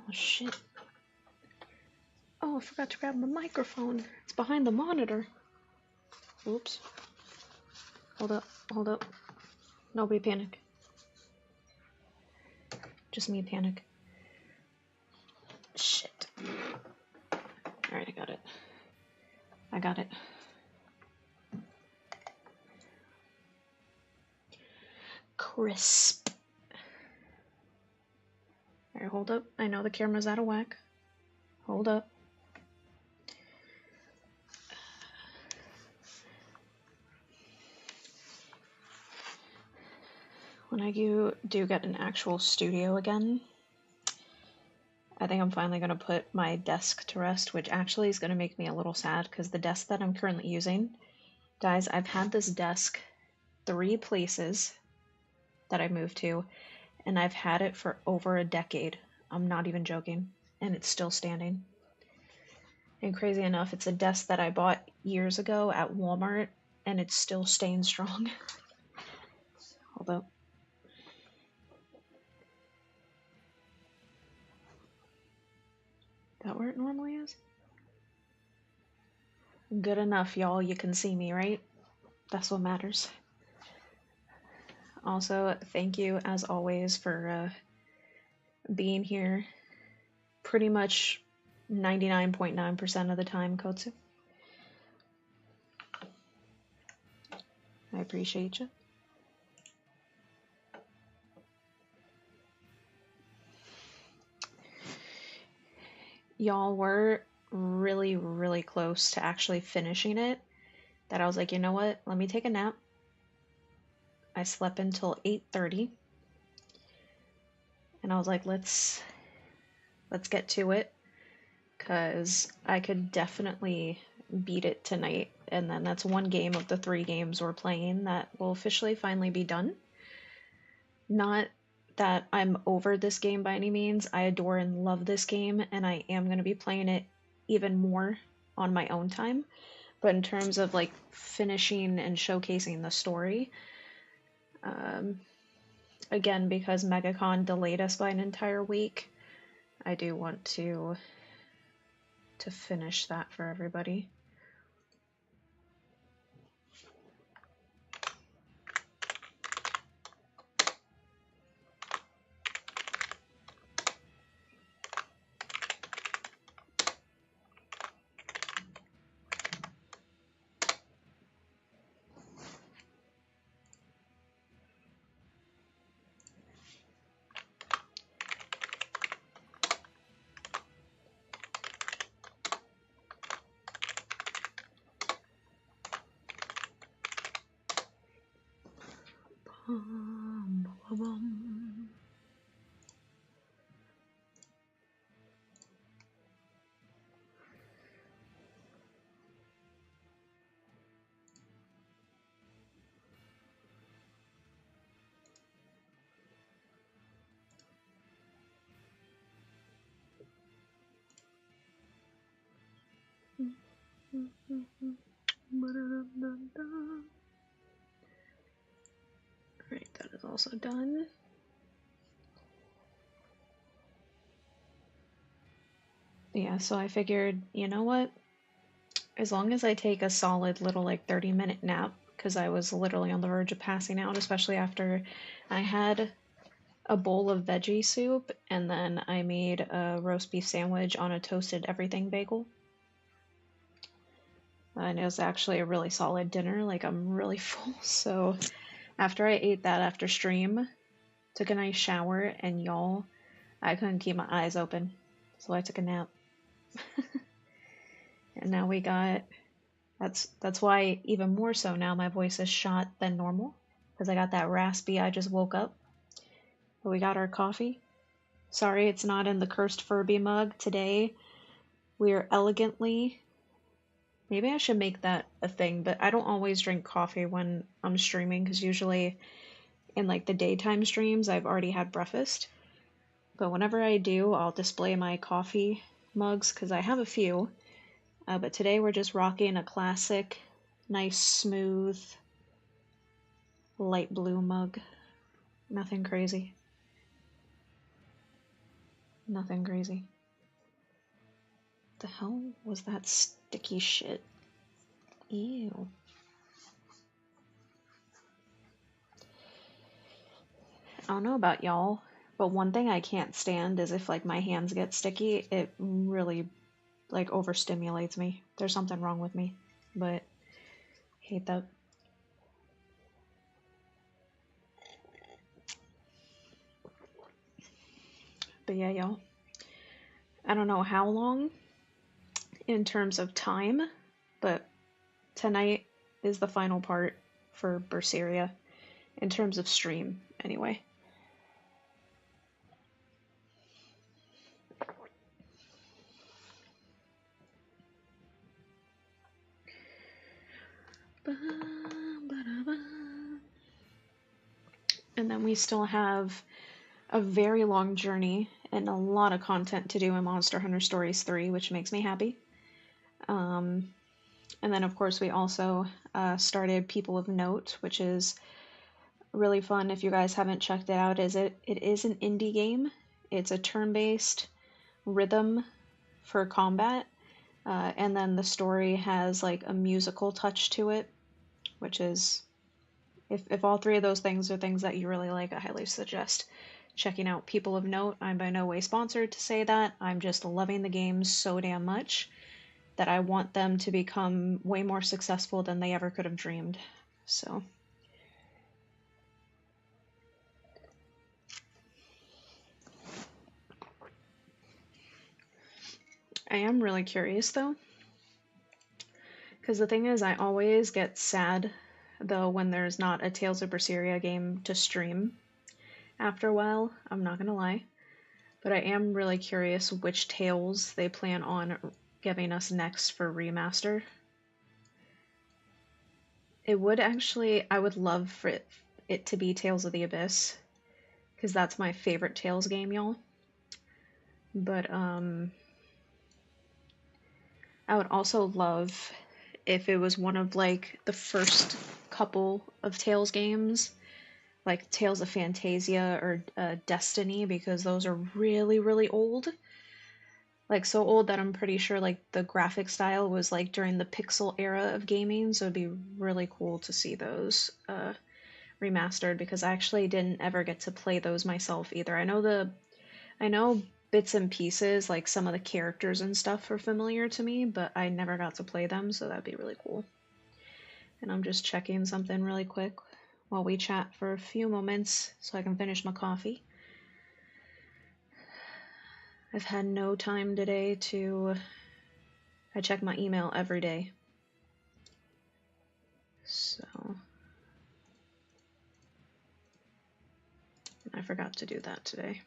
Oh shit. Oh, I forgot to grab my microphone. It's behind the monitor. Oops. Hold up, hold up. Nobody panic. Just me panic. Shit. Alright, I got it. I got it. Crisp. Alright, hold up. I know the camera's out of whack. Hold up. When I do get an actual studio again, I think I'm finally going to put my desk to rest, which actually is going to make me a little sad because the desk that I'm currently using, guys, I've had this desk 3 places that I moved to, and I've had it for over a decade. I'm not even joking, and it's still standing. And crazy enough, it's a desk that I bought years ago at Walmart, and it's still staying strong. Hold up. Is that where it normally is? Good enough, y'all. You can see me, right? That's what matters. Also, thank you, as always, for being here pretty much 99.9% of the time, Kotsu. I appreciate you. Y'all were really, really close to actually finishing it, that I was like, you know what, let me take a nap. I slept until 8:30, and I was like, let's get to it, because I could definitely beat it tonight, and then that's one game of the 3 games we're playing that will officially finally be done. Not that I'm over this game by any means. I adore and love this game, and I am going to be playing it even more on my own time. But in terms of like finishing and showcasing the story, again, because MegaCon delayed us by an entire week, I do want to finish that for everybody. Alright, that is also done. Yeah, so I figured, you know what? As long as I take a solid little like 30-minute nap, because I was literally on the verge of passing out, especially after I had a bowl of veggie soup and then I made a roast beef sandwich on a toasted everything bagel. And it was actually a really solid dinner, like I'm really full. So after I ate that after stream, took a nice shower, and y'all, I couldn't keep my eyes open, so I took a nap. And now we got, that's why even more so now my voice is shot than normal, because I got that raspy I just woke up. But we got our coffee. Sorry it's not in the cursed Furby mug today. We are elegantly, maybe I should make that a thing, but I don't always drink coffee when I'm streaming, because usually in like the daytime streams I've already had breakfast. But whenever I do, I'll display my coffee mugs, because I have a few. But today we're just rocking a classic, nice, smooth, light blue mug. Nothing crazy. Nothing crazy. The hell was that sticky shit? Ew. I don't know about y'all, but one thing I can't stand is if like my hands get sticky, it really like overstimulates me. There's something wrong with me, but hate that. But yeah, y'all. I don't know how long in terms of time, but tonight is the final part for Berseria in terms of stream, anyway. And then we still have a very long journey and a lot of content to do in Monster Hunter Stories 3, which makes me happy. And then, of course, we also started People of Note, which is really fun. If you guys haven't checked it out, it is an indie game. It's a turn-based rhythm for combat, and then the story has like a musical touch to it, which is, if all three of those things are things that you really like, I highly suggest checking out People of Note. I'm by no way sponsored to say that. I'm just loving the game so damn much that I want them to become way more successful than they ever could have dreamed. So I am really curious though, because the thing is, I always get sad though when there's not a Tales of Berseria game to stream after a while, I'm not gonna lie. But I am really curious which Tales they plan on giving us next for Remaster. It would actually, I would love for it to be Tales of the Abyss, because that's my favorite Tales game, y'all. But, I would also love if it was one of, like, the first couple of Tales games, like Tales of Phantasia or Destiny, because those are really, really old. Like, so old that I'm pretty sure, like, the graphic style was, like, during the pixel era of gaming, so it'd be really cool to see those remastered, because I actually didn't ever get to play those myself either. I know bits and pieces, like some of the characters and stuff are familiar to me, but I never got to play them, so that'd be really cool. And I'm just checking something really quick while we chat for a few moments so I can finish my coffee. I've had no time today I check my email every day. So, I forgot to do that today.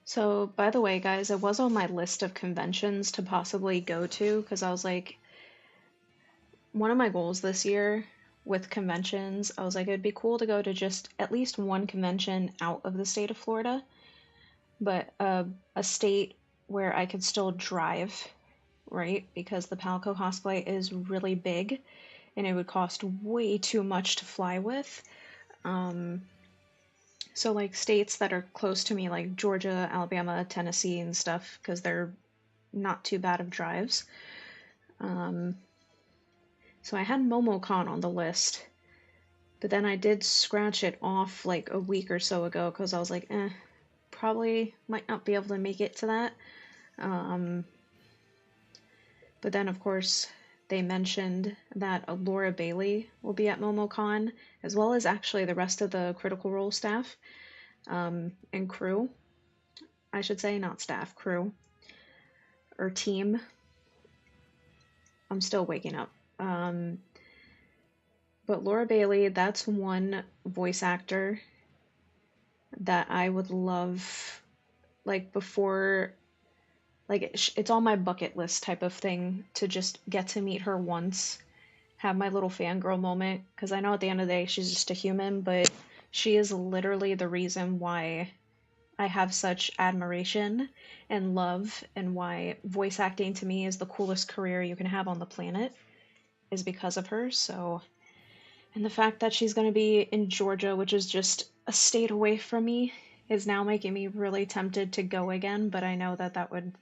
So, by the way, guys, it was on my list of conventions to possibly go to, because I was like, one of my goals this year with conventions, I was like, it'd be cool to go to just at least one convention out of the state of Florida, but a state where I could still drive, right? Because the Palico cosplay is really big and it would cost way too much to fly with. So, like, states that are close to me, like Georgia, Alabama, Tennessee, and stuff, because they're not too bad of drives. So I had MomoCon on the list, but then I did scratch it off like a week or so ago because I was like, probably might not be able to make it to that. But then, of course, they mentioned that Laura Bailey will be at MomoCon, as well as actually the rest of the Critical Role staff and crew. I should say, not staff, crew or team. I'm still waking up. But Laura Bailey, that's one voice actor that I would love like before, like it's on my bucket list type of thing to just get to meet her once, have my little fangirl moment, because I know at the end of the day she's just a human, but she is literally the reason why I have such admiration and love, and why voice acting to me is the coolest career you can have on the planet, is because of her. So, and the fact that she's going to be in Georgia, which is just a state away from me, is now making me really tempted to go again, but I know that that would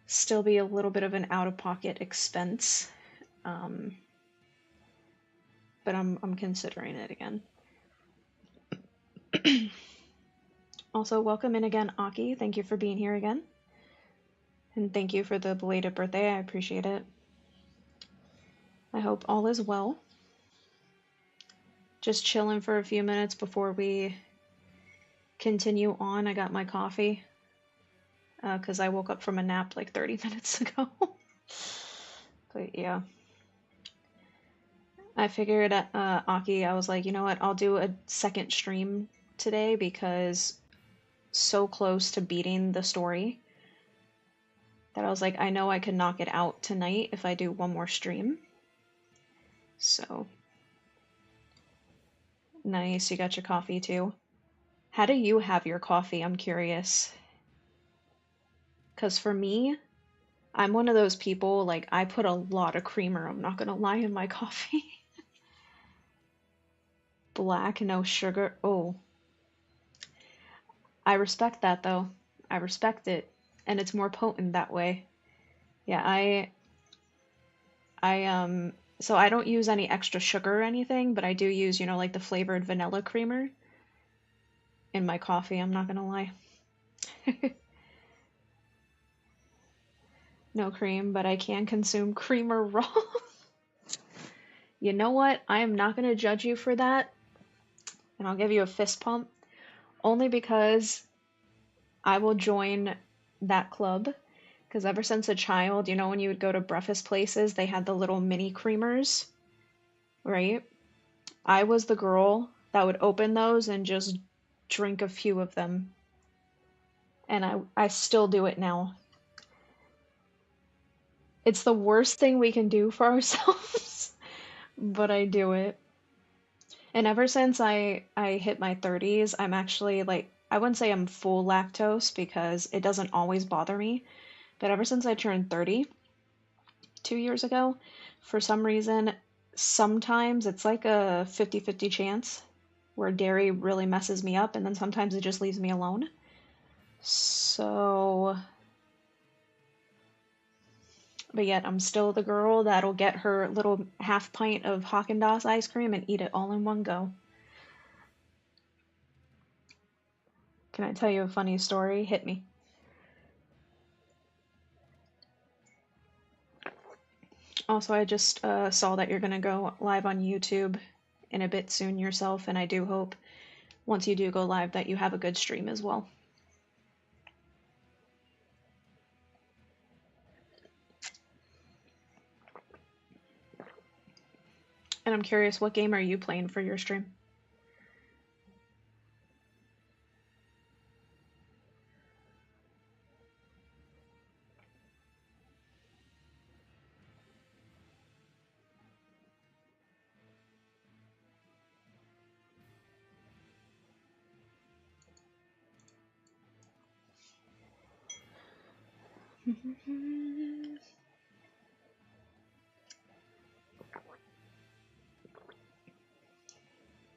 still be a little bit of an out-of-pocket expense. Um, but I'm considering it again. Also, welcome in again, Aki. Thank you for being here again. And thank you for the belated birthday. I appreciate it. I hope all is well. Just chilling for a few minutes before we continue on. I got my coffee because I woke up from a nap like 30 minutes ago. But yeah. I figured, Aki, I was like, you know what, I'll do a second stream today because so close to beating the story that I was like, I know I could knock it out tonight if I do one more stream. So, nice, you got your coffee too. How do you have your coffee? I'm curious. Because for me, I'm one of those people, like, I put a lot of creamer, I'm not gonna lie, in my coffee. Black, no sugar. Oh, I respect that though. I respect it. And it's more potent that way. Yeah, so I don't use any extra sugar or anything, but I do use, you know, like the flavored vanilla creamer in my coffee, I'm not gonna lie. No cream, but I can consume creamer raw. You know what? I am not gonna judge you for that, and I'll give you a fist pump, only because I will join that club. Because ever since a child, you know, when you would go to breakfast places, they had the little mini creamers, right? I was the girl that would open those and just drink a few of them. And I still do it now. It's the worst thing we can do for ourselves, but I do it. And ever since I hit my 30s, I'm actually like, I wouldn't say I'm full lactose because it doesn't always bother me, but ever since I turned 30, 2 years ago, for some reason, sometimes it's like a 50-50 chance where dairy really messes me up, and then sometimes it just leaves me alone. So, but yet I'm still the girl that'll get her little half pint of Haagen-Dazs ice cream and eat it all in one go. Can I tell you a funny story? Hit me. Also, I just saw that you're gonna go live on YouTube in a bit soon yourself, and I do hope once you do go live that you have a good stream as well. And I'm curious, what game are you playing for your stream?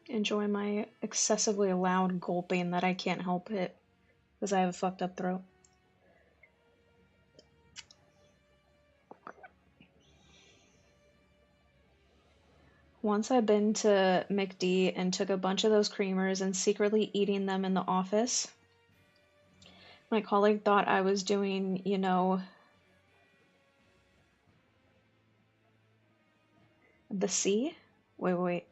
Enjoy my excessively loud gulping that I can't help it because I have a fucked up throat. Once I've been to McD and took a bunch of those creamers and secretly eating them in the office. My colleague thought I was doing, you know, the C? Wait.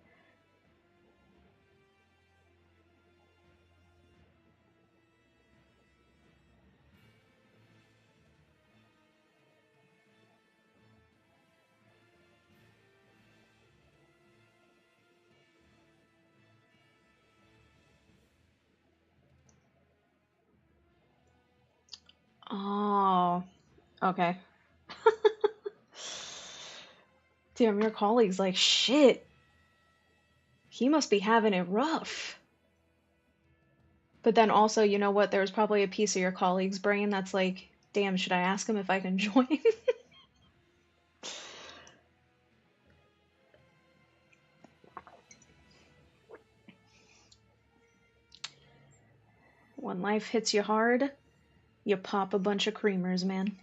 Oh, okay. Damn, your colleague's like, shit, he must be having it rough. But then also, you know what? There's probably a piece of your colleague's brain that's like, damn, should I ask him if I can join? When life hits you hard, you pop a bunch of creamers, man.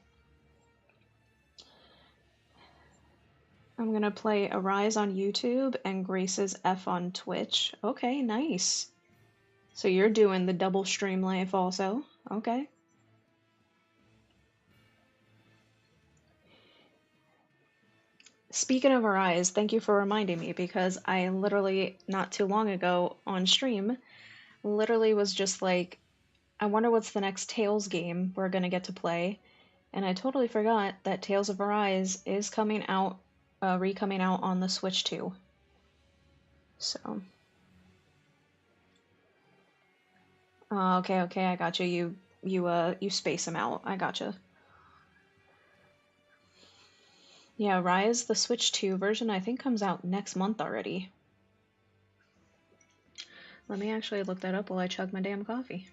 I'm gonna play Arise on YouTube and Grace's F on Twitch. Okay, nice. So you're doing the double stream life also. Okay. Speaking of Arise, thank you for reminding me because I literally, not too long ago on stream, literally was just like, I wonder what's the next Tales game we're gonna get to play. And I totally forgot that Tales of Arise is coming out, re-coming out on the Switch too. So. Okay, okay, I gotcha. You space them out. I gotcha. Yeah, Rise, the Switch 2 version, I think comes out next month already. Let me actually look that up while I chug my damn coffee.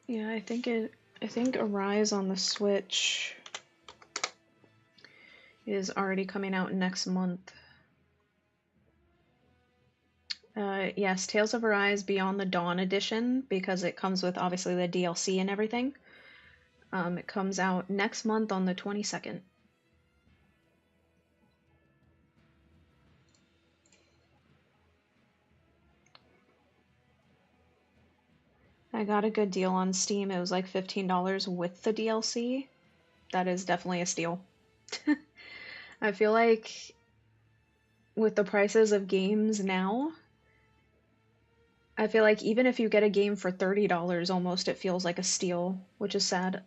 Yeah, I think Arise on the Switch is already coming out next month. Yes, Tales of Arise Beyond the Dawn edition, because it comes with obviously the DLC and everything. It comes out next month on the 22nd. I got a good deal on Steam. It was like $15 with the DLC. That is definitely a steal. I feel like with the prices of games now, I feel like even if you get a game for $30 almost, it feels like a steal, which is sad.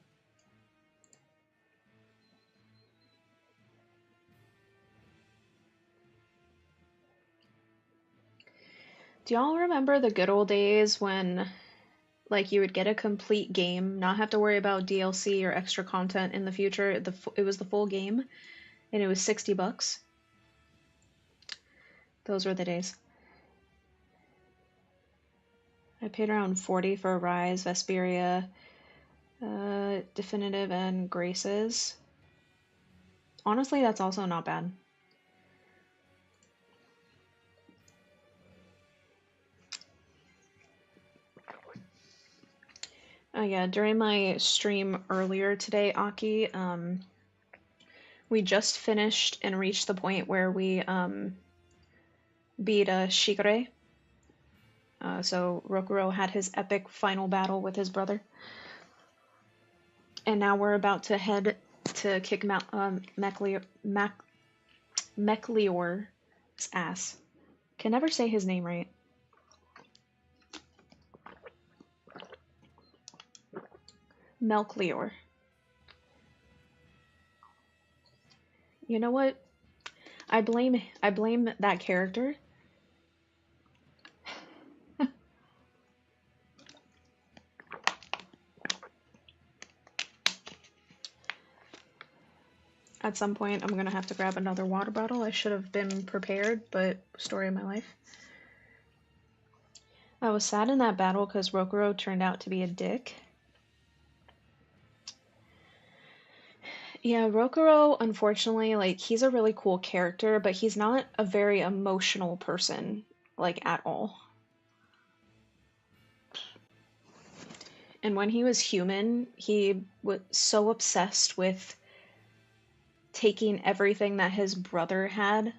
Do y'all remember the good old days when like you would get a complete game, not have to worry about DLC or extra content in the future? It was the full game and it was $60. Those were the days. I paid around 40 for Rise, Vesperia, Definitive, and Graces. Honestly, that's also not bad. Yeah, during my stream earlier today, Aki, we just finished and reached the point where we beat Shigure. So Rokuro had his epic final battle with his brother. And now we're about to head to kick Mechlior's ass. Can never say his name right. Melklior. You know what? I blame that character. At some point, I'm gonna have to grab another water bottle. I should have been prepared, but story of my life. I was sad in that battle because Rokuro turned out to be a dick. Yeah, Rokuro, unfortunately, like, he's a really cool character, but he's not a very emotional person, like, at all. And when he was human, he was so obsessed with taking everything that his brother had,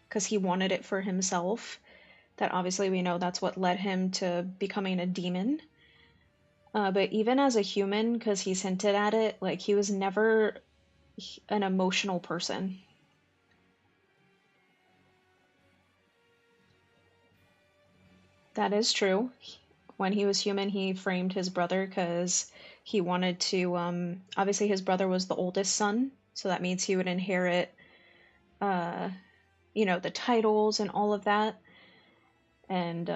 because he wanted it for himself, that obviously we know that's what led him to becoming a demon. But even as a human, because he's hinted at it, like, he was never an emotional person. That is true. When he was human, he framed his brother because he wanted to, obviously his brother was the oldest son, so that means he would inherit, you know, the titles and all of that. And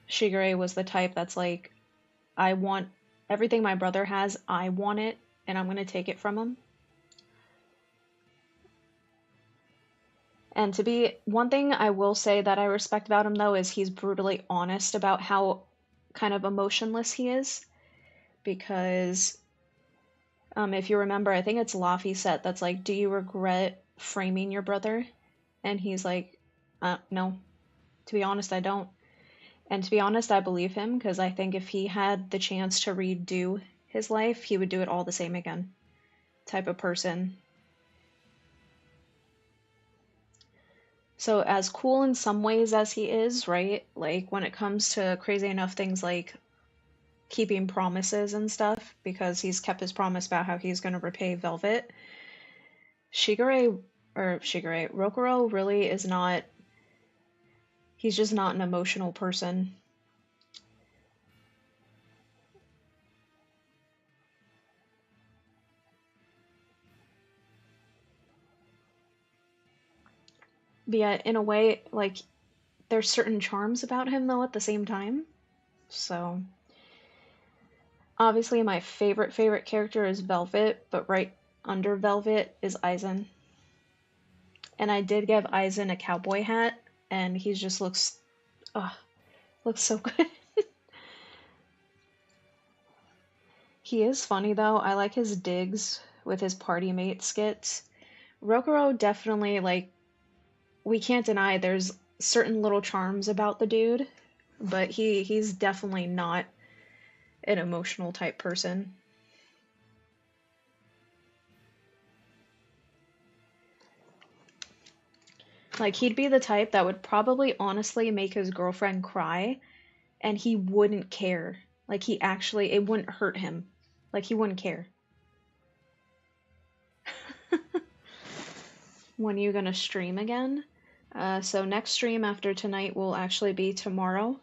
Shigure was the type that's like, I want everything my brother has, I want it, and I'm gonna take it from him. And to be one thing I will say that I respect about him though is he's brutally honest about how kind of emotionless he is. Because if you remember, I think it's Laffy set that's like, do you regret framing your brother? And he's like, no. To be honest, I don't. And to be honest, I believe him because I think if he had the chance to redo his life, he would do it all the same again. Type of person. So as cool in some ways as he is, right? Like when it comes to crazy enough things like keeping promises and stuff, because he's kept his promise about how he's going to repay Velvet. Rokuro really is not, he's just not an emotional person. But yet, in a way, like, there's certain charms about him, though, at the same time. So, obviously, my favorite character is Velvet, but right under Velvet is Aizen. And I did give Aizen a cowboy hat, and he just looks so good. He is funny, though. I like his digs with his party mate skits. Rokuro definitely, like, we can't deny there's certain little charms about the dude, but he's definitely not an emotional type person. Like, he'd be the type that would probably honestly make his girlfriend cry, and he wouldn't care. Like, it wouldn't hurt him. Like, he wouldn't care. When are you gonna stream again? So next stream after tonight will actually be tomorrow.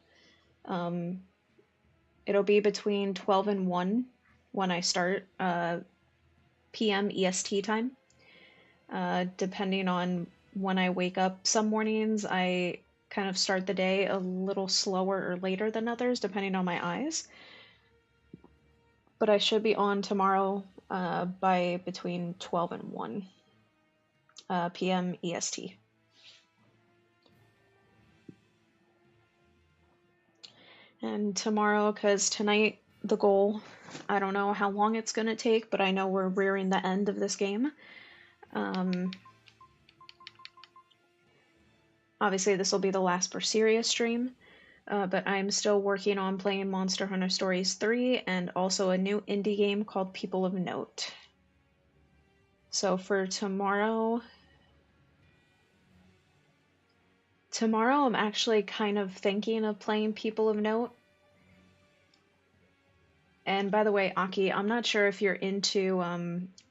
It'll be between 12 and 1 when I start, PM EST time. Depending on when I wake up. Some mornings I kind of start the day a little slower or later than others, depending on my eyes. But I should be on tomorrow by between 12 and 1 p.m. EST. And tomorrow, because tonight the goal, I don't know how long it's going to take, but I know we're rearing the end of this game. Obviously, this will be the last Berseria stream, but I'm still working on playing Monster Hunter Stories 3 and also a new indie game called People of Note. So for tomorrow I'm actually kind of thinking of playing People of Note. And by the way, Aki, I'm not sure if you're into,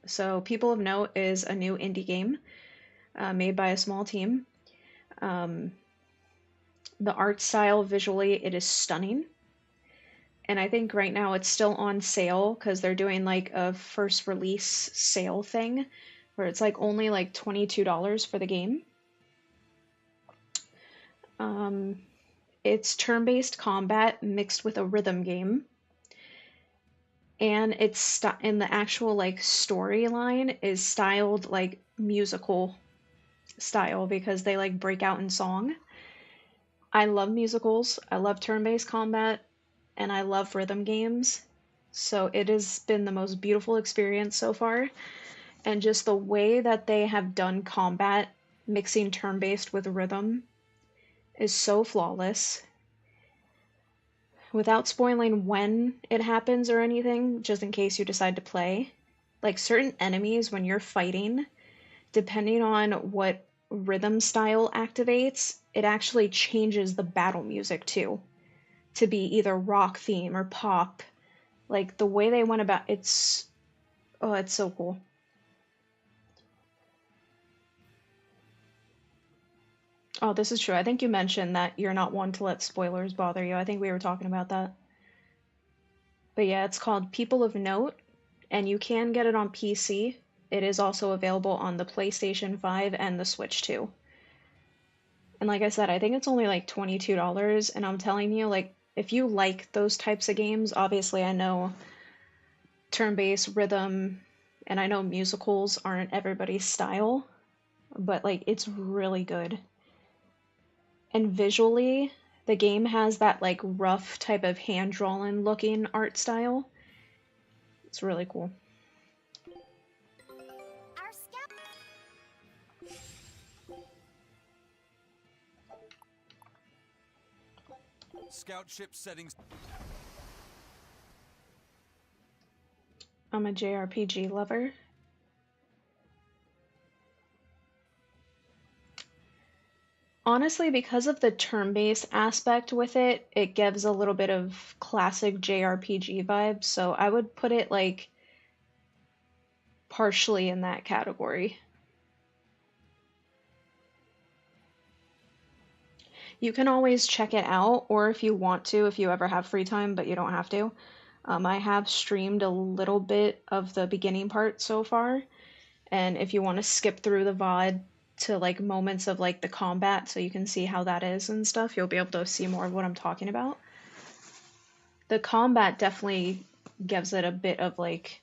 so People of Note is a new indie game made by a small team. The art style visually, it is stunning. And I think right now it's still on sale because they're doing like a first release sale thing where it's like only like $22 for the game. It's turn-based combat mixed with a rhythm game. And it's in the actual like storyline is styled like musical style because they like break out in song. I love musicals, I love turn-based combat, and I love rhythm games. So it has been the most beautiful experience so far. And just the way that they have done combat, mixing turn-based with rhythm, is so flawless. Without spoiling when it happens or anything, just in case you decide to play, like certain enemies when you're fighting, depending on what rhythm style activates, it actually changes the battle music too, to be either rock theme or pop. Like the way they went about it's so cool. Oh, this is true. I think you mentioned that you're not one to let spoilers bother you. I think we were talking about that. But yeah, it's called People of Note, and you can get it on PC. It is also available on the PlayStation 5 and the Switch too. And like I said, I think it's only like $22, and I'm telling you, like, if you like those types of games, obviously I know turn-based rhythm, and I know musicals aren't everybody's style, but like it's really good. And visually, the game has that like rough type of hand-drawn looking art style. It's really cool. Scout ship settings. I'm a JRPG lover. Honestly, because of the turn-based aspect with it, it gives a little bit of classic JRPG vibes, so I would put it like partially in that category. You can always check it out, or if you want to, if you ever have free time, but you don't have to. I have streamed a little bit of the beginning part so far, and if you want to skip through the VOD to like moments of like the combat so you can see how that is and stuff, you'll be able to see more of what I'm talking about. The combat definitely gives it a bit of like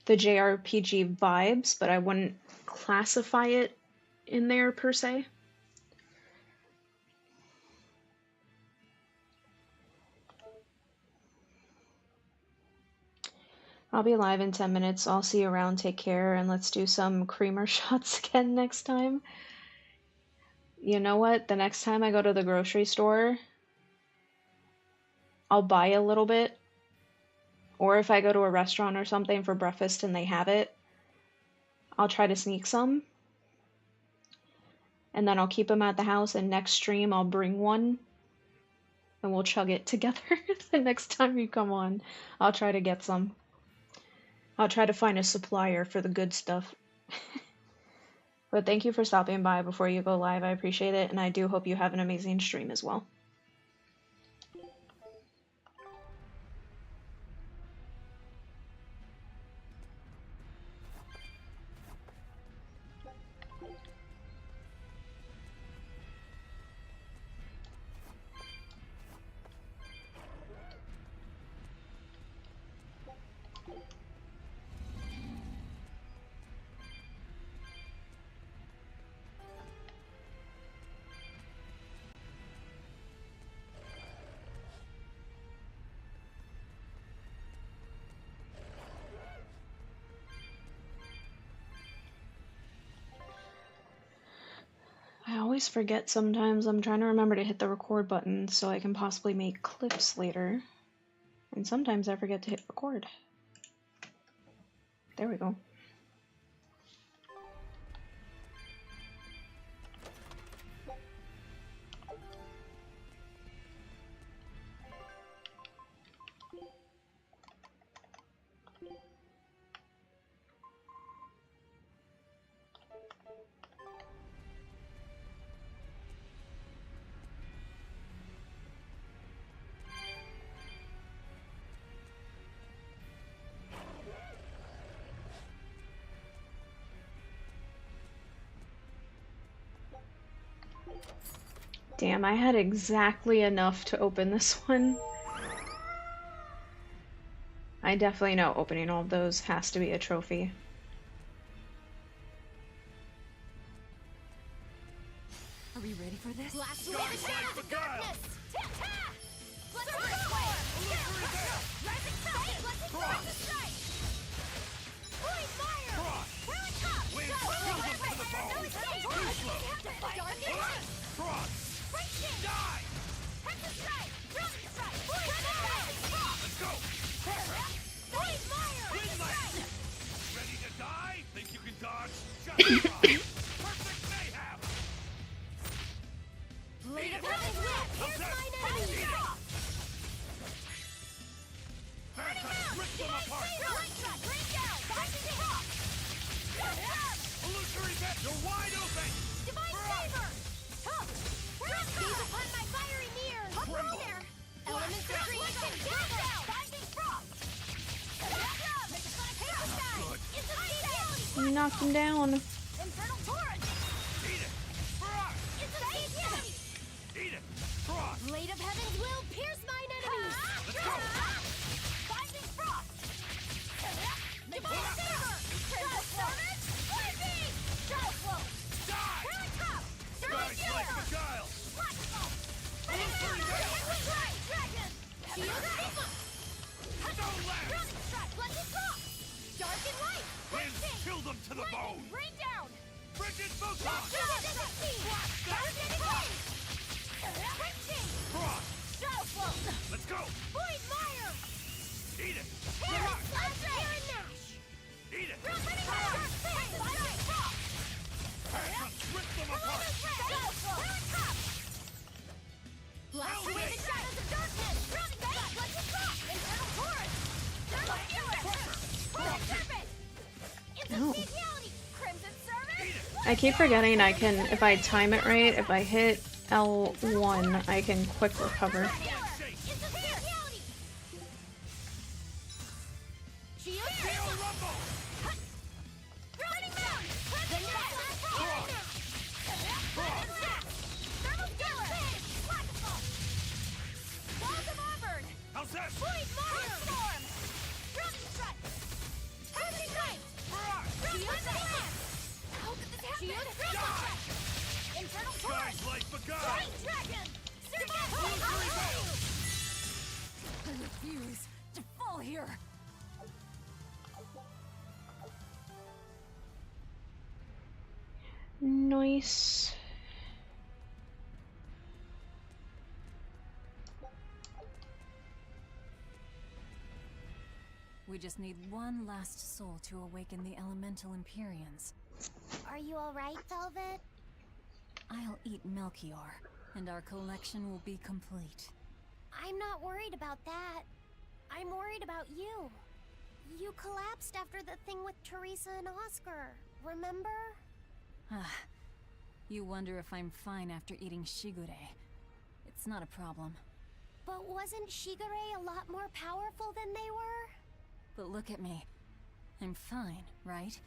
the JRPG vibes, but I wouldn't classify it in there per se. I'll be live in 10 minutes. I'll see you around. Take care, and let's do some creamer shots again next time. You know what? The next time I go to the grocery store, I'll buy a little bit. Or if I go to a restaurant or something for breakfast and they have it, I'll try to sneak some. And then I'll keep them at the house, and next stream I'll bring one. And we'll chug it together the next time you come on. I'll try to get some. I'll try to find a supplier for the good stuff. But thank you for stopping by before you go live. I appreciate it, and I do hope you have an amazing stream as well. I always forget sometimes. I'm trying to remember to hit the record button so I can possibly make clips later. And sometimes I forget to hit record. There we go. Damn, I had exactly enough to open this one. I definitely know opening all of those has to be a trophy. Are we ready for this? Blast away the shadows of darkness! Ta-ta! Let's go! Rising sun! Let's strike! Blade fire! We're on top! Wind fuses to the bone! Breaking! Die! Hex strike! Brilliant strike! Let's go! Blade fire! Wind light! Ready to die? Think you can dodge? Just try! Perfect mayhem! Blade of Heaven's Whip! Here's mine enemy! Rip them apart! Light shot! Bring down! Binding hawk! Illusory vet! You're wide open! Divine saber! Hup! Seize upon my fiery mirror! Tremble. There! Elements of creation! Down! Binding frost! Good. You knocked him down. Infernal torrent! Eat it! For us! It's a Frost! Blade of Heavens will pierce mine enemies! Let's go! Binding Frost! Divine Saber! Transformers! Lightning! Shadow Flow! Die! Parent Cup! Guys like the dial! Blackfall! Dragon! Shield Tifa! Don't let! Drowning Strike! Blessed Frost! Dark and Light! And chill them to the bone! Rain down! Frigid Photon! Frost! Shadow Flow! Let's go! Void Mire! Eat it! Eat it! Rip them apart! Blast away the shadows of darkness! Drowning Strike! Blessed Frost! Infernal Torrent! Thermal Fury! Coiled Serpent! Oh. Instantaneity! Crimson Servant! I keep forgetting I can, if I time it right, if I hit L1, I can quick recover. Instantaneity! Shield Gale Rumble! Running Mound! The Thermal Scalar! Blackfall! Walls of Auburn! How's that? Void Mire! Storm! Drowning Strike! Crimson Knight! Shield Blast! How could this happen? Shield Strike! Infernal Torrent! Guys like the guy! Great Dragon! I refuse to fall here. Nice. We just need one last soul to awaken the elemental Empyreans. Are you alright, Velvet? I'll eat Melchior, and our collection will be complete. I'm not worried about that. I'm worried about you. You collapsed after the thing with Teresa and Oscar, remember? Ah, you wonder if I'm fine after eating Shigure. It's not a problem. But wasn't Shigure a lot more powerful than they were? But look at me. I'm fine, right?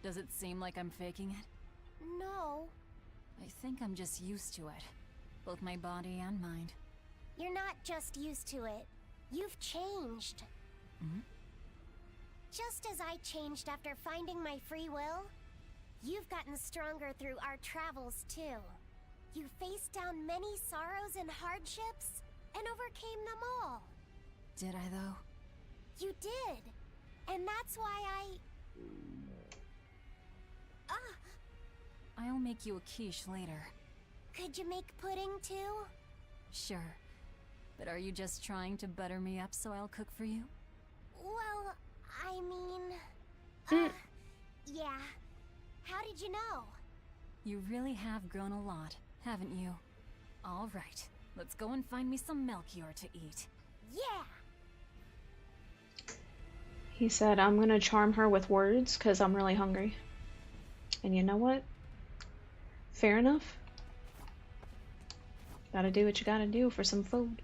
Does it seem like I'm faking it? No. I think I'm just used to it. Both my body and mind. You're not just used to it. You've changed. Hmm? Just as I changed after finding my free will, you've gotten stronger through our travels too. You faced down many sorrows and hardships, and overcame them all. Did I, though? You did. And that's why I'll make you a quiche later. Could you make pudding too? Sure. But are you just trying to butter me up so I'll cook for you? Well, I mean... yeah. How did you know? You really have grown a lot, haven't you? All right. Let's go and find me some Melchior to eat. Yeah! He said, I'm gonna charm her with words because I'm really hungry. And you know what? Fair enough. Gotta do what you gotta do for some food.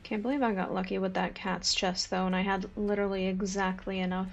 Can't believe I got lucky with that cat's chest though, and I had literally exactly enough.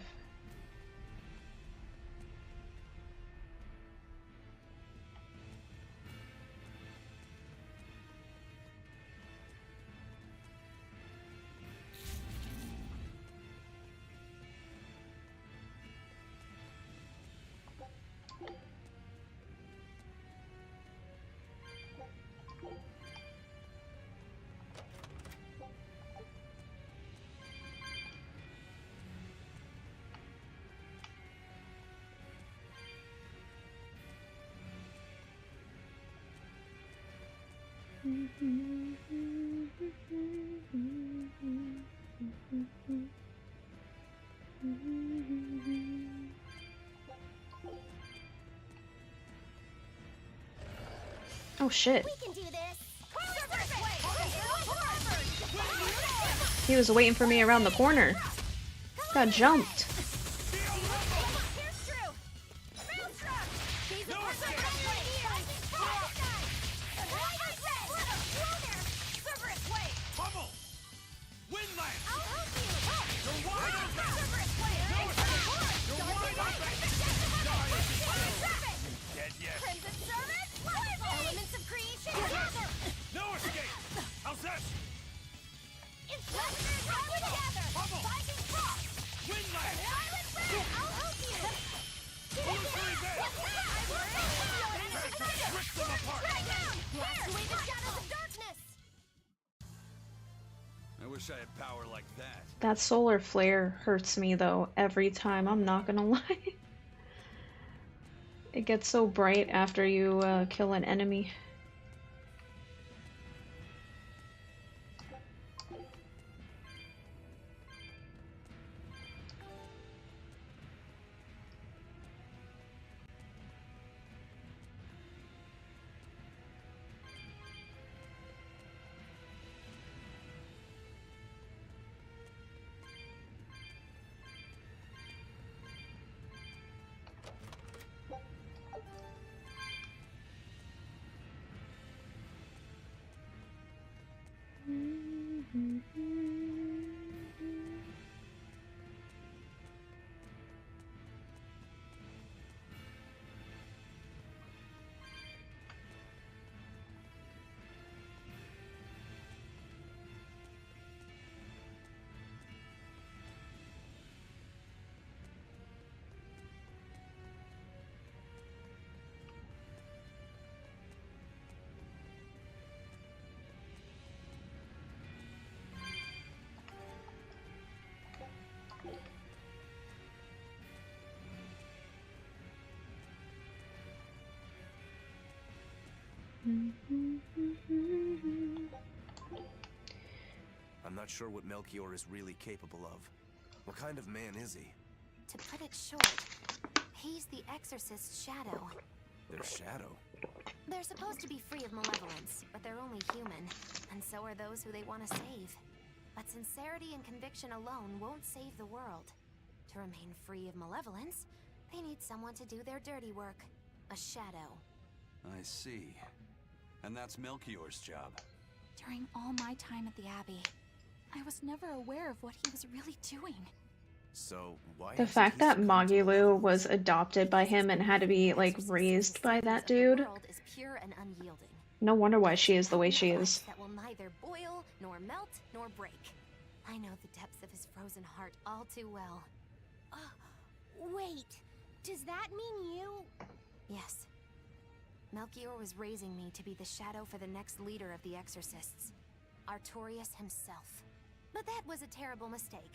Oh shit. We can do this. He was waiting for me around the corner. Got jumped. I wish I had power like that. That solar flare hurts me though every time, I'm not gonna lie. It gets so bright after you kill an enemy. I'm not sure what Melchior is really capable of. What kind of man is he? To put it short, he's the Exorcist's shadow. Their shadow? They're supposed to be free of malevolence, but they're only human, and so are those who they want to save. But sincerity and conviction alone won't save the world. To remain free of malevolence, they need someone to do their dirty work. A shadow. I see. And that's Melchior's job. During all my time at the Abbey, I was never aware of what he was really doing. So, why The hasn't fact he that succumbed to Magilu malevolence? was adopted by him and had to be like raised by that dude. The world is pure and unyielding. No wonder why she is the way she is. That will neither boil, nor melt, nor break. I know the depths of his frozen heart all too well. Wait, does that mean you? Yes. Melchior was raising me to be the shadow for the next leader of the Exorcists. Artorius himself. But that was a terrible mistake.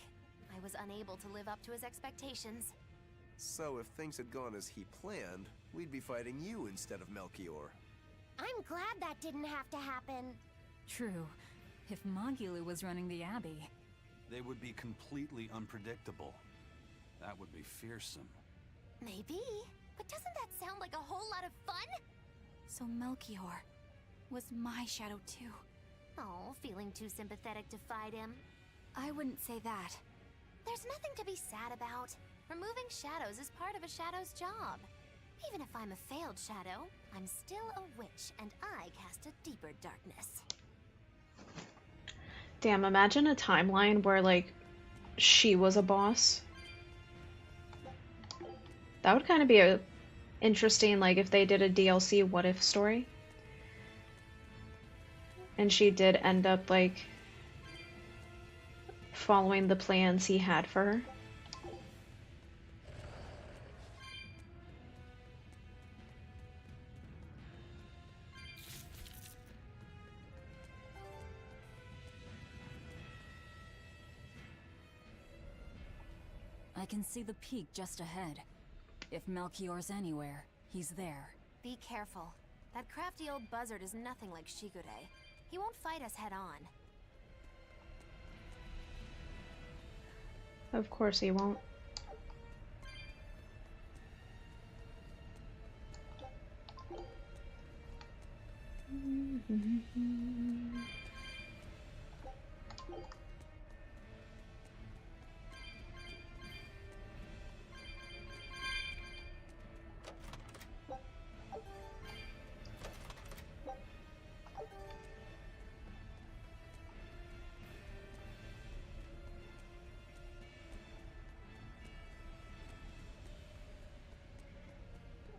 I was unable to live up to his expectations. So if things had gone as he planned, we'd be fighting you instead of Melchior. I'm glad that didn't have to happen. True. If Magilu was running the Abbey. They would be completely unpredictable. That would be fearsome. Maybe. But doesn't that sound like a whole lot of fun? So Melchior was my shadow too. Oh, feeling too sympathetic to fight him? I wouldn't say that. There's nothing to be sad about. Removing shadows is part of a shadow's job. Even if I'm a failed shadow, I'm still a witch, and I cast a deeper darkness. Damn, imagine a timeline where like she was a boss. That would kind of be a interesting, like if they did a DLC what if story. And she did end up like following the plans he had for her. I can see the peak just ahead. If Melchior's anywhere, he's there. Be careful. That crafty old buzzard is nothing like Shigure. He won't fight us head on. Of course he won't. I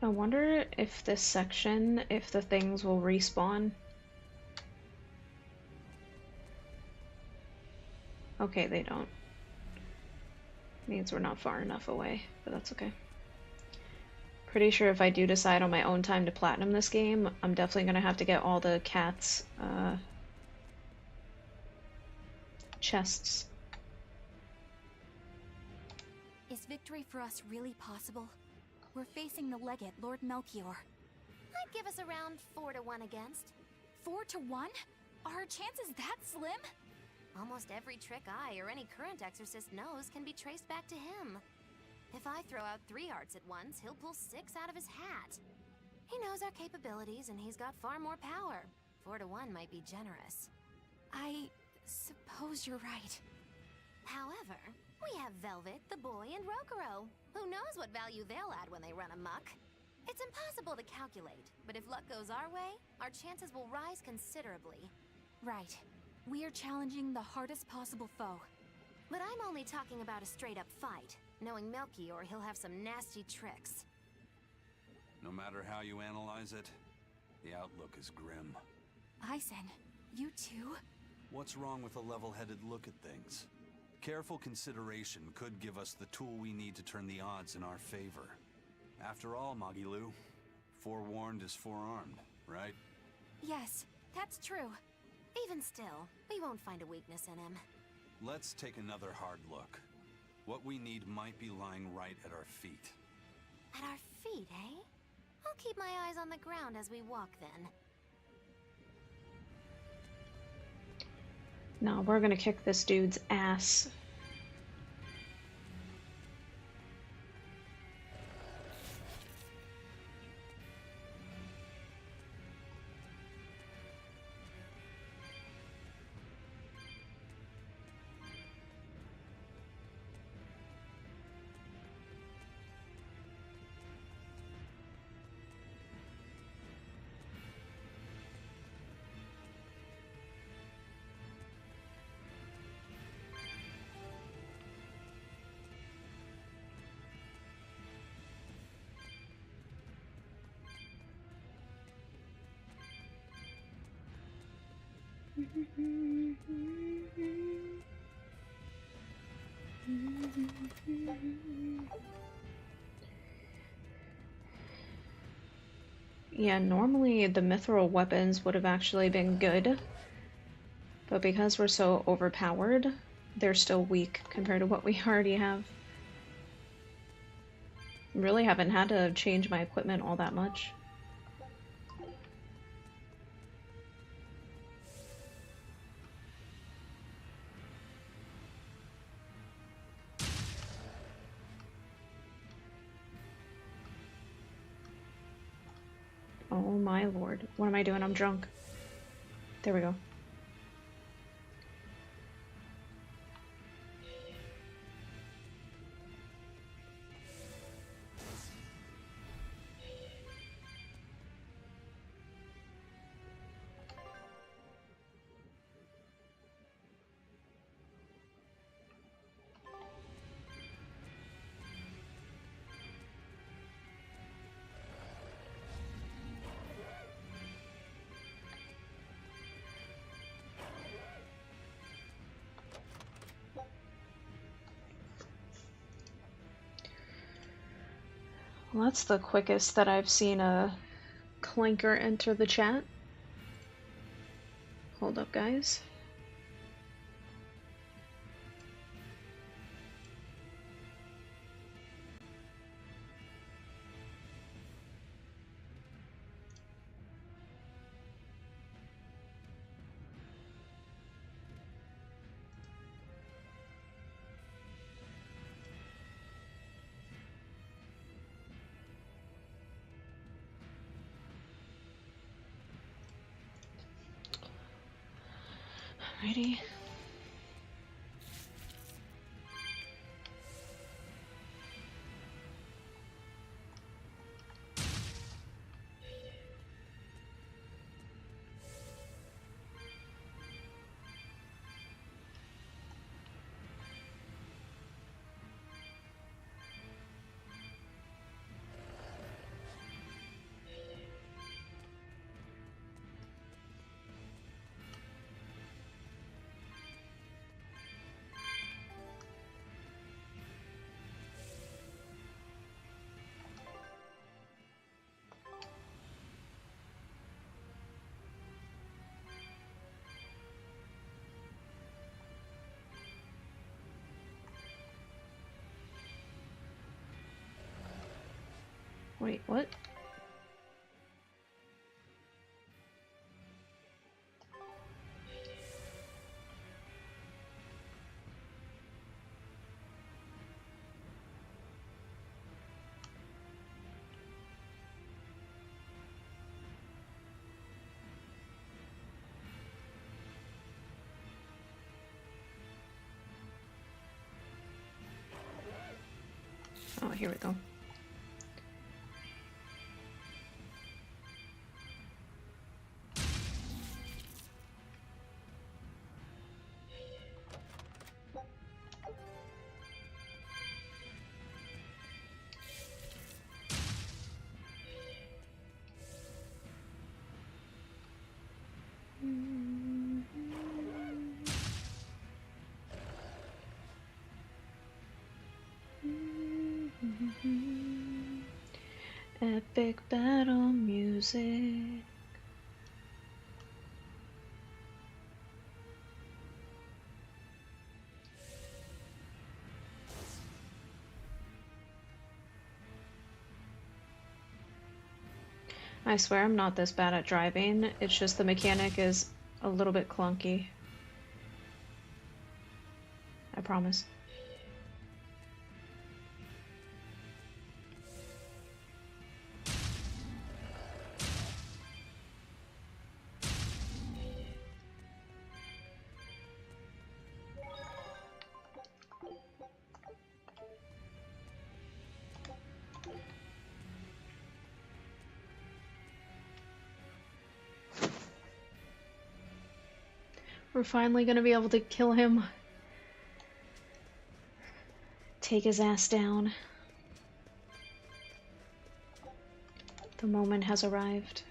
wonder if this section, if the things will respawn. Okay, they don't. Means we're not far enough away, but that's okay. Pretty sure if I do decide on my own time to platinum this game, I'm definitely gonna have to get all the cats' chests. Is victory for us really possible? We're facing the legate, Lord Melchior. I'd give us around 4 to 1 against. 4 to 1? Are our chances that slim? Almost every trick I or any current exorcist knows can be traced back to him. If I throw out 3 hearts at once, he'll pull 6 out of his hat. He knows our capabilities and he's got far more power. 4 to 1 might be generous. I suppose you're right. However, we have Velvet, the boy, and Rokuro. Who knows what value they'll add when they run amok? It's impossible to calculate, but if luck goes our way, our chances will rise considerably. Right. We are challenging the hardest possible foe. But I'm only talking about a straight-up fight. Knowing Melchior, he'll have some nasty tricks. No matter how you analyze it, the outlook is grim. Eisen, you too? What's wrong with a level-headed look at things? Careful consideration could give us the tool we need to turn the odds in our favor. After all, Magilu, forewarned is forearmed, right? Yes, that's true. Even still, we won't find a weakness in him. Let's take another hard look. What we need might be lying right at our feet. At our feet, eh? I'll keep my eyes on the ground as we walk then. No, we're gonna kick this dude's ass. Yeah, normally the mithril weapons would have actually been good, but because we're so overpowered, they're still weak compared to what we already have. Really haven't had to change my equipment all that much. Oh my lord. What am I doing? I'm drunk. There we go. Well, that's the quickest that I've seen a clanker enter the chat. Hold up, guys. Alrighty. Wait, what? Oh, here we go. Epic battle music. I swear I'm not this bad at driving, it's just the mechanic is a little bit clunky. I promise. We're finally gonna be able to kill him. Take his ass down. The moment has arrived.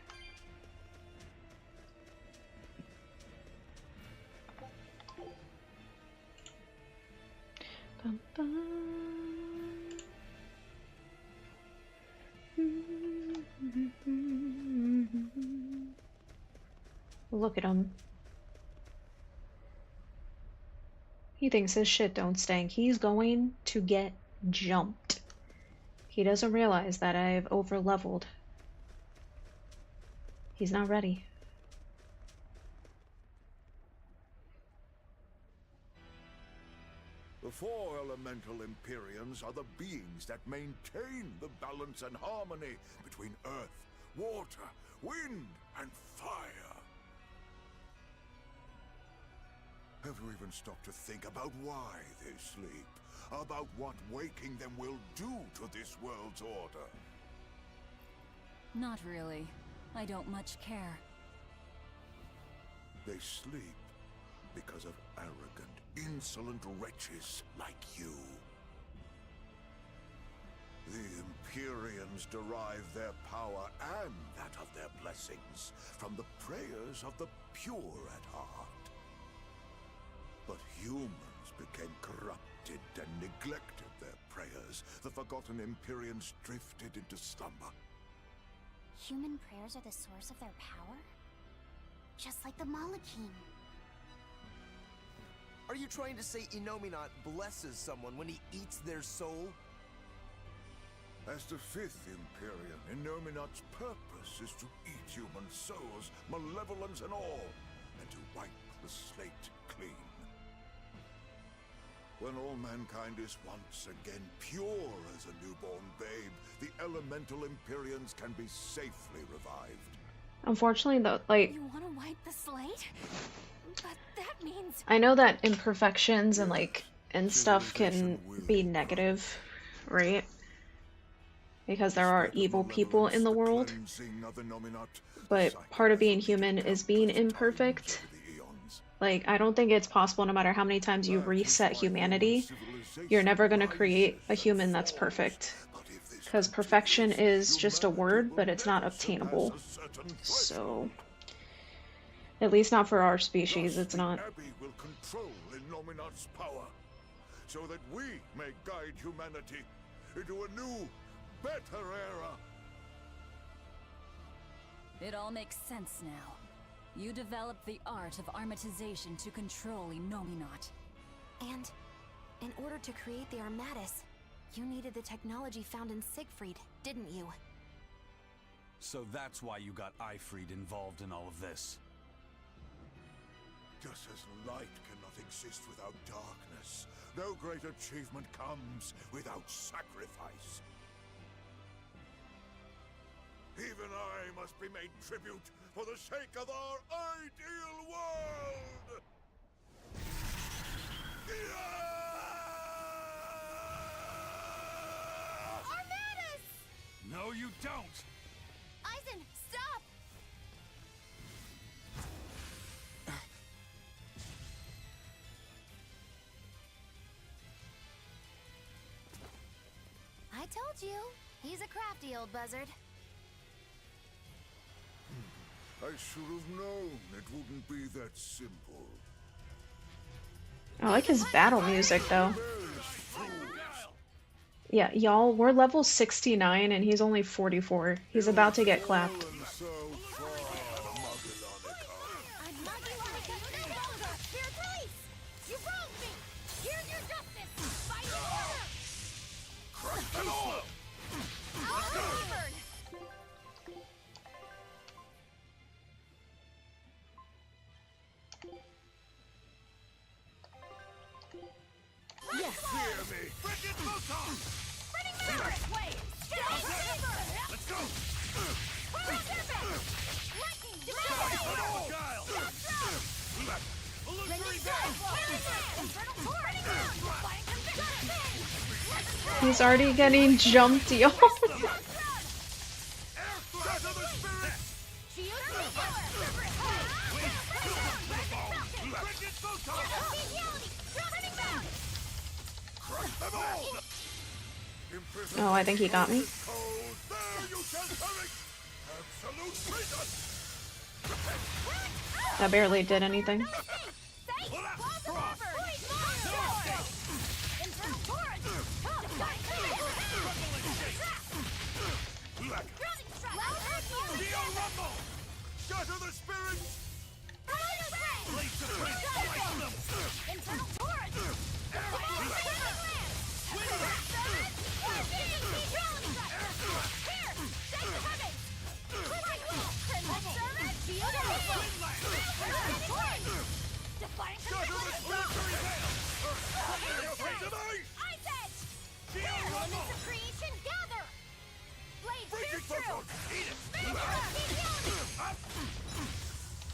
Bum, bum. Look at him. He thinks his shit don't stink. He's going to get jumped. He doesn't realize that I've over-leveled. He's not ready. The four elemental Empyreans are the beings that maintain the balance and harmony between earth, water, wind, and fire. Have you even stopped to think about why they sleep? About what waking them will do to this world's order? Not really. I don't much care. They sleep because of arrogant, insolent wretches like you. The Empyreans derive their power and that of their blessings from the prayers of the pure at heart. But humans became corrupted and neglected their prayers. The forgotten Empyreans drifted into slumber. Human prayers are the source of their power? Just like the Malachim. Are you trying to say Innominat blesses someone when he eats their soul? As the fifth Empyrean, Innominat's purpose is to eat human souls, malevolence and all, and to wipe the slate clean. When all mankind is once again pure as a newborn babe, the elemental Empyreans can be safely revived. Unfortunately, though, like... You want to wipe the slate? But that means... I know that imperfections and and stuff can be negative, right? Because there are evil people in the world. But part of being human is being imperfect. Like, I don't think it's possible, no matter how many times you reset humanity, you're never going to create a human that's perfect. Because perfection is just a word, but it's not obtainable. So, at least not for our species, it's not. Abby will control Illuminat's power, so that we may guide humanity into a new, better era. It all makes sense now. You developed the art of armatization to control Innominat. And in order to create the Armatus, you needed the technology found in Siegfried, didn't you? So that's why you got Ifried involved in all of this. Just as light cannot exist without darkness, no great achievement comes without sacrifice. Even I must be made tribute for the sake of our ideal world! Armatus! No, you don't! Eisen, stop! I told you, he's a crafty old buzzard. I should have known it wouldn't be that simple. I like his battle music, though. Yeah, y'all, we're level 69 and he's only 44. He's about to get clapped. He's already getting jumped, y'all. Oh, I think he got me. That barely did anything.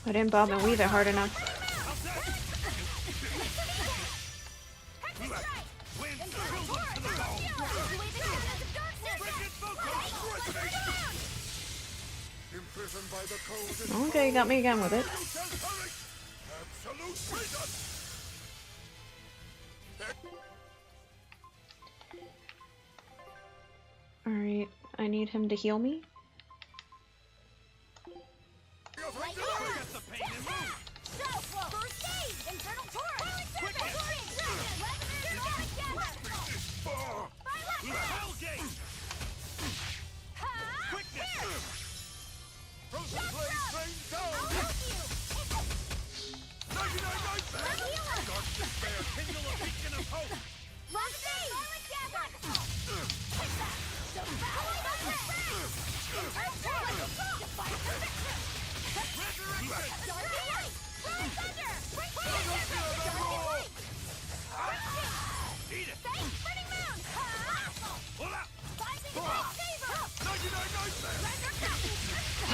I didn't bob and weave it hard enough. Okay, you got me again with it. Alright, I need him to heal me.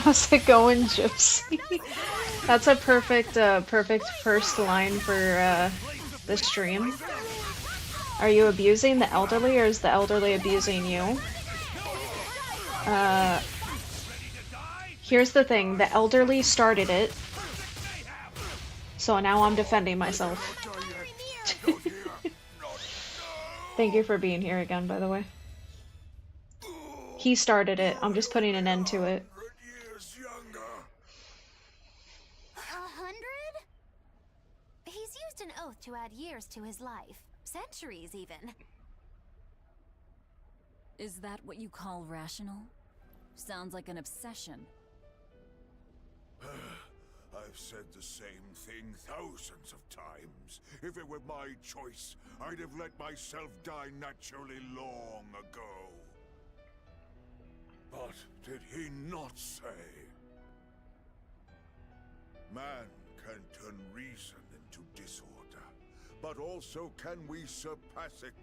How's it going, Gypsy? That's a perfect first line for the stream. Are you abusing the elderly, or is the elderly abusing you? Here's the thing, the elderly started it, so now I'm defending myself. Thank you for being here again, by the way. He started it, I'm just putting an end to it. 100? He's used an oath to add years to his life. Centuries, even. Is that what you call rational? Sounds like an obsession. I've said the same thing thousands of times. If it were my choice, I'd have let myself die naturally long ago. But did he not say? Man can turn reason into disorder, but also can we surpass it?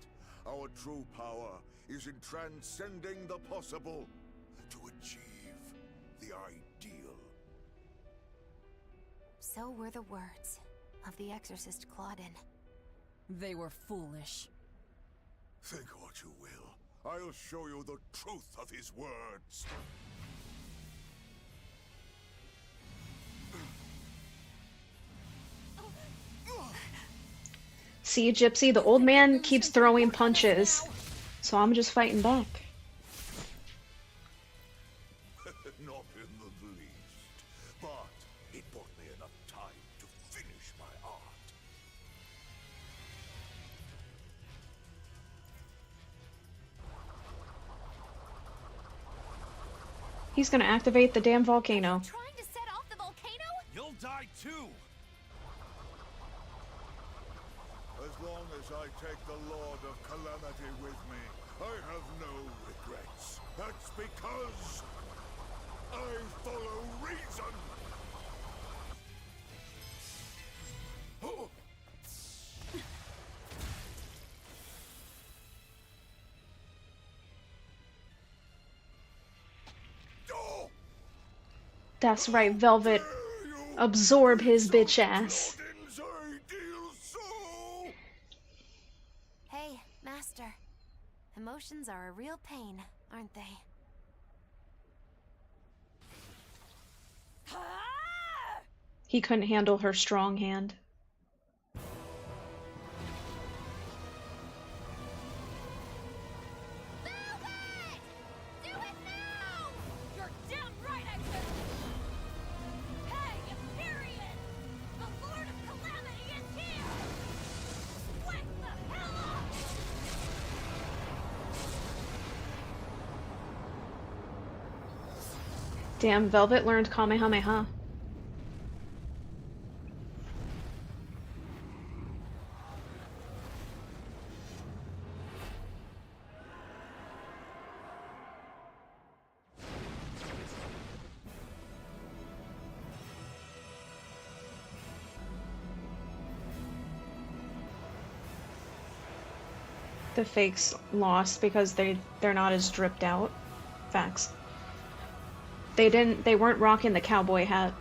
Our true power is in transcending the possible to achieve the ideal. So were the words of the exorcist Claudin. They were foolish. Think what you will. I'll show you the truth of his words. See, Gypsy, the old man keeps throwing punches, so I'm just fighting back. Not in the least, but it bought me enough time to finish my art. He's gonna activate the damn volcano. Trying to set off the volcano? You'll die too! As long as I take the Lord of Calamity with me, I have no regrets. That's because I follow reason! Oh. Oh. That's right, Velvet. Absorb his bitch ass. Odin's ideal soul! Hey, Master. Emotions are a real pain, aren't they? He couldn't handle her strong hand. Do it now! You're damn right I will! Hey, Empyrean! The Lord of Calamity is here! Wake the hell up! Damn, Velvet learned Kamehameha. The fakes lost because they're not as dripped out. Facts. They weren't rocking the cowboy hat.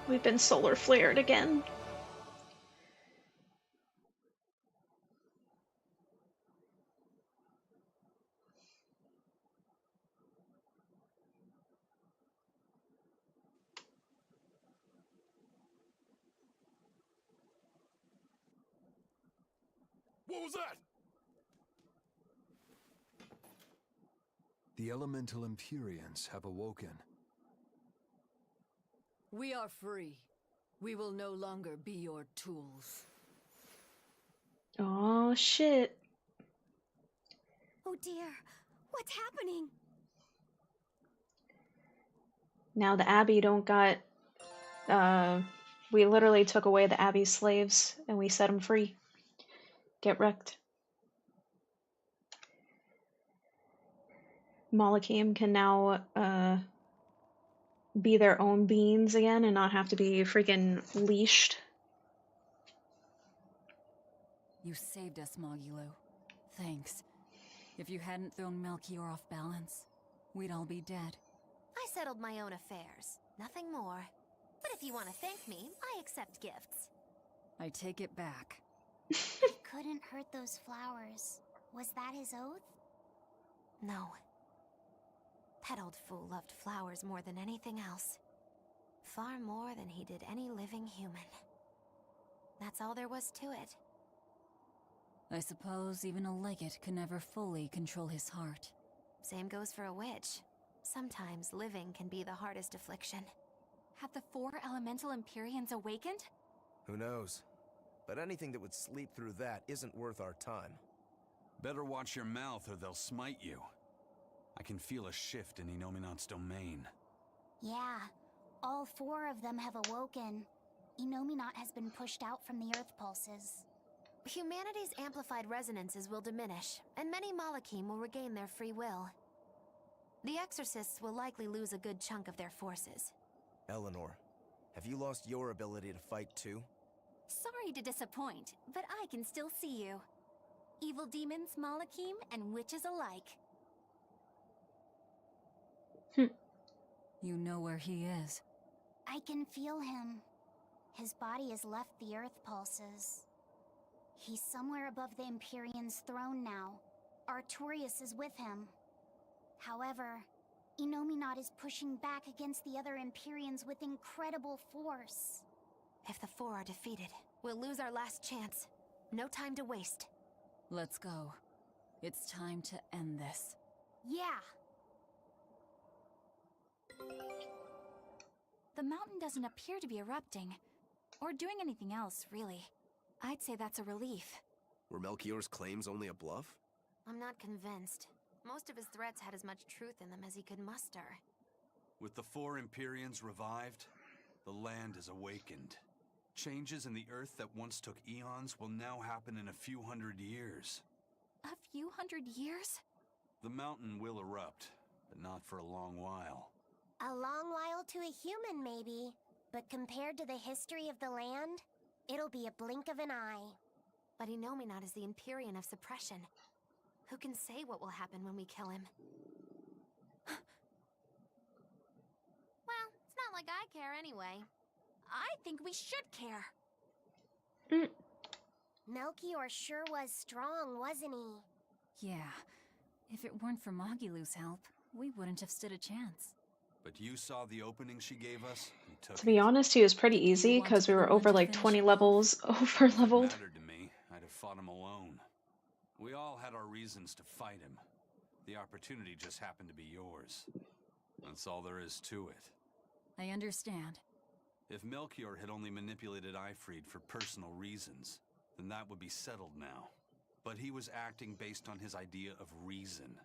We've been solar flared again. What was that? The elemental Empyreans have awoken. We are free. We will no longer be your tools. Oh shit. Oh dear, what's happening? Now the Abbey don't got... we literally took away the Abbey's slaves and we set them free. Get wrecked. Malakim can now be their own beings again and not have to be freaking leashed. You saved us, Magilu. Thanks. If you hadn't thrown Melchior off balance, we'd all be dead. I settled my own affairs. Nothing more. But if you want to thank me, I accept gifts. I take it back. He couldn't hurt those flowers. Was that his oath? No. That old fool loved flowers more than anything else. Far more than he did any living human. That's all there was to it. I suppose even a legate could never fully control his heart. Same goes for a witch. Sometimes living can be the hardest affliction. Have the 4 elemental Empyreans awakened? Who knows? But anything that would sleep through that isn't worth our time. Better watch your mouth or they'll smite you. I can feel a shift in Inominat's domain. Yeah, all 4 of them have awoken. Inominat has been pushed out from the Earth pulses. Humanity's amplified resonances will diminish, and many Malakim will regain their free will. The Exorcists will likely lose a good chunk of their forces. Eleanor, have you lost your ability to fight too? Sorry to disappoint, but I can still see you. Evil demons, Malakim, and witches alike. You know where he is. I can feel him. His body has left the Earth pulses. He's somewhere above the Empyrean's throne now. Artorias is with him. However, Inominat is pushing back against the other Empyreans with incredible force. If the 4 are defeated, we'll lose our last chance. No time to waste. Let's go. It's time to end this. Yeah. The mountain doesn't appear to be erupting, or doing anything else, really. I'd say that's a relief. Were Melchior's claims only a bluff? I'm not convinced. Most of his threats had as much truth in them as he could muster. With the 4 Empyreans revived, the land is awakened. Changes in the Earth that once took eons will now happen in a few hundred years. A few hundred years? The mountain will erupt, but not for a long while. A long while to a human, maybe. But compared to the history of the land, it'll be a blink of an eye. But Inominat is the Empyrean of suppression. Who can say what will happen when we kill him? Well, it's not like I care anyway. I think we should care. Melchior sure was strong, wasn't he? Yeah. If it weren't for Magilu's help, we wouldn't have stood a chance. But you saw the opening she gave us and took To be honest, he was pretty easy because we were over like 20 levels over If it leveled. mattered to me, I'd have fought him alone. We all had our reasons to fight him. The opportunity just happened to be yours. That's all there is to it. I understand. If Melchior had only manipulated Ifrid for personal reasons, then that would be settled now. But he was acting based on his idea of reason.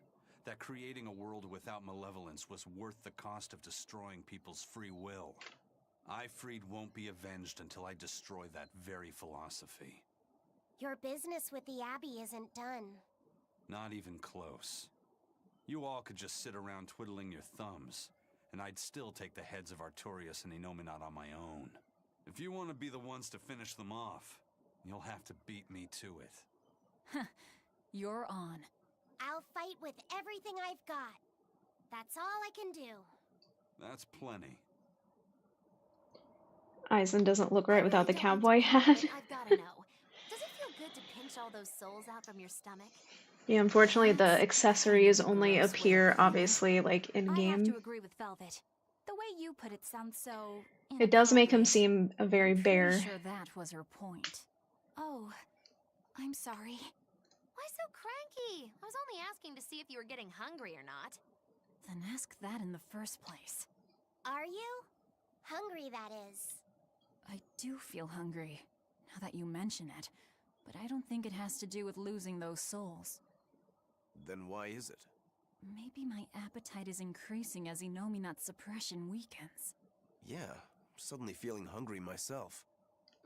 That creating a world without malevolence was worth the cost of destroying people's free will. Ifrid won't be avenged until I destroy that very philosophy. Your business with the Abbey isn't done. Not even close. You all could just sit around twiddling your thumbs, and I'd still take the heads of Artorias and Inominat on my own. If you want to be the ones to finish them off, you'll have to beat me to it. You're on. I'll fight with everything I've got. That's all I can do. That's plenty. Eisen doesn't look right without the cowboy hat. I've gotta know. Does it feel good to pinch all those souls out from your stomach? Yeah, unfortunately the accessories only appear obviously like in I have game. to agree with Velvet. The way you put it sounds so... It does make him inappropriate. seem a very bare. Pretty sure that was her point. Oh, I'm sorry. Why so cranky? I was only asking to see if you were getting hungry or not. Then ask that in the first place. Are you? Hungry, that is. I do feel hungry, now that you mention it, but I don't think it has to do with losing those souls. Then why is it? Maybe my appetite is increasing as Inominat's suppression weakens. Yeah, I'm suddenly feeling hungry myself.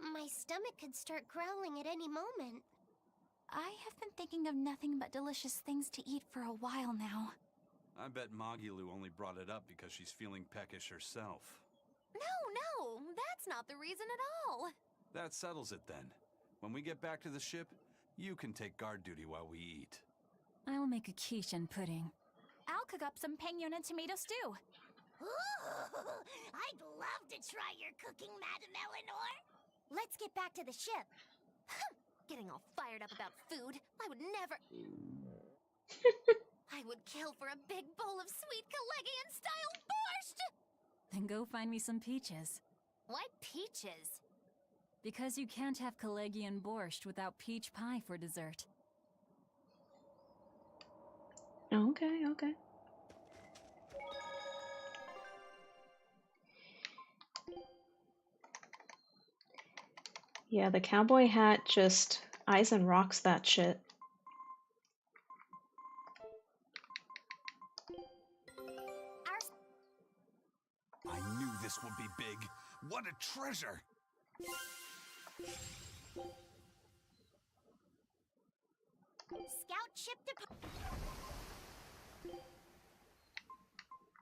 My stomach could start growling at any moment. I have been thinking of nothing but delicious things to eat for a while now. I bet Magilu only brought it up because she's feeling peckish herself. No, that's not the reason at all. That settles it then. When we get back to the ship, you can take guard duty while we eat. I'll make a quiche and pudding. I'll cook up some penguin and tomato stew. Ooh, I'd love to try your cooking, Madame Eleanor. Let's get back to the ship. Getting all fired up about food. I would never... I would kill for a big bowl of sweet Kalegian-style borscht! Then go find me some peaches. Why peaches? Because you can't have Kalegian borscht without peach pie for dessert. Okay, okay. Yeah, the cowboy hat just eyes and rocks that shit. I knew this would be big. What a treasure! Scout ship depart.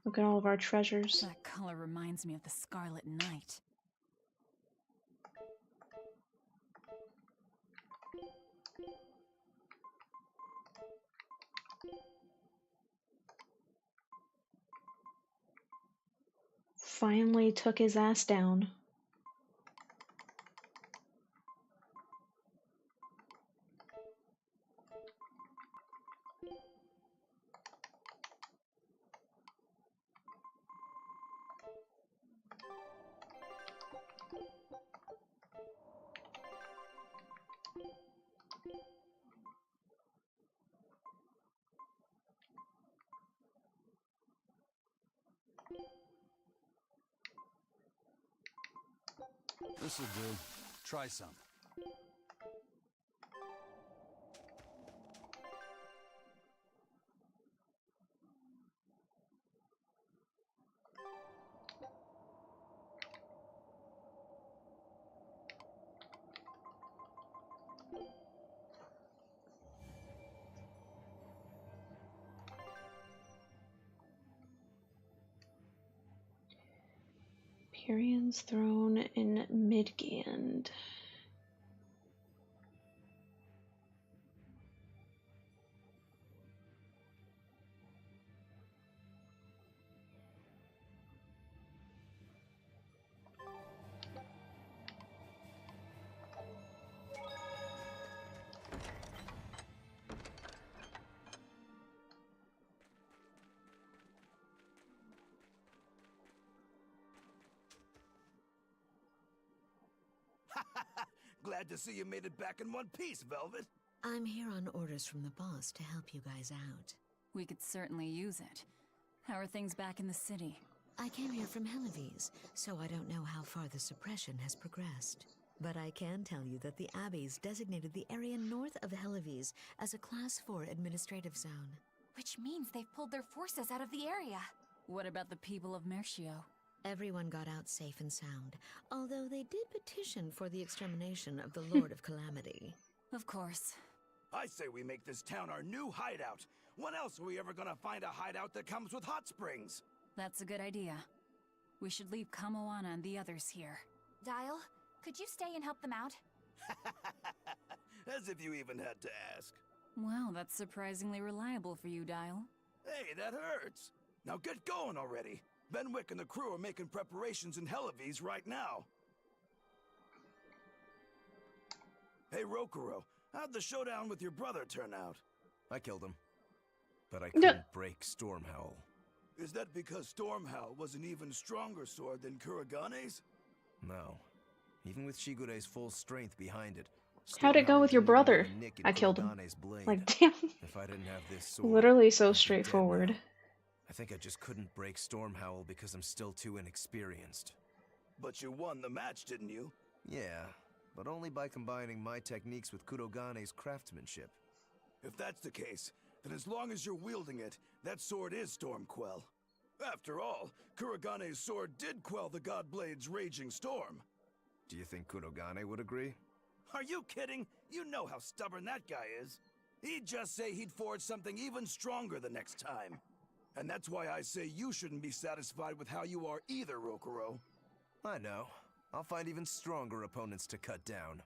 Look at all of our treasures. That color reminds me of the Scarlet Knight. Finally took his ass down. This'll do. Try some. Tyrion's throne in Midgand. Glad to see you made it back in one piece, Velvet. I'm here on orders from the boss to help you guys out. We could certainly use it. How are things back in the city? I came here from Helives, so I don't know how far the suppression has progressed. But I can tell you that the Abbeys designated the area north of Helives as a Class 4 administrative zone. Which means they've pulled their forces out of the area. What about the people of Mercio? Everyone got out safe and sound, although they did petition for the extermination of the Lord of Calamity. Of course. I say we make this town our new hideout. When else are we ever gonna find a hideout that comes with hot springs? That's a good idea. We should leave Kamoana and the others here. Dial, could you stay and help them out? As if you even had to ask. Well, that's surprisingly reliable for you, Dial. Hey, that hurts. Now get going already. Benwick and the crew are making preparations in Helives right now. Hey, Rokuro, how'd the showdown with your brother turn out? I killed him. But I couldn't break Stormhowl. Is that because Stormhowl was an even stronger sword than Kuragane's? No. Even with Shigure's full strength behind it. How'd it go with your brother? I killed him. Like, damn. If I didn't have this sword, literally so straightforward. I think I just couldn't break Stormhowl because I'm still too inexperienced. But you won the match, didn't you? Yeah, but only by combining my techniques with Kurogane's craftsmanship. If that's the case, then as long as you're wielding it, that sword is Stormquell. After all, Kuragane's sword did quell the Godblade's raging storm. Do you think Kurogane would agree? Are you kidding? You know how stubborn that guy is. He'd just say he'd forge something even stronger the next time. And that's why I say you shouldn't be satisfied with how you are either, Rokuro. I know. I'll find even stronger opponents to cut down.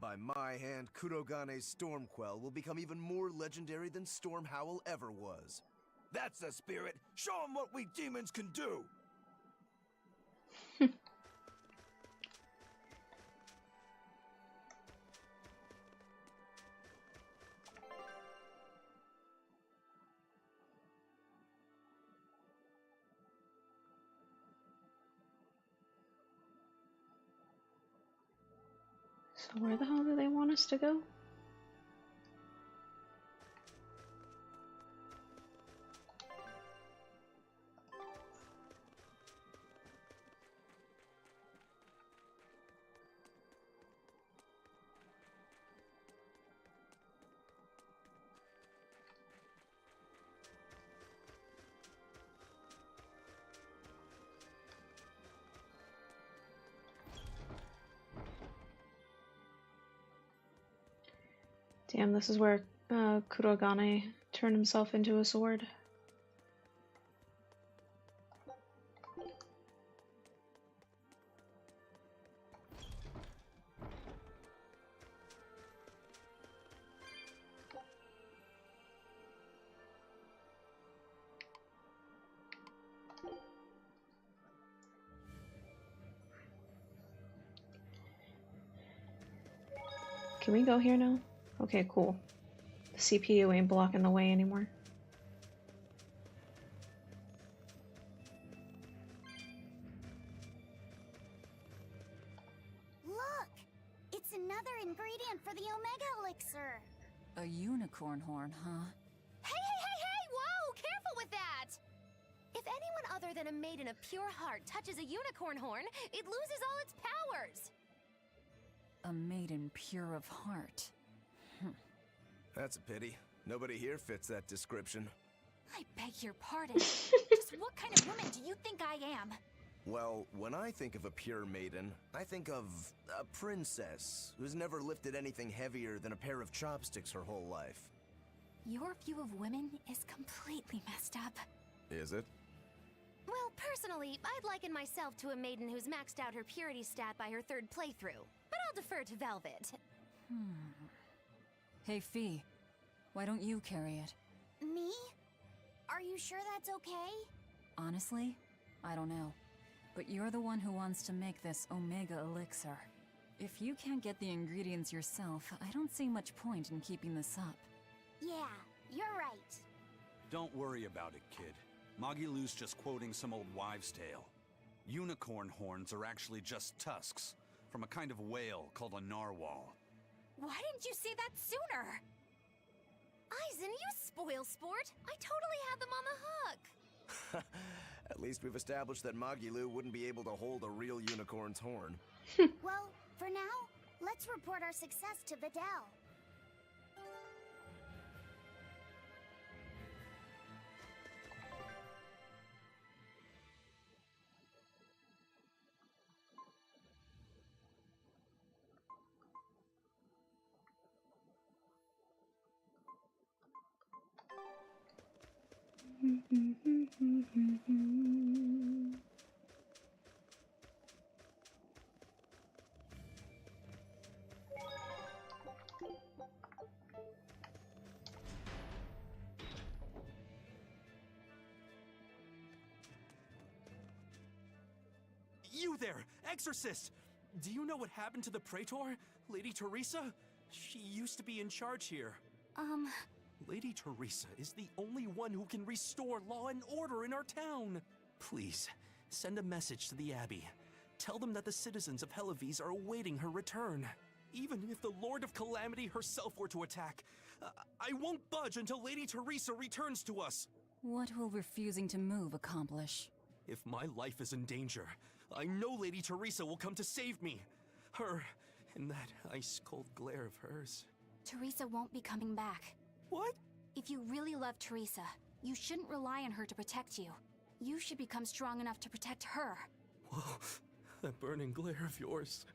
By my hand, Kurogane's Stormquell will become even more legendary than Storm Howl ever was. That's the spirit! Show him what we demons can do! So where the hell do they want us to go? Damn, this is where Kurogane turned himself into a sword. Can we go here now? Okay, cool. The CPU ain't blocking the way anymore. Look! It's another ingredient for the Omega Elixir! A unicorn horn, huh? Hey! Whoa! Careful with that! If anyone other than a maiden of pure heart touches a unicorn horn, it loses all its powers! A maiden pure of heart. That's a pity. Nobody here fits that description. I beg your pardon. Just what kind of woman do you think I am? Well, when I think of a pure maiden, I think of a princess who's never lifted anything heavier than a pair of chopsticks her whole life. Your view of women is completely messed up. Is it? Well, personally, I'd liken myself to a maiden who's maxed out her purity stat by her third playthrough. But I'll defer to Velvet. Hey, Fee. Why don't you carry it? Me? Are you sure that's okay? Honestly, I don't know. But you're the one who wants to make this Omega Elixir. If you can't get the ingredients yourself, I don't see much point in keeping this up. Yeah, you're right. Don't worry about it, kid. Magilou's just quoting some old wives' tale. Unicorn horns are actually just tusks from a kind of whale called a narwhal. Why didn't you say that sooner? Aizen, you spoil sport! I totally had them on the hook! At least we've established that Magilou wouldn't be able to hold a real unicorn's horn. Well, for now, let's report our success to Vidal. You there, Exorcist! Do you know what happened to the Praetor, Lady Teresa? She used to be in charge here. Lady Teresa is the only one who can restore law and order in our town. Please, send a message to the Abbey. Tell them that the citizens of Helives are awaiting her return. Even if the Lord of Calamity herself were to attack, I won't budge until Lady Teresa returns to us. What will refusing to move accomplish? If my life is in danger, I know Lady Teresa will come to save me. Her, and that ice-cold glare of hers. Teresa won't be coming back. What? If you really love Teresa, you shouldn't rely on her to protect you. You should become strong enough to protect her. Whoa, that burning glare of yours.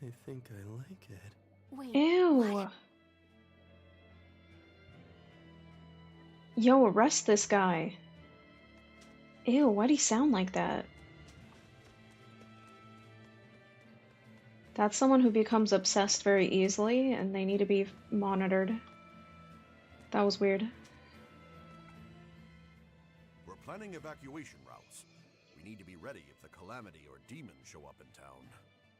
I think I like it. Wait, Ew. what? Yo, arrest this guy. Ew, why'd he sound like that? That's someone who becomes obsessed very easily, and they need to be monitored. That was weird. We're planning evacuation routes. We need to be ready if the Calamity or demons show up in town.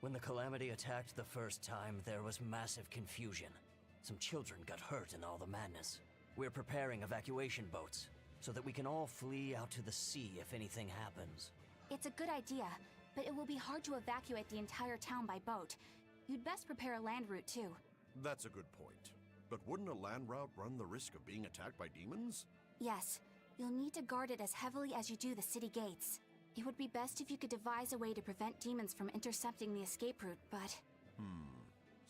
When the Calamity attacked the first time, there was massive confusion. Some children got hurt in all the madness. We're preparing evacuation boats, so that we can all flee out to the sea if anything happens. It's a good idea, but it will be hard to evacuate the entire town by boat. You'd best prepare a land route too. That's a good point. But wouldn't a land route run the risk of being attacked by demons? Yes, you'll need to guard it as heavily as you do the city gates. It would be best if you could devise a way to prevent demons from intercepting the escape route, but...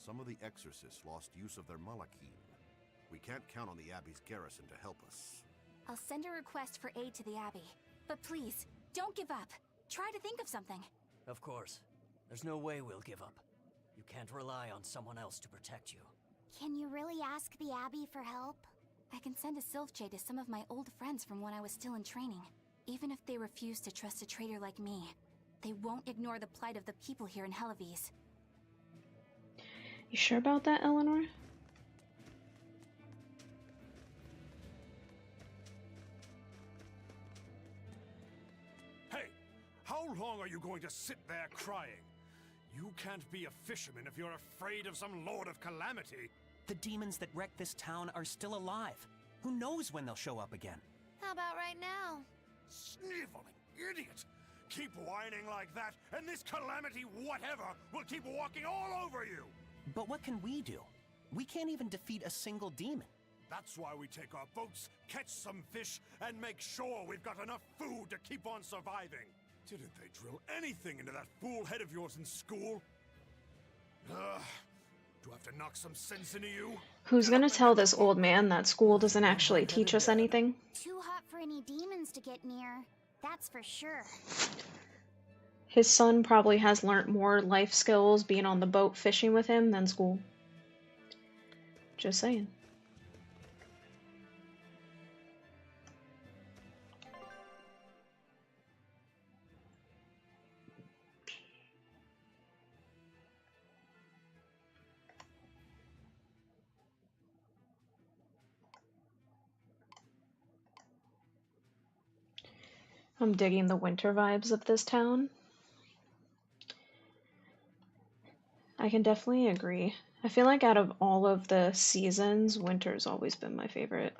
Some of the exorcists lost use of their Malachim. We can't count on the Abbey's garrison to help us. I'll send a request for aid to the Abbey. But please, don't give up. Try to think of something. Of course. There's no way we'll give up. You can't rely on someone else to protect you. Can you really ask the Abbey for help? I can send a Sylph Jade to some of my old friends from when I was still in training. Even if they refuse to trust a traitor like me, they won't ignore the plight of the people here in Helives. You sure about that, Eleanor? Hey, how long are you going to sit there crying? You can't be a fisherman if you're afraid of some Lord of Calamity. The demons that wrecked this town are still alive. Who knows when they'll show up again? How about right now? Sniveling idiot! Keep whining like that, and this Calamity whatever will keep walking all over you! But what can we do? We can't even defeat a single demon. That's why we take our boats, catch some fish, and make sure we've got enough food to keep on surviving. Didn't they drill anything into that fool head of yours in school? Ugh. Do I have to knock some sense into you? Who's gonna tell this old man that school doesn't actually teach us anything? Too hot for any demons to get near. That's for sure. His son probably has learnt more life skills being on the boat fishing with him than school. Just saying. I'm digging the winter vibes of this town. I can definitely agree. I feel like out of all of the seasons, winter's always been my favorite.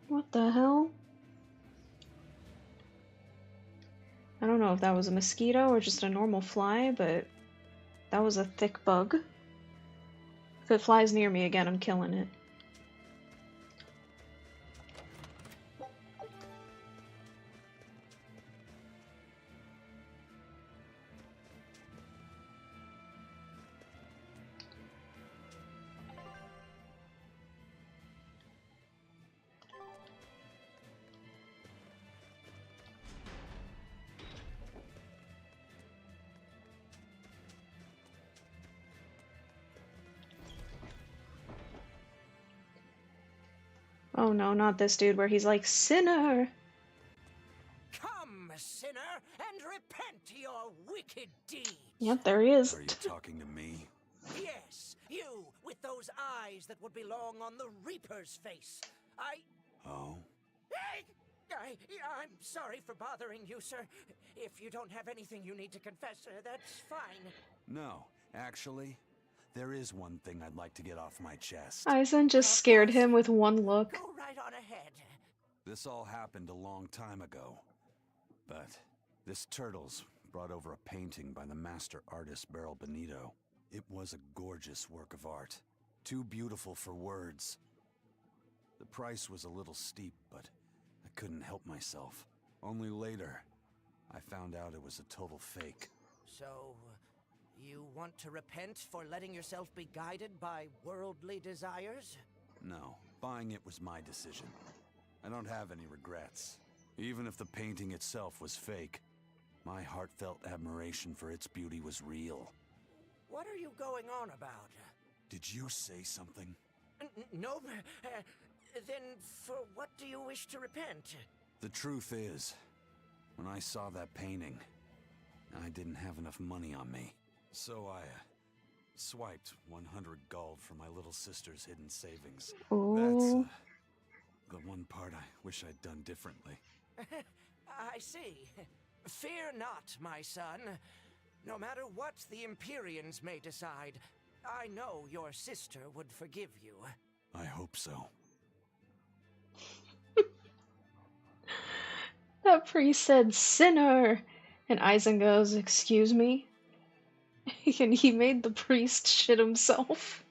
What the hell? I don't know if that was a mosquito or just a normal fly, but that was a thick bug. If it flies near me again, I'm killing it. Oh no, not this dude where he's like, sinner! Come, sinner, and repent your wicked deeds! Yep, there he is. Are you talking to me? Yes, you, with those eyes that would belong on the Reaper's face. Oh? I'm sorry for bothering you, sir. If you don't have anything you need to confess, that's fine. No, actually, there is one thing I'd like to get off my chest. Aizen just scared him with one look. Go right on ahead. This all happened a long time ago. But this Turtles brought over a painting by the master artist Beryl Benito. It was a gorgeous work of art. Too beautiful for words. The price was a little steep, but I couldn't help myself. Only later, I found out it was a total fake. So, you want to repent for letting yourself be guided by worldly desires? No, buying it was my decision. I don't have any regrets. Even if the painting itself was fake. My heartfelt admiration for its beauty was real. What are you going on about? Did you say something? No. Then for what do you wish to repent? The truth is, when I saw that painting, I didn't have enough money on me. So I swiped 100 gold from my little sister's hidden savings. That's the one part I wish I'd done differently. I see. Fear not, my son. No matter what the Empyreans may decide, I know your sister would forgive you. I hope so. That priest said, "Sinner!" And Eisen goes, "Excuse me?" And he made the priest shit himself.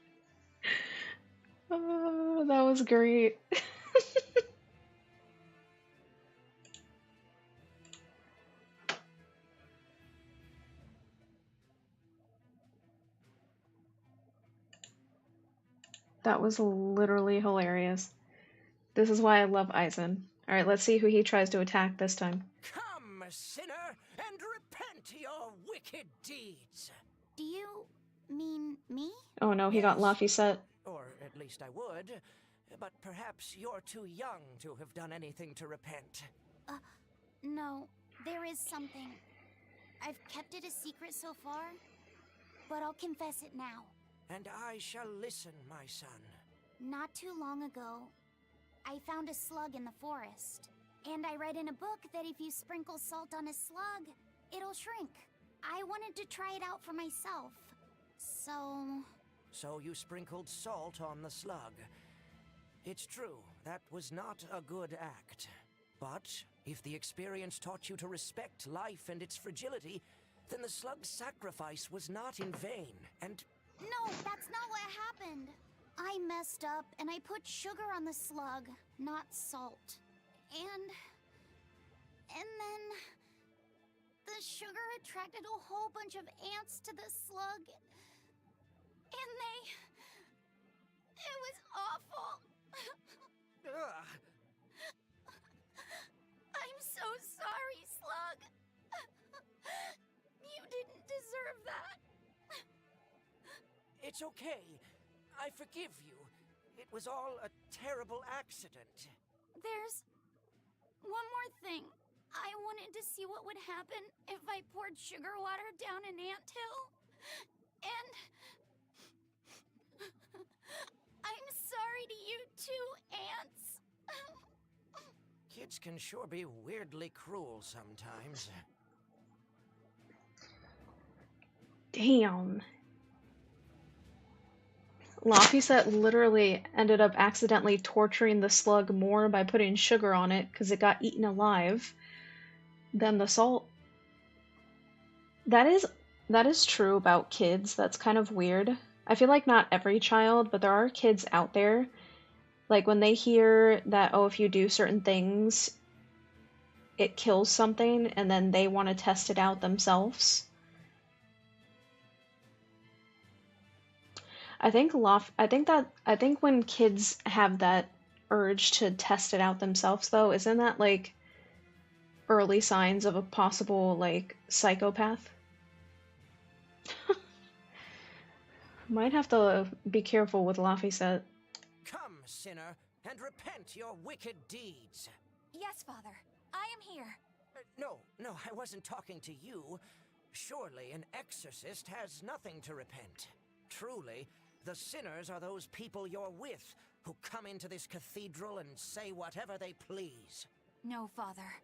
Oh, that was great. That was literally hilarious. This is why I love Eisen. Alright, let's see who he tries to attack this time. Come, sinner, and repent your wicked deeds. Do you mean me? Oh no, he got Laphicet. Or at least I would. But perhaps you're too young to have done anything to repent. No, there is something. I've kept it a secret so far, but I'll confess it now. And I shall listen, my son. Not too long ago, I found a slug in the forest. And I read in a book that if you sprinkle salt on a slug, it'll shrink. I wanted to try it out for myself. So you sprinkled salt on the slug. It's true, that was not a good act. But if the experience taught you to respect life and its fragility, then the slug's sacrifice was not in vain, and... No, that's not what happened. I messed up and I put sugar on the slug, not salt. And then the sugar attracted a whole bunch of ants to the slug. And it was awful. I'm so sorry, slug. You didn't deserve that. It's okay. I forgive you. It was all a terrible accident. There's one more thing. I wanted to see what would happen if I poured sugar water down an anthill. And I'm sorry to you too, ants. Kids can sure be weirdly cruel sometimes. Damn. Laphicet literally ended up accidentally torturing the slug more by putting sugar on it because it got eaten alive than the salt. That is true about kids. That's kind of weird. I feel like not every child, but there are kids out there, like when they hear that, oh, if you do certain things, it kills something, and then they want to test it out themselves. I think when kids have that urge to test it out themselves, though, isn't that like early signs of a possible like psychopath? Might have to be careful with Laphicet. Come, sinner, and repent your wicked deeds. Yes, Father. I am here. No, I wasn't talking to you. Surely an exorcist has nothing to repent. Truly, the sinners are those people you're with, who come into this cathedral and say whatever they please. No, Father.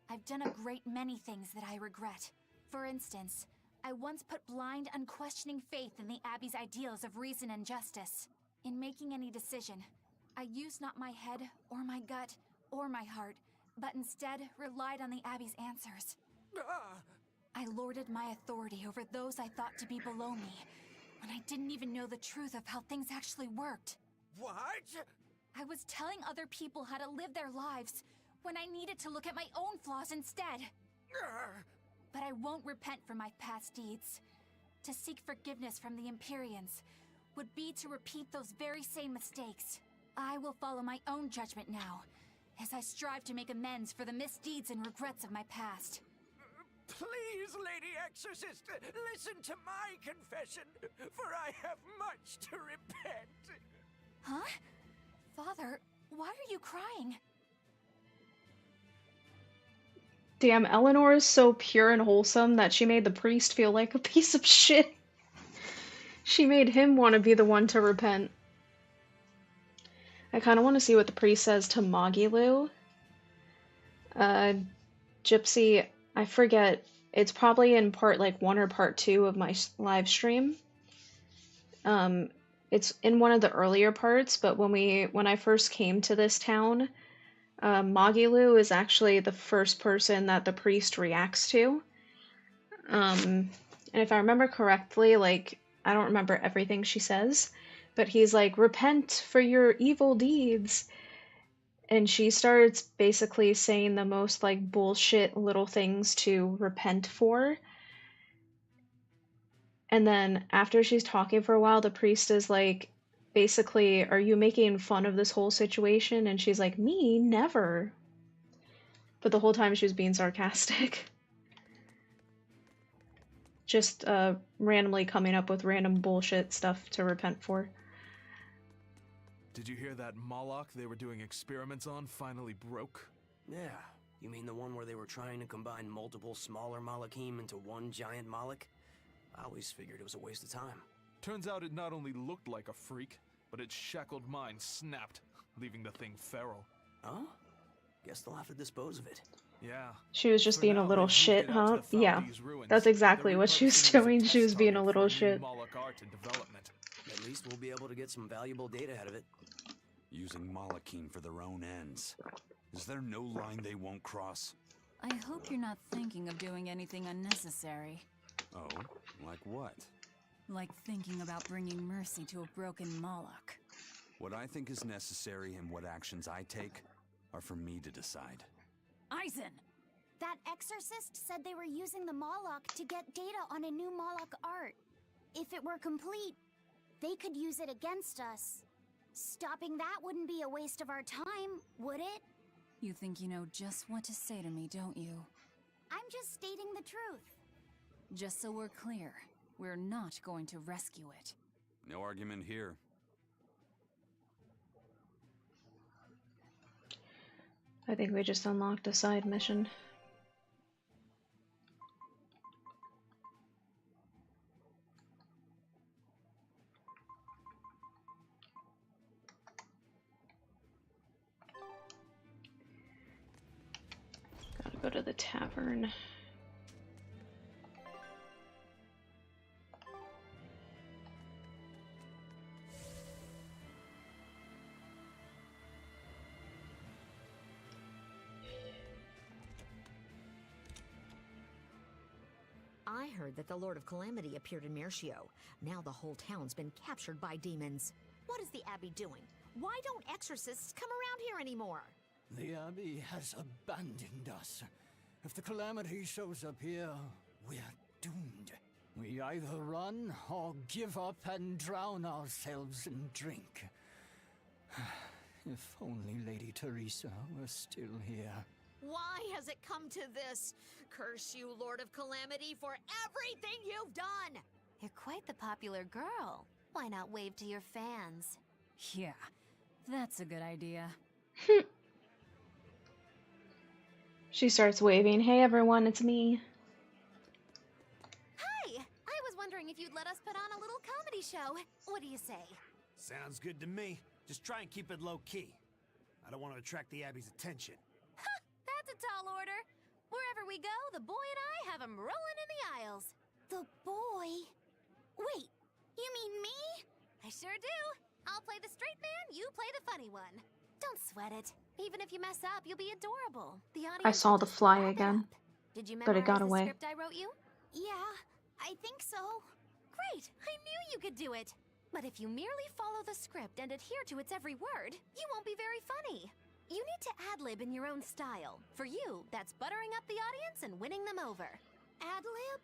I've done a great many things that I regret. For instance, I once put blind, unquestioning faith in the Abbey's ideals of reason and justice. In making any decision, I used not my head, or my gut, or my heart, but instead relied on the Abbey's answers. I lorded my authority over those I thought to be below me, when I didn't even know the truth of how things actually worked. What? I was telling other people how to live their lives, when I needed to look at my own flaws instead. But I won't repent for my past deeds. To seek forgiveness from the Empyreans would be to repeat those very same mistakes. I will follow my own judgment now, as I strive to make amends for the misdeeds and regrets of my past. Please, Lady Exorcist, listen to my confession, for I have much to repent. Huh? Father, why are you crying? Damn, Eleanor is so pure and wholesome that she made the priest feel like a piece of shit. She made him want to be the one to repent. I kind of want to see what the priest says to Magilu. Gypsy, I forget. It's probably in part like 1 or part 2 of my live stream. It's in one of the earlier parts, but when I first came to this town, Magilu is actually the first person that the priest reacts to. And if I remember correctly, like, I don't remember everything she says, but he's like, repent for your evil deeds. And she starts basically saying the most like bullshit little things to repent for. And then after she's talking for a while, the priest is like, basically, are you making fun of this whole situation? And she's like, me? Never. But the whole time she was being sarcastic. Just randomly coming up with random bullshit stuff to repent for. Did you hear that Moloch they were doing experiments on finally broke? Yeah, you mean the one where they were trying to combine multiple smaller Malachim into one giant Moloch? I always figured it was a waste of time. Turns out it not only looked like a freak, but its shackled mind snapped, leaving the thing feral. Oh? Guess they'll have to dispose of it. Yeah. She was just being a little shit, huh? Yeah. That's exactly what she was doing. She was being a little shit. Moloch art and development. At least we'll be able to get some valuable data out of it. Using Malachim for their own ends. Is there no line they won't cross? I hope you're not thinking of doing anything unnecessary. Oh, like what? Like thinking about bringing mercy to a broken Moloch. What I think is necessary and what actions I take are for me to decide. Eisen! That exorcist said they were using the Moloch to get data on a new Moloch art. If it were complete, they could use it against us. Stopping that wouldn't be a waste of our time, would it? You think you know just what to say to me, don't you? I'm just stating the truth. Just so we're clear, we're not going to rescue it. No argument here. I think we just unlocked a side mission. Gotta go to the tavern. I heard that the Lord of Calamity appeared in Mercio. Now the whole town's been captured by demons. What is the Abbey doing? Why don't exorcists come around here anymore? The Abbey has abandoned us. If the Calamity shows up here, we're doomed. We either run or give up and drown ourselves in drink. If only Lady Teresa were still here. Why has it come to this? Curse you, Lord of Calamity, for everything you've done! You're quite the popular girl. Why not wave to your fans? Yeah, that's a good idea. She starts waving. Hey everyone, it's me. Hi! I was wondering if you'd let us put on a little comedy show. What do you say? Sounds good to me. Just try and keep it low-key. I don't want to attract the Abbey's attention. That's a tall order. Wherever we go, the boy and I have him rolling in the aisles. The boy? Wait, you mean me? I sure do. I'll play the straight man, you play the funny one. Don't sweat it. Even if you mess up, you'll be adorable. The audience I saw the fly again, Did you but it got memorize the away. script I wrote you? Yeah, I think so. Great! I knew you could do it! But if you merely follow the script and adhere to its every word, you won't be very funny. You need to ad-lib in your own style. For you, that's buttering up the audience and winning them over. Ad-lib?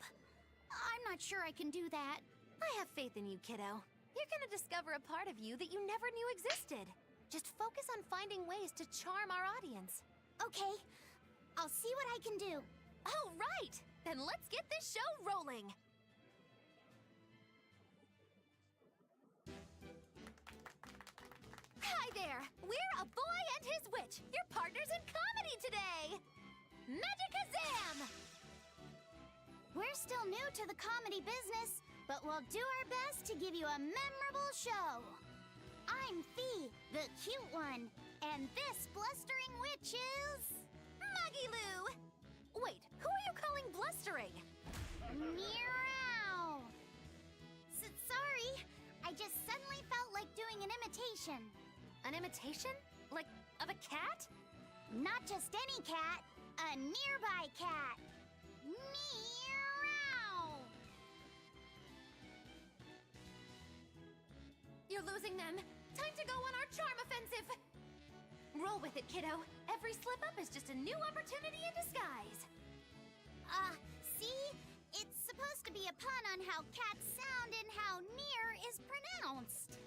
I'm not sure I can do that. I have faith in you, kiddo. You're gonna discover a part of you that you never knew existed. Just focus on finding ways to charm our audience. Okay, I'll see what I can do. Oh, right! Then let's get this show rolling! Hi there! We're A Boy and His Witch, your partners in comedy today! Magicazam! We're still new to the comedy business, but we'll do our best to give you a memorable show. I'm Fee, the cute one, and this blustering witch is... Magilou! Wait, who are you calling blustering? Meow! Sorry, I just suddenly felt like doing an imitation. An imitation? Like, of a cat? Not just any cat, a nearby cat. Meow! You're losing them. Time to go on our charm offensive. Roll with it, kiddo. Every slip-up is just a new opportunity in disguise. See? It's supposed to be a pun on how cats sound and how near is pronounced.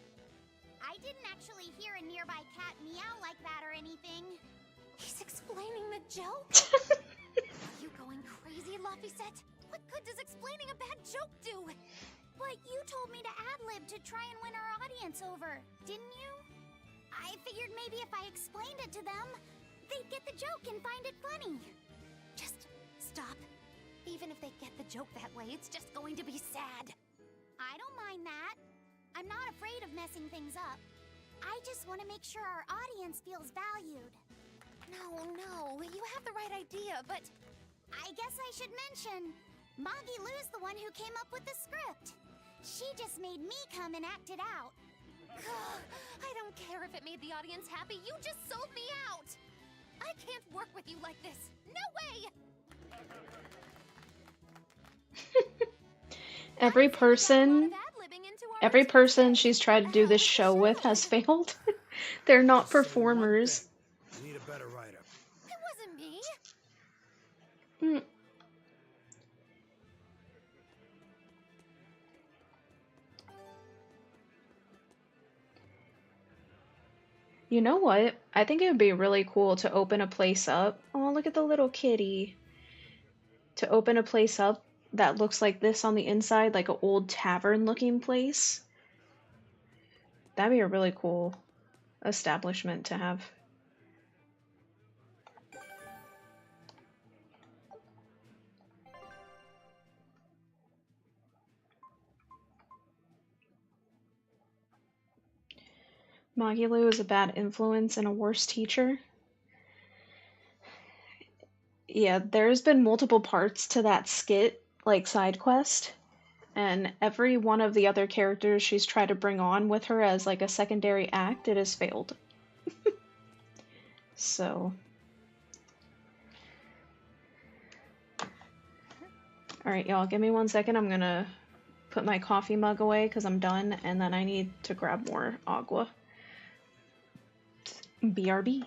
I didn't actually hear a nearby cat meow like that or anything. He's explaining the joke? Are you going crazy, Laphicet? What good does explaining a bad joke do? But you told me to ad-lib to try and win our audience over, didn't you? I figured maybe if I explained it to them, they'd get the joke and find it funny. Just stop. Even if they get the joke that way, it's just going to be sad. I don't mind that. I'm not afraid of messing things up. I just want to make sure our audience feels valued. No, you have the right idea, but... I guess I should mention, Magilou's the one who came up with the script. She just made me come and act it out. I don't care if it made the audience happy, you just sold me out! I can't work with you like this. No way! Every person she's tried to do this show with has failed. They're not performers. We need a better writer. It wasn't me. You know what? I think it would be really cool to open a place up. Oh, look at the little kitty. To open a place up that looks like this on the inside, like an old tavern looking place. That'd be a really cool establishment to have. Magilou is a bad influence and a worse teacher. Yeah, there's been multiple parts to that skit, like side quest, and every one of the other characters she's tried to bring on with her as like a secondary act, it has failed. So... Alright, y'all, give me 1 second. I'm gonna put my coffee mug away because I'm done, and then I need to grab more agua. BRB.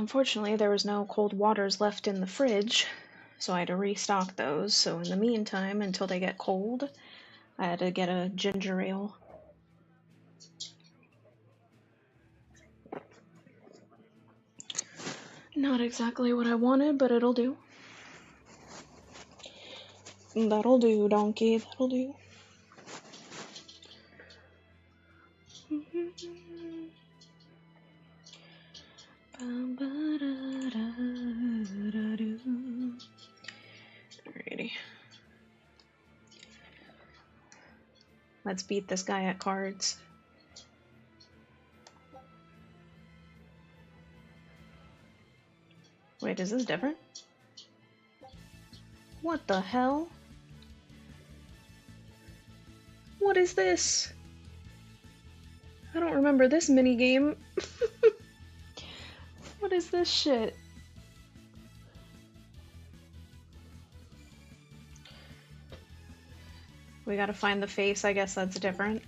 Unfortunately, there was no cold waters left in the fridge, so I had to restock those. So in the meantime, until they get cold, I had to get a ginger ale. Not exactly what I wanted, but it'll do. That'll do, donkey, that'll do. Alrighty. Let's beat this guy at cards. Wait, is this different? What the hell? What is this? I don't remember this minigame. What is this shit? We gotta find the face, I guess that's different.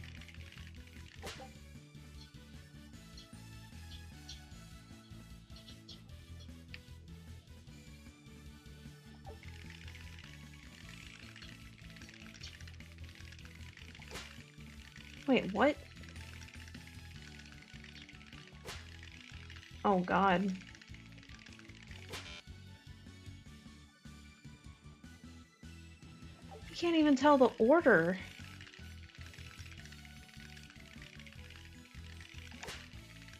Wait, what? Oh god. I can't even tell the order.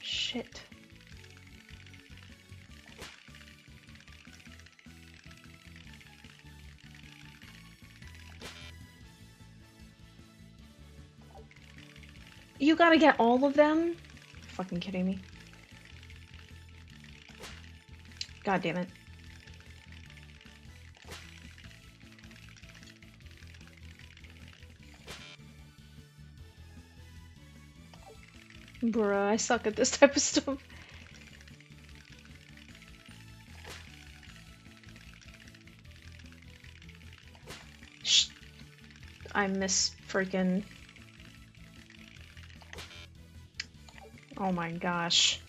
Shit. You gotta get all of them? Fucking kidding me. God damn it. Bruh, I suck at this type of stuff. Shh. I miss freaking... Oh my gosh.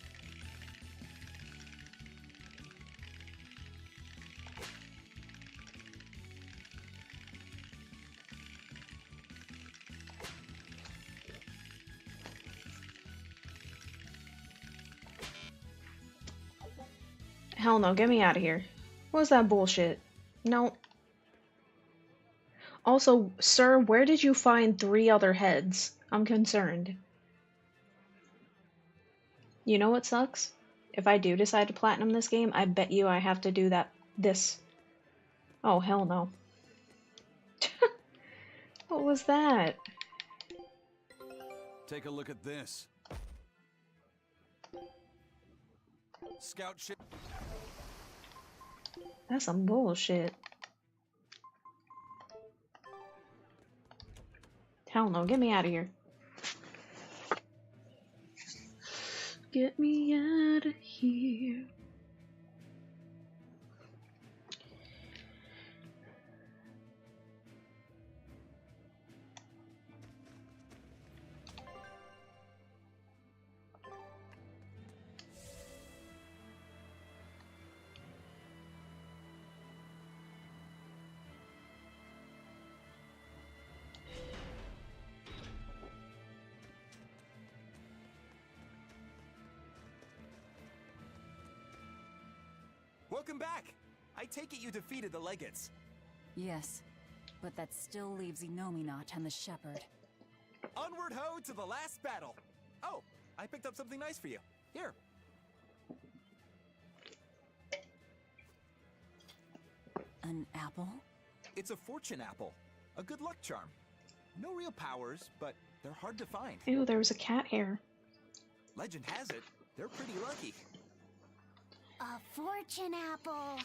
Hell no, get me out of here. What was that bullshit? No. Also, sir, where did you find 3 other heads? I'm concerned. You know what sucks? If I do decide to platinum this game, I bet you I have to do this. Oh, hell no. What was that? Take a look at this. Scout ship. That's some bullshit. Hell no, get me out of here. Get me out of here. Welcome back! I take it you defeated the Legates. Yes, but that still leaves Inominat and the Shepherd. Onward ho to the last battle! Oh, I picked up something nice for you. Here. An apple? It's a fortune apple. A good luck charm. No real powers, but they're hard to find. Ew, there was a cat hair. Legend has it, they're pretty lucky. A fortune apple.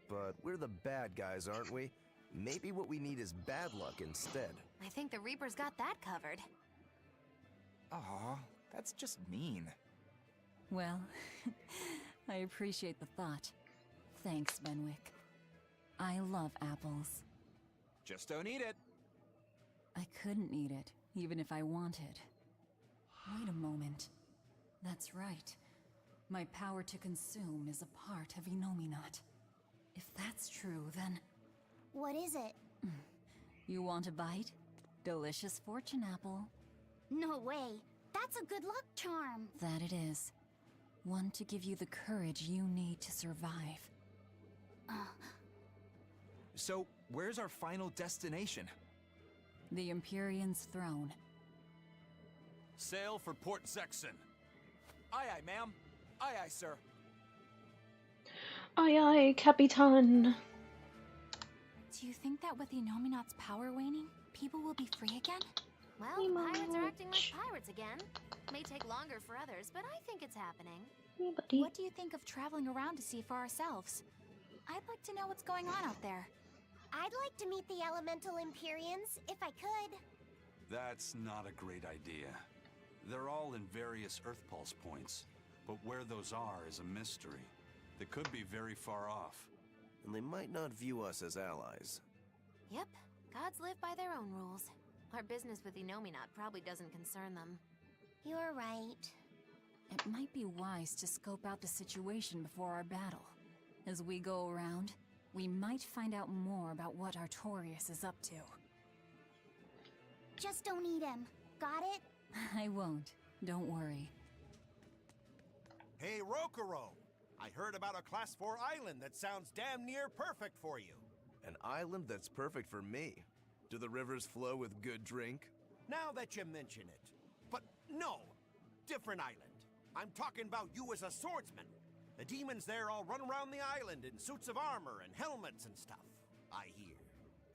But we're the bad guys, aren't we? Maybe what we need is bad luck instead. I think the Reaper's got that covered. Aw, that's just mean. Well, I appreciate the thought. Thanks, Benwick. I love apples. Just don't eat it. I couldn't eat it, even if I wanted. Wait a moment. That's right. My power to consume is a part of Inominat. If that's true, then... What is it? You want a bite? Delicious fortune apple. No way. That's a good luck charm. That it is. One to give you the courage you need to survive. So, where's our final destination? The Empyrean's throne. Sail for Port Zexon. Aye, aye, ma'am. Aye, aye, sir. Aye aye, Capitan. Do you think that with Inominat's power waning, people will be free again? Well, pirates are acting like pirates again. May take longer for others, but I think it's happening. Hey, buddy. What do you think of traveling around to see for ourselves? I'd like to know what's going on out there. I'd like to meet the elemental Empyreans, if I could. That's not a great idea. They're all in various Earth Pulse points, but where those are is a mystery. They could be very far off. And they might not view us as allies. Yep, gods live by their own rules. Our business with Inominat probably doesn't concern them. You're right. It might be wise to scope out the situation before our battle. As we go around, we might find out more about what Artorias is up to. Just don't eat him. Got it? I won't. Don't worry. Hey, Rokuro! I heard about a Class 4 island that sounds damn near perfect for you. An island that's perfect for me. Do the rivers flow with good drink? Now that you mention it. But no, different island. I'm talking about you as a swordsman. The demons there all run around the island in suits of armor and helmets and stuff, I hear.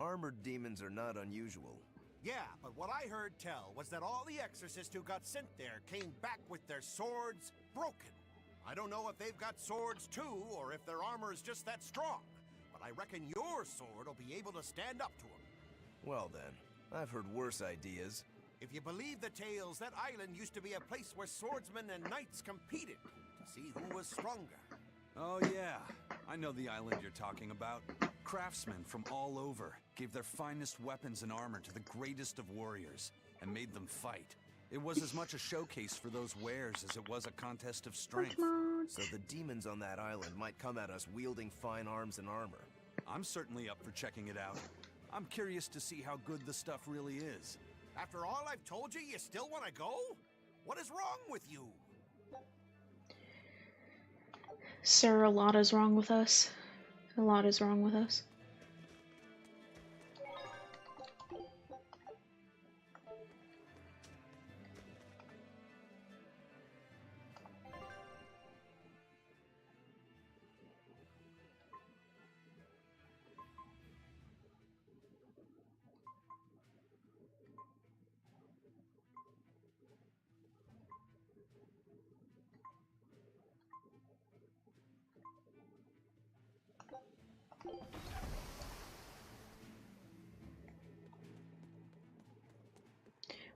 Armored demons are not unusual. Yeah, but what I heard tell was that all the exorcists who got sent there came back with their swords broken. I don't know if they've got swords too, or if their armor is just that strong, but I reckon your sword will be able to stand up to them. Well then, I've heard worse ideas. If you believe the tales, that island used to be a place where swordsmen and knights competed to see who was stronger. Oh yeah, I know the island you're talking about. Craftsmen from all over gave their finest weapons and armor to the greatest of warriors and made them fight. It was as much a showcase for those wares as it was a contest of strength. So the demons on that island might come at us wielding fine arms and armor. I'm certainly up for checking it out. I'm curious to see how good the stuff really is. After all I've told you, you still want to go? What is wrong with you? Sir, a lot is wrong with us. A lot is wrong with us.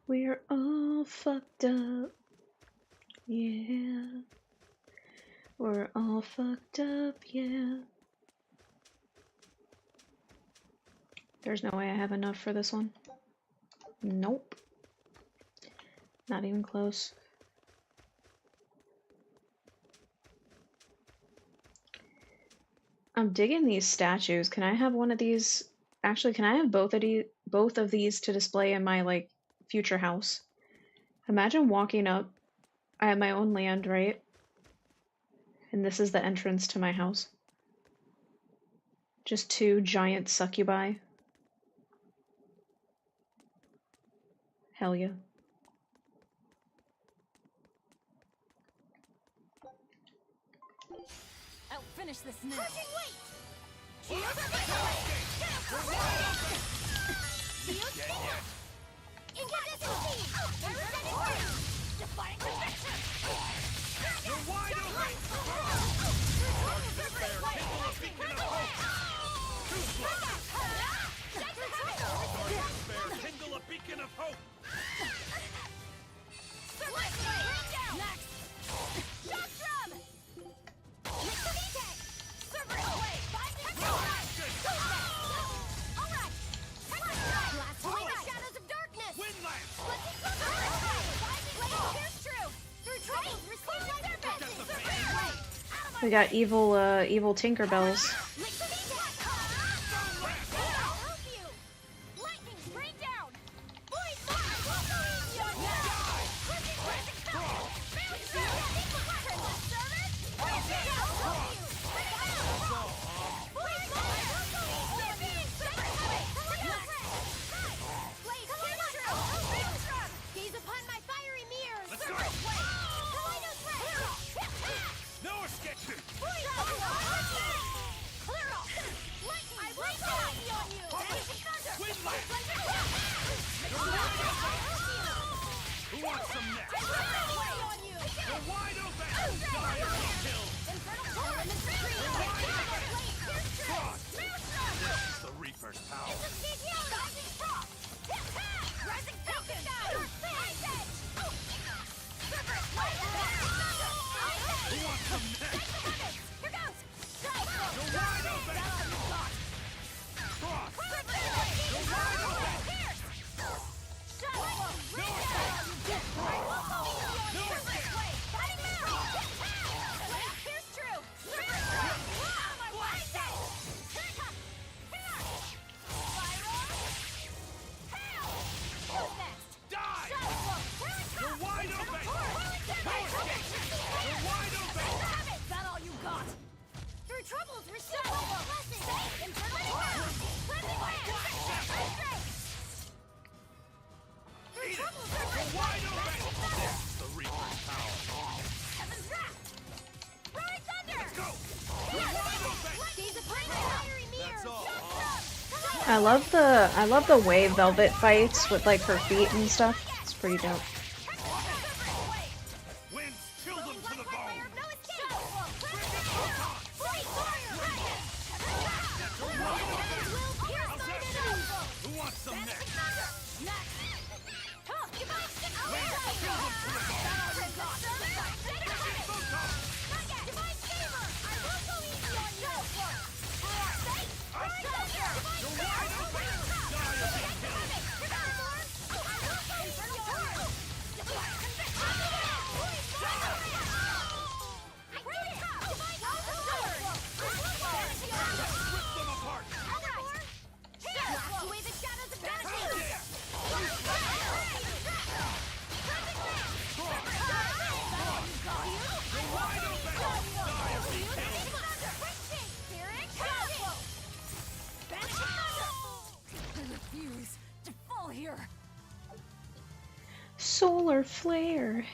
We're all fucked up. Yeah. We're all fucked up, yeah. There's no way I have enough for this one. Nope. Not even close. I'm digging these statues. Can I have one of these? Actually, can I have both of these to display in my, like, future house? Imagine walking up. I have my own land, right? And this is the entrance to my house. Just two giant succubi. Hell yeah. I'll finish this now. Defying conviction! You're wide open! Kindle a beacon of hope! Next! Shock drum! Alright! We got evil, evil Tinkerbells. I love the way Velvet fights with like her feet and stuff. It's pretty dope. Solar flare.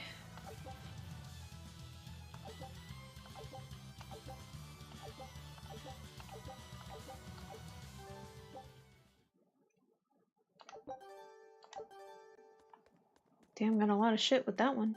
Damn, got a lot of shit with that one.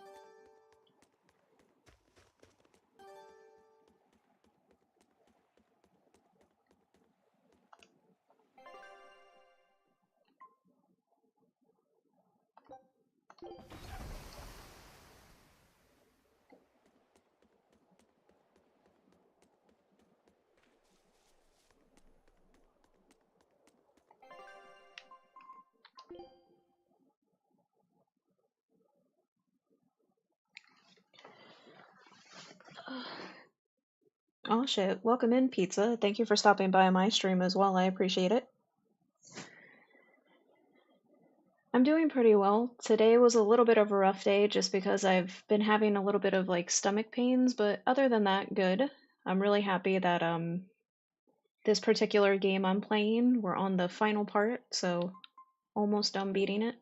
Oh shit, welcome in, Pizza. Thank you for stopping by my stream as well, I appreciate it. I'm doing pretty well. Today was a little bit of a rough day just because I've been having a little bit of like stomach pains, but other than that, good. I'm really happy that this particular game I'm playing, we're on the final part, so almost done beating it.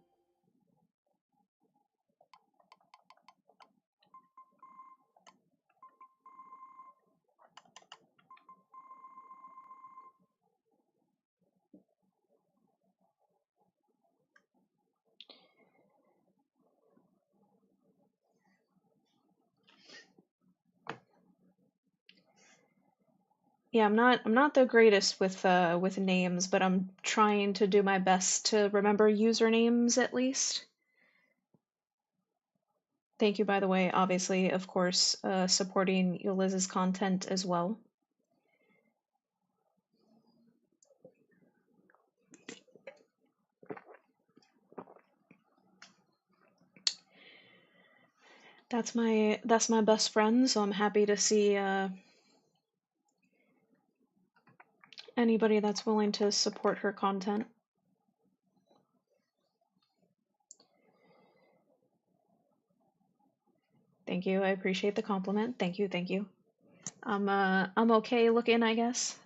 Yeah, I'm not the greatest with names, but I'm trying to do my best to remember usernames at least. Thank you, by the way, obviously, of course, supporting Yuliz's content as well. That's my best friend, so I'm happy to see anybody that's willing to support her content. Thank you. I appreciate the compliment. Thank you. Thank you. I'm okay looking, I guess.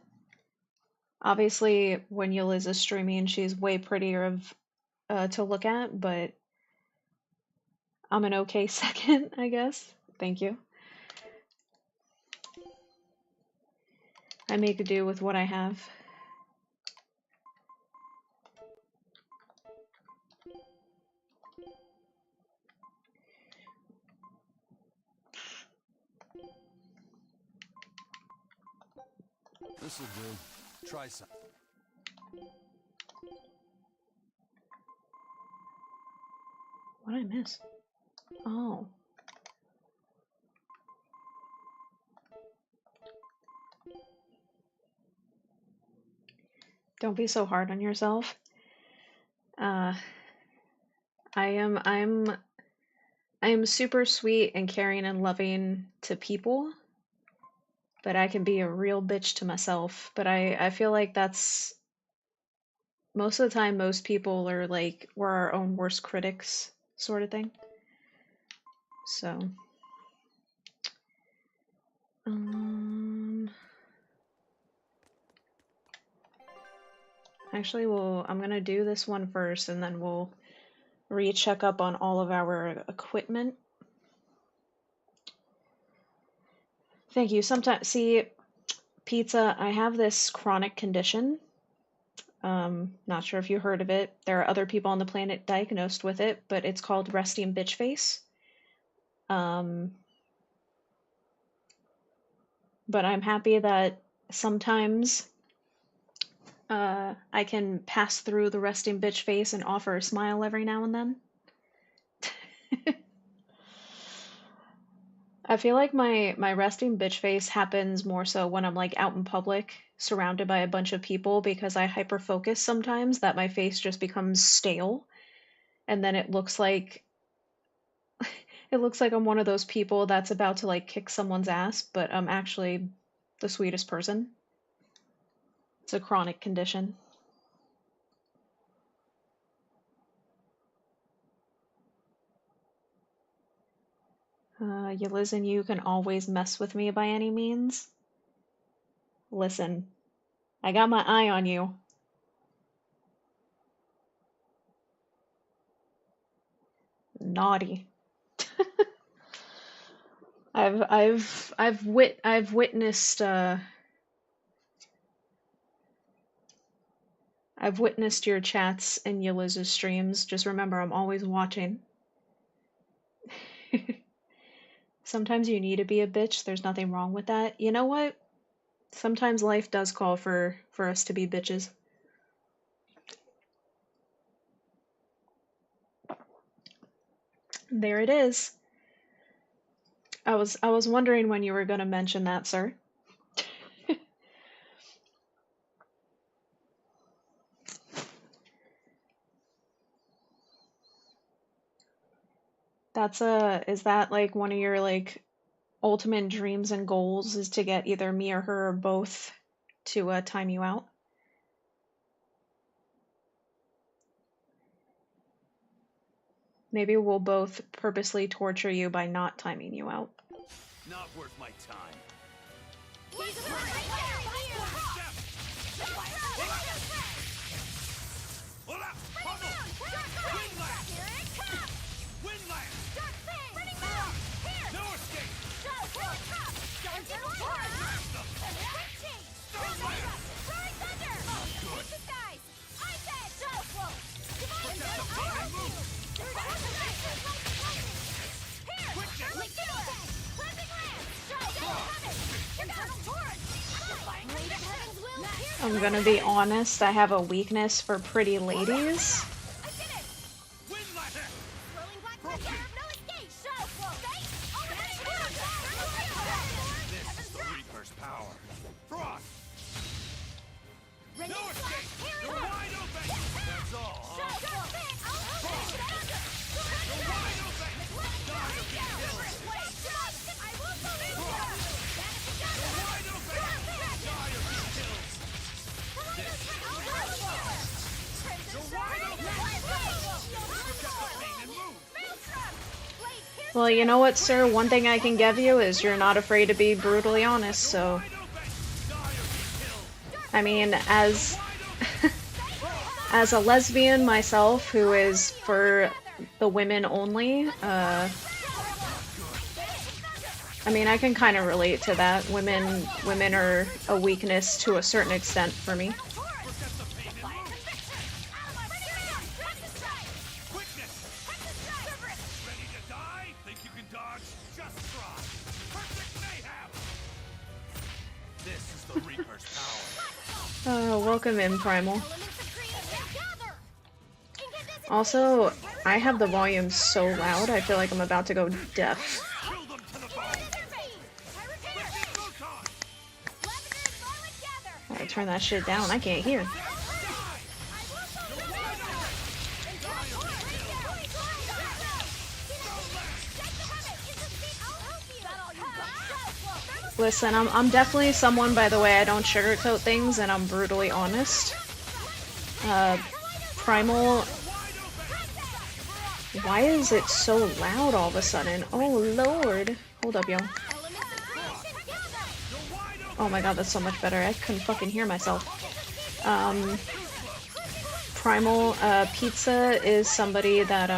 Obviously, when Yeliz is streaming, she's way prettier to look at, but I'm an okay second, I guess. Thank you. I make do with what I have. This'll do. Try some. What did I miss? Oh. Don't be so hard on yourself. I am super sweet and caring and loving to people, but I can be a real bitch to myself. But I feel like that's most of the time most people are like we're our own worst critics sort of thing. So actually I'm gonna do this one first and then we'll recheck up on all of our equipment. Thank you. Sometimes, see, Pizza, I have this chronic condition. Not sure if you heard of it. There are other people on the planet diagnosed with it, but it's called resting bitch face. But I'm happy that sometimes I can pass through the resting bitch face and offer a smile every now and then. I feel like my resting bitch face happens more so when I'm like out in public, surrounded by a bunch of people, because I hyper focus sometimes that my face just becomes stale, and then it looks like I'm one of those people that's about to like kick someone's ass, but I'm actually the sweetest person. It's a chronic condition. Yeliz and you can always mess with me by any means. Listen, I got my eye on you. Naughty. I've witnessed I've witnessed your chats and Yeliz's streams. Just remember, I'm always watching. Sometimes you need to be a bitch. There's nothing wrong with that. You know what? Sometimes life does call for us to be bitches. There it is. I was wondering when you were going to mention that, sir. Is that like one of your like ultimate dreams and goals, is to get either me or her or both to time you out? Maybe we'll both purposely torture you by not timing you out. Not worth my time. I'm gonna be honest, I have a weakness for pretty ladies. Well, you know what, sir? One thing I can give you is you're not afraid to be brutally honest, so... I mean, as... as a lesbian myself, who is for the women only, I mean, I can kind of relate to that. Women are a weakness to a certain extent for me. Welcome in, Primal. Also, I have the volume so loud, I feel like I'm about to go deaf. I gotta turn that shit down, I can't hear. Listen, I'm definitely someone, by the way, I don't sugarcoat things, and I'm brutally honest. Primal... Why is it so loud all of a sudden? Oh lord. Hold up, y'all. Oh my god, that's so much better. I couldn't fucking hear myself. Primal, Pizza is somebody that,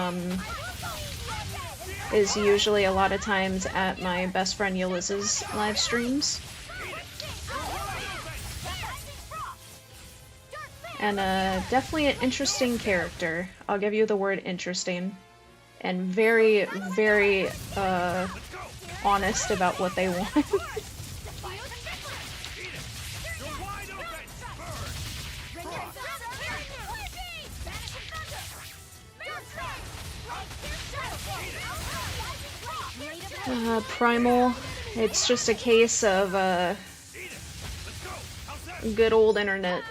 is usually a lot of times at my best friend Yuliz's live streams. And, definitely an interesting character. I'll give you the word interesting. And very, very, honest about what they want. Primal, it's just a case of, good old internet.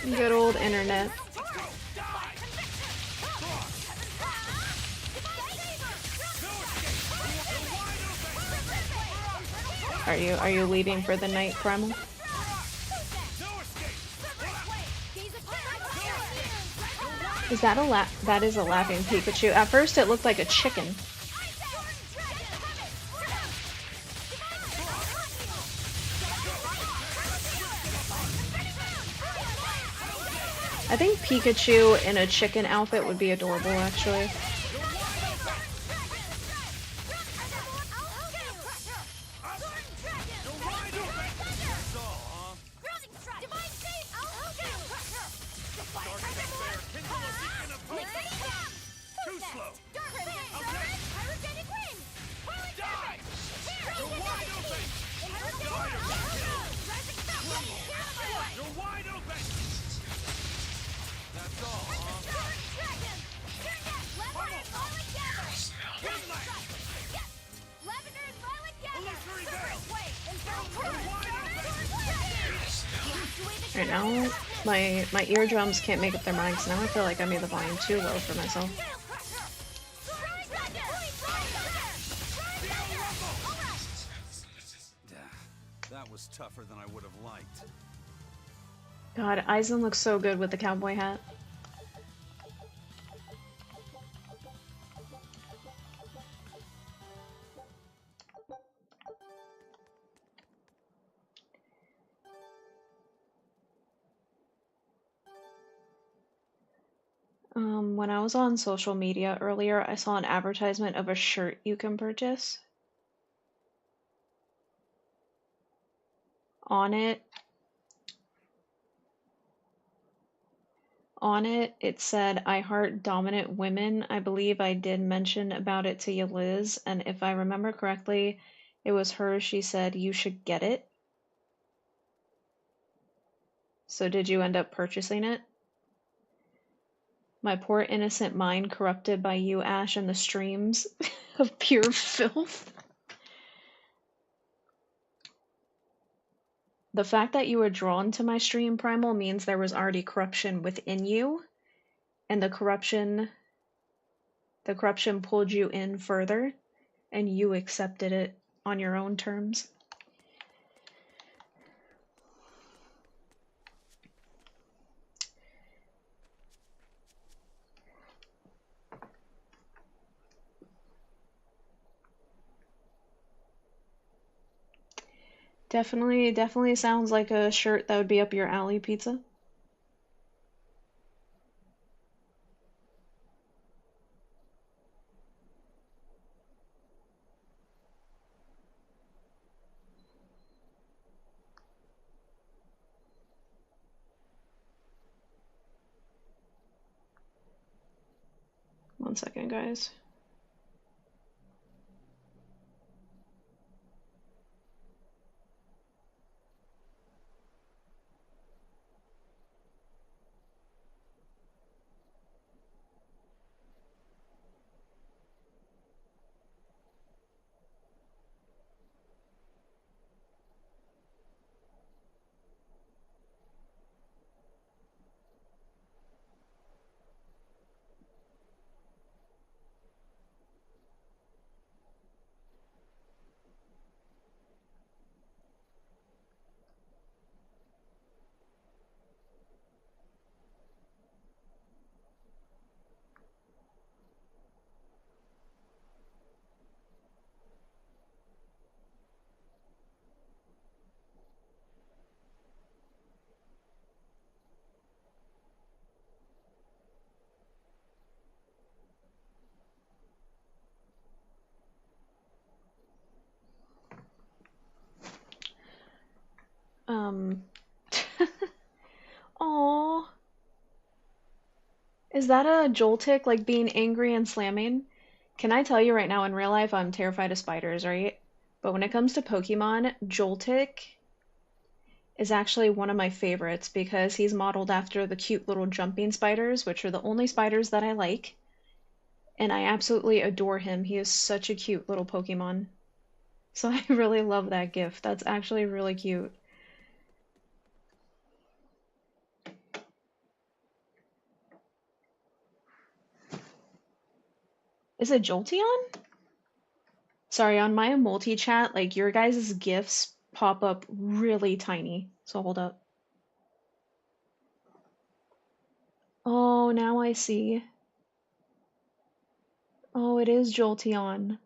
Good old internet. Are you leaving for the night, Primal? Is that that is a laughing Pikachu. At first it looked like a chicken. I think Pikachu in a chicken outfit would be adorable, actually. Right now, my eardrums can't make up their minds. Now I feel like I made the volume too low for myself. That was tougher than I would have liked. God, Aizen looks so good with the cowboy hat. When I was on social media earlier, I saw an advertisement of a shirt you can purchase. On it, it said, "I heart dominant women." I believe I did mention about it to you, Liz, and if I remember correctly, it was her, she said, "You should get it." So did you end up purchasing it? My poor innocent mind corrupted by you, Ash, and the streams of pure filth. The fact that you were drawn to my stream, Primal, means there was already corruption within you, and the corruption pulled you in further, and you accepted it on your own terms. Definitely sounds like a shirt that would be up your alley, Pizza. One second, guys. Aww. Is that a Joltik, like being angry and slamming? Can I tell you right now, in real life, I'm terrified of spiders, right? But when it comes to Pokemon, Joltik is actually one of my favorites because he's modeled after the cute little jumping spiders, which are the only spiders that I like. And I absolutely adore him. He is such a cute little Pokemon. So I really love that gift. That's actually really cute. Is it Jolteon? Sorry, on my multi-chat, like your guys' gifts pop up really tiny. So hold up. Oh, now I see. Oh, it is Jolteon.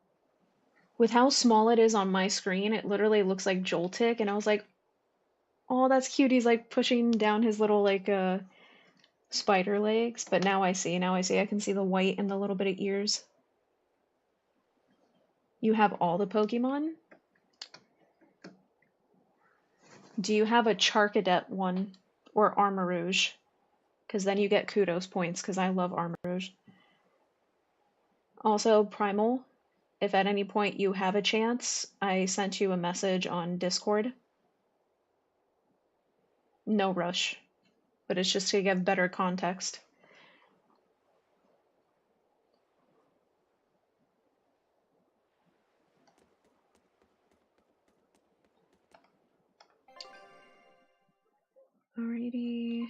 With how small it is on my screen, it literally looks like Joltik, and I was like, oh, that's cute. He's like pushing down his little like spider legs. But now I see. I can see the white and the little bit of ears. You have all the Pokemon? Do you have a Charcadet one or Armarouge? Because then you get kudos points because I love Armarouge. Also, Primal, if at any point you have a chance, I sent you a message on Discord. No rush, but it's just to give better context. Alrighty.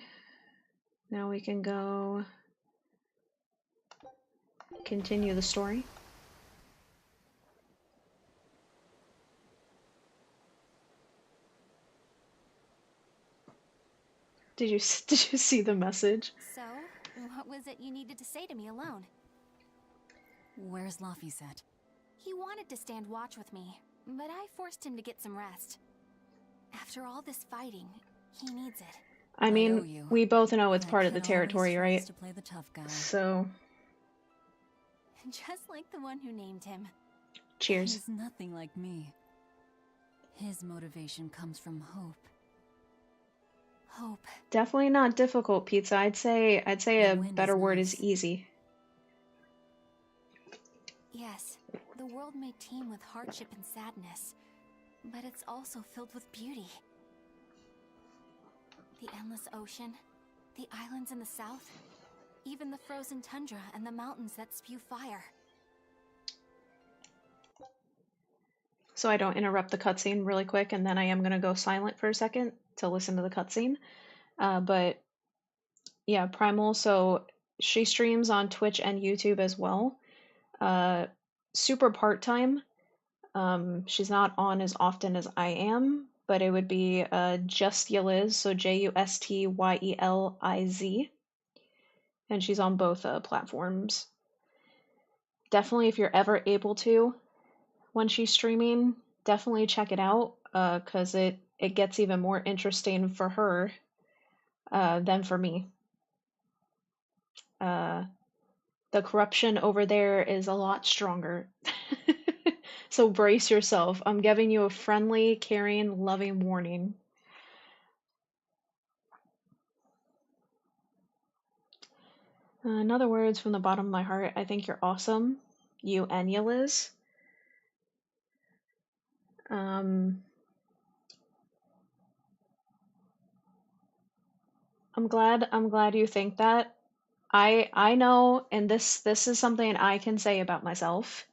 Now we can go continue the story. Did you see the message? So, what was it you needed to say to me alone? Where's Laphicet? He wanted to stand watch with me, but I forced him to get some rest. After all this fighting, he needs it. I mean, we both know it's part of the territory, right? To play the tough guy. So, just like the one who named him. Cheers. He's nothing like me. His motivation comes from hope. Hope. Definitely not difficult, Pizza. I'd say a better word is easy. Yes, the world may teem with hardship and sadness, but it's also filled with beauty. The endless ocean, the islands in the south, even the frozen tundra and the mountains that spew fire. So I don't interrupt the cutscene really quick, and then I am gonna go silent for a second to listen to the cutscene. But yeah, Primal, so she streams on Twitch and YouTube as well. Super part-time. She's not on as often as I am, but it would be Justyliz, so Justyeliz, and she's on both platforms. Definitely, if you're ever able to, when she's streaming, definitely check it out. 'cause it gets even more interesting for her than for me. The corruption over there is a lot stronger. So brace yourself. I'm giving you a friendly, caring, loving warning. In other words, from the bottom of my heart, I think you're awesome. You and you, Liz. I'm glad you think that. I know, and this is something I can say about myself.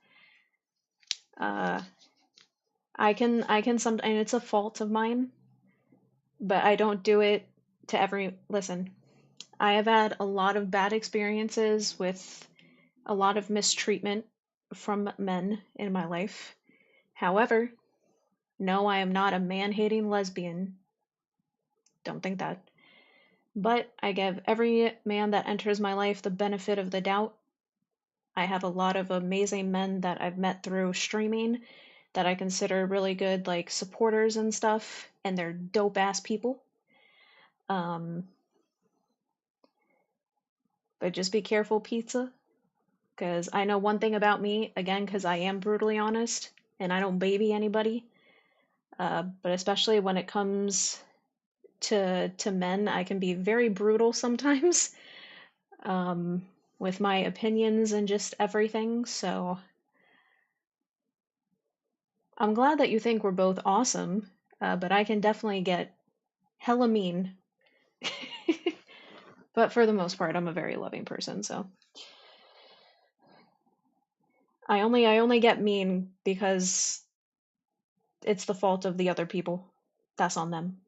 I can some, and it's a fault of mine, but I don't do it to every. Listen, I have had a lot of bad experiences with a lot of mistreatment from men in my life. However, no, I am not a man-hating lesbian. Don't think that. But I give every man that enters my life the benefit of the doubt. I have a lot of amazing men that I've met through streaming that I consider really good, like, supporters and stuff, and they're dope ass people. But just be careful, pizza, because I know one thing about me, again, because I am brutally honest, and I don't baby anybody. But especially when it comes to men, I can be very brutal sometimes, with my opinions and just everything. So I'm glad that you think we're both awesome, but I can definitely get hella mean. But for the most part, I'm a very loving person, so I only get mean because it's the fault of the other people. That's on them.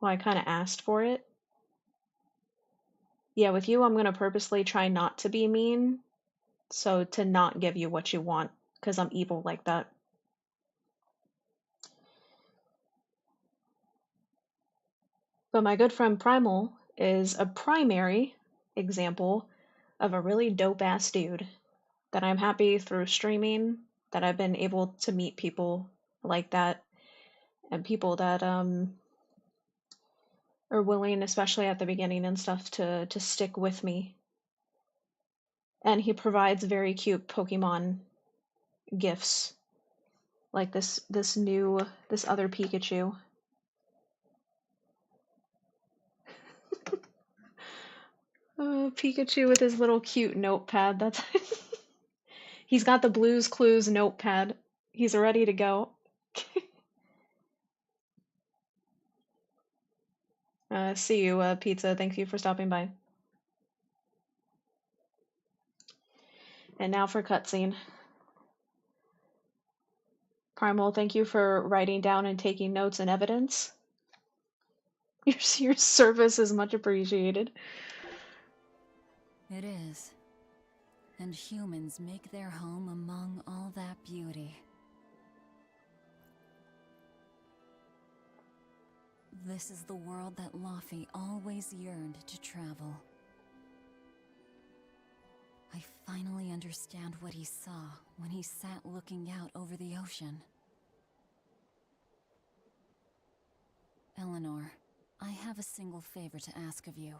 Well, I kind of asked for it. Yeah, with you, I'm gonna purposely try not to be mean, so to not give you what you want, because I'm evil like that. But my good friend Primal is a primary example of a really dope ass dude that I'm happy through streaming that I've been able to meet people like that, and people that are willing, especially at the beginning and stuff, to stick with me. And he provides very cute Pokemon gifts, like this other Pikachu. Pikachu with his little cute notepad. That's he's got the Blues Clues notepad. He's ready to go. See you, Pizza. Thank you for stopping by. And now for cutscene. Primal, thank you for writing down and taking notes and evidence. Your service is much appreciated. It is. And humans make their home among all that beauty. This is the world that Laufey always yearned to travel. I finally understand what he saw when he sat looking out over the ocean. Eleanor, I have a single favor to ask of you.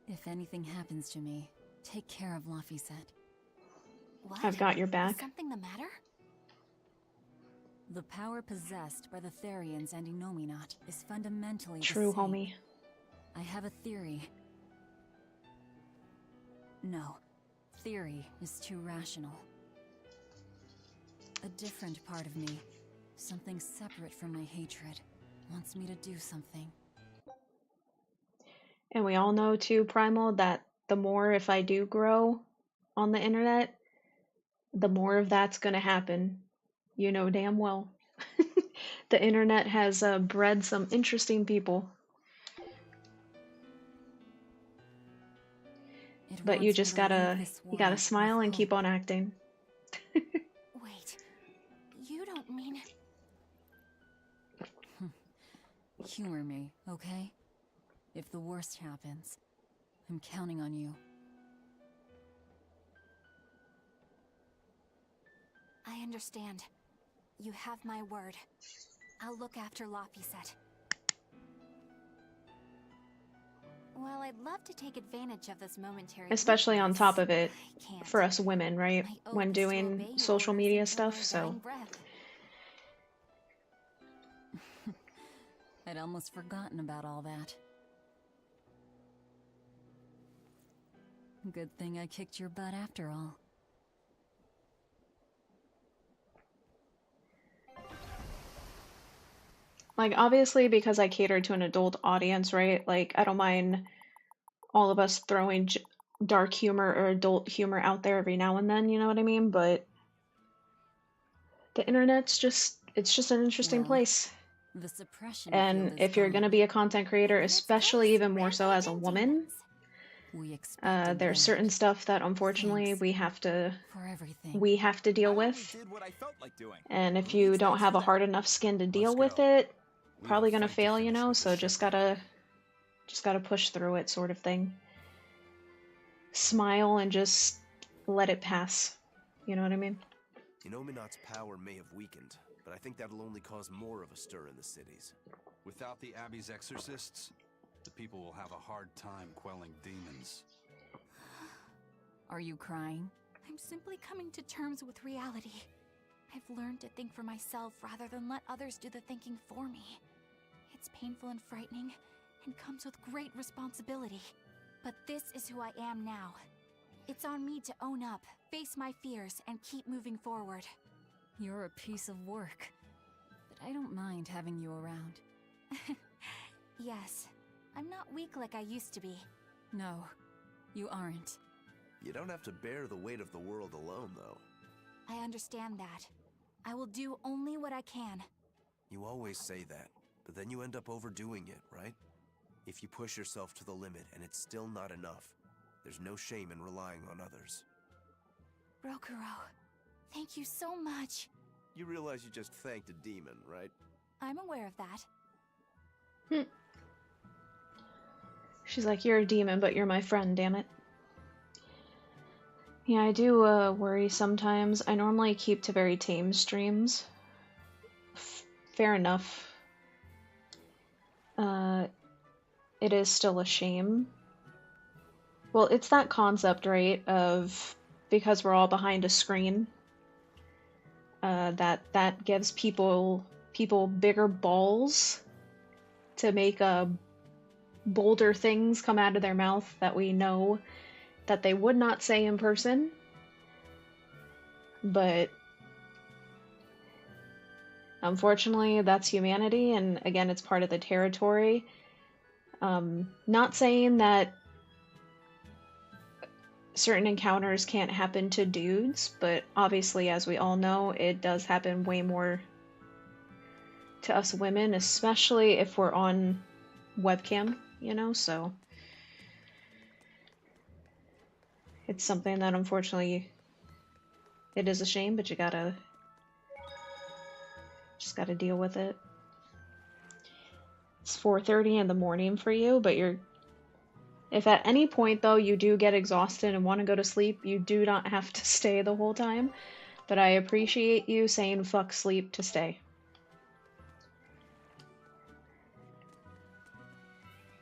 If anything happens to me, take care of Laufeyset. What? I've got your back. Is something the matter? The power possessed by the Therians and Innominat is fundamentally True, the same. homie. I have a theory. No, theory is too rational. A different part of me, something separate from my hatred, wants me to do something. And we all know too, Primal, that the more if I do grow on the internet, the more of that's gonna happen. You know damn well. The internet has bred some interesting people. But you just gotta smile and keep on acting. Wait, you don't mean... Humor me, okay? If the worst happens, I'm counting on you. I understand. You have my word. I'll look after Laphicet. Well, I'd love to take advantage of this momentary Especially on top of it, can't. for us women, right? My When oath is to doing obey your social orders media until stuff, my so. dying breath. I'd almost forgotten about all that. Good thing I kicked your butt after all. Like, obviously, because I cater to an adult audience, right? Like, I don't mind all of us throwing dark humor or adult humor out there every now and then, you know what I mean? But the internet's just, it's just an interesting place. The suppression And field is if you're gone. going to be a content creator, especially even more so as a woman, there's certain stuff that unfortunately we have to deal with. And if you don't have a hard enough skin to deal with it, probably gonna fail, you know. So just gotta push through it, sort of thing. Smile and just let it pass. You know what I mean? Inominat's power may have weakened, but I think that'll only cause more of a stir in the cities. Without the Abbey's exorcists, the people will have a hard time quelling demons. Are you crying? I'm simply coming to terms with reality. I've learned to think for myself rather than let others do the thinking for me. It's painful and frightening, and comes with great responsibility. But this is who I am now. It's on me to own up, face my fears, and keep moving forward. You're a piece of work, but I don't mind having you around. Yes, I'm not weak like I used to be. No, you aren't. You don't have to bear the weight of the world alone, though. I understand that. I will do only what I can. You always say that, but then you end up overdoing it, right? If you push yourself to the limit and it's still not enough, there's no shame in relying on others. Rokuro, thank you so much. You realize you just thanked a demon, right? I'm aware of that. She's like, you're a demon, but you're my friend, damn it. Yeah, I do worry sometimes. I normally keep to very tame streams. Fair enough. It is still a shame. Well, it's that concept, right, of because we're all behind a screen, that gives people bigger balls to make bolder things come out of their mouth that we know that they would not say in person. But unfortunately, that's humanity, and again, it's part of the territory. Not saying that certain encounters can't happen to dudes, but obviously, as we all know, it does happen way more to us women, especially if we're on webcam, you know, so it's something that unfortunately it is a shame, but you just gotta deal with it. It's 4:30 in the morning for you, but if at any point though you do get exhausted and want to go to sleep, you do not have to stay the whole time. But I appreciate you saying fuck sleep to stay.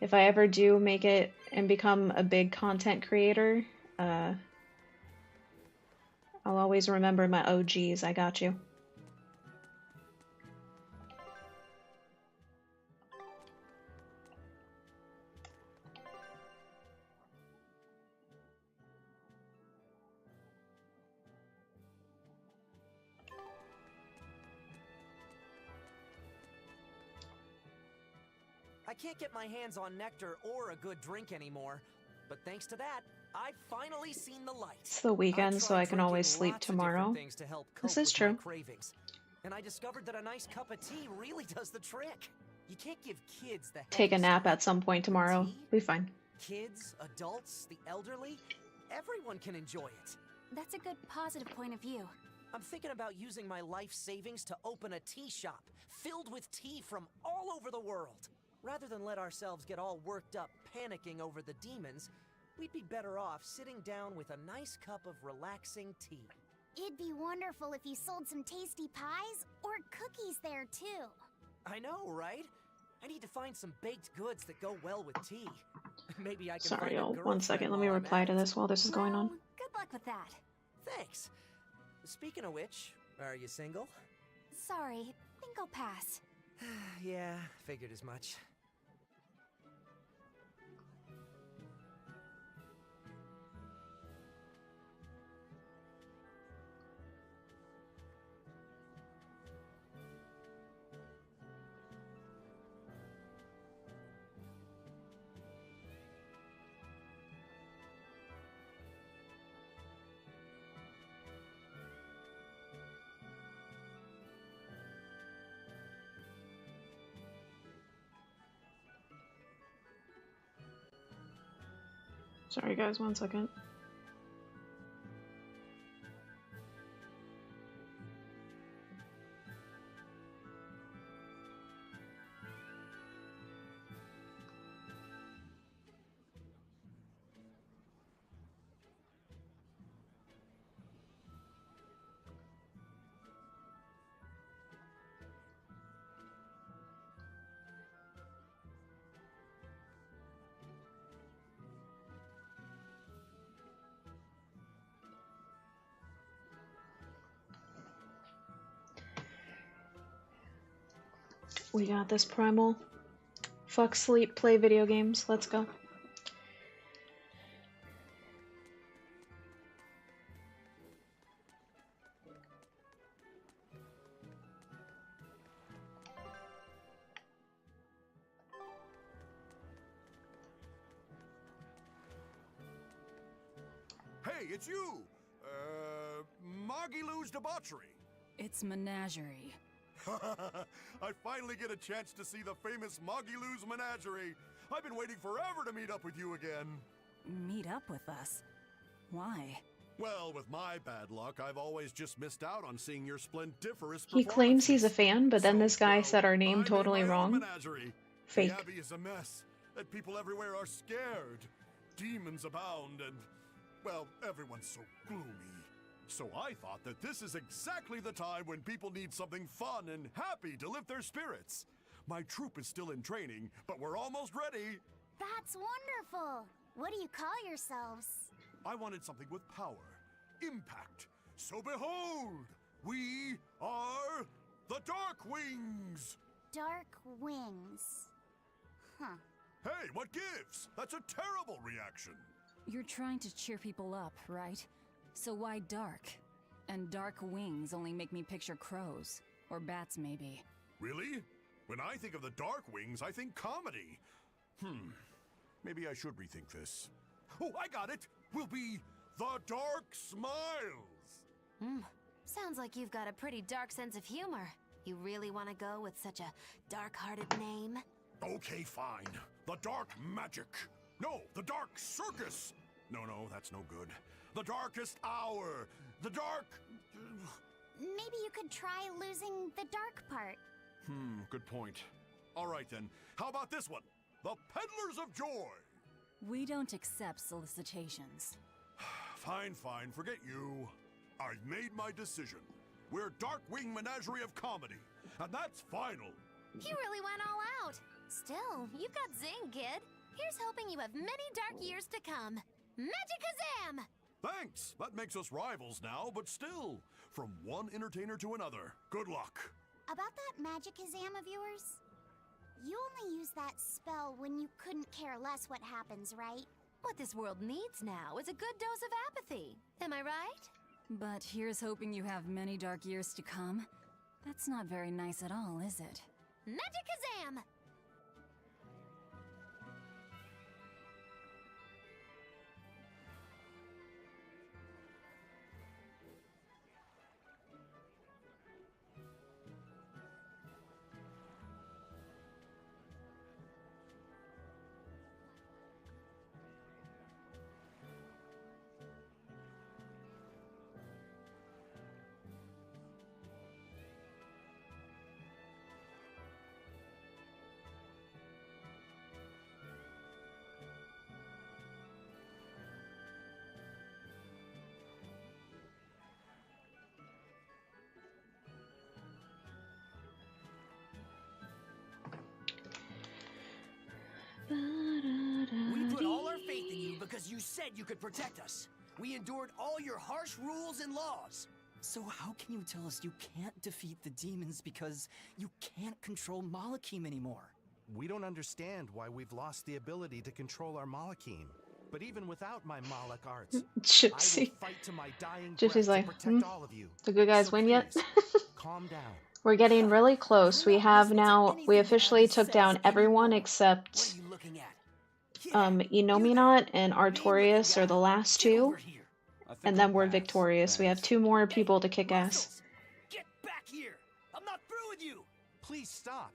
If I ever do make it and become a big content creator, I'll always remember my OGs. I got you. I can't get my hands on nectar or a good drink anymore, but thanks to that, I've finally seen the light. It's the weekend, so I can always sleep tomorrow. This is true. Cravings. And I discovered that a nice cup of tea really does the trick. You can't give kids the Take a nap at some point tomorrow. Be fine. Kids, adults, the elderly, everyone can enjoy it. That's a good positive point of view. I'm thinking about using my life savings to open a tea shop filled with tea from all over the world. Rather than let ourselves get all worked up panicking over the demons, we'd be better off sitting down with a nice cup of relaxing tea. It'd be wonderful if you sold some tasty pies or cookies there, too. I know, right? I need to find some baked goods that go well with tea. Maybe I can Sorry, find a y'all. girlfriend One second. Let me while I'm reply at to it. this while this is going on. Well, good luck with that. Thanks. Speaking of which, are you single? Sorry, think I'll pass. Yeah, figured as much. Sorry, guys. One second. We got this, Primal. Fuck sleep, play video games. Let's go. Hey, it's you! Magilou's Debauchery. It's Menagerie. I finally get a chance to see the famous Magilou's Menagerie. I've been waiting forever to meet up with you again. Meet up with us? Why? Well, with my bad luck, I've always just missed out on seeing your splendiferous He claims he's a performances. fan, but then this guy well, said our I name made totally my own wrong. menagerie. Fake. The Abbey is a mess, and people everywhere are scared. Demons abound, and, well, everyone's so gloomy. So I thought that this is exactly the time when people need something fun and happy to lift their spirits. My troupe is still in training, but we're almost ready. That's wonderful. What do you call yourselves? I wanted something with power, impact. So behold, we are the Dark Wings. Dark Wings. Huh. Hey, what gives? That's a terrible reaction. You're trying to cheer people up, right? So why dark? And dark wings only make me picture crows. Or bats, maybe. Really? When I think of the Dark Wings, I think comedy. Maybe I should rethink this. Oh, I got it! We'll be the Dark Smiles! Sounds like you've got a pretty dark sense of humor. You really want to go with such a dark-hearted name? Okay, fine. The Dark Magic. No, the Dark Circus. No, that's no good. The Darkest Hour. The Dark... Maybe you could try losing the dark part. Good point. All right, then. How about this one? The Peddlers of Joy. We don't accept solicitations. Fine. Forget you. I've made my decision. We're Darkwing Menagerie of Comedy. And that's final. You really went all out. Still, you've got zing, kid. Here's hoping you have many dark years to come. Magikazam! Thanks. That makes us rivals now, but still. From one entertainer to another. Good luck. About that Magikazam of yours? You only use that spell when you couldn't care less what happens, right? What this world needs now is a good dose of apathy. Am I right? But here's hoping you have many dark years to come. That's not very nice at all, is it? Magikazam! because you said you could protect us. We endured all your harsh rules and laws. So how can you tell us you can't defeat the demons because you can't control Malakim anymore? We don't understand why we've lost the ability to control our Malakim. But even without my Malak arts, I will fight to my dying breath Gypsy's to like, protect all of you. the good guys So win yet? please, calm down. We're getting really close. We officially took down everyone except Inominat and Artorias are the last two. And then we're victorious. We have 2 more people to kick ass. Get back here! I'm not through with you! Please stop.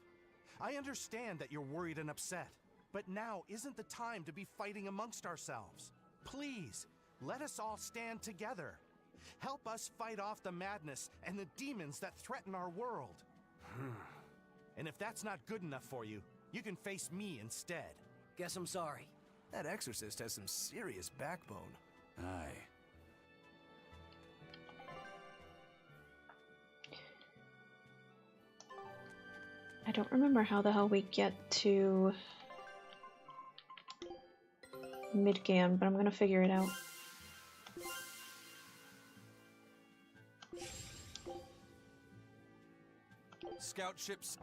I understand that you're worried and upset, but now isn't the time to be fighting amongst ourselves. Please, let us all stand together. Help us fight off the madness and the demons that threaten our world. And if that's not good enough for you, you can face me instead. Guess I'm sorry. That exorcist has some serious backbone. Aye. I don't remember how the hell we get to Midgand, but I'm gonna figure it out. Scout ships.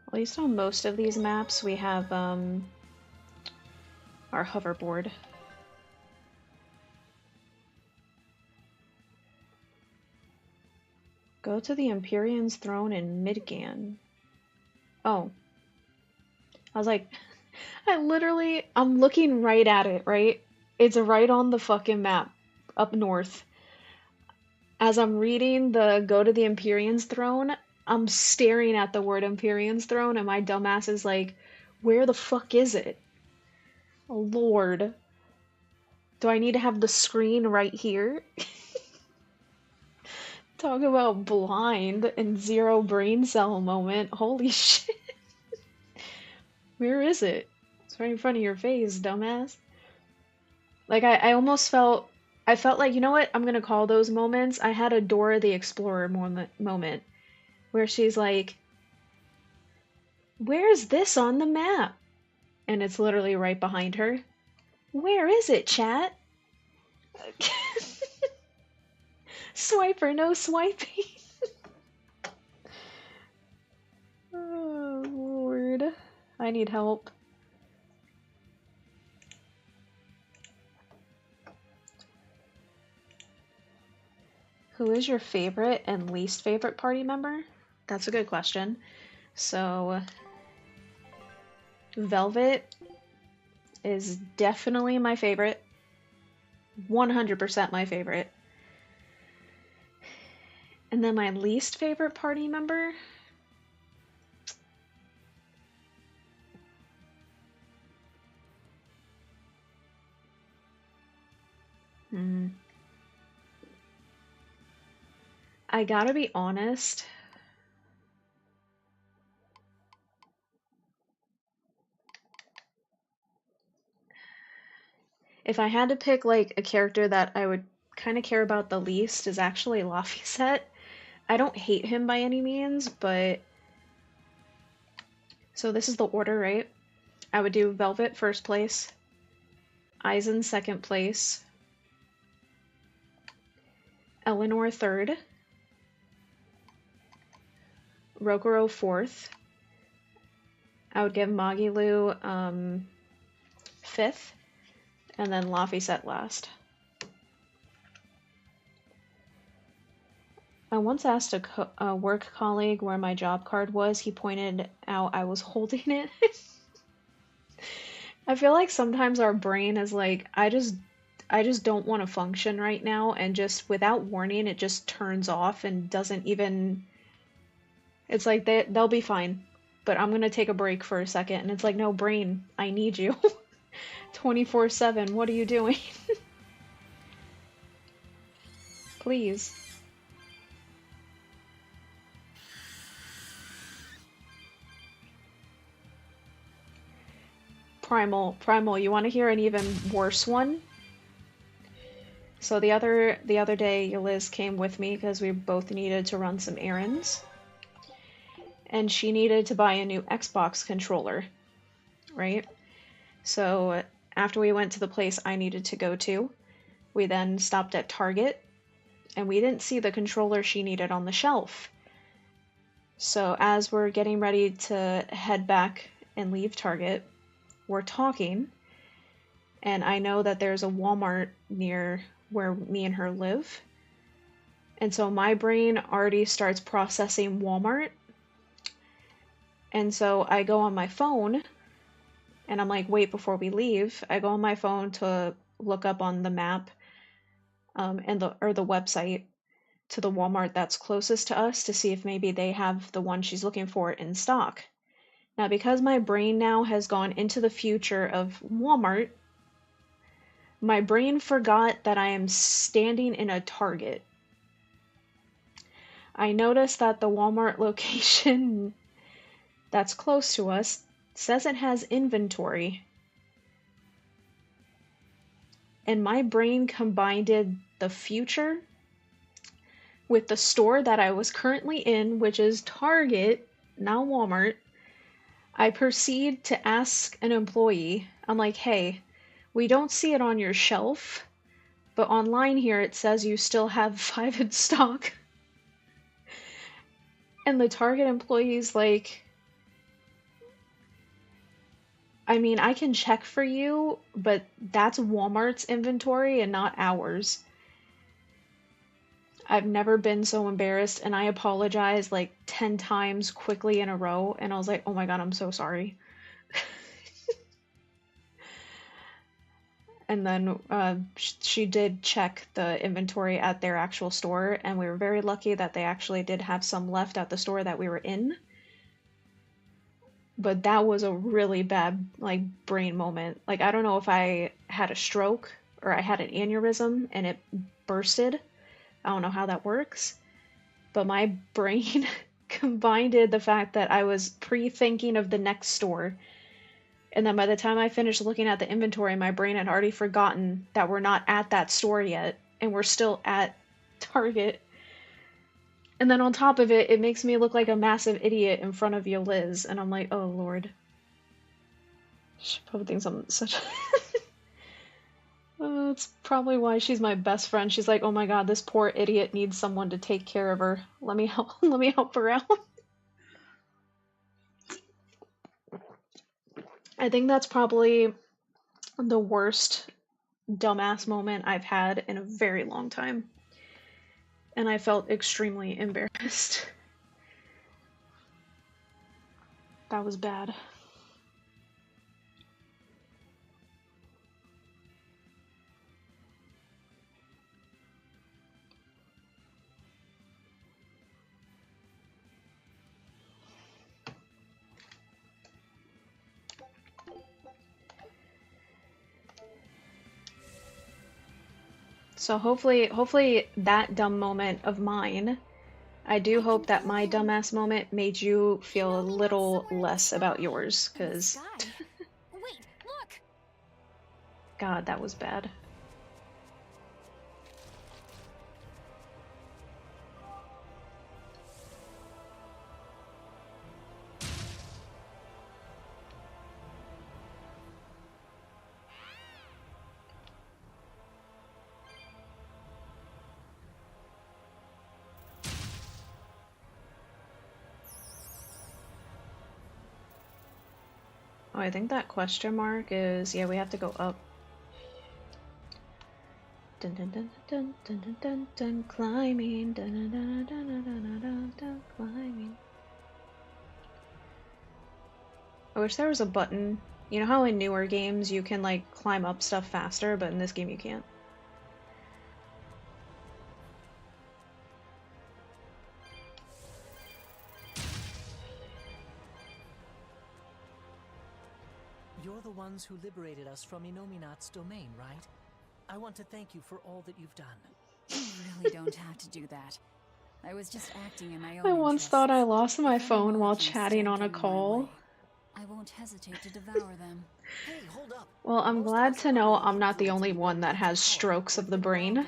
At least on most of these maps, we have our hoverboard. Go to the Empyrean's throne in Midgand. Oh. I was like, I'm looking right at it, right? It's right on the fucking map, up north. As I'm reading the go to the Empyrean's throne, I'm staring at the word Empyrean's throne, and my dumbass is like, where the fuck is it? Oh, Lord. Do I need to have the screen right here? Talk about blind and zero brain cell moment. Holy shit. Where is it? It's right in front of your face, dumbass. Like, I almost felt... I felt like, you know what? I'm gonna call those moments. I had a Dora the Explorer moment. Where she's like, where's this on the map? And it's literally right behind her. Where is it, chat? Swiper, no swiping. Oh, Lord. I need help. Who is your favorite and least favorite party member? That's a good question. So, Velvet is definitely my favorite. 100% my favorite. And then my least favorite party member? I gotta be honest. If I had to pick like a character that I would kind of care about the least is actually Laphicet. I don't hate him by any means, but... So this is the order, right? I would do Velvet first place, Aizen second place, Eleanor third, Rokuro fourth. I would give Magilu fifth, and then Laphicet last. I once asked a work colleague where my job card was. He pointed out I was holding it. I feel like sometimes our brain is like, I just don't want to function right now, and just without warning it just turns off and doesn't even... It's like they'll be fine, but I'm gonna take a break for a second, and it's like, no, brain, I need you. 24/7, what are you doing? Please. Primal, you want to hear an even worse one? So the other day, Liz came with me because we both needed to run some errands. And she needed to buy a new Xbox controller, right? So after we went to the place I needed to go to, we then stopped at Target, and we didn't see the controller she needed on the shelf. So as we're getting ready to head back and leave Target, we're talking, and I know that there's a Walmart near where me and her live. And so my brain already starts processing Walmart. And so I go on my phone, and I'm like, wait, before we leave, I go on my phone to look up on the map and the website to the Walmart that's closest to us to see if maybe they have the one she's looking for in stock. Now, because my brain now has gone into the future of Walmart, my brain forgot that I am standing in a Target. I noticed that the Walmart location that's close to us says it has inventory. And my brain combined the future with the store that I was currently in, which is Target, now Walmart. I proceed to ask an employee, I'm like, hey, we don't see it on your shelf, but online here it says you still have 5 in stock. And the Target employee's like, I mean, I can check for you, but that's Walmart's inventory and not ours. I've never been so embarrassed, and I apologized like 10 times quickly in a row, and I was like, oh my god, I'm so sorry. And then she did check the inventory at their actual store, and we were very lucky that they actually did have some left at the store that we were in. But that was a really bad, like, brain moment. Like, I don't know if I had a stroke or I had an aneurysm and it bursted. I don't know how that works. But my brain combined the fact that I was pre-thinking of the next store. And then by the time I finished looking at the inventory, my brain had already forgotten that we're not at that store yet. And we're still at Target. And then on top of it, it makes me look like a massive idiot in front of you, Liz. And I'm like, oh lord. She probably thinks I'm such that's probably why she's my best friend. She's like, oh my god, this poor idiot needs someone to take care of her. Let me help her out. I think that's probably the worst dumbass moment I've had in a very long time. And I felt extremely embarrassed. That was bad. So hopefully that dumb moment of mine, I do hope that my dumbass moment made you feel a little less about yours, because Wait, look! God, that was bad. Oh, I think that question mark is, yeah, we have to go up. Dun dun dun dun dun dun dun dun, climbing, dun dun dun dun dun dun dun dun, climbing. I wish there was a button. You know how in newer games you can like climb up stuff faster, but in this game you can't. You're the ones who liberated us from Inominat's domain, right? I want to thank you for all that you've done. You really don't have to do that. I was just acting in my own I once interests. thought I lost my If any phone while molecules chatting stand on a getting in my call. way, I won't hesitate to devour them. Hey, hold up. Well, I'm glad to know I'm not the only one that has strokes of the brain.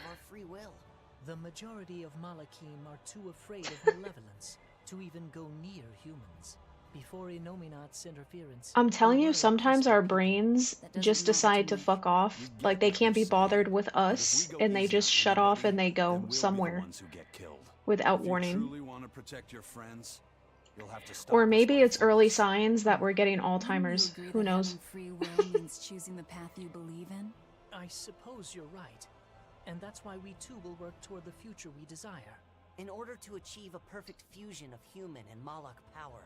The majority of Malakim are too afraid of malevolence to even go near humans. Before Inominat's interference, I'm telling you, sometimes our brains just decide to fuck off. Like, they can't be bothered with us, and they just shut off and they go somewhere without warning. Or maybe it's early signs that we're getting Alzheimer's. Who knows? Having free will means choosing the path you believe in? I suppose you're right. And that's why we too will work toward the future we desire. In order to achieve a perfect fusion of human and Malak power,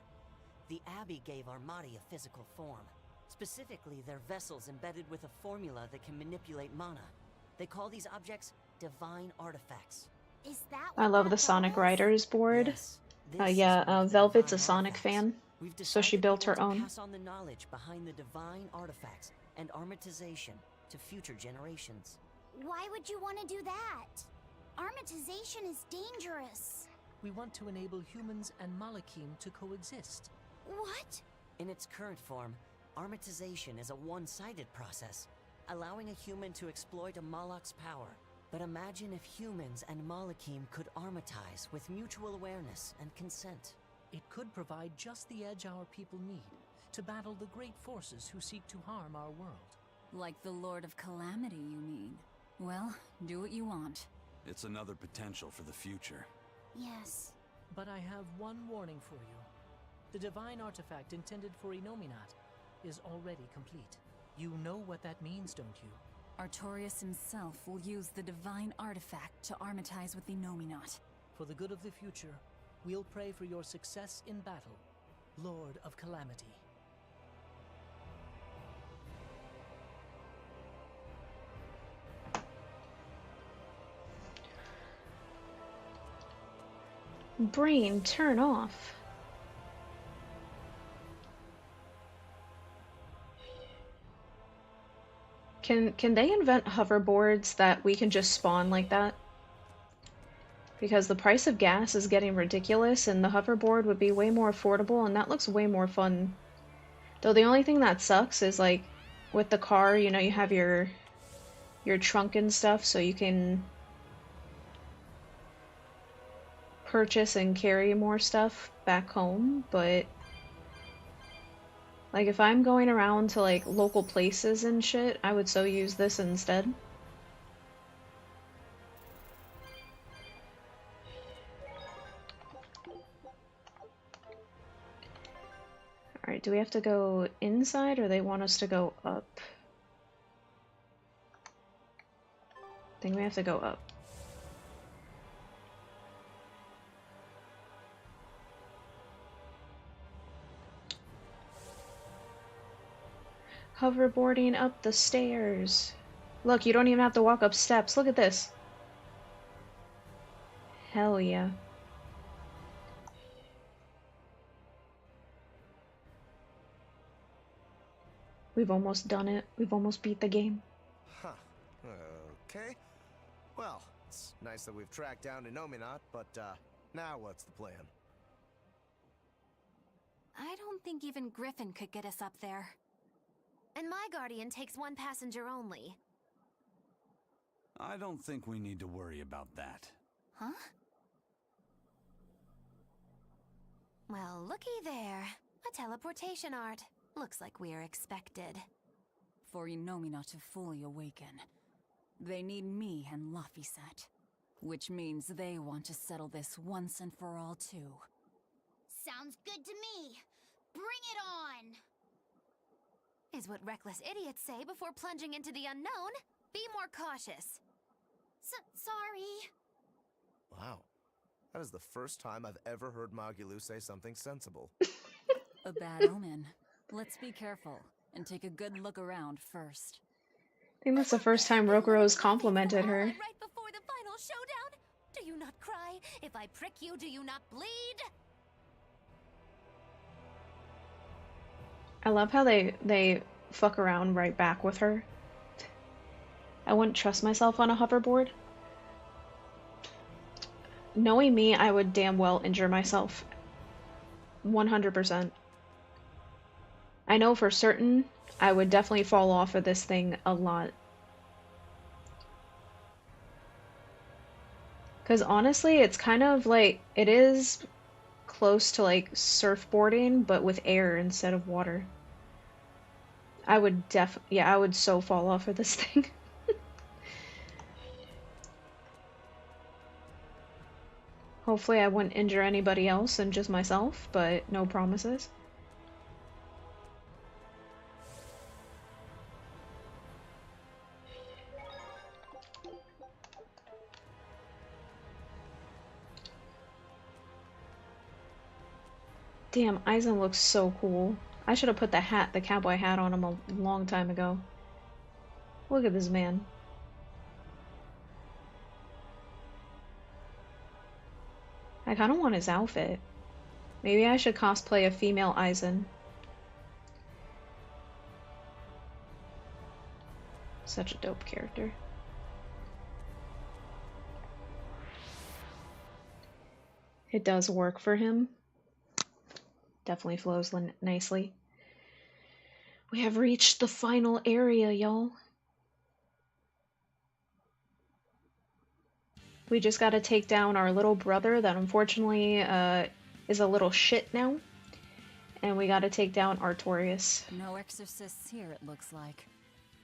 the Abbey gave Armati a physical form. Specifically, they're vessels embedded with a formula that can manipulate mana. They call these objects divine artifacts. Is that I love the Sonic Riders board. Velvet's a Sonic fan, so she built her own. Pass on the knowledge behind the divine artifacts and Armatization to future generations. Why would you want to do that? Armatization is dangerous. We want to enable humans and Malakim to coexist. What? In its current form, Armatization is a one-sided process, allowing a human to exploit a Malak's power. But imagine if humans and Malakim could armatize with mutual awareness and consent. It could provide just the edge our people need to battle the great forces who seek to harm our world. Like the Lord of Calamity, you mean? Well, do what you want. It's another potential for the future. Yes. But I have one warning for you. The divine artifact intended for Inominat is already complete. You know what that means, don't you? Artorias himself will use the divine artifact to armatize with the Inominat. For the good of the future, we'll pray for your success in battle, Lord of Calamity. Brain, turn off. Can they invent hoverboards that we can just spawn like that? Because the price of gas is getting ridiculous and the hoverboard would be way more affordable and that looks way more fun. Though the only thing that sucks is like with the car, you know, you have your trunk and stuff so you can purchase and carry more stuff back home, but like if I'm going around to like local places and shit, I would so use this instead. Alright, do we have to go inside or they want us to go up? I think we have to go up. Hoverboarding up the stairs. Look, you don't even have to walk up steps. Look at this. Hell yeah. We've almost done it. We've almost beat the game. Huh. Okay. Well, it's nice that we've tracked down Inominat, but now what's the plan? I don't think even Griffin could get us up there. And my Guardian takes one passenger only. I don't think we need to worry about that. Huh? Well, looky there. A teleportation art. Looks like we're expected. For Inominat to fully awaken, they need me and Laphicet. Which means they want to settle this once and for all, too. Sounds good to me. Bring it on! Is what reckless idiots say before plunging into the unknown. Be more cautious. Sorry. Wow. That is the first time I've ever heard Magilu say something sensible. A bad omen. Let's be careful and take a good look around first. I think that's the first time Rokuro's complimented her. Right before the final showdown? Do you not cry? If I prick you, do you not bleed? I love how they fuck around right back with her. I wouldn't trust myself on a hoverboard. Knowing me, I would damn well injure myself. 100%. I know for certain I would definitely fall off of this thing a lot. Because honestly, it's kind of like, it is close to like surfboarding, but with air instead of water. I would yeah, I would so fall off of this thing. Hopefully I wouldn't injure anybody else and just myself, but no promises. Damn, Aizen looks so cool. I should have put the cowboy hat on him a long time ago. Look at this man. I kind of want his outfit. Maybe I should cosplay a female Aizen. Such a dope character. It does work for him. Definitely flows nicely. We have reached the final area, y'all. We just gotta take down our little brother that unfortunately is a little shit now. And we gotta take down Artorias. No exorcists here, it looks like.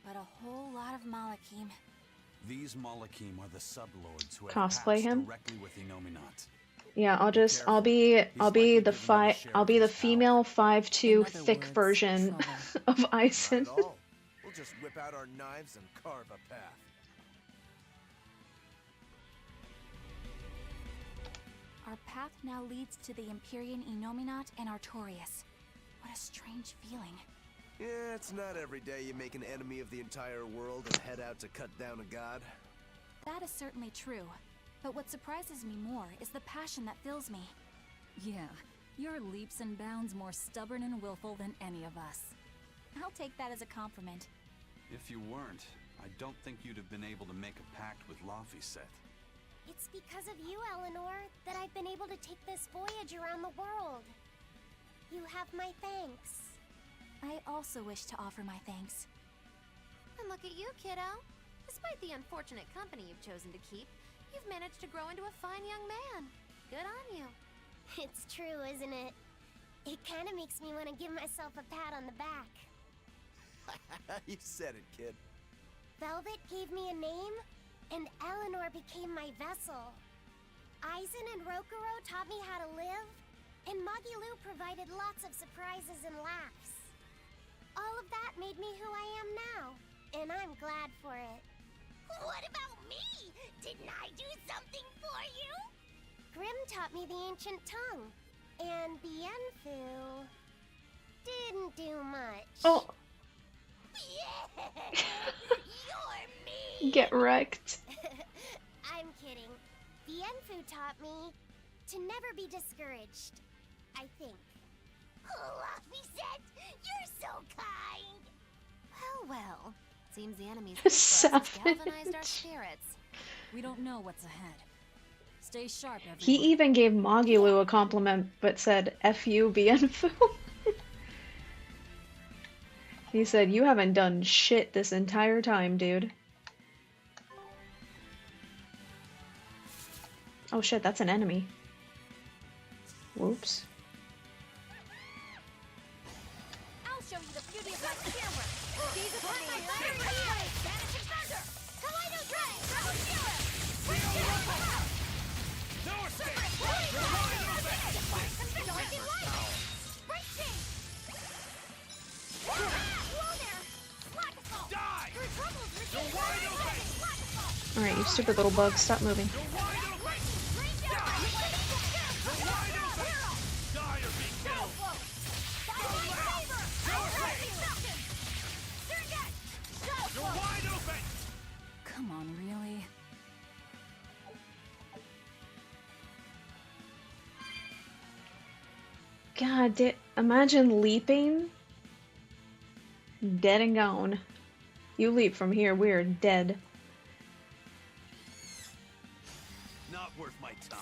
But a whole lot of Malakim. These Malakim are the sublords who have Cosplay him? directly with Innominat. Yeah, I'll be the female 5'2" thick version of Aizen. We'll just whip out our knives and carve a path. Our path now leads to the Empyrean Innominat and Artorias. What a strange feeling. Yeah, it's not every day you make an enemy of the entire world and head out to cut down a god. That is certainly true. But what surprises me more is the passion that fills me. Yeah, you're leaps and bounds more stubborn and willful than any of us. I'll take that as a compliment. If you weren't, I don't think you'd have been able to make a pact with Laphicet. It's because of you, Eleanor, that I've been able to take this voyage around the world. You have my thanks. I also wish to offer my thanks. And look at you, kiddo. Despite the unfortunate company you've chosen to keep, you've managed to grow into a fine young man. Good on you. It's true, isn't it? It kind of makes me want to give myself a pat on the back. You said it, kid. Velvet gave me a name, and Eleanor became my vessel. Aizen and Rokuro taught me how to live, and Magilu provided lots of surprises and laughs. All of that made me who I am now, and I'm glad for it. What about me? Didn't I do something for you? Grimm taught me the ancient tongue, and Bienfu didn't do much. Oh. Yeah, you're me. Get wrecked. I'm kidding. Bienfu taught me to never be discouraged, I think. Laphicet, you're so kind. Well. Seems the enemy's Savage. galvanized our spirits. We don't know what's ahead. Stay sharp, everyone. He even gave Magilu a compliment, but said, F you, Bienfu. He said, you haven't done shit this entire time, dude. Oh shit, that's an enemy. Whoops. I'll show you the beauty of my camera. These are my fire vanishing thunder. Kaleido Dragon, Kabushira. No escape. Dark and light. Break chain. Whoa there. Slackasol. Die. Your troubles receive wide open. Slackasol. Alright, you stupid little bug, stop moving. Come on, really? God, imagine leaping. Dead and gone. You leap from here, we're dead. Not worth my time.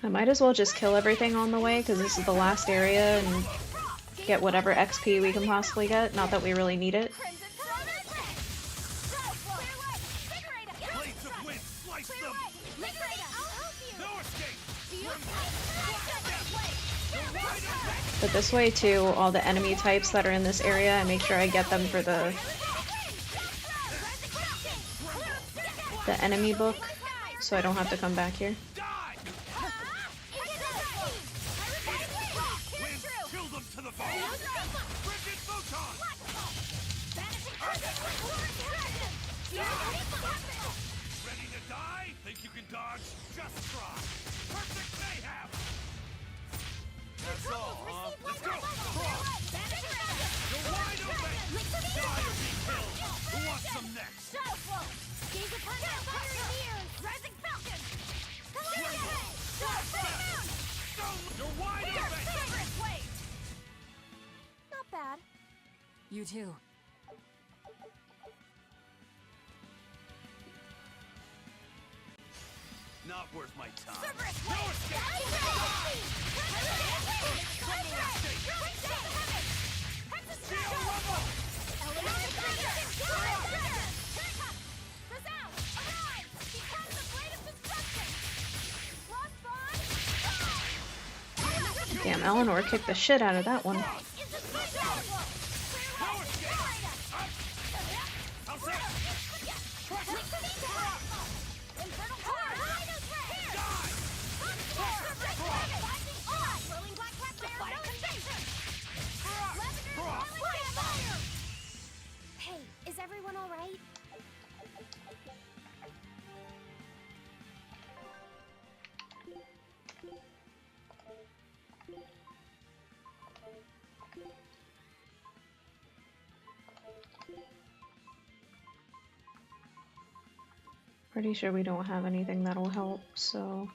I might as well just kill everything on the way, because this is the last area, and get whatever XP we can possibly get. Not that we really need it. But this way too, all the enemy types that are in this area, I make sure I get them for the enemy book, so I don't have to come back here. Ready to die? Think you can dodge? Just try. Perfect mayhem! That's all, huh? Let's go! You're wide open! Die or be killed! Who wants some next? Rising Falcon! You're wide open! Not bad. You too. Not worth my time. No Damn, Eleanor kicked the shit out of that one. Hey, is everyone all right? Pretty sure we don't have anything that'll help, so...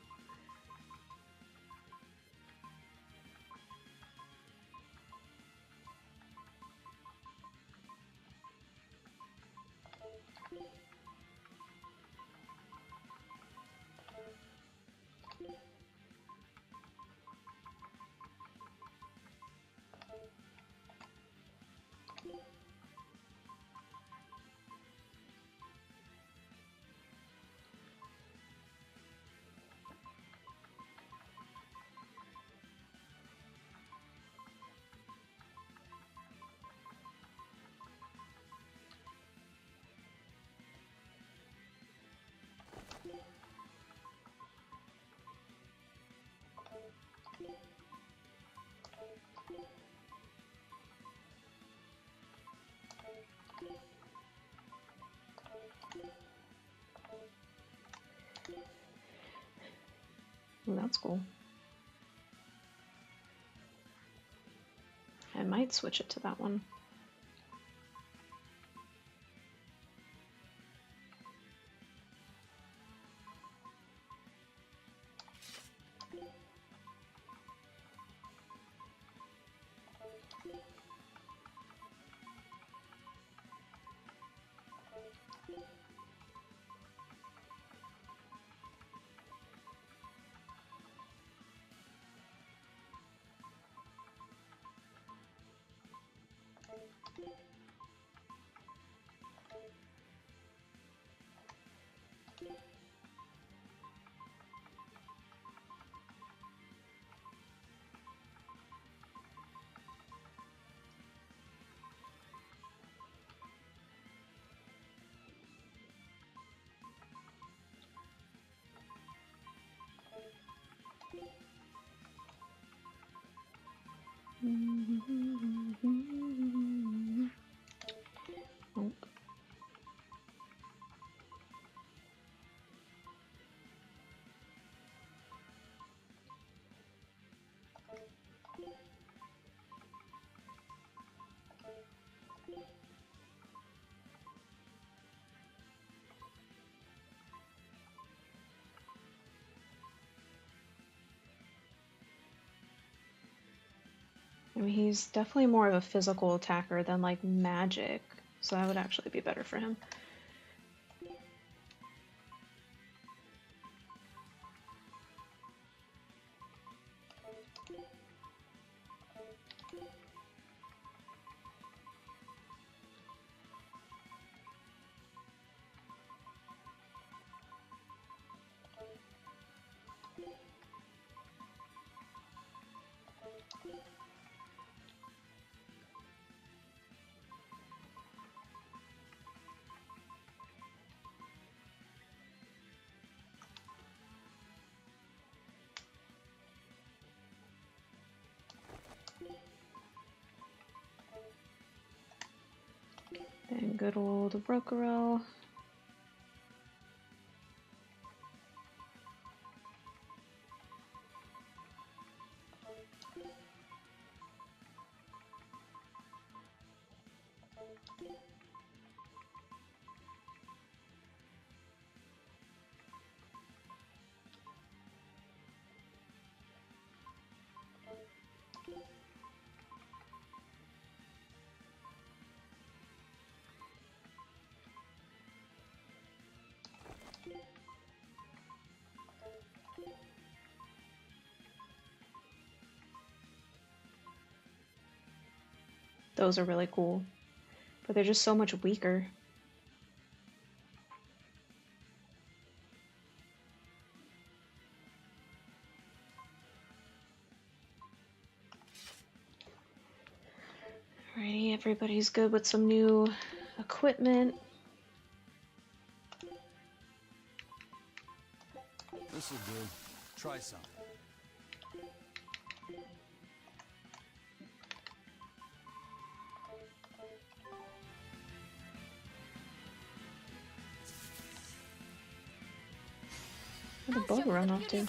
Well, that's cool. I might switch it to that one. Nope. I mean, he's definitely more of a physical attacker than like magic, so that would actually be better for him. And good old Rokurel. Those are really cool, but they're just so much weaker. Alrighty, everybody's good with some new equipment. This'll do. Try some. Where'd the bug run off to?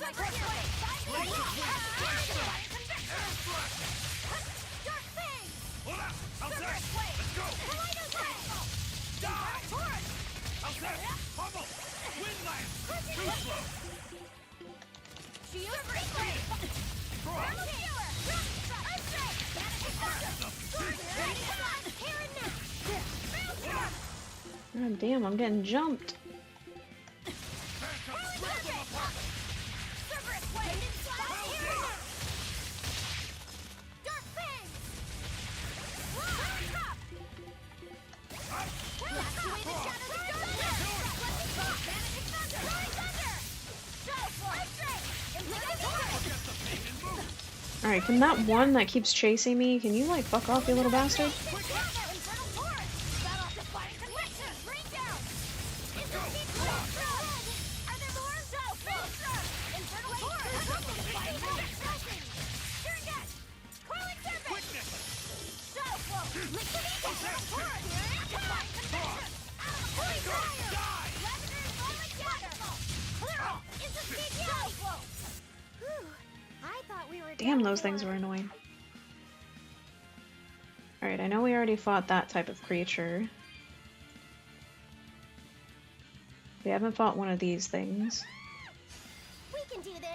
God damn, I'm getting jumped. Alright, can that one that keeps chasing me, can you like fuck off, you little bastard? Damn, those things were annoying. Alright, I know we already fought that type of creature. We haven't fought one of these things. We can do this.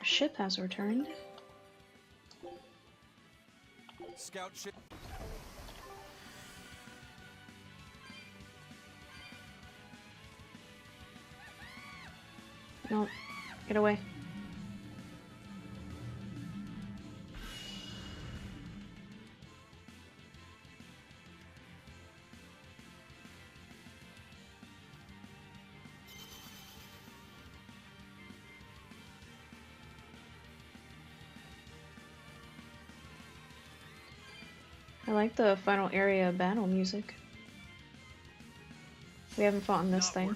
Our ship has returned. Scout ship. No, get away. I like the final area battle music. We haven't fought in this thing.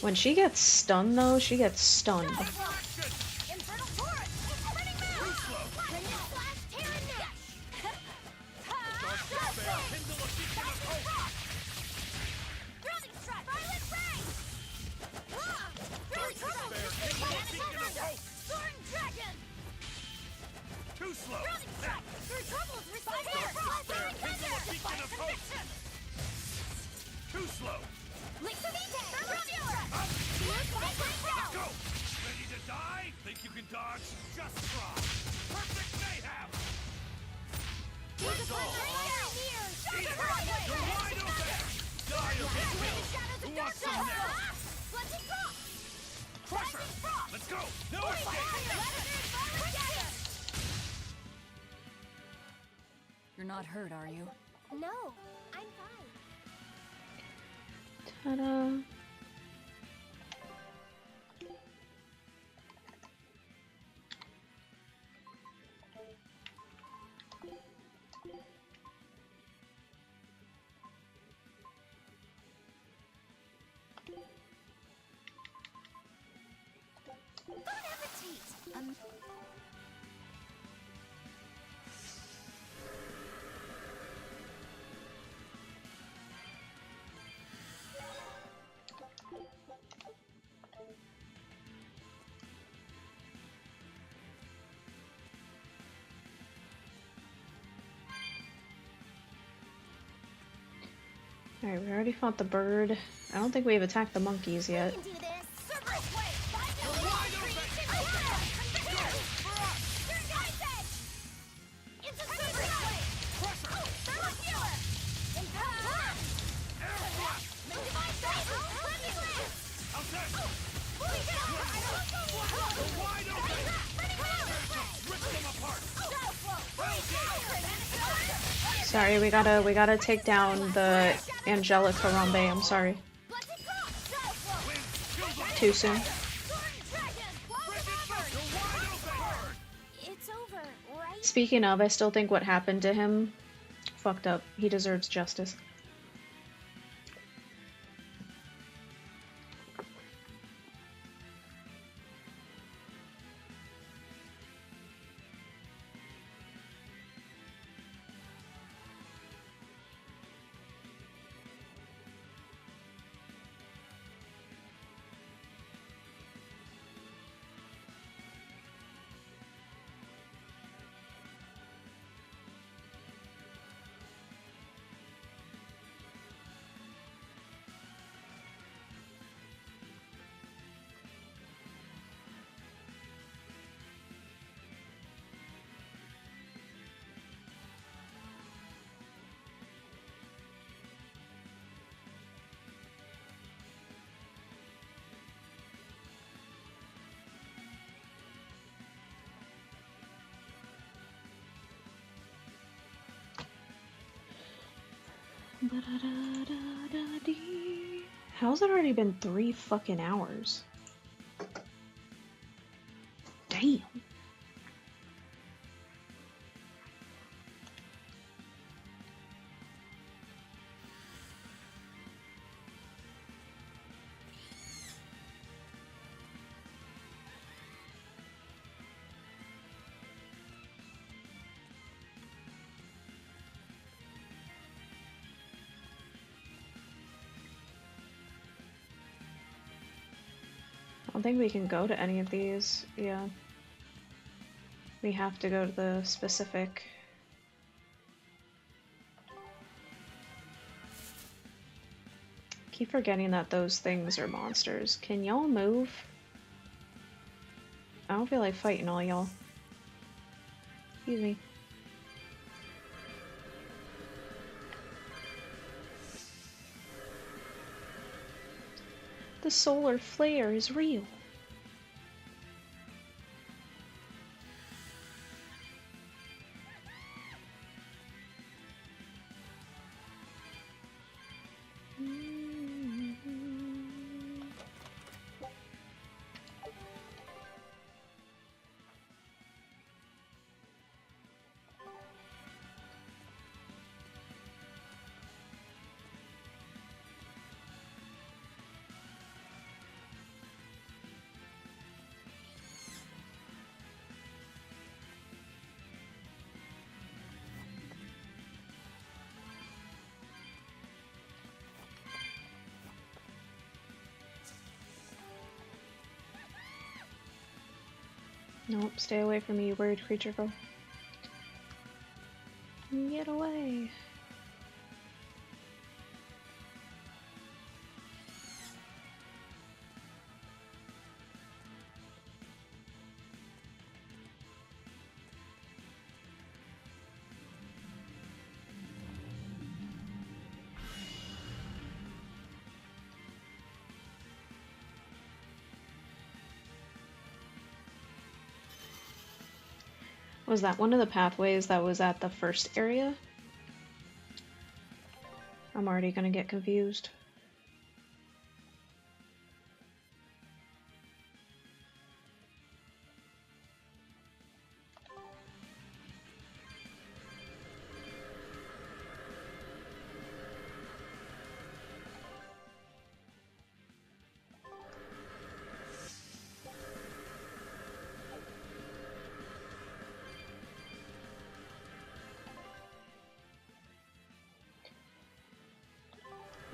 When she gets stunned though, she gets stunned. Crusher! Let's go! No escape! You're not hurt, are you? No, I'm fine. Ta-da. Alright, we already fought the bird. I don't think we've attacked the monkeys yet. Sorry, we gotta take down the angelic Harambe, I'm sorry. Too soon. Speaking of, I still think what happened to him fucked up. He deserves justice. How's it already been 3 fucking hours? Damn. I don't think we can go to any of these. Yeah. We have to go to the specific. Keep forgetting that those things are monsters. Can y'all move? I don't feel like fighting all y'all. Excuse me. The solar flare is real. Nope, stay away from me, you weird creature girl. Get away. Was that one of the pathways that was at the first area? I'm already gonna get confused.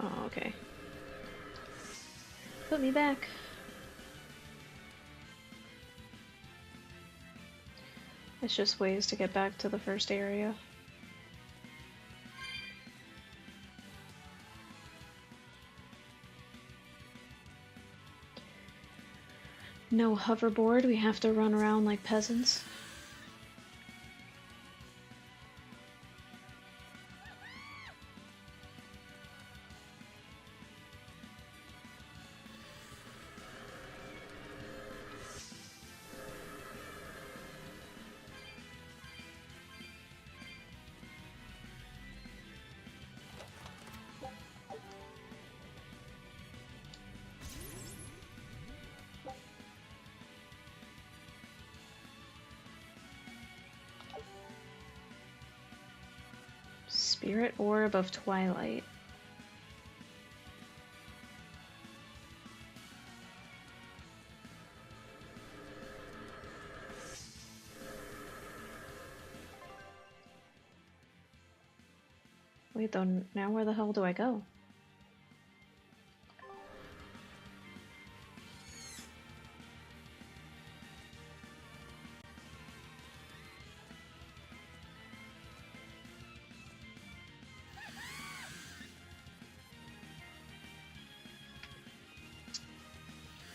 Oh, okay. Put me back. It's just ways to get back to the first area. No hoverboard, we have to run around like peasants. Spirit Orb of Twilight. Wait though, now where the hell do I go?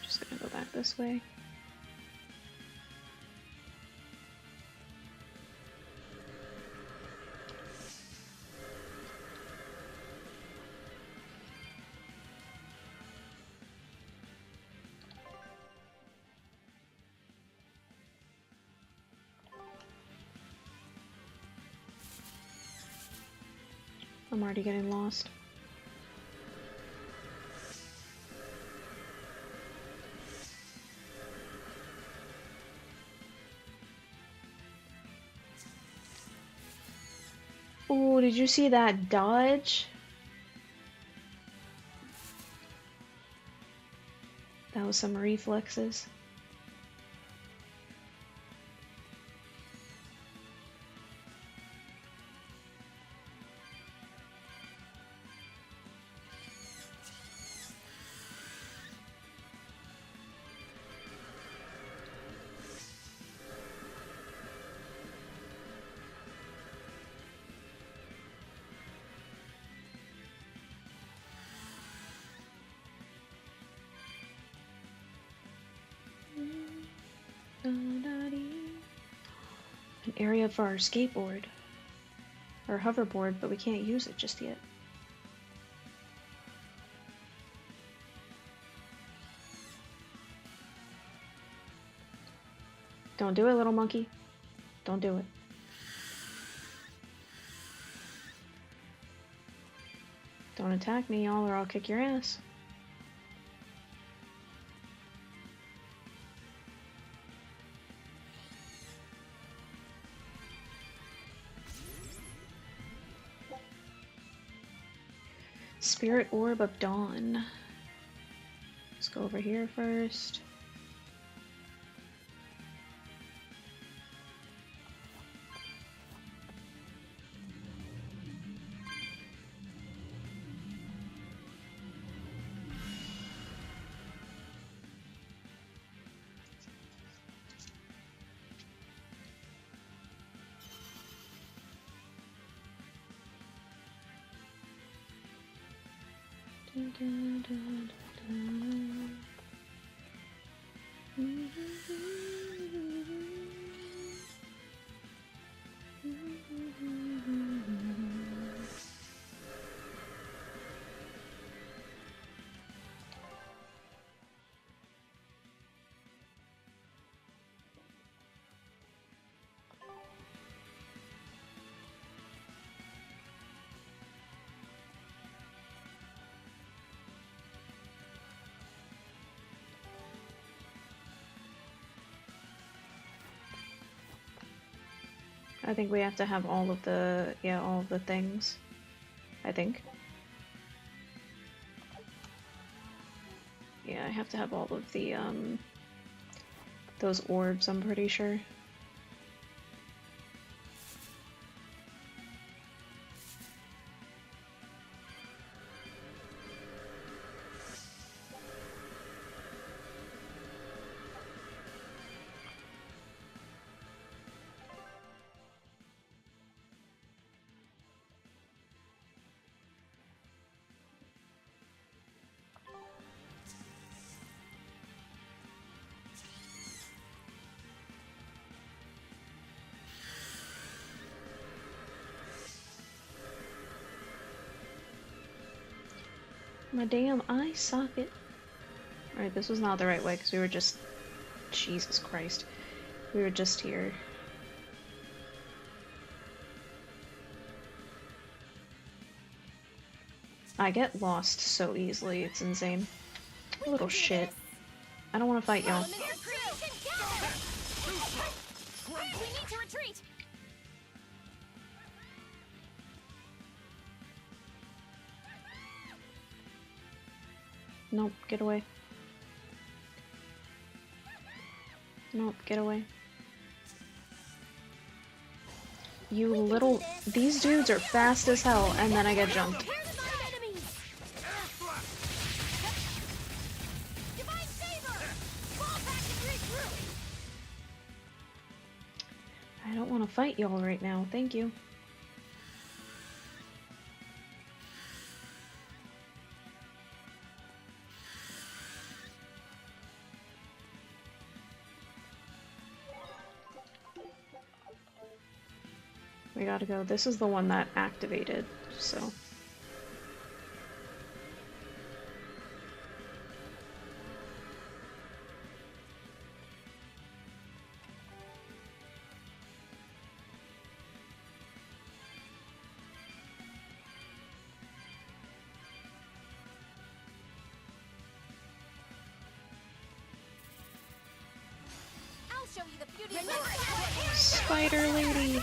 Just gonna go back this way. I'm already getting lost. Oh, did you see that dodge? That was some reflexes. An area for our skateboard. Or hoverboard, but we can't use it just yet. Don't do it, little monkey. Don't do it. Don't attack me, y'all, or I'll kick your ass. Spirit Orb of Dawn. Let's go over here first. I think we have to have all of the, yeah, all of the things. I think. Yeah, I have to have all of the, those orbs, I'm pretty sure. My damn eye socket. Alright, this was not the right way because we were just... Jesus Christ. We were just here. I get lost so easily, it's insane. Little shit. I don't want to fight y'all. We need to retreat. Nope, get away. Nope, get away. You little... These dudes are fast as hell, and then I get jumped. I don't want to fight y'all right now, thank you. We gotta go. This is the one that activated, so... I'll show you the beauty of my Spider lady!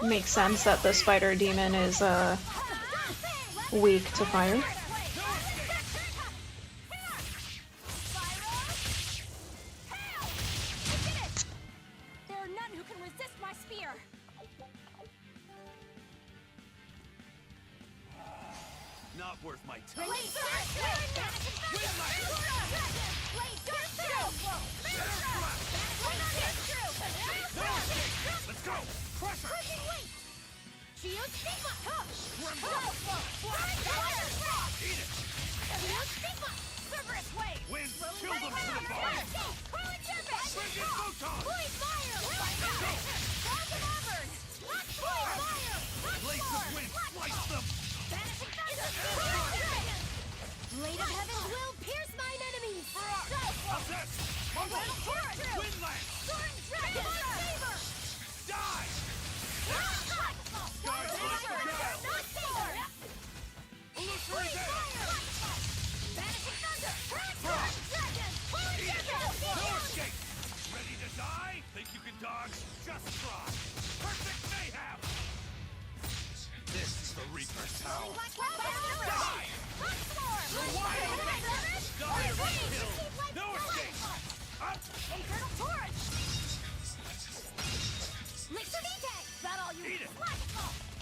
Makes sense that the spider demon is weak to fire. There are none who can resist my spear. Not worth my time. Let's go! Crush her! Wind, chill them to the bone! Blaze of wind, slice them! Blade of Heaven will pierce mine enemies! How's this? Windland! Dragon Saber! Die! Illusory Veil! Vanishing Thunder! No escape! Ready to die? Think you can dodge? Just try! Perfect mayhem! This is the Reaper's Tower! Die! No escape! Up! Infernal Torrent! Is that all you Eat it!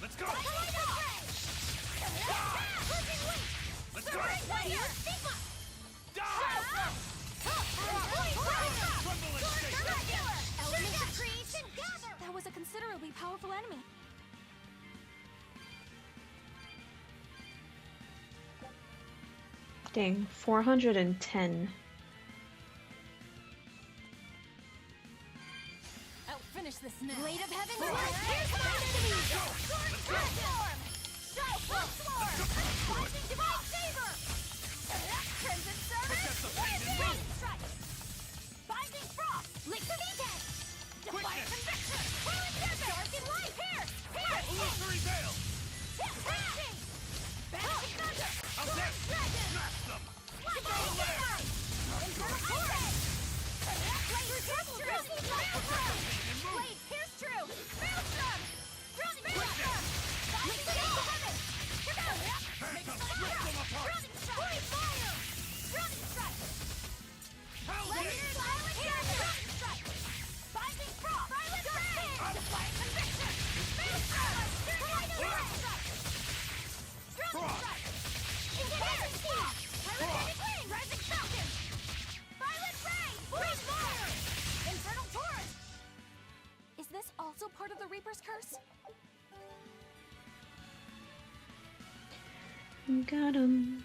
Let's go! Let's go! Die! Tremble and shake! Elements of creation gather! That was a considerably powerful enemy. Dang, 410. I'll finish this now. Blade of Heaven will pierce my enemies! Transform! Lightning Divine Saber! Crimson Surge! Lightning Strike! Binding Frost! Liquid Eden! Defiant Conviction! Whirling Tempest! Dark and Light! Pierce! Illusory Veil! Banishing Thunder! Possess! Dragon! Smash them! Lightning Hammer! Internal Torrent! Blade Pierce True! Blade Pierce True! Maelstrom! Drowning Maelstrom! Liquid Eden! Phantom, rip them apart! Drowning Strike! Fire! Drowning Strike! Lightning Silent Drowning Strike! Binding Frost! Silent Rain! Defiant Conviction! Maelstrom! Tornado Strike! Drowning Strike! Rising Sea! Pyrokinetic Wing! Rising Falcon! Violet Ray! Freeze Fire! Infernal Torrent! Is this also part of the Reaper's curse? Got him.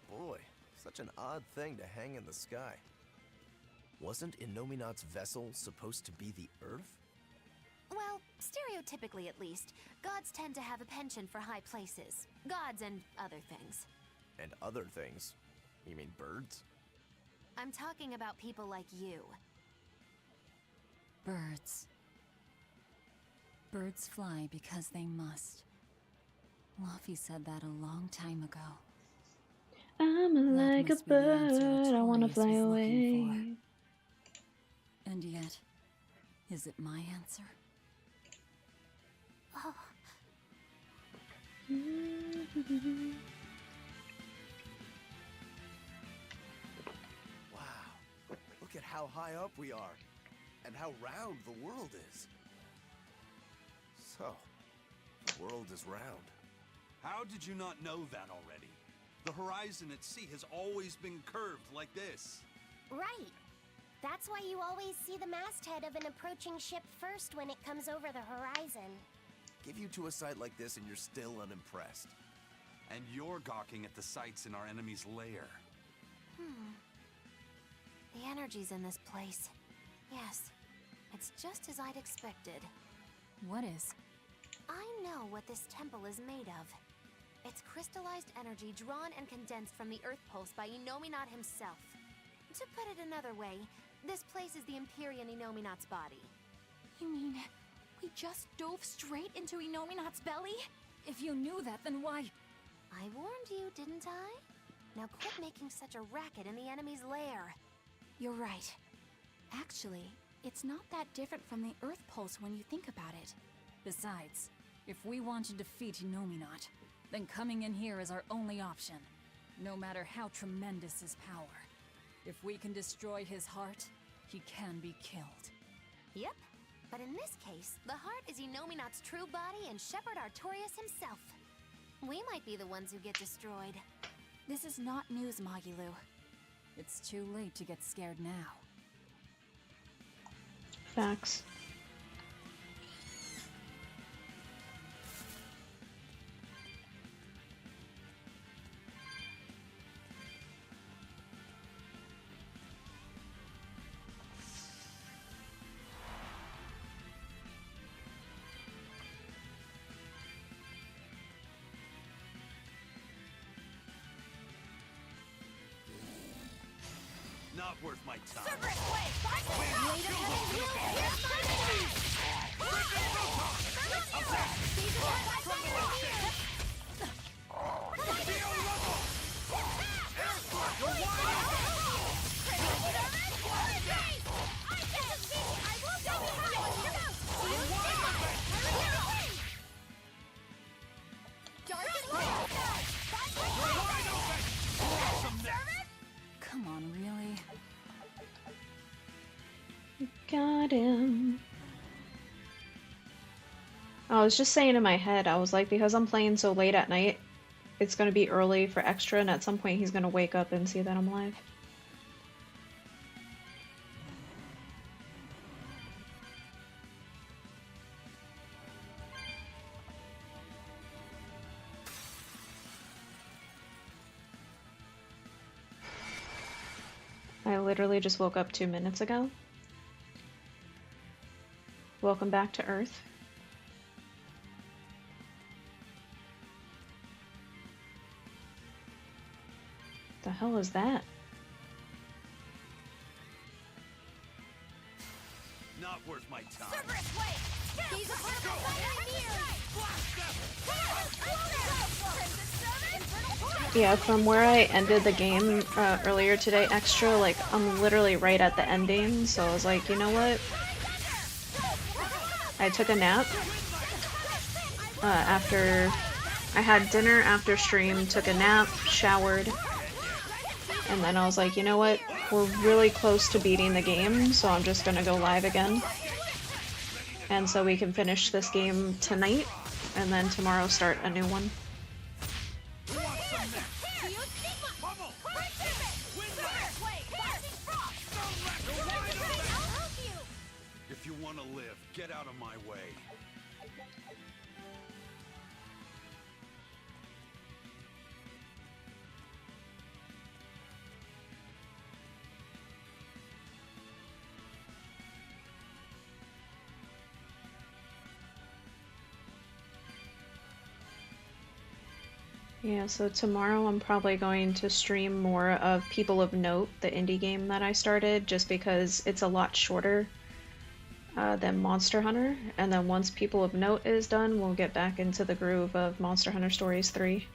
Boy, such an odd thing to hang in the sky. Wasn't Innominat's vessel supposed to be the Earth? Well, stereotypically at least, gods tend to have a penchant for high places. Gods and other things. And other things? You mean birds? I'm talking about people like you. Birds. Birds fly because they must. Luffy said that a long time ago. I'm like a must be the answer bird, I wanna Atreus fly was away. looking for. And yet, is it my answer? Oh, Wow, look at how high up we are, and how round the world is. So, the world is round. How did you not know that already? The horizon at sea has always been curved like this. Right. That's why you always see the masthead of an approaching ship first when it comes over the horizon. Give you to a sight like this and you're still unimpressed. And you're gawking at the sights in our enemy's lair. The energy's in this place. Yes, it's just as I'd expected. What is? I know what this temple is made of. It's crystallized energy drawn and condensed from the Earth Pulse by Innominat himself. To put it another way, this place is the Empyrean Innominat's body. You mean, we just dove straight into Innominat's belly? If you knew that, then why? I warned you, didn't I? Now quit making such a racket in the enemy's lair. You're right. Actually, it's not that different from the Earth Pulse when you think about it. Besides, if we want to defeat Innominat, then coming in here is our only option. No matter how tremendous his power. If we can destroy his heart, he can be killed. Yep, but in this case, the heart is Innominat's true body and Shepherd Artorias himself. We might be the ones who get destroyed. This is not news, Magilu. It's too late to get scared now. Facts. Not worth my time. Cerberus Wave! Blade of Heaven will pierce my enemies! These are my enemies! got him. I was just saying in my head, I was like, because I'm playing so late at night, it's gonna be early for extra, and at some point he's gonna wake up and see that I'm live. I literally just woke up 2 minutes ago. Welcome back to Earth. The hell is that? Not worth my time. Cerberus, wait! He's a part of the Yeah, from where I ended the game earlier today extra, like, I'm literally right at the ending, so I was like, you know what? I took a nap after I had dinner after stream, took a nap, showered, and then I was like, you know what? We're really close to beating the game, so I'm just gonna go live again. And so we can finish this game tonight, and then tomorrow start a new one. If you want to live, get out of my way. Yeah, so tomorrow I'm probably going to stream more of People of Note, the indie game that I started, just because it's a lot shorter than Monster Hunter. And then once People of Note is done, we'll get back into the groove of Monster Hunter Stories 3.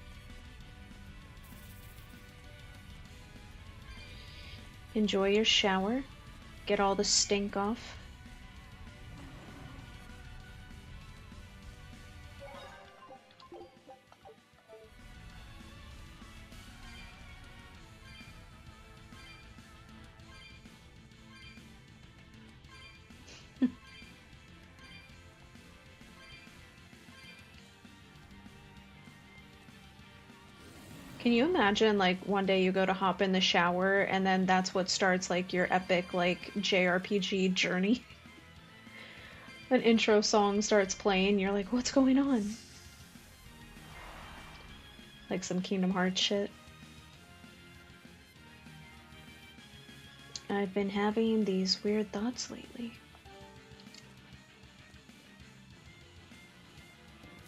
Enjoy your shower. Get all the stink off. Can you imagine, like, one day you go to hop in the shower and then that's what starts, like, your epic, like, JRPG journey? An intro song starts playing, you're like, what's going on? Like some Kingdom Hearts shit. I've been having these weird thoughts lately.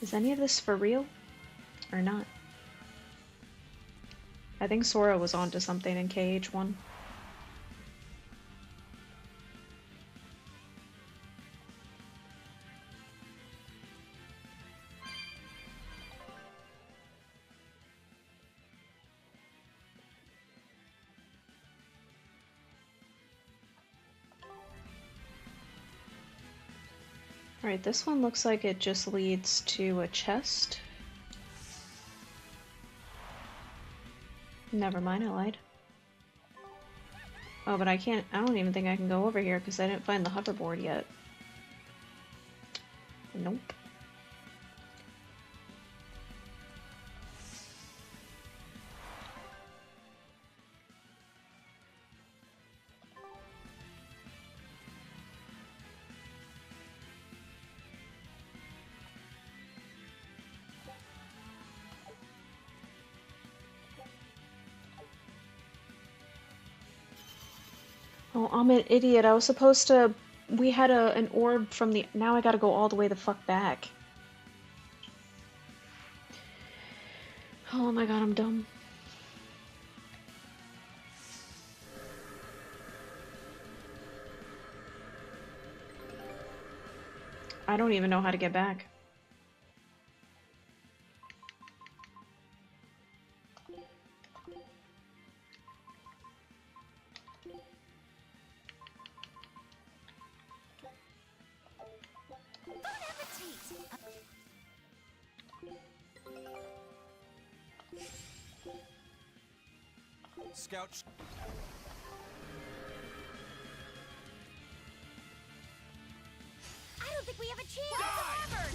Is any of this for real? Or not? I think Sora was onto something in KH1. Alright, this one looks like it just leads to a chest. Never mind, I lied. Oh, but I don't even think I can go over here because I didn't find the hoverboard yet. Nope. Oh, I'm an idiot. I was supposed to... We had an orb from the... Now I gotta go all the way the fuck back. Oh my god, I'm dumb. I don't even know how to get back. Scout. don't think we have a chance. Armored!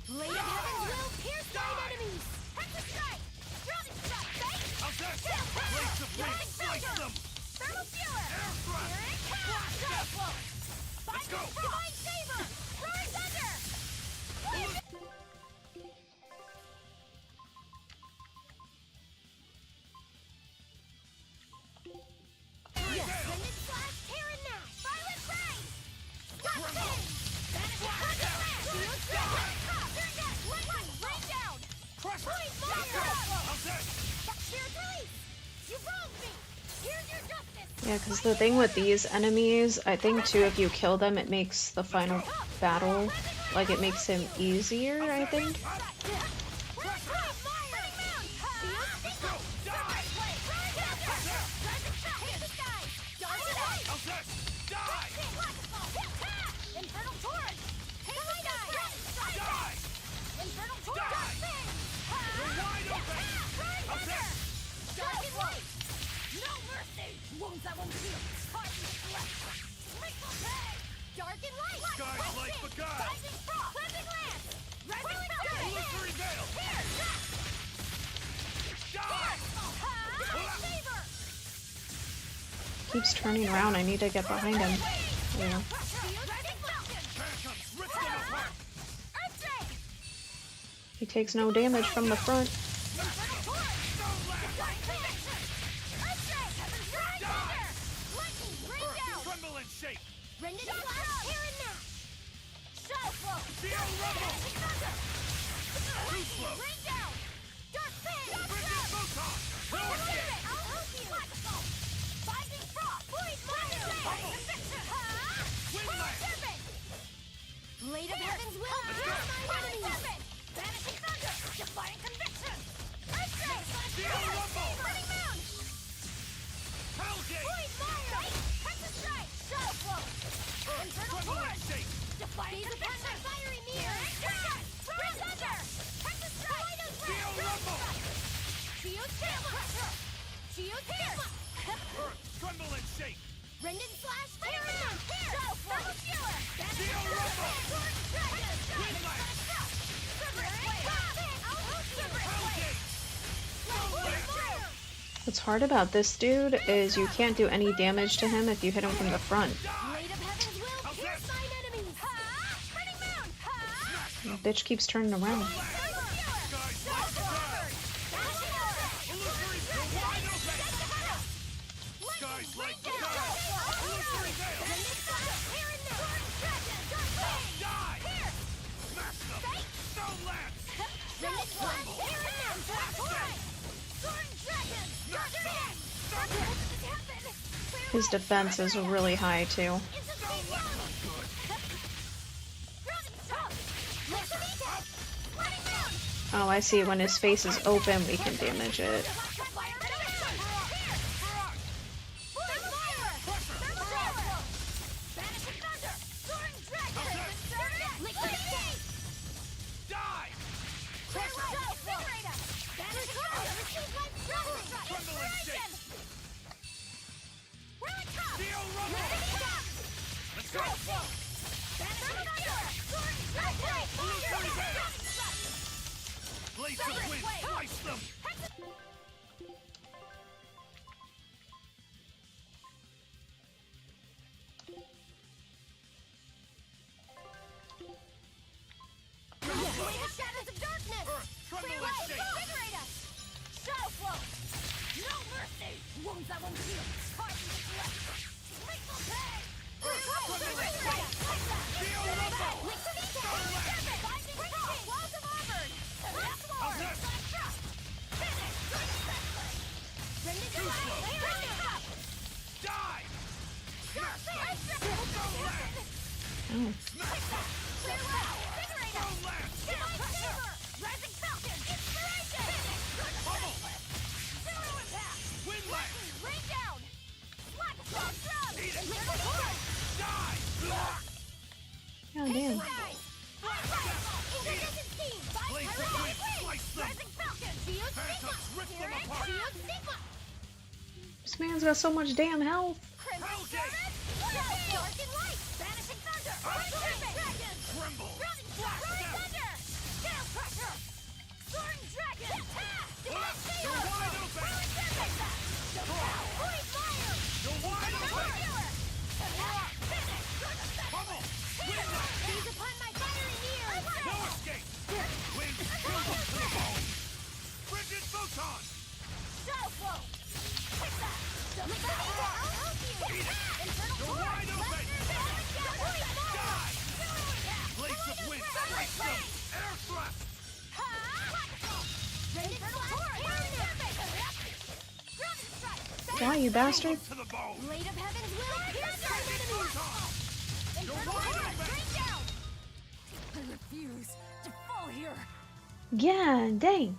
Blade of Heaven's will pierce nine enemies! Hex strike! Drowning strike! How's that? Blades of Wind! Slice them! Thermal Skewer! Air thrust! Here it comes! Shadow Let's go! Divine Saber! Roaring Thunder! Yes! Blended Slash! Terran Nash! Violet Ray! Dark Fang! Vanish Thunder Blast! Steel Strike! Turn Death! Rain down! Crush! Void Fire! How's that? Sheer Release! You wronged me! Here's your justice! Yeah, because the thing with these enemies, I think too, if you kill them, it makes the final battle, like it makes him easier, I think. Wounds I won't heal. Dark and light. Skies like the gods. Rising frost. Cleansing lance. Rising thunder. Illusory veil. Here. Die. Saber. Keeps turning around. I need to get behind him. Yeah. He takes no damage from the front. Rended Slash, Terran Nash! Shadow Flow! Steel Rumble! Rain down! Dark Fang! Frigid Photon! I'll help you! Binding Frost! Void Fire! Wind Serpent! Blade of Heaven's Will! Serpent! Vanishing Thunder! Defying Conviction! Earthquake! Steel Rumble! Burning Moon! Hellgate! Void Fire! Hex's Strike! Shadow Flow! Infernal Torrent! Defying Conviction! Fiery Mirror! Red Thunder! Hex's Strike! Steel Rumble! Geo's Hammer! Geo's here! Earth, tremble and shake! Rended Slash! Terran! Here! Shadow Flow! Skewer! Steel Rumble! Wind Lash! What's hard about this dude is you can't do any damage to him if you hit him from the front. The bitch keeps turning around. His defense is really high too. Oh, I see. When his face is open, we can damage it. Blades of wind, slice them! Shadows of darkness! Tremble and shake! Invigorate us! Shadow Flow! No mercy! Wounds I won't heal! Heart in the flesh! Grateful pay! Steel Rumble! Serpent! Binding Frost! Walls of Armored! Last Finish! Rended Slash! Die! Oh. Rising Falcon! Inspiration! Pummel! Zero impact! Wind Lash! Rain down! Black Stone Drum! Eat it! Liquid Torrent! Die! Oh, damn. Incandescent Steam! Blades of wind, slice them! Rising Falcon! Geo's Phantoms, rip them apart! Geo's Stigma! This man's got so much damn health. Crimson Servant! Dark Darken light! Vanishing thunder! Dragon! Tremble! Roaring thunder! Scale crusher! Soaring dragon! Divine saber! You're wide open! Void fire! You're wide open! Finish! Bubble! Seize upon my fiery ears! No escape! Wind kills them to the bone! Frigid photon! Shadow flow! Take that! I'll help you! Eat it! Infernal You're torch! wide open! Die! Blades of wind! Strike them! Air thrust! Die, you bastard! To the bone! Blade of heavens will pierce our enemies! Infernal torch! Bring down! I refuse to fall here. Yeah, dang.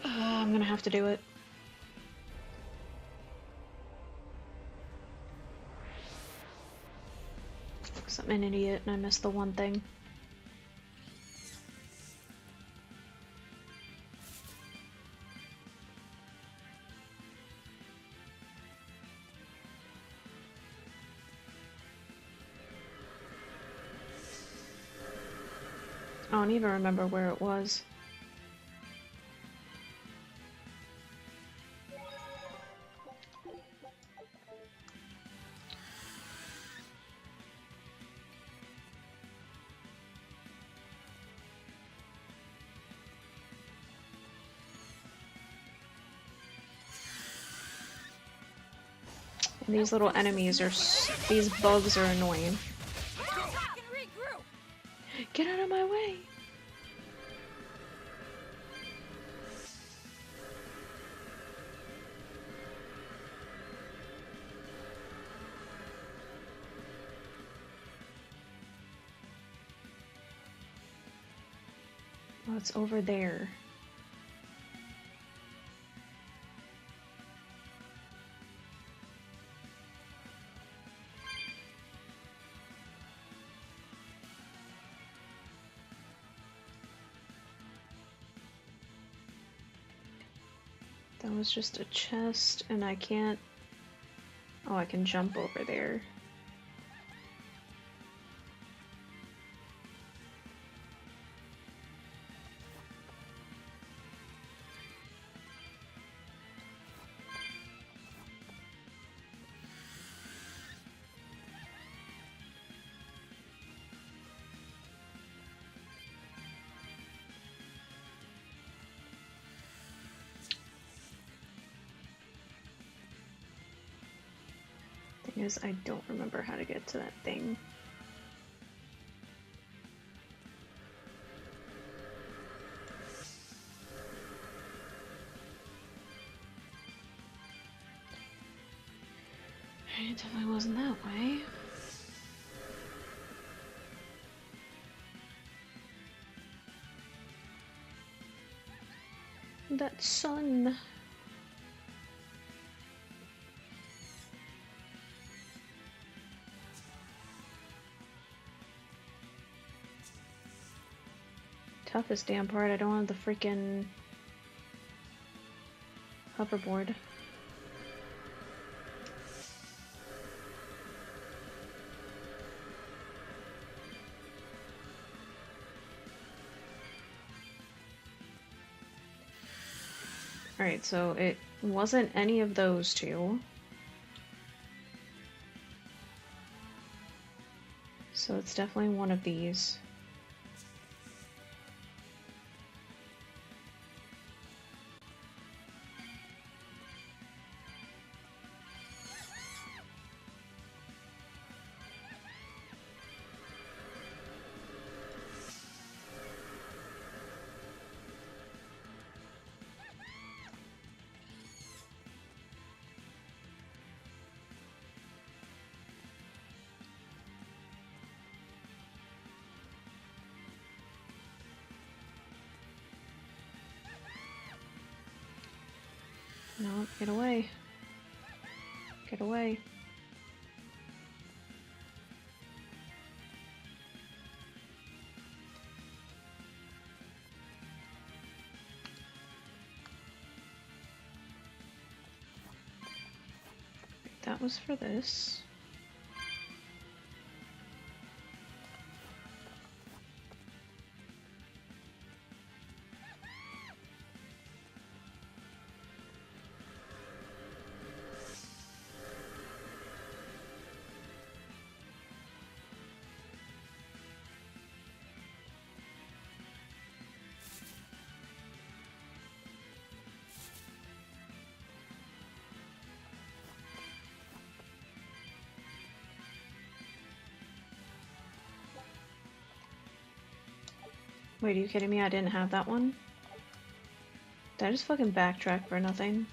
I'm gonna have to do it. 'Cause I'm an idiot and I missed the one thing. I don't even remember where it was. And these little enemies are these bugs are annoying. Get out of my way! Oh, it's over there. That was just a chest, and I can't... Oh, I can jump over there. Thing is, I don't remember how to get to that thing. It definitely wasn't that way. That sun. Toughest damn part, I don't have the freaking hoverboard. Alright, so it wasn't any of those two. So it's definitely one of these. No, get away. Get away. That was for this. Wait, are you kidding me? I didn't have that one? Did I just fucking backtrack for nothing?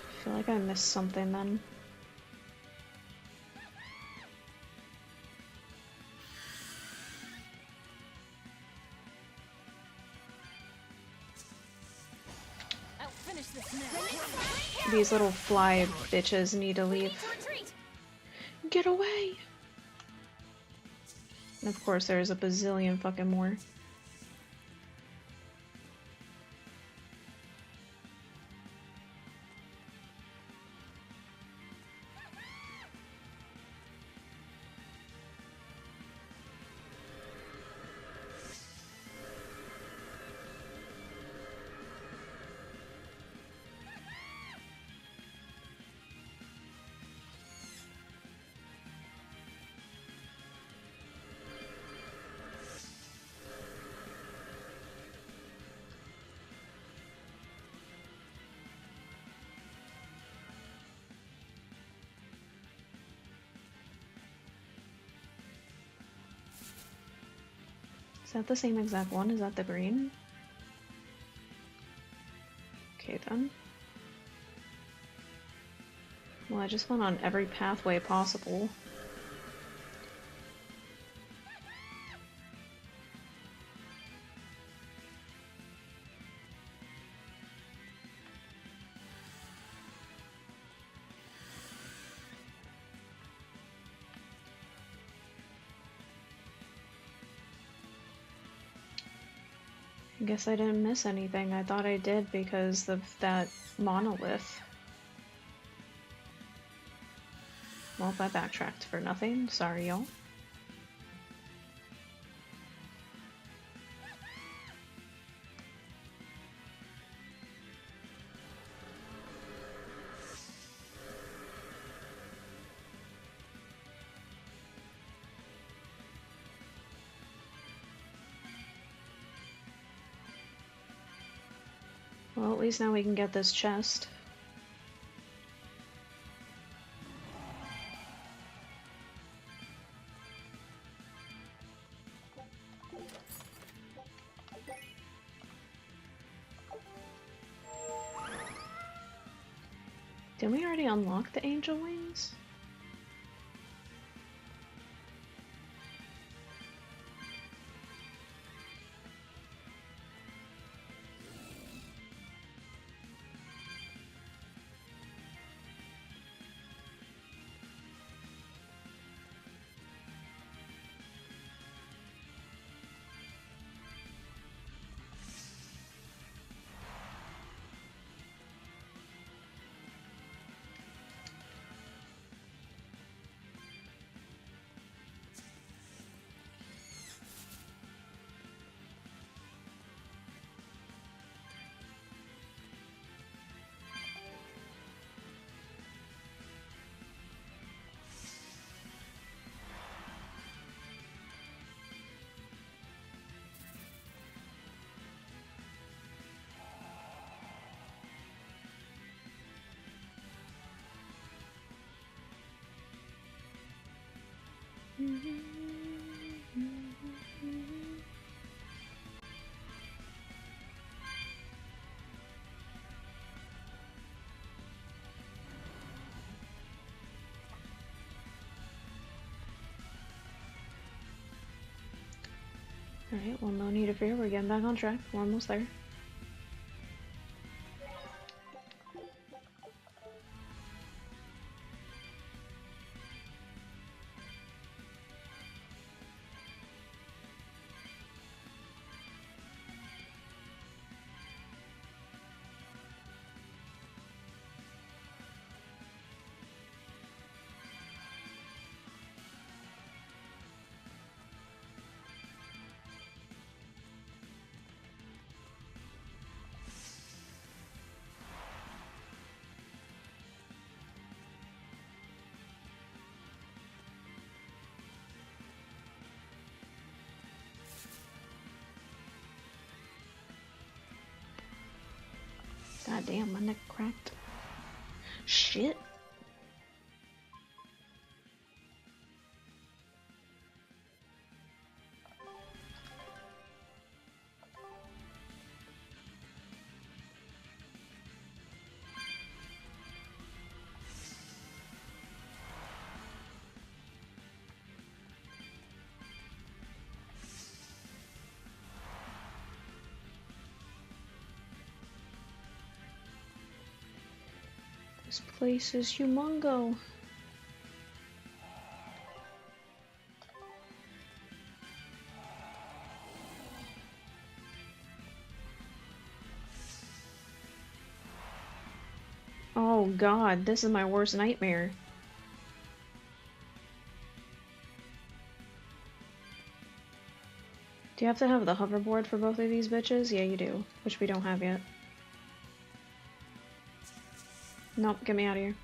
I feel like I missed something then. I'll finish this now. These little fly bitches need to leave. Get away! And of course there's a bazillion fucking more. Is that the same exact one? Is that the green? Okay then. Well, I just went on every pathway possible. I guess I didn't miss anything. I thought I did because of that monolith. Well, I backtracked for nothing. Sorry, y'all. Well, at least now we can get this chest. Didn't we already unlock the angel wings? Alright, well, no need to fear. We're getting back on track. We're almost there. God damn, my neck cracked. Shit. This place is humongo. Oh god, this is my worst nightmare. Do you have to have the hoverboard for both of these bitches? Yeah, you do. Which we don't have yet. Nope, get me out of here.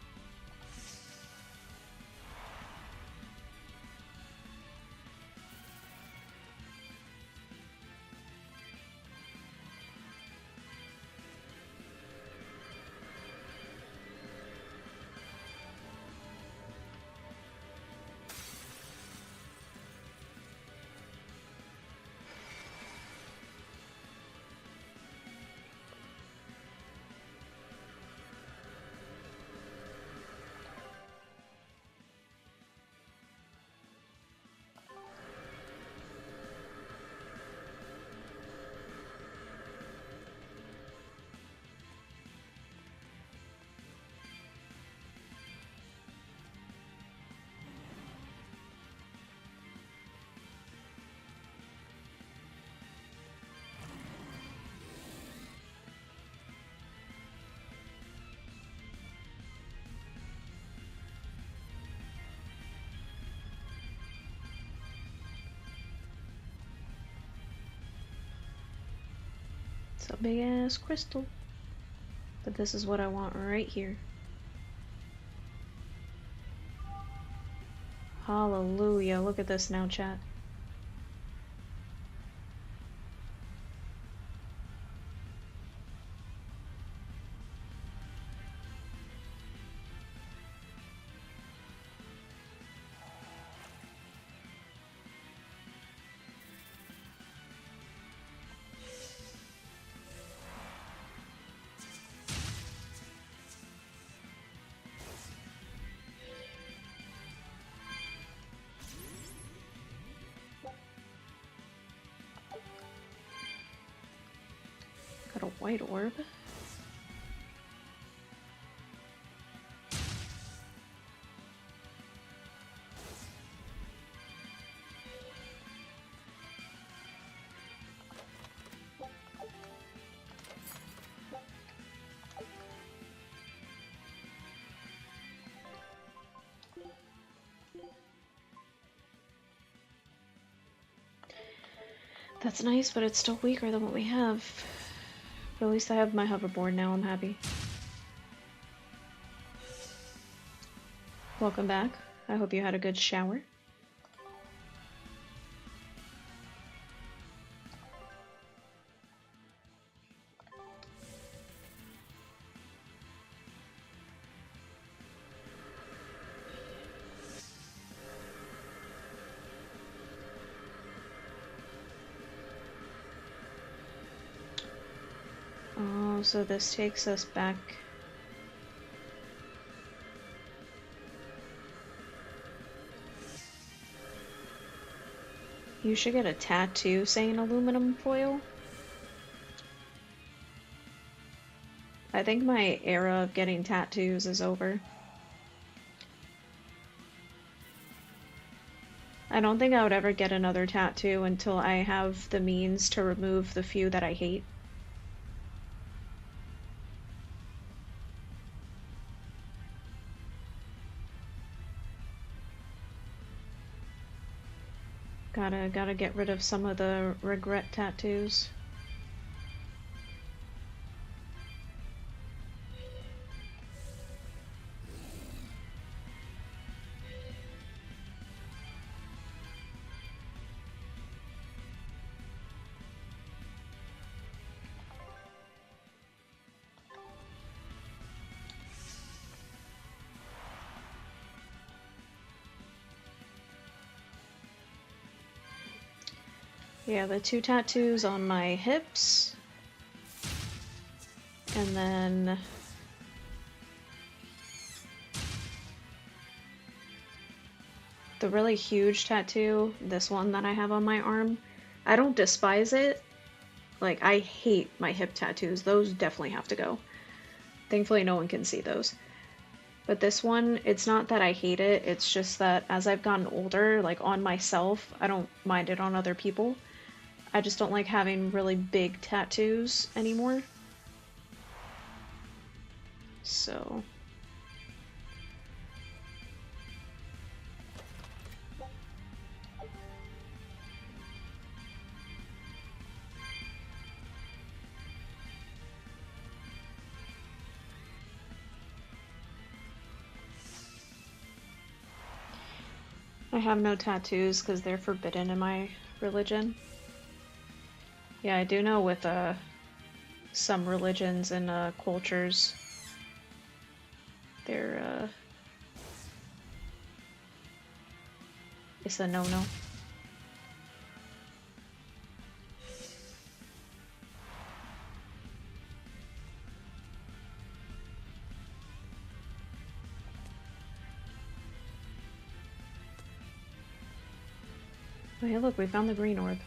It's a big ass crystal. But this is what I want right here. Hallelujah. Look at this now, chat. Got a white orb. That's nice, but it's still weaker than what we have. But at least I have my hoverboard now, I'm happy. Welcome back. I hope you had a good shower. Oh, so this takes us back. You should get a tattoo saying aluminum foil. I think my era of getting tattoos is over. I don't think I would ever get another tattoo until I have the means to remove the few that I hate. Gotta get rid of some of the regret tattoos. Yeah, the 2 tattoos on my hips, and then the really huge tattoo, this one that I have on my arm. I don't despise it. Like, I hate my hip tattoos. Those definitely have to go. Thankfully, no one can see those. But this one, it's not that I hate it, it's just that as I've gotten older, like on myself, I don't mind it on other people. I just don't like having really big tattoos anymore. So... I have no tattoos because they're forbidden in my religion. Yeah, I do know with some religions and cultures, they're it's a no-no. Oh, hey, look, we found the green orb.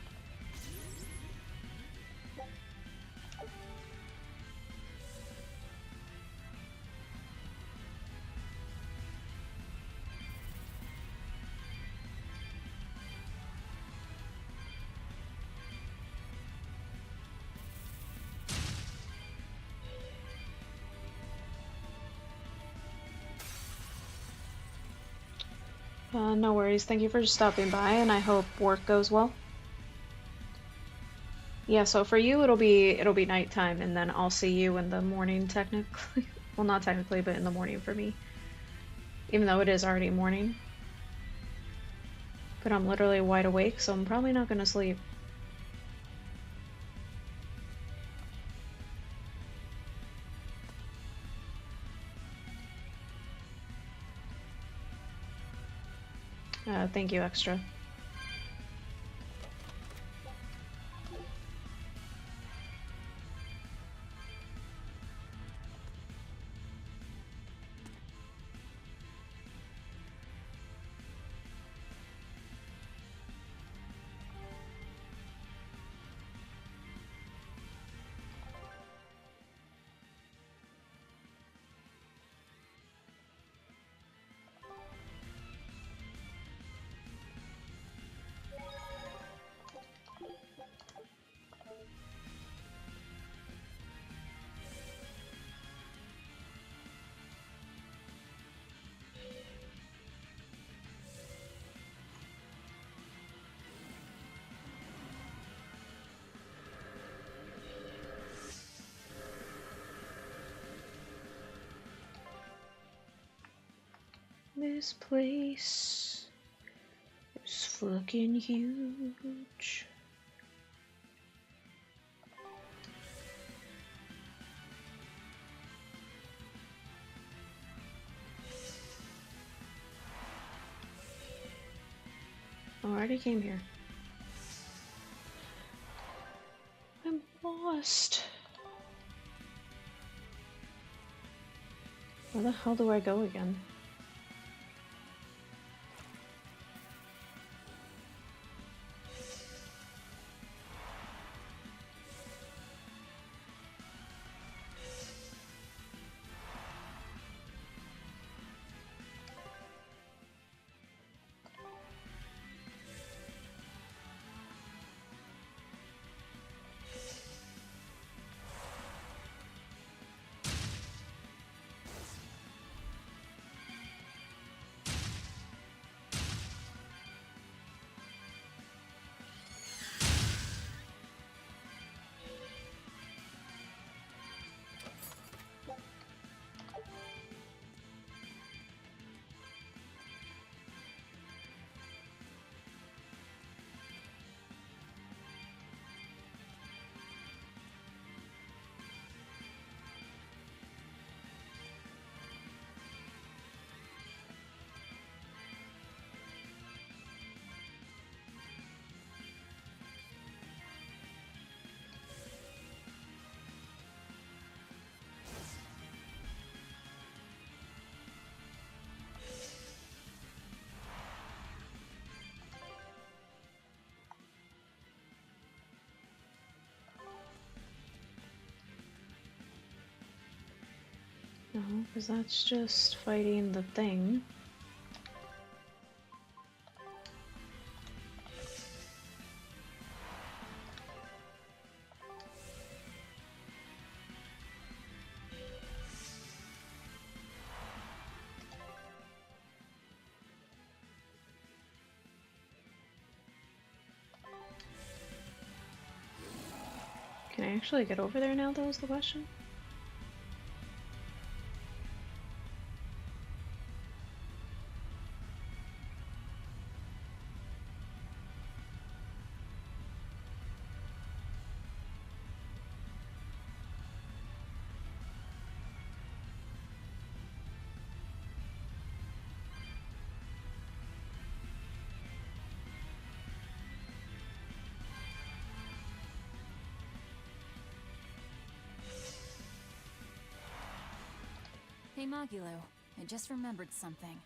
No worries. Thank you for stopping by, and I hope work goes well. Yeah, so for you it'll be nighttime, and then I'll see you in the morning technically. Well, not technically, but in the morning for me. Even though it is already morning. But I'm literally wide awake, so I'm probably not gonna sleep. Thank you, Extra. This place is fucking huge. Oh, I already came here. I'm lost. Where the hell do I go again? No, because that's just fighting the thing. Can I actually get over there now, though, is the question? Hey Magilo, I just remembered something.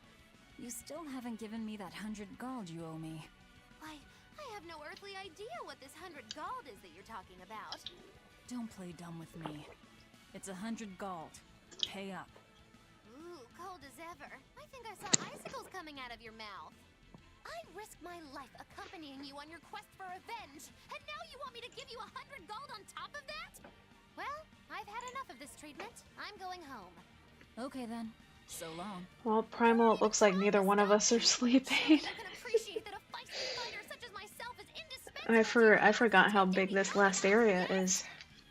You still haven't given me that 100 gold you owe me. Why, I have no earthly idea what this 100 gold is that you're talking about. Don't play dumb with me. It's 100 gold. Pay up. Ooh, cold as ever. I think I saw icicles coming out of your mouth. I risked my life accompanying you on your quest for revenge, and now you want me to give you 100 gold on top of that? Well, I've had enough of this treatment. I'm going home. Okay then. So long. Well, Primal, it looks like neither one of us are sleeping. I forgot how big this last area is.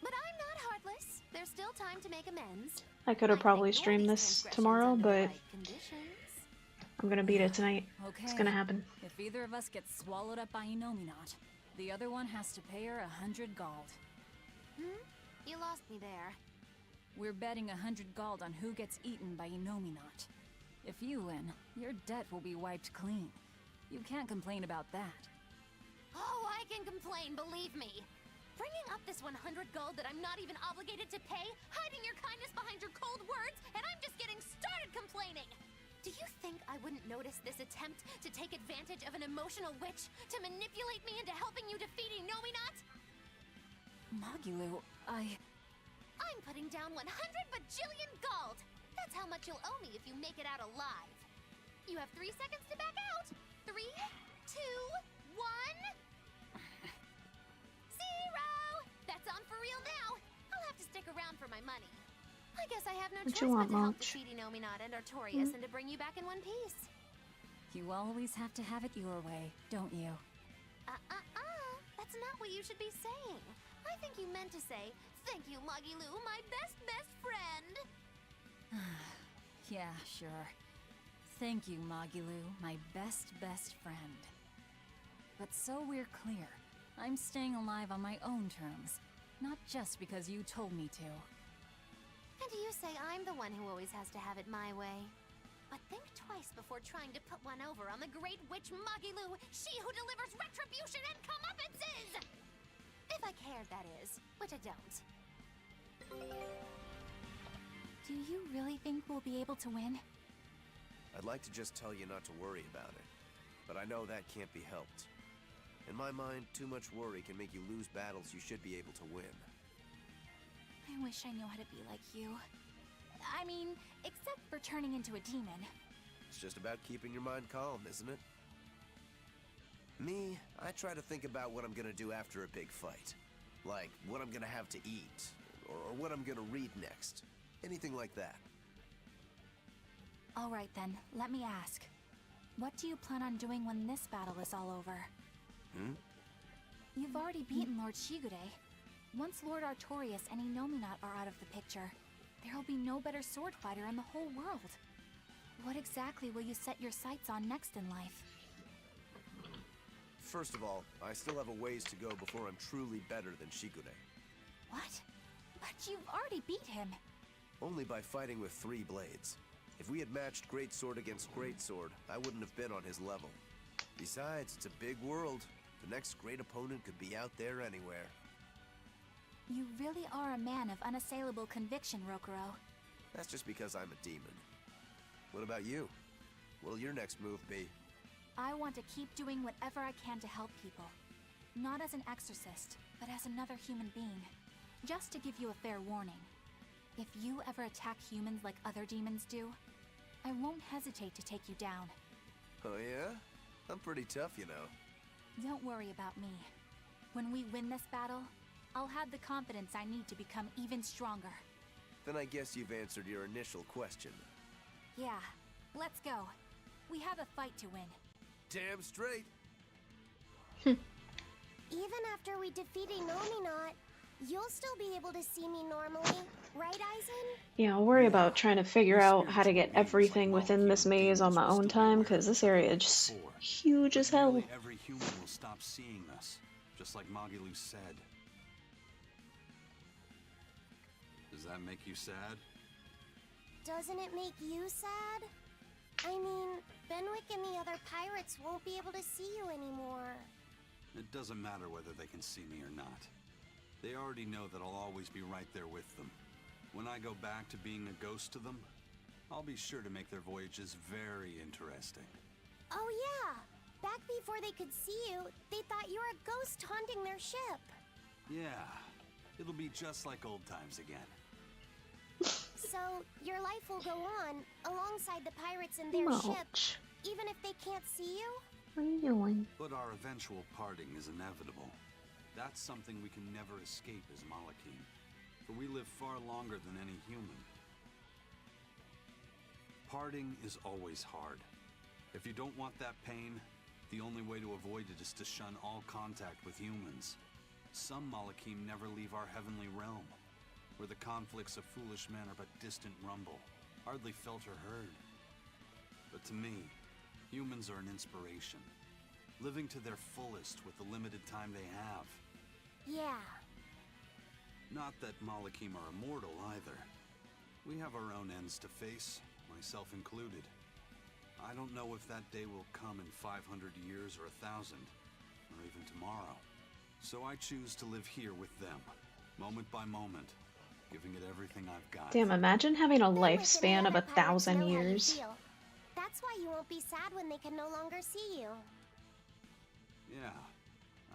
But I'm not heartless. There's still time to make amends. I could have probably streamed this tomorrow, but I'm gonna beat it tonight. Okay. It's gonna happen. If either of us gets swallowed up by Inominat, the other one has to pay her 100 gold. You lost me there. We're betting 100 gold on who gets eaten by Inominat. If you win, your debt will be wiped clean. You can't complain about that. Oh, I can complain, believe me. Bringing up this 100 gold that I'm not even obligated to pay, hiding your kindness behind your cold words, and I'm just getting started complaining. Do you think I wouldn't notice this attempt to take advantage of an emotional witch to manipulate me into helping you defeat Inominat? Magilo, I'm putting down 100 bajillion gold! That's how much you'll owe me if you make it out alive. You have 3 seconds to back out. 3, 2, 1... 0! That's on for real now. I'll have to stick around for my money. I guess I have no choice but to help defeat Inominat and Artorias and to bring you back in one piece. you always have to have it your way, don't you? That's not what you should be saying. I think you meant to say, "Thank you, Magilu, my best friend." Yeah, sure. Thank you, Magilu, my best friend. But so we're clear, I'm staying alive on my own terms, not just because you told me to. And you say I'm the one who always has to have it my way. But think twice before trying to put one over on the great witch Magilu, she who delivers retribution and comeuppances! If I cared, that is, which I don't. Do you really think we'll be able to win? I'd like to just tell you not to worry about it, but I know that can't be helped. In my mind, too much worry can make you lose battles you should be able to win. I wish I knew how to be like you. I mean, except for turning into a demon. It's just about keeping your mind calm, isn't it? Me, I try to think about what I'm gonna do after a big fight. Like, what I'm gonna have to eat, or what I'm gonna read next. Anything like that. Alright then, let me ask. What do you plan on doing when this battle is all over? You've already beaten Lord Shigure. Once Lord Artorias and Inominat are out of the picture, there'll be no better sword fighter in the whole world. What exactly will you set your sights on next in life? First of all, I still have a ways to go before I'm truly better than Shigure. What? But you've already beat him. Only by fighting with 3 blades. If we had matched Greatsword against Greatsword, I wouldn't have been on his level. Besides, it's a big world. The next great opponent could be out there anywhere. You really are a man of unassailable conviction, Rokuro. That's just because I'm a demon. What about you? What'll your next move be? I want to keep doing whatever I can to help people. Not as an exorcist, but as another human being. Just to give you a fair warning. If you ever attack humans like other demons do, I won't hesitate to take you down. Oh yeah? I'm pretty tough, you know. Don't worry about me. When we win this battle, I'll have the confidence I need to become even stronger. Then I guess you've answered your initial question. Yeah, let's go. We have a fight to win. Damn straight. Even after we defeat Inominat, you'll still be able to see me normally, right, Aizen? Yeah, I'll worry about trying to figure out how to get everything within this maze on my own time, because this area is just huge as hell. Nearly every human will stop seeing us, just like Magilu said. Does that make you sad? Doesn't it make you sad? I mean, Benwick and the other pirates won't be able to see you anymore. It doesn't matter whether they can see me or not. They already know that I'll always be right there with them. When I go back to being a ghost to them, I'll be sure to make their voyages very interesting. Oh yeah! Back before they could see you, they thought you were a ghost haunting their ship. Yeah, it'll be just like old times again. So, your life will go on, alongside the pirates and their ship, even if they can't see you? What are you doing? But our eventual parting is inevitable. That's something we can never escape as Malakim, for we live far longer than any human. Parting is always hard. If you don't want that pain, the only way to avoid it is to shun all contact with humans. Some Malakim never leave our heavenly realm, where the conflicts of foolish men are but distant rumble, hardly felt or heard. But to me, humans are an inspiration, living to their fullest with the limited time they have. Yeah. Not that Malakim are immortal either. We have our own ends to face, myself included. I don't know if that day will come in 500 years or 1,000, or even tomorrow. So I choose to live here with them, moment by moment, giving it everything I've got. Damn, imagine having a lifespan of 1,000 years. That's why you won't be sad when they can no longer see you. Yeah,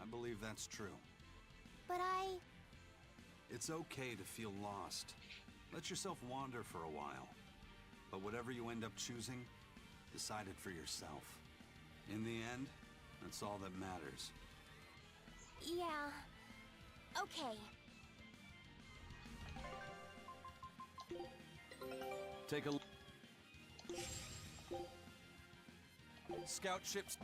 I believe that's true. But It's okay to feel lost. Let yourself wander for a while. But whatever you end up choosing, decide it for yourself. In the end, that's all that matters. Yeah. Okay. Take a look. Scout ships.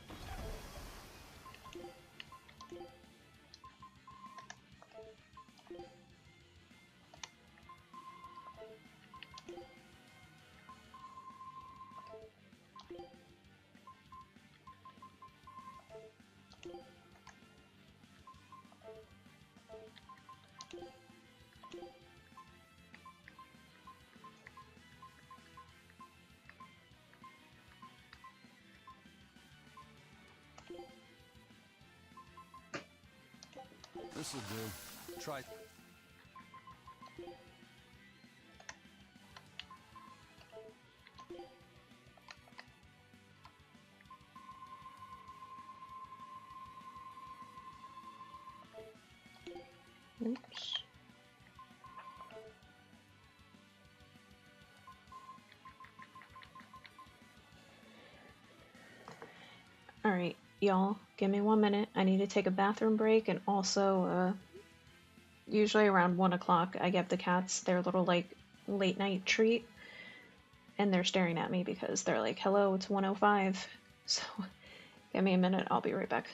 This'll do. Try. Oops. Alright, y'all, give me 1 minute. I need to take a bathroom break, and also, usually around 1 o'clock, I give the cats their little, like, late night treat, and they're staring at me because they're like, hello, it's 1:05. So, give me a minute, I'll be right back.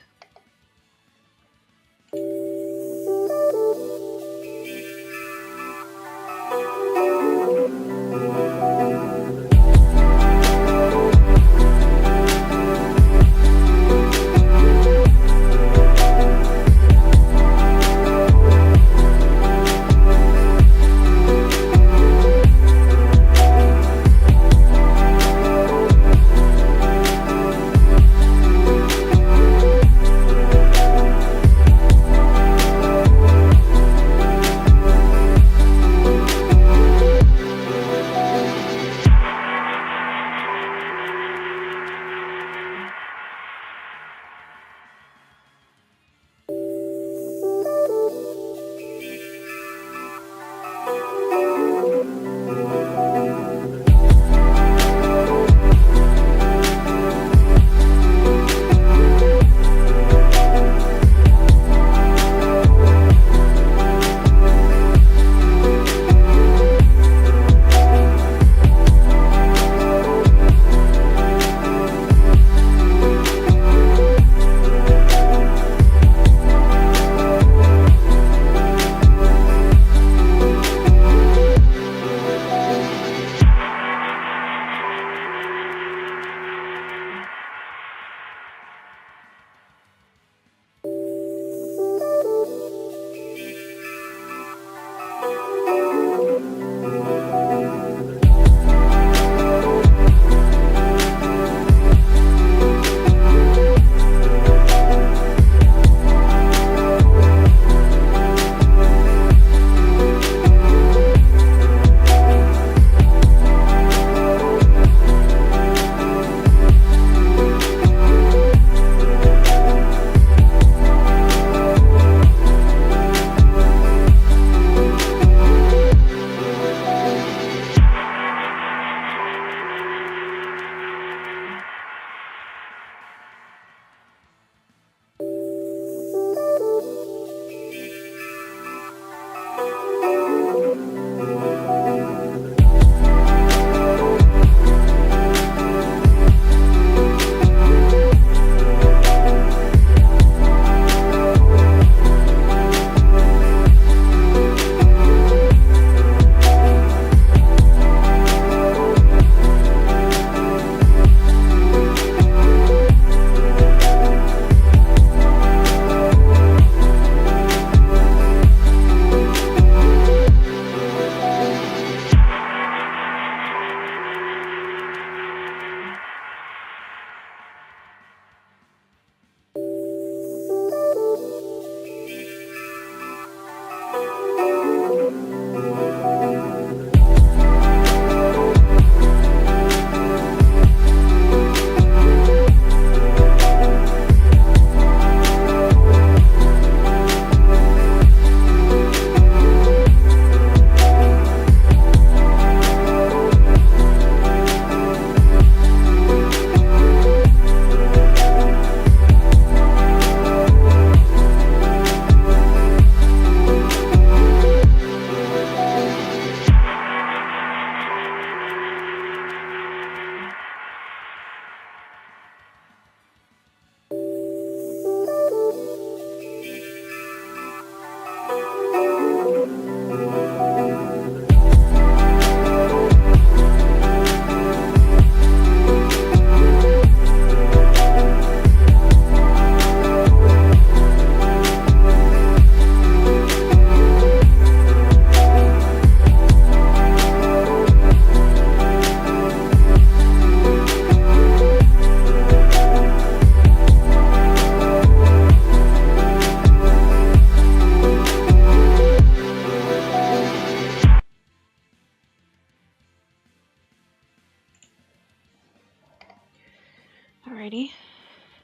Alrighty.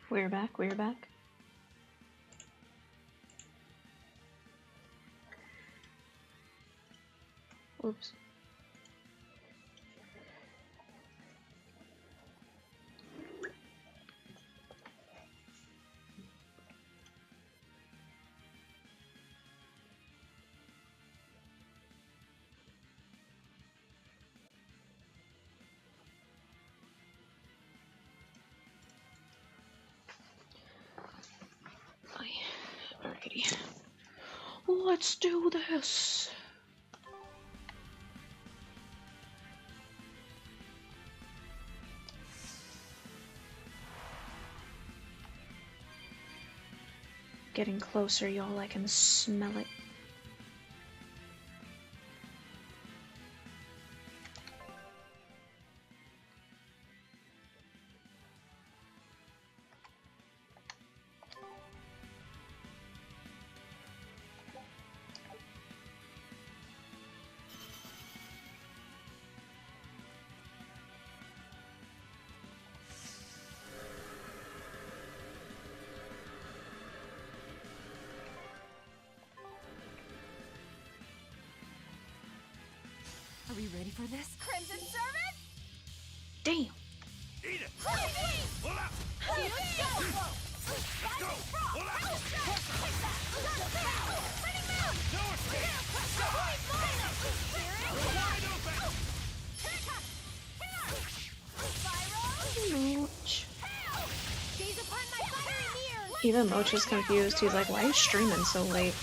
We're back, we're back. Oops. Alrighty. Let's do this. Getting closer, y'all. I can smell it. Are we ready for this? Crimson Servant? Damn. Eat it! Pull up! Let's go! Pull up! Running moon! No escape! Wide open! Mooch. Gaze upon my fiery mirror! Even Moch is confused. He's like, why are you streaming so late?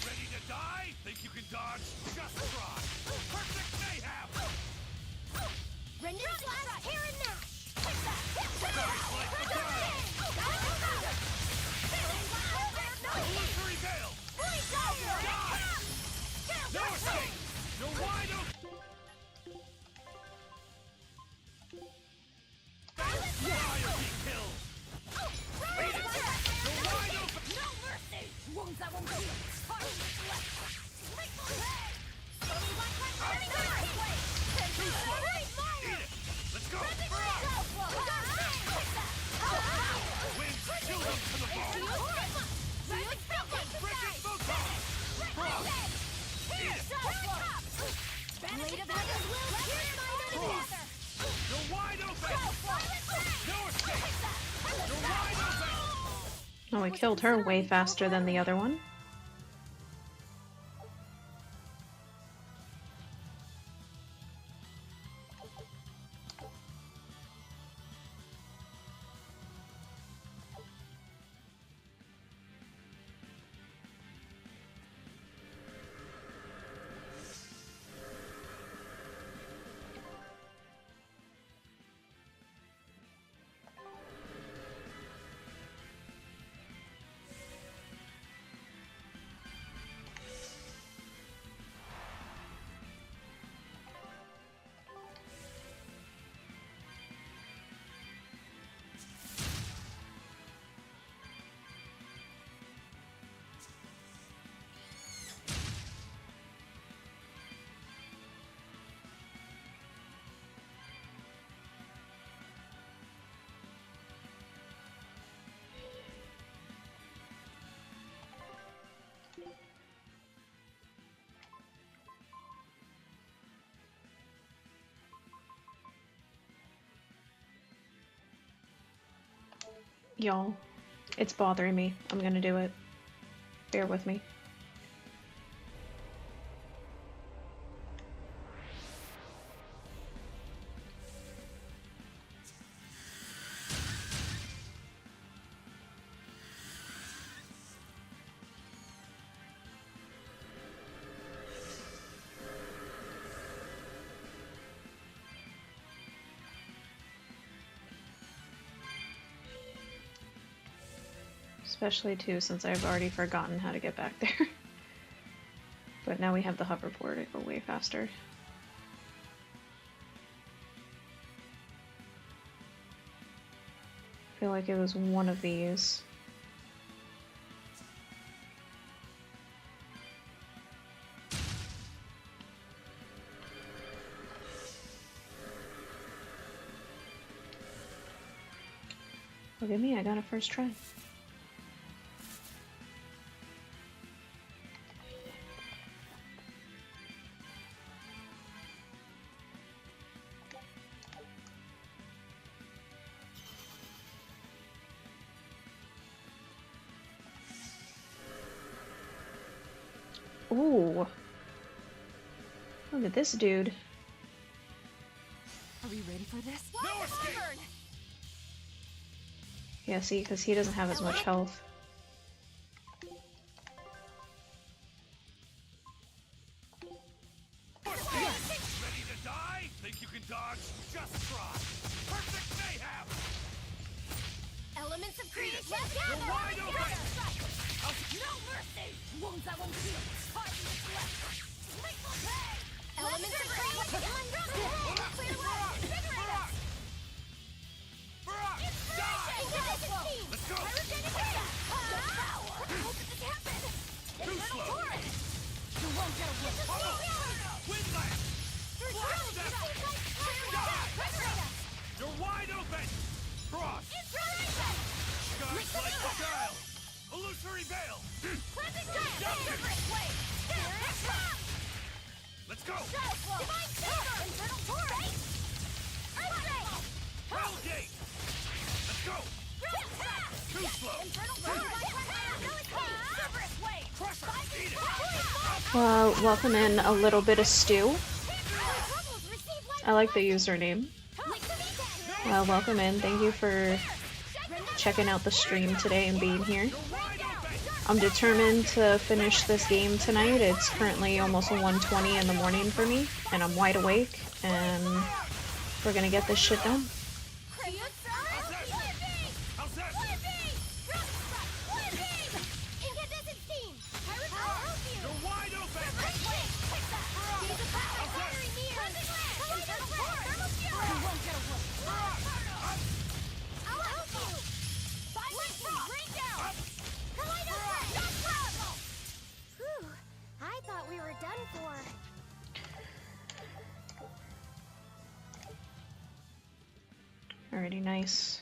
Ready to die? Think you can dodge? Just try! Perfect mayhem! Rendon Slash, here and now! Illusory veil! No escape! You're wide open! Fire be killed! Beat it! You're wide open! No mercy! Wounds that won't heal! Let's go! Wind, kill them to the bone! Frigid photon! Frost! Eat it! Blade of Heaven will hear my Frost! You're wide open! No escape! You're wide open! Oh, we killed her way faster than the other one. Y'all, it's bothering me. I'm gonna do it. Bear with me. Especially too since I've already forgotten how to get back there. But now we have the hoverboard, it go way faster. I feel like it was one of these. Look at me, I got a first try. Ooh. Look at this dude. Are we ready for this? No escape! Yeah, see, because he doesn't have as much health. Ready to die? Think you can dodge? Just try. Perfect mayhem! Elements of creation You're gather! wide open! No mercy! Wounds I won't heal! Heart in its left! Lethal pay! Elements of creation clear way! Invigorate us! Inspiration! Let's go! Pyrogenicate! Devour! How did this happen? Infernal torrent! You won't get away! Windlash! Blast them! You're wide open! Cross! Inspiration! Guns like the dial! Illusory veil! Cleansing dial! Separate blade! Let's go! Divine favor! Infernal torrent! Earthquake! Hellgate! Let's go! Too slow! Infernal torrent! No escape! Cerberus blade! Crusher! Eat it! Welcome in a little bit of stew. I like the username. Welcome in. Thank you for checking out the stream today and being here. I'm determined to finish this game tonight. It's currently almost 1:20 in the morning for me, and I'm wide awake, and we're gonna get this shit done. I thought we were done for. Alrighty, nice.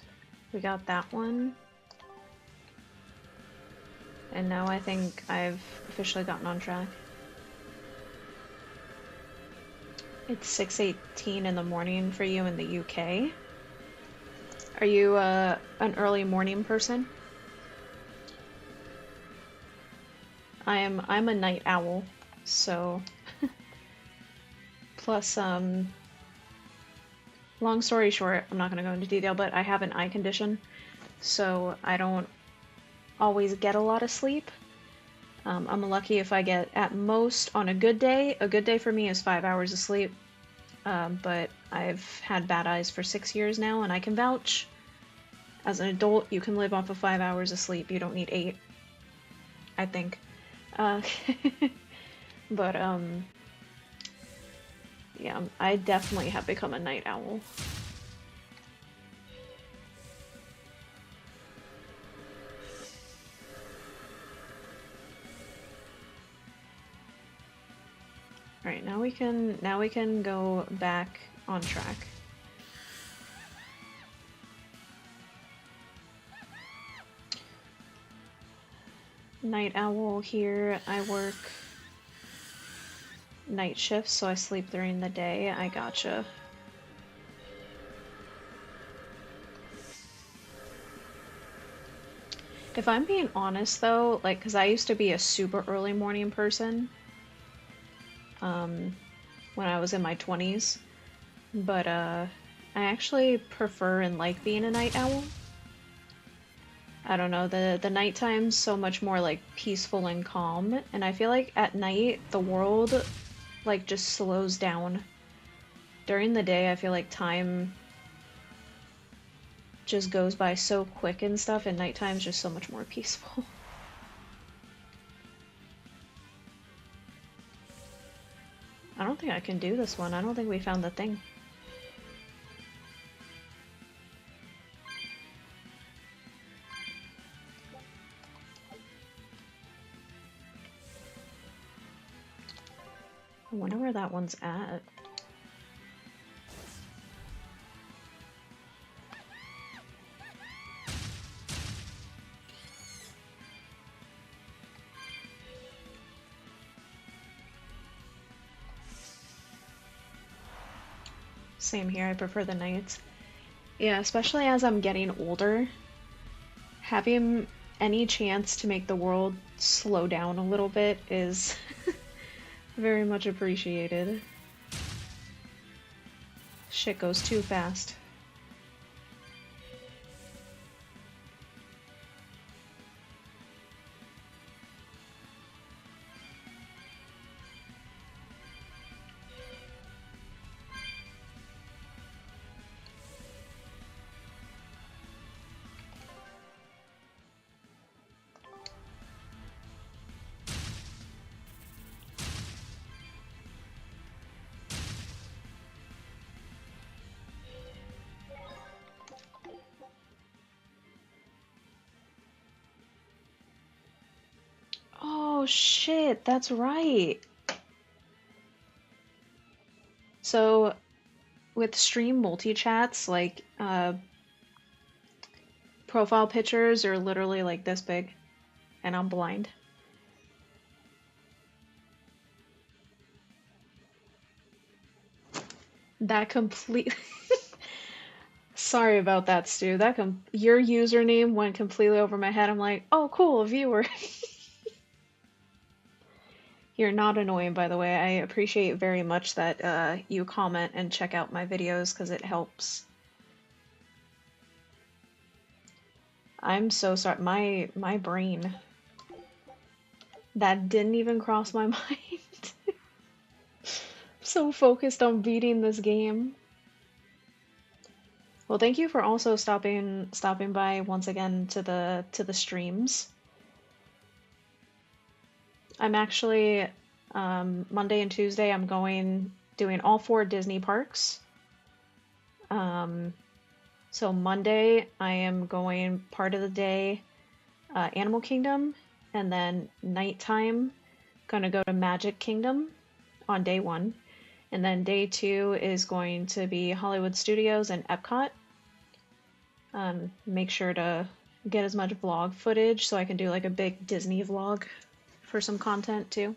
We got that one. And now I think I've officially gotten on track. It's 6:18 in the morning for you in the UK. Are you an early morning person? I'm a night owl, so plus long story short, I'm not going to go into detail, but I have an eye condition, so I don't always get a lot of sleep. I'm lucky if I get, at most, on a good day for me is 5 hours of sleep, but I've had bad eyes for 6 years now, and I can vouch, as an adult, you can live off of 5 hours of sleep, you don't need 8, I think. But, yeah, I definitely have become a night owl. Alright, now we can go back on track. Night owl here. I work night shifts, so I sleep during the day. I gotcha. If I'm being honest though, like, cause I used to be a super early morning person, when I was in my 20s, but I actually prefer and like being a night owl. I don't know, the nighttime's so much more like peaceful and calm, and I feel like at night the world like just slows down. During the day I feel like time just goes by so quick and stuff, and nighttime's just so much more peaceful. I don't think I can do this one. I don't think we found the thing. I wonder where that one's at. Same here, I prefer the nights. Yeah, especially as I'm getting older, having any chance to make the world slow down a little bit is very much appreciated. Shit goes too fast. Oh shit, that's right. So with stream multi-chats, like profile pictures are literally like this big, and I'm blind. That completely Sorry about that, Stu. Your username went completely over my head. I'm like, oh cool, a viewer. You're not annoying, by the way. I appreciate very much that you comment and check out my videos because it helps. I'm so sorry. My brain. That didn't even cross my mind. So focused on beating this game. Well, thank you for also stopping by once again to the streams. I'm actually Monday and Tuesday I'm doing all 4 Disney parks. So Monday I am going part of the day Animal Kingdom, and then nighttime gonna go to Magic Kingdom on day 1, and then day 2 is going to be Hollywood Studios and Epcot. Make sure to get as much vlog footage so I can do like a big Disney vlog for some content too.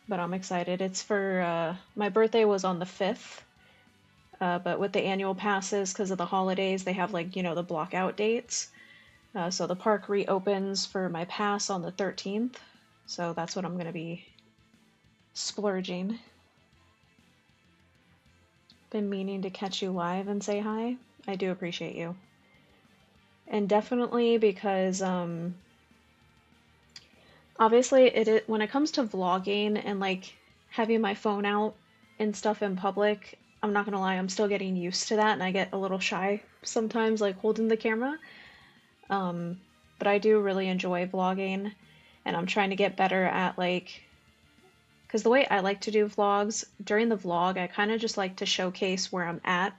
But I'm excited. It's for my birthday was on the 5th, but with the annual passes, because of the holidays, they have like, you know, the block out dates. So the park reopens for my pass on the 13th, so that's what I'm going to be splurging. Been meaning to catch you live and say hi. I do appreciate you. And definitely because obviously when it comes to vlogging and like having my phone out and stuff in public, I'm not gonna lie, I'm still getting used to that, and I get a little shy sometimes like holding the camera. But I do really enjoy vlogging, and I'm trying to get better at like, because the way I like to do vlogs, during the vlog I kind of just like to showcase where I'm at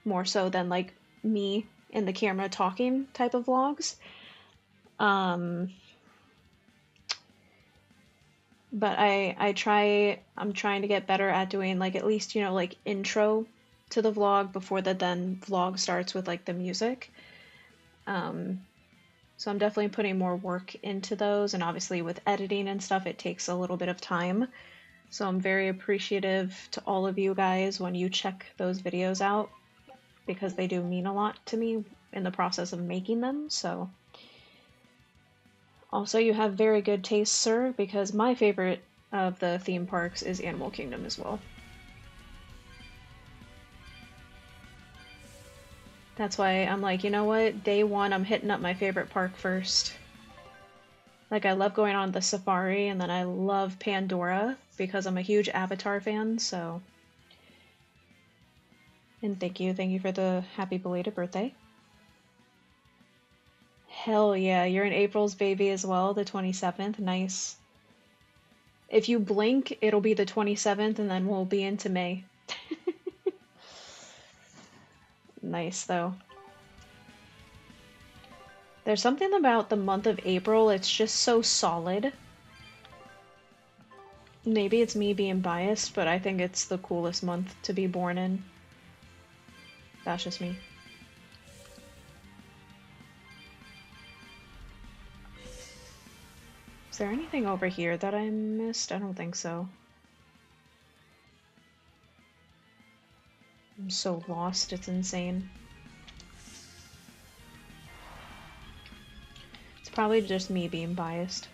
more so than like me in the camera talking type of vlogs. But I'm trying to get better at doing like at least, you know, like intro to the vlog before the then vlog starts with like the music. So I'm definitely putting more work into those, and obviously with editing and stuff it takes a little bit of time. So I'm very appreciative to all of you guys when you check those videos out, because they do mean a lot to me in the process of making them. So also, you have very good taste, sir, because my favorite of the theme parks is Animal Kingdom as well. That's why I'm like, you know what, day 1 I'm hitting up my favorite park first. Like, I love going on the safari, and then I love Pandora because I'm a huge Avatar fan, so. And thank you for the happy belated birthday. Hell yeah, you're in April's baby as well, the 27th. Nice. If you blink, it'll be the 27th, and then we'll be into May. Nice, though. There's something about the month of April, it's just so solid. Maybe it's me being biased, but I think it's the coolest month to be born in. That's just me. Is there anything over here that I missed? I don't think so. I'm so lost, it's insane. It's probably just me being biased.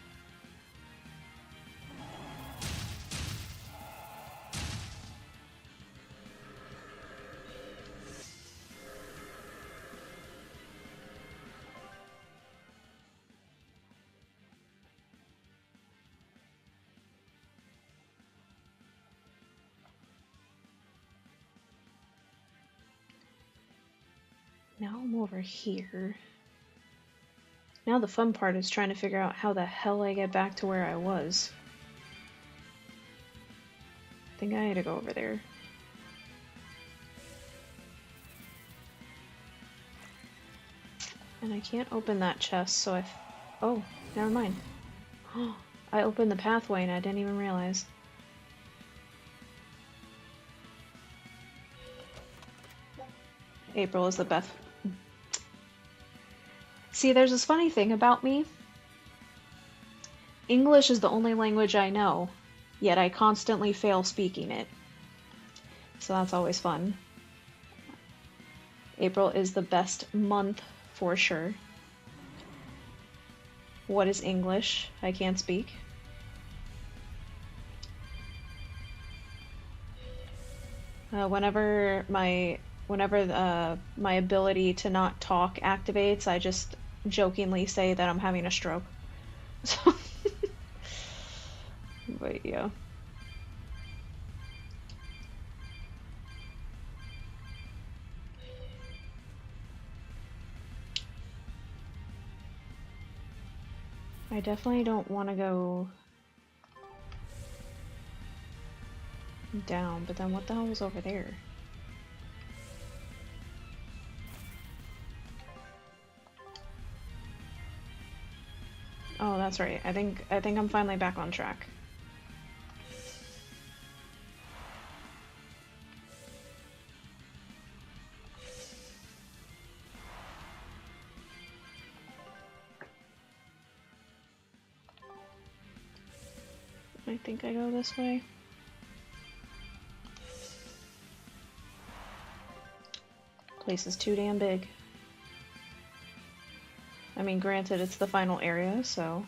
Now I'm over here. Now the fun part is trying to figure out how the hell I get back to where I was. I think I had to go over there. And I can't open that chest, so oh, never mind. I opened the pathway and I didn't even realize. April is the best. See, there's this funny thing about me. English is the only language I know, yet I constantly fail speaking it. So that's always fun. April is the best month for sure. What is English? I can't speak. Whenever my ability to not talk activates, I just jokingly say that I'm having a stroke. So but yeah. I definitely don't want to go down, but then what the hell was over there? Oh, that's right. I think I'm finally back on track. I think I go this way. Place is too damn big. I mean, granted, it's the final area, so...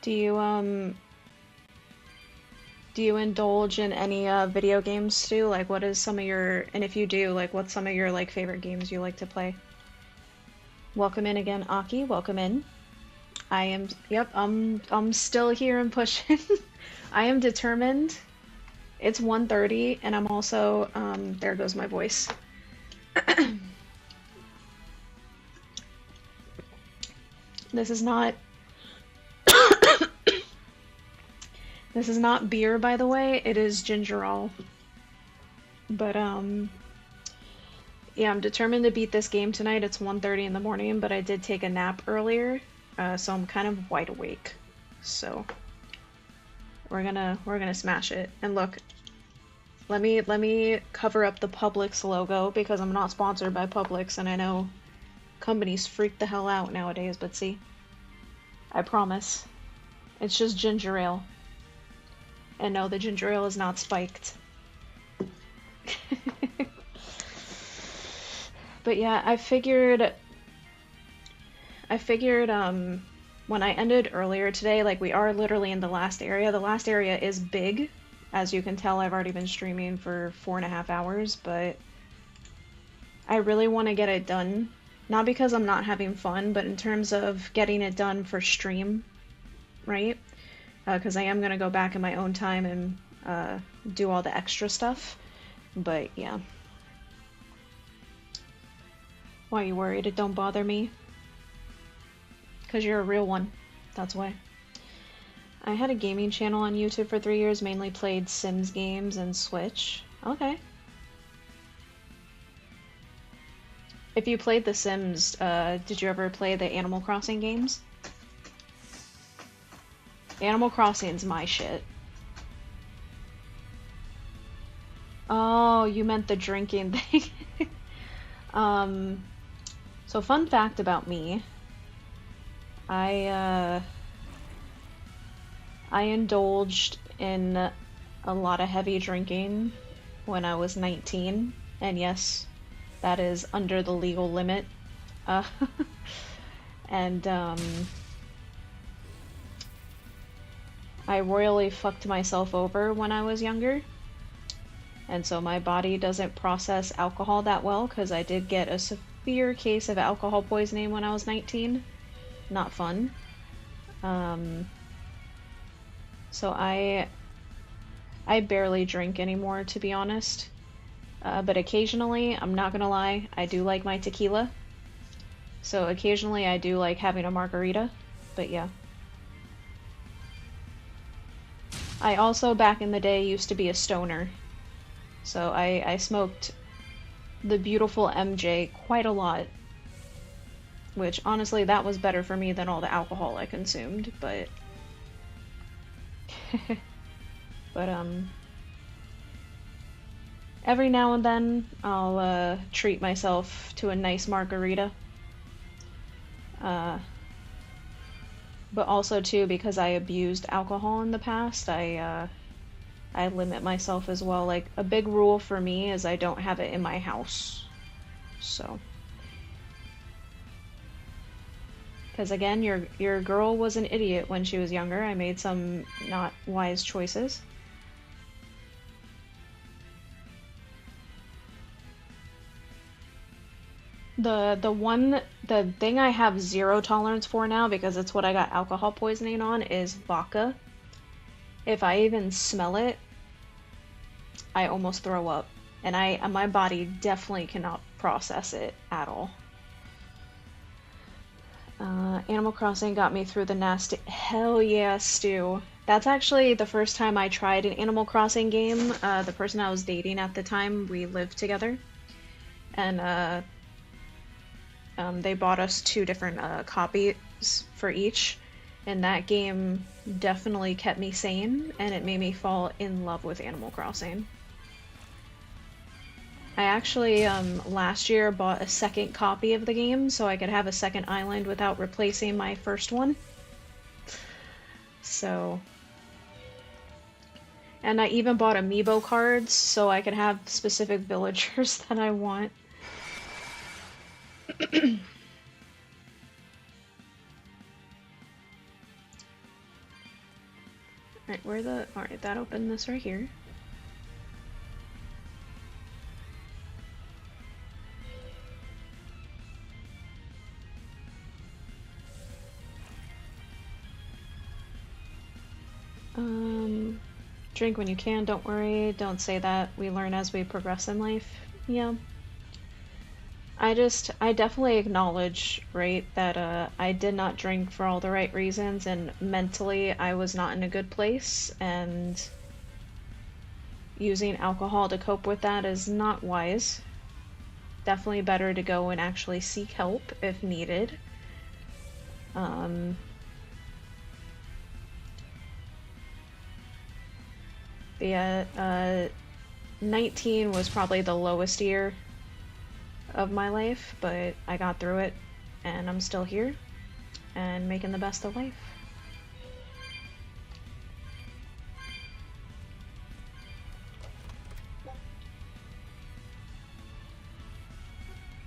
Do you indulge in any video games too? Like, what is some of your, and if you do, like, what's some of your like favorite games you like to play? Welcome in again, Aki. Welcome in. I am. Yep. I'm still here and pushing. I am determined. It's 1:30, and I'm also. There goes my voice. This is not. This is not beer, by the way. It is ginger ale. But, yeah, I'm determined to beat this game tonight. It's 1:30 in the morning, but I did take a nap earlier, so I'm kind of wide awake. So, we're gonna smash it. And look, let me cover up the Publix logo, because I'm not sponsored by Publix, and I know companies freak the hell out nowadays, but see? I promise. It's just ginger ale. And no, the ginger ale is not spiked. But yeah, I figured when I ended earlier today, like, we are literally in the last area. The last area is big. As you can tell, I've already been streaming for 4.5 hours, but I really want to get it done. Not because I'm not having fun, but in terms of getting it done for stream, right? Because I am going to go back in my own time and do all the extra stuff. But yeah. Why are you worried? It don't bother me. Because you're a real one. That's why. I had a gaming channel on YouTube for 3 years, mainly played Sims games and Switch. Okay. If you played The Sims, did you ever play the Animal Crossing games? Animal Crossing's my shit. Oh, you meant the drinking thing. So fun fact about me. I indulged in a lot of heavy drinking when I was 19, and yes, that is under the legal limit. And I royally fucked myself over when I was younger, and so my body doesn't process alcohol that well, because I did get a severe case of alcohol poisoning when I was 19. Not fun. So I barely drink anymore, to be honest. But occasionally, I'm not gonna lie, I do like my tequila. So occasionally I do like having a margarita, but yeah. I also, back in the day, used to be a stoner. So I smoked the beautiful MJ quite a lot. Which, honestly, that was better for me than all the alcohol I consumed, but... But, every now and then, I'll, treat myself to a nice margarita. But also, too, because I abused alcohol in the past, I limit myself as well. Like, a big rule for me is I don't have it in my house. So... Because again, your girl was an idiot when she was younger. I made some not wise choices. The thing I have zero tolerance for now, because it's what I got alcohol poisoning on, is vodka. If I even smell it, I almost throw up. And my body definitely cannot process it at all. Animal Crossing got me through the nasty... Hell yeah, Stu. That's actually the first time I tried an Animal Crossing game. The person I was dating at the time, we lived together. And, they bought us 2 different, copies for each. And that game definitely kept me sane, and it made me fall in love with Animal Crossing. I actually, last year bought a second copy of the game so I could have a second island without replacing my first one. So... And I even bought amiibo cards so I could have specific villagers that I want. Alright, alright, that opened this right here. Drink when you can, don't worry, don't say that, we learn as we progress in life. Yeah. I definitely acknowledge, right, that I did not drink for all the right reasons, and mentally I was not in a good place, and using alcohol to cope with that is not wise. Definitely better to go and actually seek help if needed. Yeah, 19 was probably the lowest year of my life, but I got through it, and I'm still here, and making the best of life.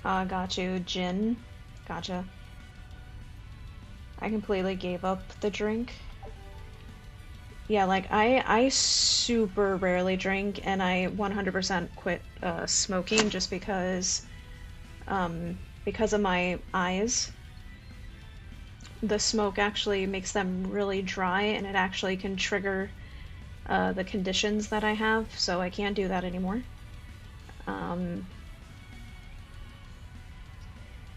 Got you, gin. Gotcha. I completely gave up the drink. Yeah, like, I super rarely drink, and I 100% quit smoking just because because of my eyes. The smoke actually makes them really dry, and it actually can trigger the conditions that I have, so I can't do that anymore.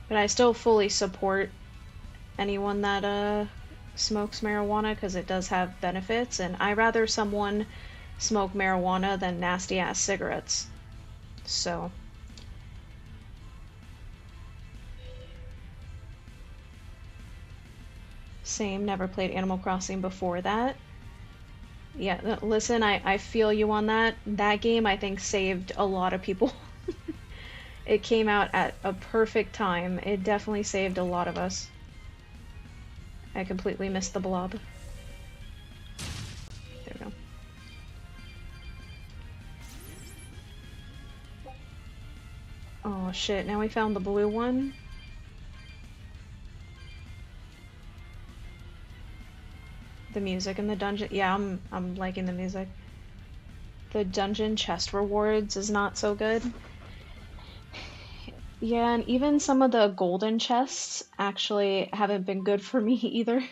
But I still fully support anyone that smokes marijuana, because it does have benefits, and I rather someone smoke marijuana than nasty ass cigarettes. So same, never played Animal Crossing before that. Yeah, listen, I feel you on that. That game, I think, saved a lot of people. It came out at a perfect time. It definitely saved a lot of us. I completely missed the blob. There we go. Oh shit, now we found the blue one. The music in the dungeon, yeah, I'm liking the music. The dungeon chest rewards is not so good. Yeah, and even some of the golden chests actually haven't been good for me either.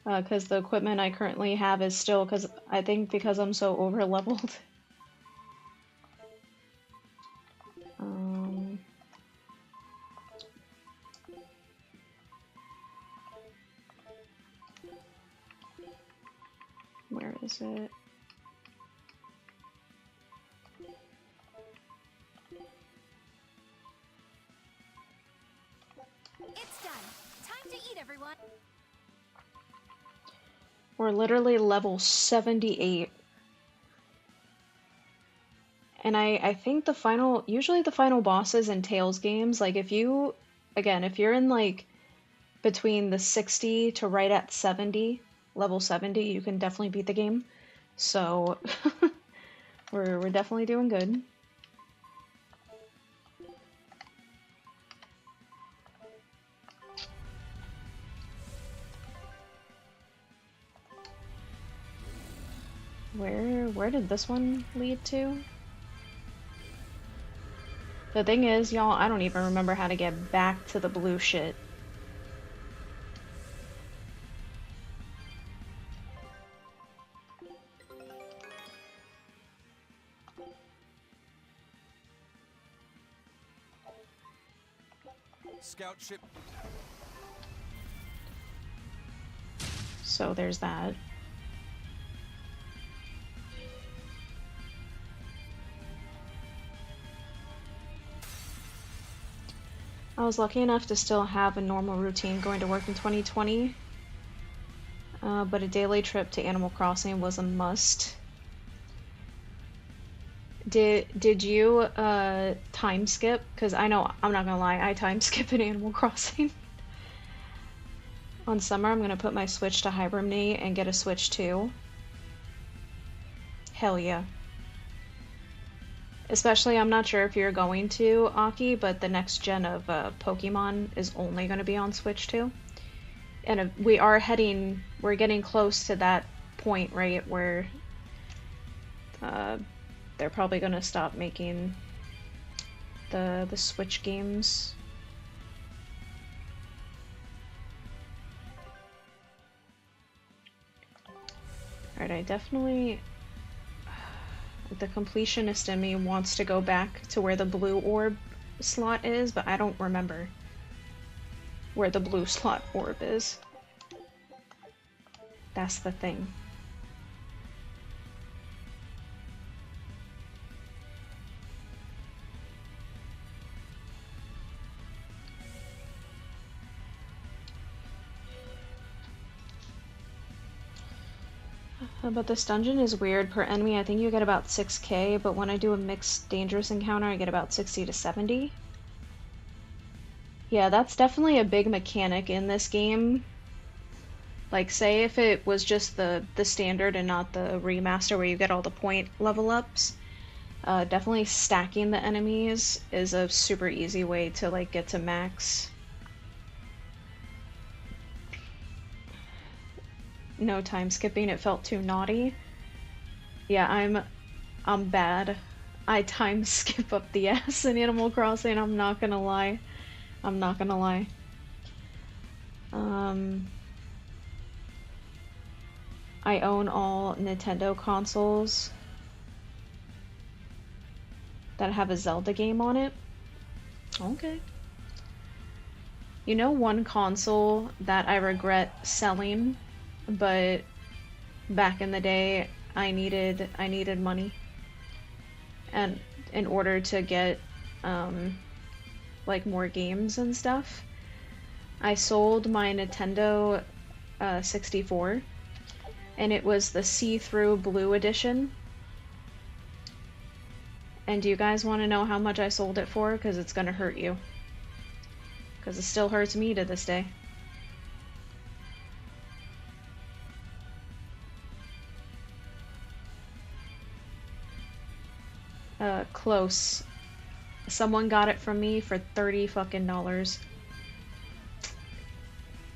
Because the equipment I currently have is still, I think because I'm so over leveled. Where is it? It's done. Time to eat, everyone. We're literally level 78. And I think usually the final bosses in Tales games, like if you're in like between the 60 to right at 70, level 70, you can definitely beat the game. So we're definitely doing good. Where did this one lead to? The thing is, y'all, I don't even remember how to get back to the blue shit. Scout ship. So there's that. I was lucky enough to still have a normal routine going to work in 2020, but a daily trip to Animal Crossing was a must. Did you time skip? Because I know, I'm not gonna lie, I time skip in Animal Crossing. On summer, I'm gonna put my Switch to hibernate and get a Switch 2. Hell yeah. Especially, I'm not sure if you're going to, Aki, but the next gen of Pokemon is only going to be on Switch 2. And we're getting close to that point, right, where they're probably going to stop making the Switch games. Alright, I definitely... The completionist in me wants to go back to where the blue orb slot is, but I don't remember where the blue slot orb is. That's the thing. But this dungeon is weird. Per enemy, I think you get about 6k, but when I do a mixed dangerous encounter, I get about 60 to 70. Yeah, that's definitely a big mechanic in this game. Like, say if it was just the standard and not the remaster where you get all the point level ups, definitely stacking the enemies is a super easy way to, like, get to max. No time skipping, it felt too naughty. Yeah, I'm bad. I time skip up the ass in Animal Crossing, I'm not gonna lie. I'm not gonna lie. I own all Nintendo consoles that have a Zelda game on it. Okay. You know one console that I regret selling, but back in the day I needed money, and in order to get like more games and stuff, I sold my Nintendo 64, and it was the see-through blue edition. And do you guys want to know how much I sold it for? Because it's gonna hurt you. Because it still hurts me to this day. Close. Someone got it from me for $30 fucking.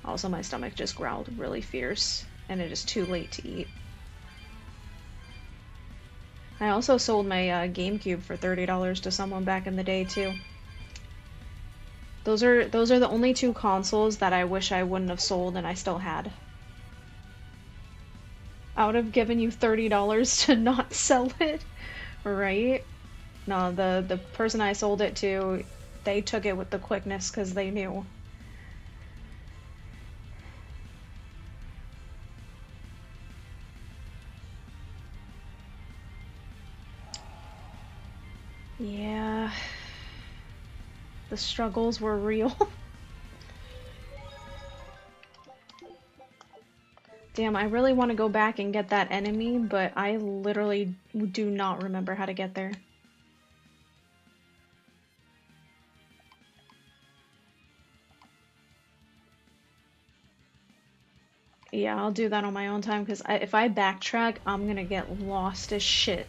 Also, my stomach just growled really fierce, and it is too late to eat. I also sold my GameCube for $30 to someone back in the day too. Those are the only two consoles that I wish I wouldn't have sold and I still had. I would have given you $30 to not sell it, right? No, the person I sold it to, they took it with the quickness because they knew. Yeah, the struggles were real. Damn, I really want to go back and get that enemy, but I literally do not remember how to get there. Yeah, I'll do that on my own time, because if I backtrack, I'm gonna get lost as shit.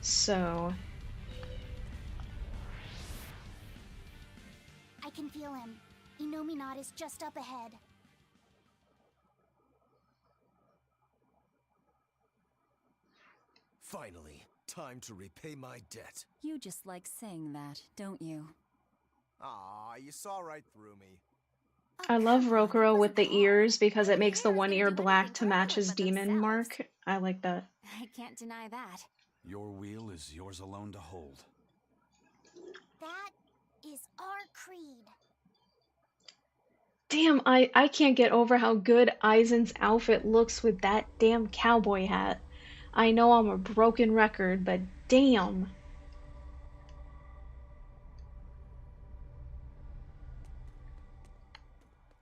So... I can feel him. Inominat is just up ahead. Finally, time to repay my debt. You just like saying that, don't you? Aw, you saw right through me. I love Rokuro with the ears because it makes the one ear black to match his demon mark. I like that. I can't deny that. Your wheel is yours alone to hold. That is our creed. Damn, I can't get over how good Aizen's outfit looks with that damn cowboy hat. I know I'm a broken record, but damn.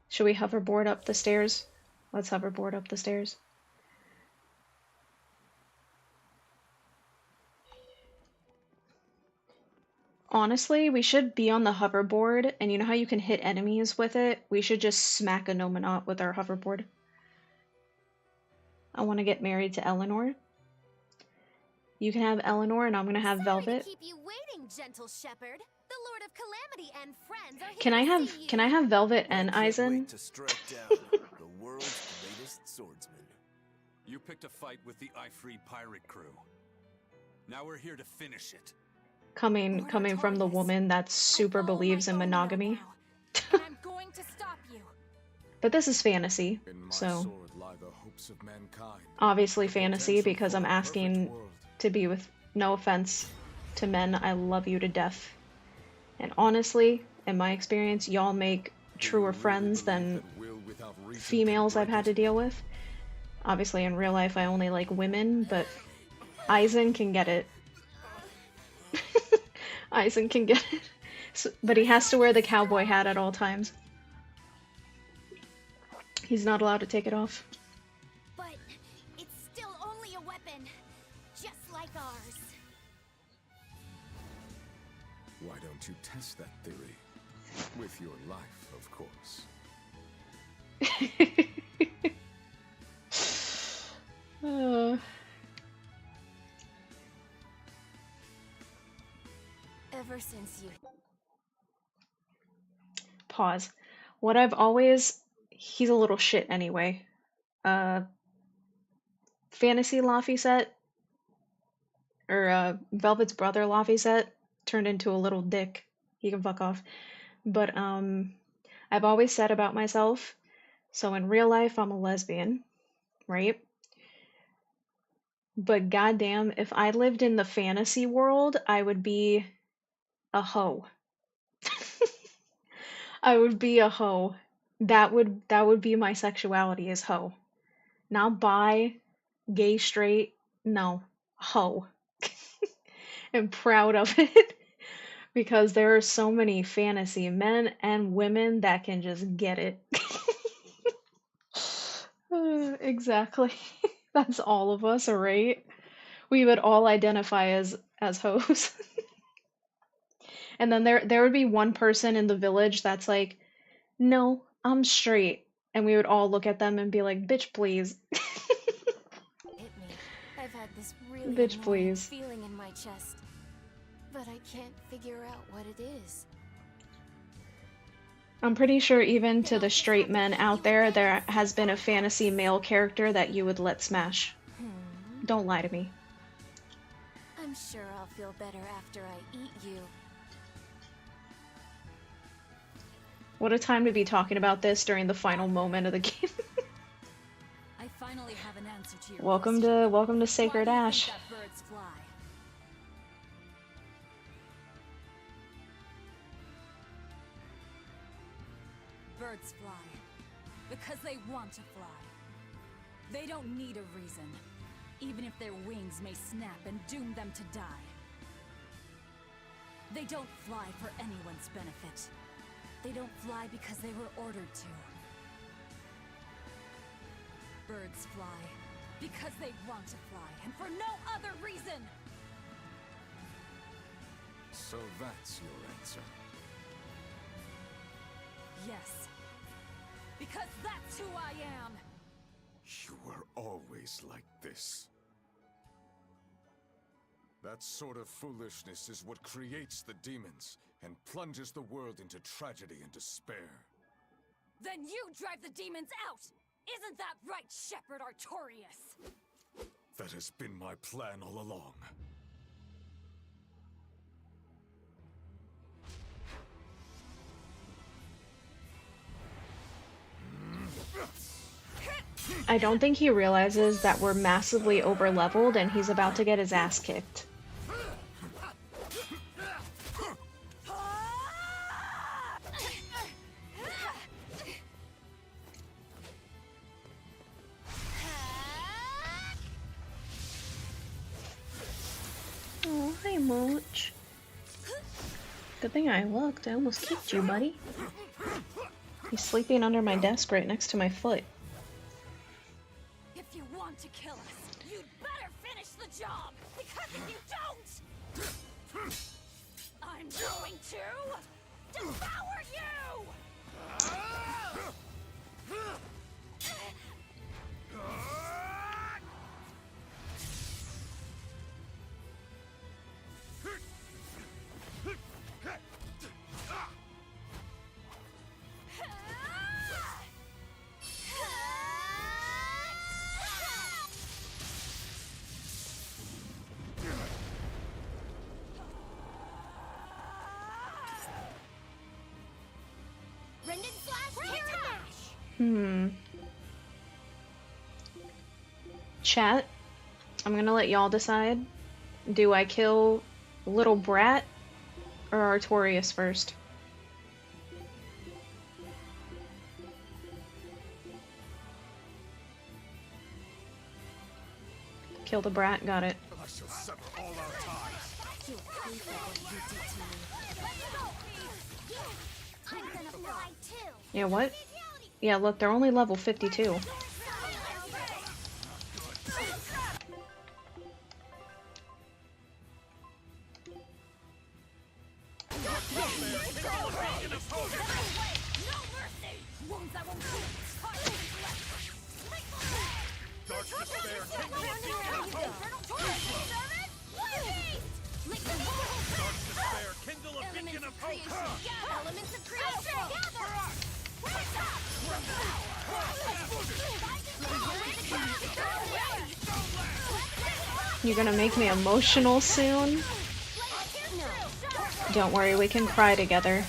Should we hoverboard up the stairs? Let's hoverboard up the stairs. Honestly, we should be on the hoverboard, and you know how you can hit enemies with it? We should just smack a Nominat with our hoverboard. I want to get married to Eleanor. You can have Eleanor, and I'm gonna have Velvet. Keep you waiting, gentle shepherd. The Lord of Calamity and friends are here Can I have Velvet and Aizen? Wait to strike down the world's greatest swordsman. You picked a fight with the Ifrit pirate crew. Now we're here to finish it. Coming from the woman that super believes in monogamy. And I'm going to stop you. But this is fantasy, so obviously fantasy because I'm asking to be with, no offense to men, I love you to death. And honestly, in my experience, y'all make truer friends than females I've had to deal with. Obviously in real life I only like women, but Aizen can get it. Aizen can get it. So, but he has to wear the cowboy hat at all times. He's not allowed to take it off. But it's still only a weapon, just like ours. Why don't you test that theory? With your life, of course. Ever since you... Pause. What I've always... He's a little shit anyway. Fantasy Laffy set. or Velvet's brother Laphicet turned into a little dick. He can fuck off. But I've always said about myself, so in real life I'm a lesbian, right? But goddamn, if I lived in the fantasy world, I would be a hoe. I would be a hoe. That would be my sexuality, is hoe. Not bi, gay, straight, no, hoe. I'm proud of it because there are so many fantasy men and women that can just get it. Exactly. That's all of us, right? We would all identify as hoes. And then there would be one person in the village that's like, "No, I'm straight." And we would all look at them and be like, "Bitch, please." Hit me. I've had this really Bitch, annoying please. feeling in my chest, but I can't figure out what it is. I'm pretty sure even to the straight men out there, there has been a fantasy male character that you would let smash. Don't lie to me. I'm sure I'll feel better after I eat you. What a time to be talking about this during the final moment of the game. I finally have an answer to your welcome to Sacred Why do you Ash. think that birds fly? Birds fly because they want to fly. They don't need a reason, even if their wings may snap and doom them to die. They don't fly for anyone's benefit. They don't fly because they were ordered to. Birds fly because they want to fly, and for no other reason! So that's your answer. Yes. Because that's who I am! You were always like this. That sort of foolishness is what creates the demons and plunges the world into tragedy and despair. Then you drive the demons out! Isn't that right, Shepherd Artorius? That has been my plan all along. I don't think he realizes that we're massively over-leveled and he's about to get his ass kicked. Oh, hi, Munch. Good thing I looked. I almost kicked you, buddy. He's sleeping under my desk right next to my foot. If you want to kill us, you'd better finish the job! Because if you don't, I'm going to devour you! Chat, I'm gonna let y'all decide. Do I kill Little Brat or Artorius first? Kill the brat, got it. I shall sever all our ties. You'll pay for what you did to me. I'm gonna fly too. Yeah, what? Yeah, look, they're only level 52. Elements of creation! You're gonna make me emotional soon? Don't worry, we can cry together.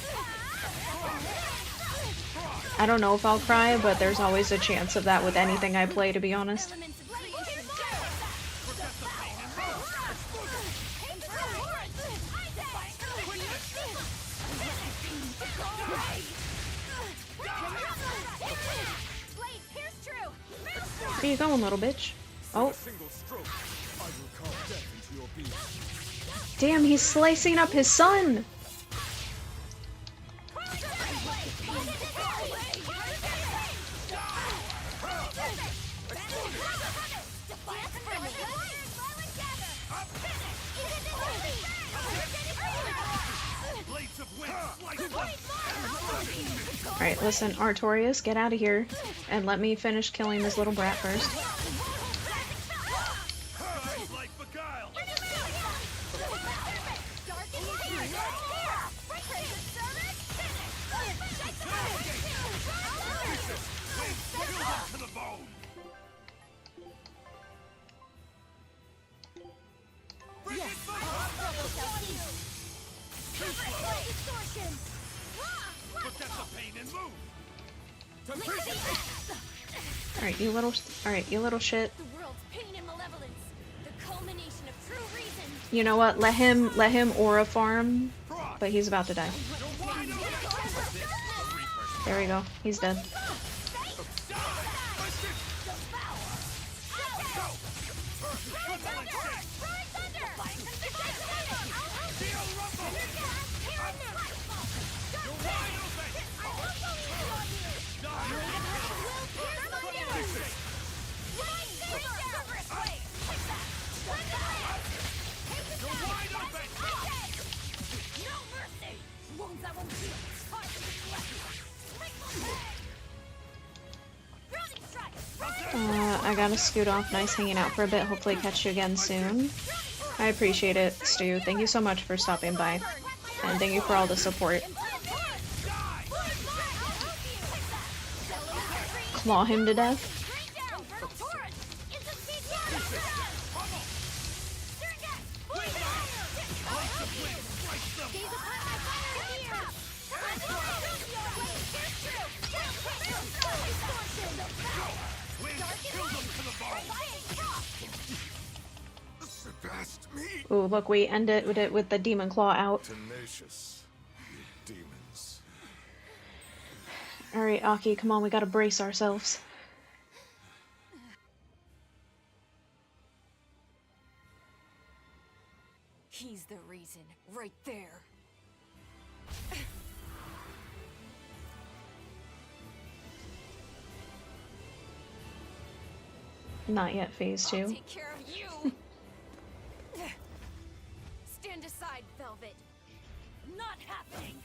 I don't know if I'll cry, but there's always a chance of that with anything I play, to be honest. Where you going, little bitch? Oh. Damn, he's slicing up his son! Alright, listen, Artorias, get out of here. And let me finish killing this little brat first. Alright, you little shit. You know what? Let him aura farm, but he's about to die. There we go. He's dead. I gotta scoot off. Nice hanging out for a bit. Hopefully catch you again soon. I appreciate it, Stu. Thank you so much for stopping by. And thank you for all the support. Claw him to death. Ooh, look, we ended it with the demon claw out. Tenacious demons. Alright, Aki, come on, we gotta brace ourselves. He's the reason, right there. Not yet phase 2. I'll take care of you. Stand aside, Velvet. Not happening.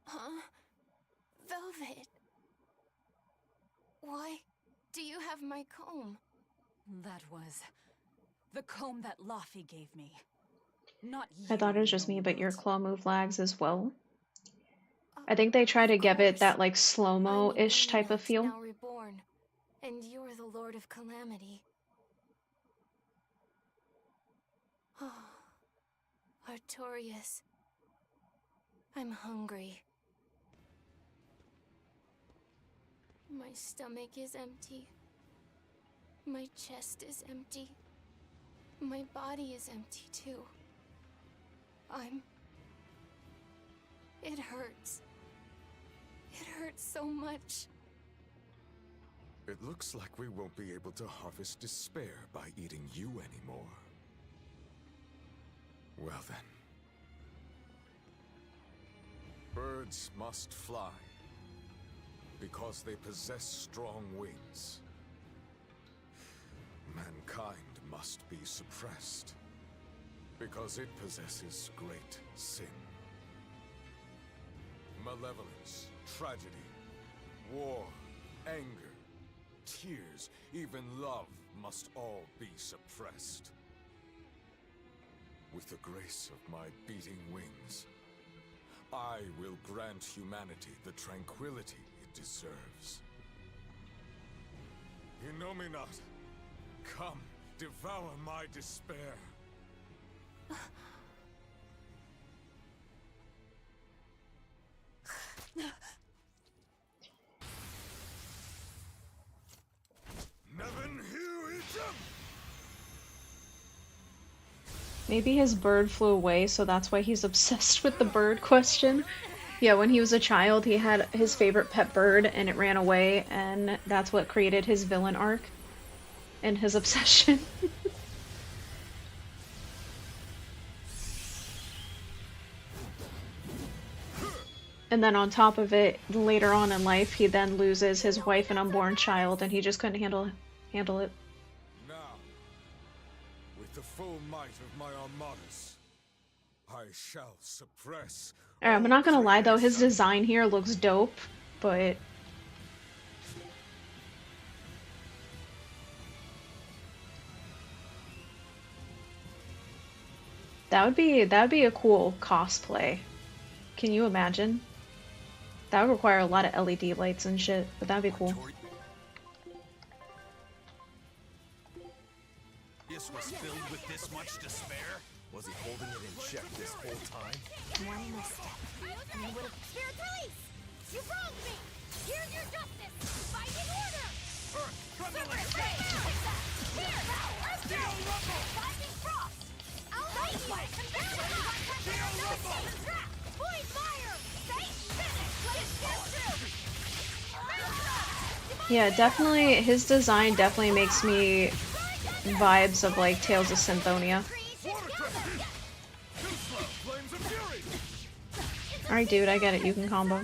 Huh? Velvet. Why do you have my comb? That was the comb that Laffy gave me. Not you. I thought it was just me, but your claw move lags as well. I think they try to give it that like slow-mo-ish type of feel. Now reborn, and you're the Lord of Calamity. Oh, Artorias. I'm hungry. My stomach is empty. My chest is empty. My body is empty too. It hurts. It hurts so much. It looks like we won't be able to harvest despair by eating you anymore. Well then. Birds must fly, because they possess strong wings. Mankind must be suppressed, because it possesses great sin. Malevolence, tragedy, war, anger, tears, even love must all be suppressed. With the grace of my beating wings, I will grant humanity the tranquility it deserves. Innominat, come, devour my despair. Maybe his bird flew away, so that's why he's obsessed with the bird question. Yeah, when he was a child, he had his favorite pet bird, and it ran away, and that's what created his villain arc and his obsession. And then on top of it, later on in life, he then loses his wife and unborn child, and he just couldn't handle it. Now, with the full might of my armadas, I shall suppress. Alright, I'm not gonna lie though, his design here looks dope, but that would be a cool cosplay. Can you imagine? That would require a lot of LED lights and shit, but that'd be cool. This was filled with this much despair? Was he holding it in check this whole time? One misstep. You would have... Spirit release! You wronged me! Here's your justice! Fight in order! Earth, trembling! Here! Steel rumble! Lightning frost! Outright my Steel rumble! Void fire! Fate finish! Let's get through! Yeah, definitely, his design definitely makes me vibes of like Tales of Symphonia. Alright dude, I get it, you can combo.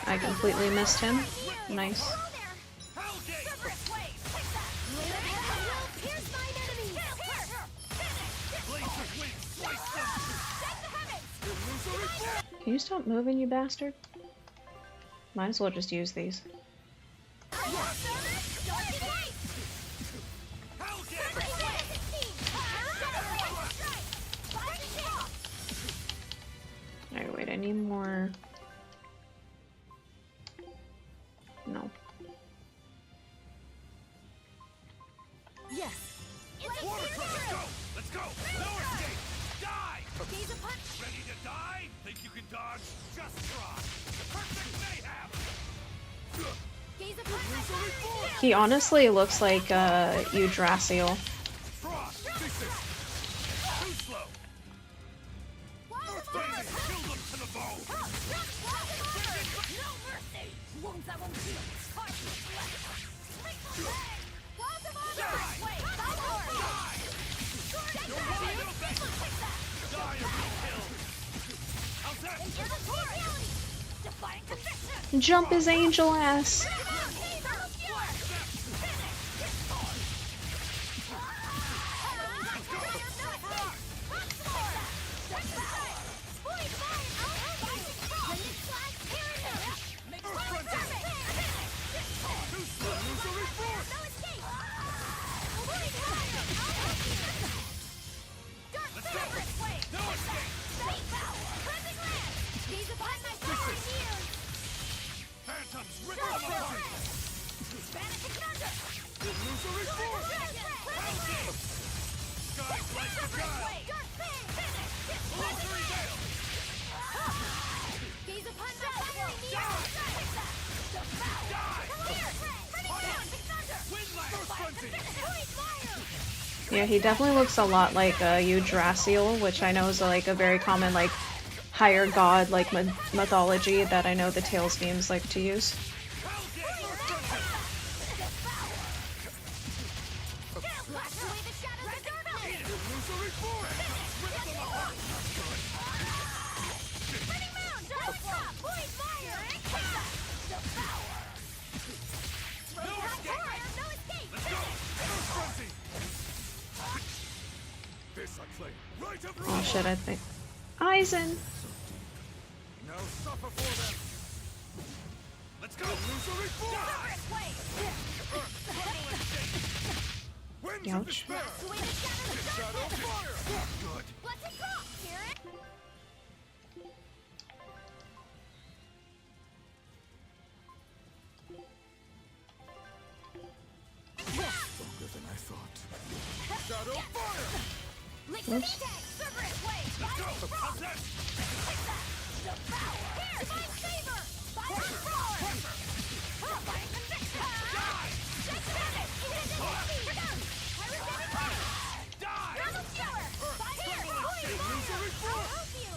I completely missed him. Nice. Can you stop moving, you bastard? Might as well just use these. Alright, wait, I need more... No. Yes. Let's go! No escape! Die! Ready to die? Think you can dodge? Just try! Perfect mayhem! He honestly looks like Yggdrasil. Frost! Too slow! Earthbending! Kill them to the bone! No mercy! Wounds that won't heal! Heart Jump his angel ass! Yeah, he definitely looks a lot like Yggdrasil, which I know is like a very common like higher god like mythology that I know the Tales games like to use. Oh shit, I think. Eisen! Now suffer for them. Let's go. Illusory Winds of Ouch. despair. Shadow fire. Good. Let's it go! Hear it? Stronger than I thought. Shadow fire. Oops. Let's go. Possess. Devour! Here, my saber! Fire roar! Fire conviction! Die! Just finish! Die! Double skewer! Here! Illusory I'll help you!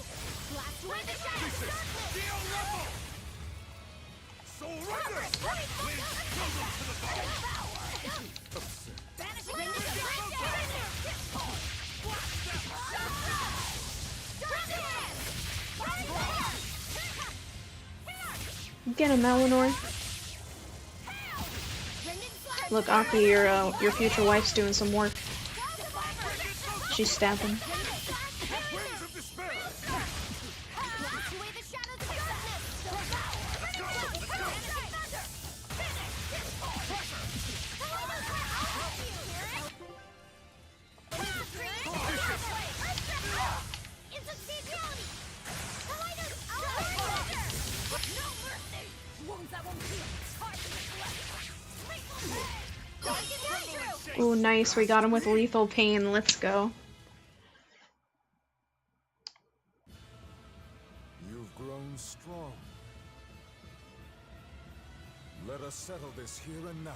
Blast away the shadow of darkness! Steel Rumble! Soul Render! Wind tumble to the bone! Vanishing into the Get him, Eleanor. Look, Aki, your future wife's doing some work. She's stabbing. Winds of despair! Blast away the shadows of darkness! Let's go! Let's go! Oh, nice. We got him with lethal pain. Let's go. You've grown strong. Let us settle this here and now,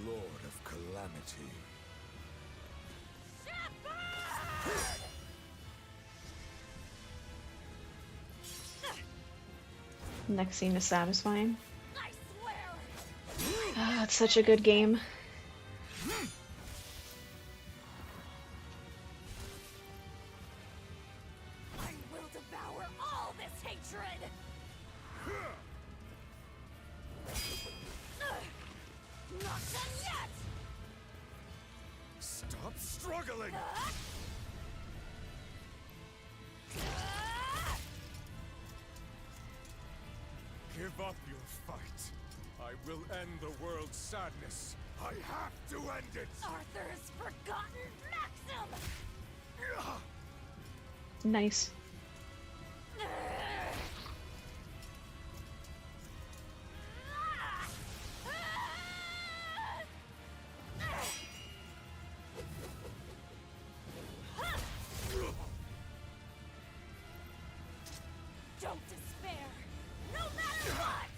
Lord of Calamity. Next scene is satisfying. Ah, it's such a good game. I will devour all this hatred! Not done yet! Stop struggling! Give up your fight. I will end the world's sadness. I have to end it! Arthur's forgotten maxim! Nice. Don't despair, no matter what!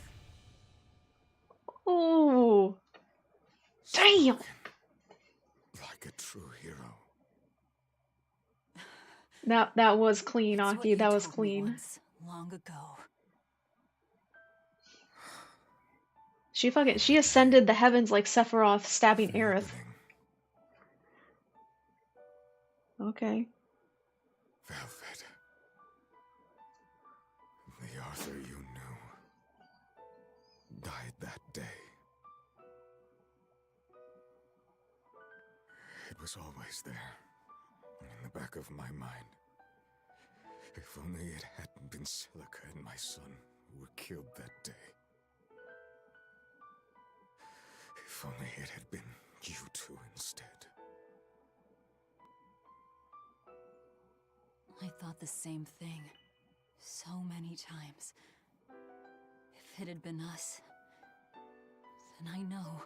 Oh, damn! Like a true hero. That was clean, It's what Aki. you That was told me clean. once, long ago. She ascended the heavens like Sephiroth stabbing Aerith. Okay. Velvet. The Arthur you knew died that day. It was always there, in the back of my mind. If only it hadn't been Silica and my son who were killed that day. If only it had been you two instead. I thought the same thing. So many times. If it had been us, then I know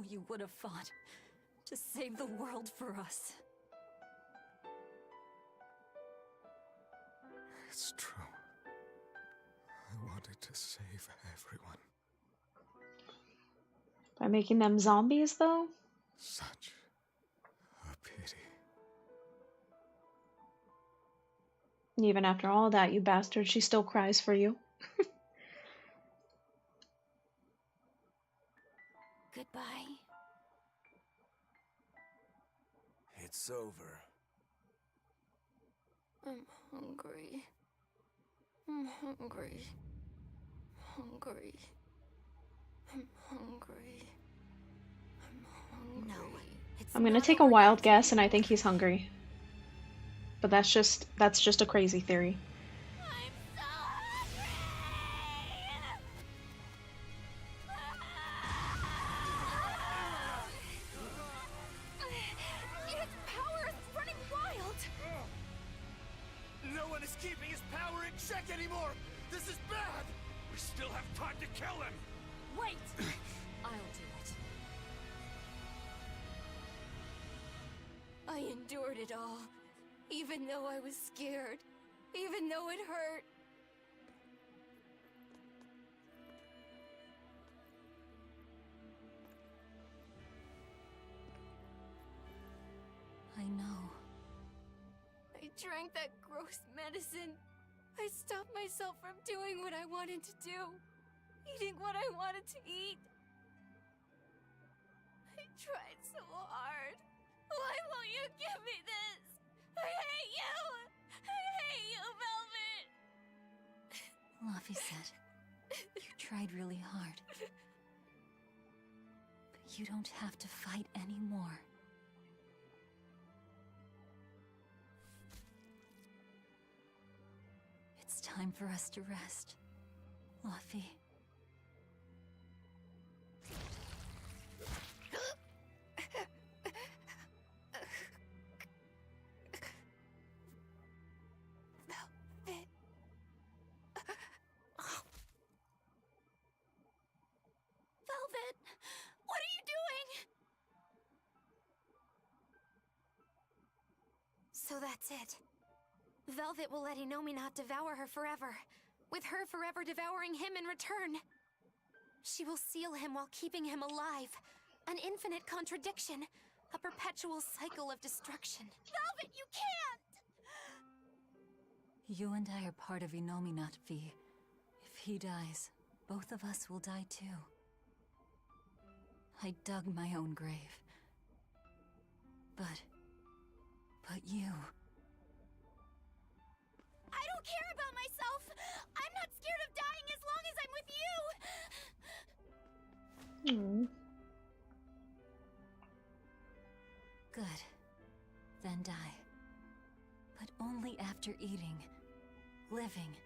you would have fought to save the world for us. It's true. I wanted to save everyone. By making them zombies, though? Such a pity. Even after all that, you bastard, she still cries for you. Goodbye. It's over. I'm hungry. I'm hungry. hungry. I'm hungry. I'm hungry. No, it's I'm gonna not take a over wild yet. guess, and I think he's hungry. But that's just a crazy theory. I'm so hungry! Its power is running wild! No one is keeping his power in check anymore! This is bad! We still have time to kill him! Wait! I'll do it. I endured it all, even though I was scared, even though it hurt. I know. I drank that gross medicine. I stopped myself from doing what I wanted to do, eating what I wanted to eat. I tried so hard. Why won't you give me this? I hate you! I hate you, Velvet! Luffy said, you tried really hard. But you don't have to fight anymore. It's time for us to rest, Luffy. Velvet! What are you doing? So that's it. Velvet will let Innominat devour her forever, with her forever devouring him in return. She will seal him while keeping him alive. An infinite contradiction. A perpetual cycle of destruction. Velvet, you can't! You and I are part of Innominat, V. If he dies, both of us will die too. I dug my own grave. But you... I don't care about myself! I'm not scared of dying as long as I'm with you! Good. Then die. But only after eating, living,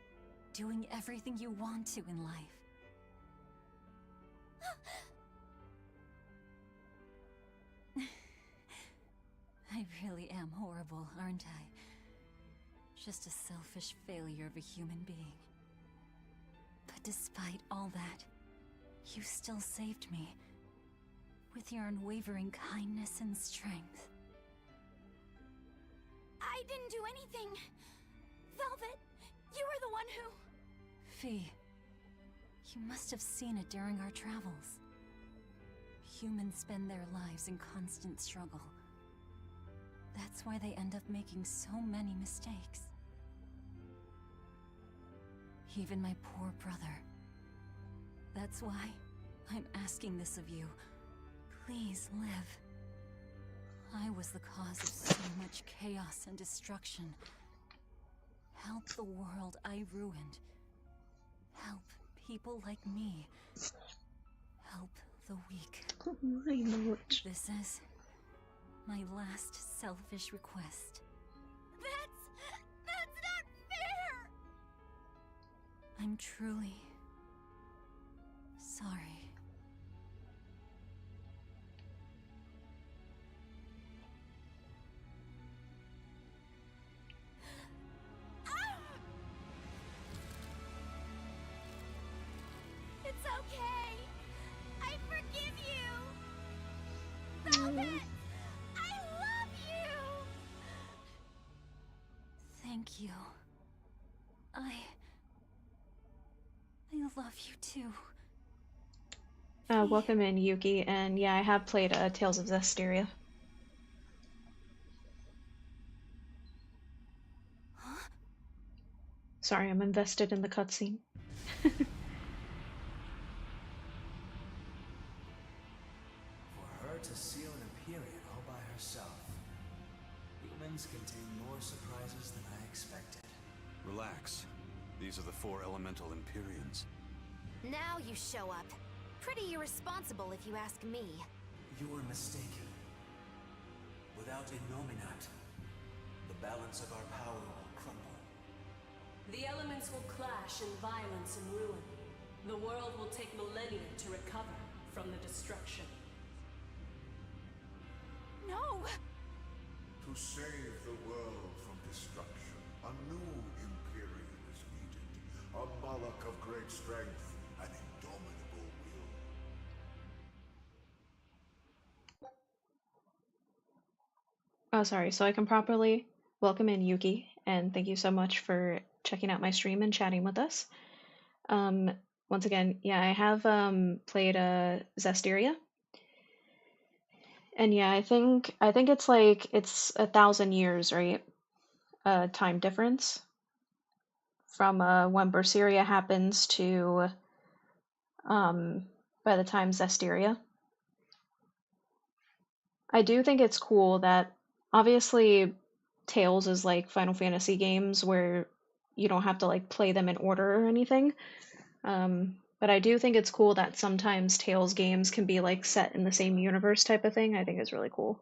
doing everything you want to in life. I really am horrible, aren't I? Just a selfish failure of a human being. But despite all that, you still saved me. With your unwavering kindness and strength. I didn't do anything! Velvet, you were the one who... Fee, you must have seen it during our travels. Humans spend their lives in constant struggle. That's why they end up making so many mistakes. Even my poor brother. That's why I'm asking this of you. Please live. I was the cause of so much chaos and destruction. Help the world I ruined. Help people like me. Help the weak. Oh my lord. This is my last selfish request. That's not fair! I'm truly sorry. It's okay! I forgive you! Velvet! I love you! Thank you. I love you too. Welcome in, Yuki, and yeah, I have played Tales of Zestiria. Huh? Sorry, I'm invested in the cutscene. For her to seal an Empyrean all by herself. Humans contain more surprises than I expected. Relax. These are the 4 elemental Empyreans. Now you show up. Pretty irresponsible if you ask me. You were mistaken. Without Innominat, the balance of our power will crumble. The elements will clash in violence and ruin. The world will take millennia to recover from the destruction. No! To save the world from destruction, a new Imperium is needed. A Malak of great strength and indomitable will. Oh, sorry. So I can properly welcome in Yuki, and thank you so much for checking out my stream and chatting with us. Once again, yeah, I have played Zestiria. And yeah, I think it's like it's 1,000 years, right? Time difference from when Berseria happens to by the time Zestiria. I do think it's cool that obviously Tales is like Final Fantasy games where you don't have to like play them in order or anything. But I do think it's cool that sometimes Tales games can be like set in the same universe type of thing. I think it's really cool.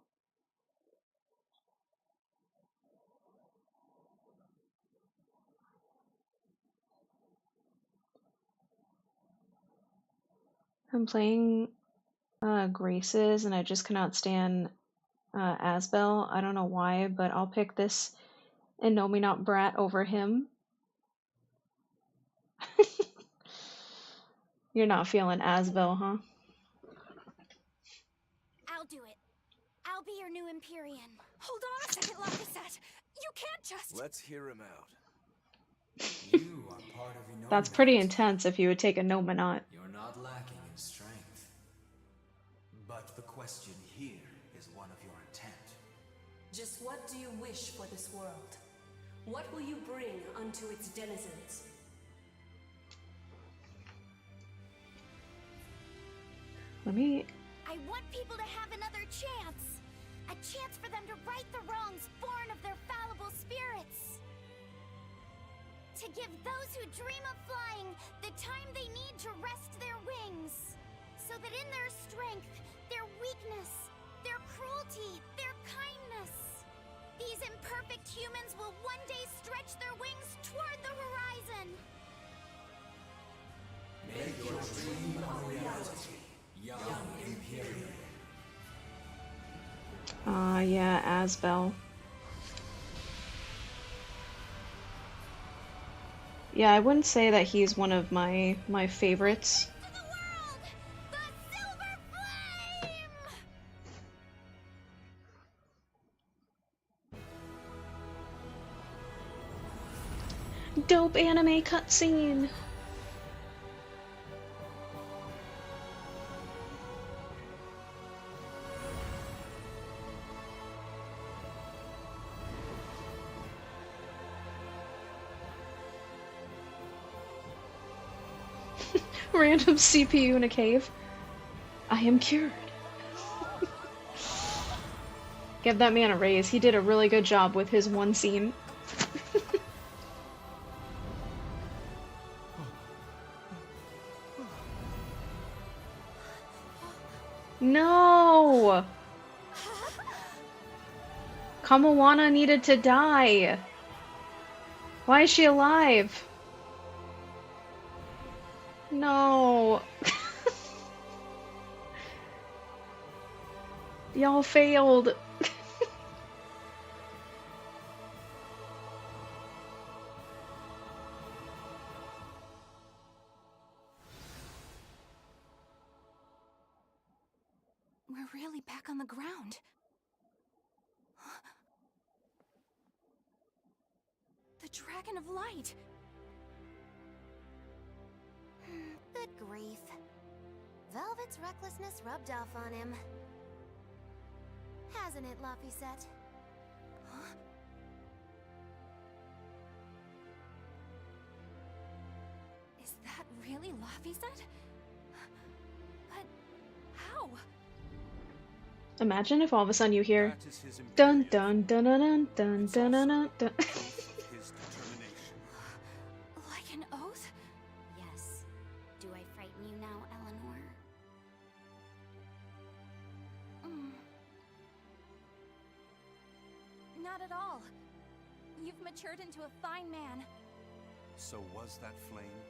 I'm playing Graces and I just cannot stand Asbel. I don't know why, but I'll pick this Innominat brat over him. You're not feeling Asbel, huh? I'll do it. I'll be your new Empyrean. Hold on a second, Laphicet! You can't just— Let's hear him out. You are part of Innominat. That's pretty intense if you would take a Nominat. You're not lacking in strength. But the question here is one of your intent. Just what do you wish for this world? What will you bring unto its denizens? I want people to have another chance. A chance for them to right the wrongs born of their fallible spirits. To give those who dream of flying the time they need to rest their wings. So that in their strength, their weakness, their cruelty, their kindness, these imperfect humans will one day stretch their wings toward the horizon. Make your dream a reality, young Imperium. Yeah, Asbel. Yeah, I wouldn't say that he's one of my favorites. Dope anime cutscene. Random CPU in a cave. I am cured. Give that man a raise. He did a really good job with his one scene. No! Kamawana needed to die. Why is she alive? No. Y'all failed. We're really back on the ground. The Dragon of Light. Good grief. Velvet's recklessness rubbed off on him. Hasn't it, Laphicet? Huh? Is that really Laphicet? But how? Imagine if all of a sudden you hear dun dun dun dun dun dun dun dun dun. Like an oath? Yes. Do I Not at all. You've matured into a fine man. So was that flame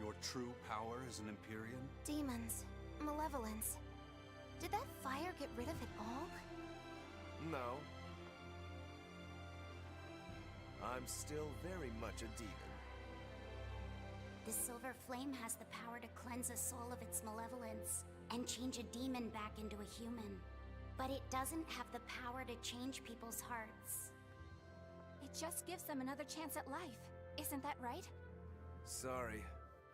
your true power as an Empyrean? Demons. Malevolence. Did that fire get rid of it all? No. I'm still very much a demon. The silver flame has the power to cleanse a soul of its malevolence and change a demon back into a human. But it doesn't have the power to change people's hearts. It just gives them another chance at life. Isn't that right? Sorry.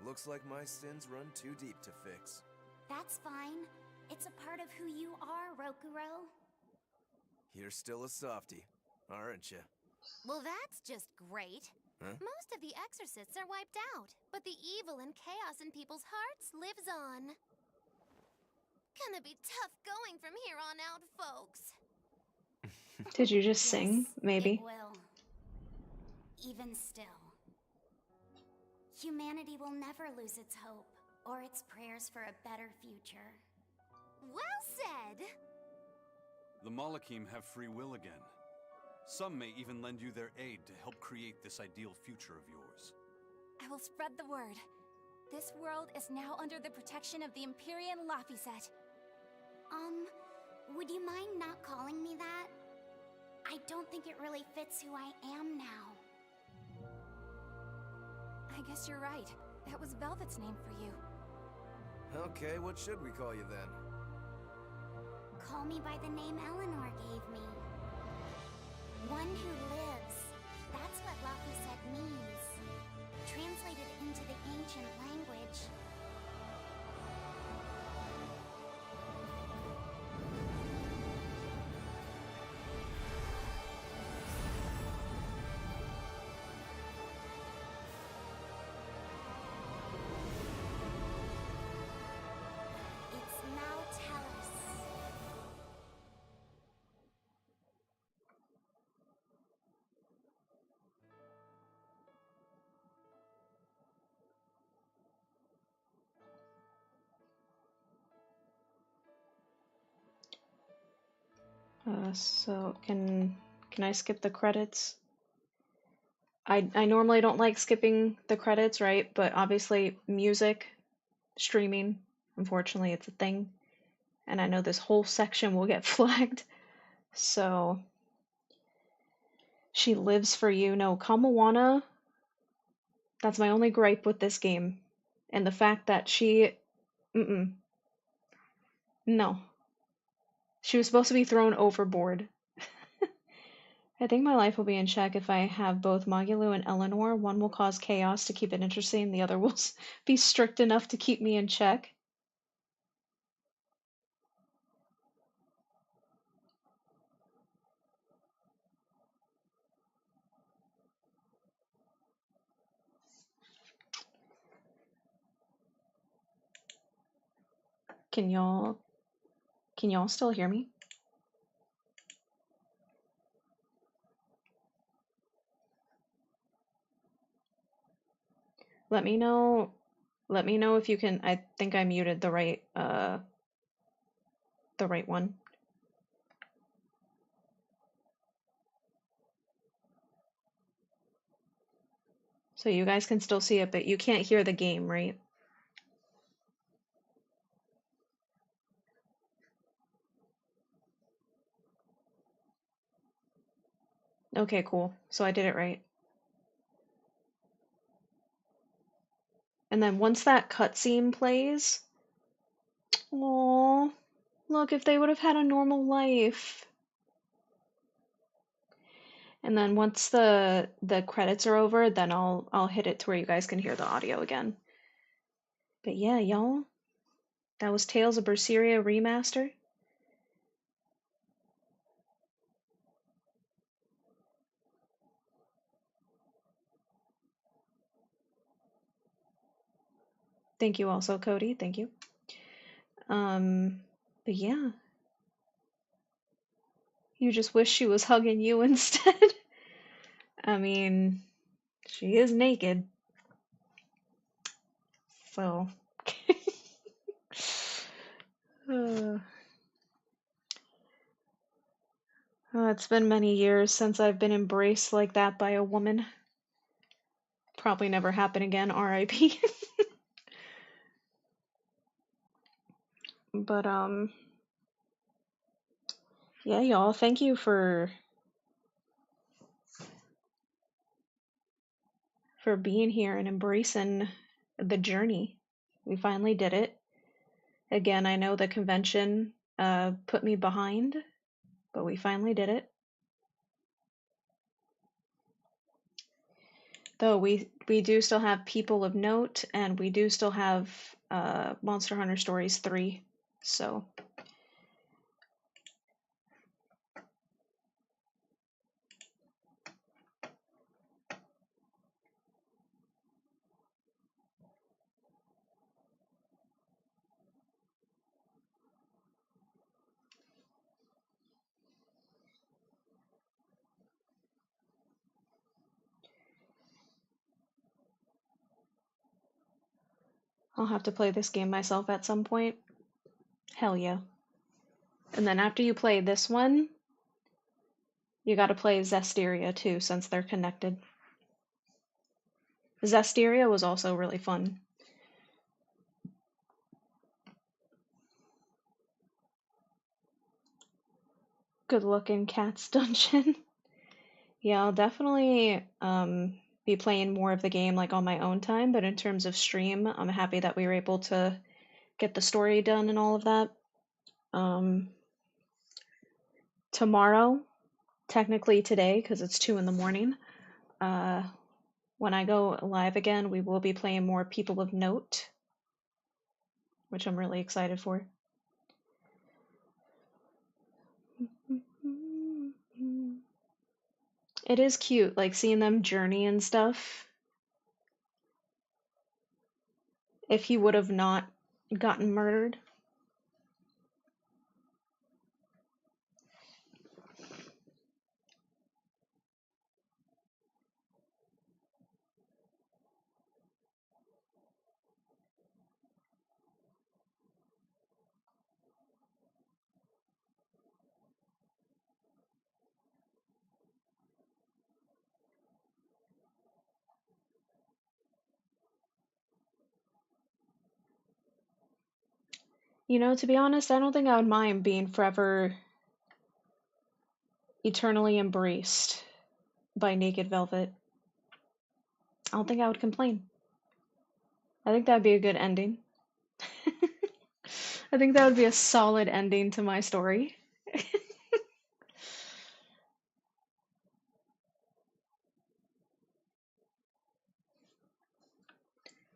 Looks like my sins run too deep to fix. That's fine. It's a part of who you are, Rokuro. You're still a softie, aren't you? Well, that's just great. Huh? Most of the exorcists are wiped out, but the evil and chaos in people's hearts lives on. Gonna be tough going from here on out, folks. Did you just sing? Maybe. It will. Even still. Humanity will never lose its hope, or its prayers for a better future. Well said! The Malakim have free will again. Some may even lend you their aid to help create this ideal future of yours. I will spread the word. This world is now under the protection of the Empyrean Laphicet. Would you mind not calling me that? I don't think it really fits who I am now. I guess you're right. That was Velvet's name for you. Okay, what should we call you then? Call me by the name Eleanor gave me. One who lives. That's what Laphicet means. Translated into the ancient language. It's now Tellus. So can I skip the credits? I normally don't like skipping the credits, right? But obviously music, streaming, unfortunately it's a thing. And I know this whole section will get flagged. So she lives for you. No, Kamawana, that's my only gripe with this game. And the fact that she no. She was supposed to be thrown overboard. I think my life will be in check if I have both Magilou and Eleanor. One will cause chaos to keep it interesting, the other will be strict enough to keep me in check. Can y'all still hear me? Let me know if you can. I think I muted the right one. So you guys can still see it, but you can't hear the game, right? Okay, cool. So I did it right. And then once that cutscene plays, oh, look, if they would have had a normal life. And then once the credits are over, then I'll hit it to where you guys can hear the audio again. But yeah, y'all, that was Tales of Berseria Remastered. Thank you also, Cody. Thank you. But yeah. You just wish she was hugging you instead. I mean, she is naked. So. It's been many years since I've been embraced like that by a woman. Probably never happen again, R.I.P. But, yeah, y'all, thank you for being here and embracing the journey. We finally did it. Again, I know the convention put me behind, but we finally did it. Though we do still have People of Note, and we do still have Monster Hunter Stories 3, so... I'll have to play this game myself at some point. Hell yeah. And then after you play this one, you gotta play Zestiria too, since they're connected. Zestiria was also really fun. Good looking Cats Dungeon. Yeah, I'll definitely be playing more of the game like on my own time, but in terms of stream, I'm happy that we were able to get the story done and all of that. Tomorrow, technically today, because it's 2 in the morning, when I go live again, we will be playing more People of Note, which I'm really excited for. It is cute, like seeing them journey and stuff. If he would have not gotten murdered. You know, to be honest, I don't think I would mind being forever eternally embraced by Naked Velvet. I don't think I would complain. I think that'd be a good ending. I think that would be a solid ending to my story. You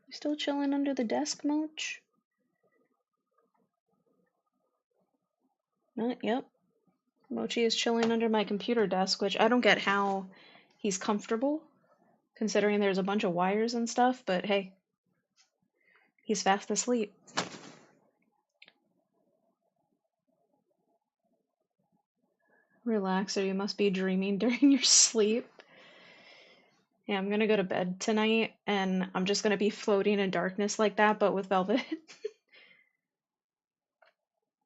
still chilling under the desk, Moch? Yep. Mochi is chilling under my computer desk, which I don't get how he's comfortable, considering there's a bunch of wires and stuff, but hey, he's fast asleep. Relax, or you must be dreaming during your sleep. Yeah, I'm gonna go to bed tonight, and I'm just gonna be floating in darkness like that, but with Velvet.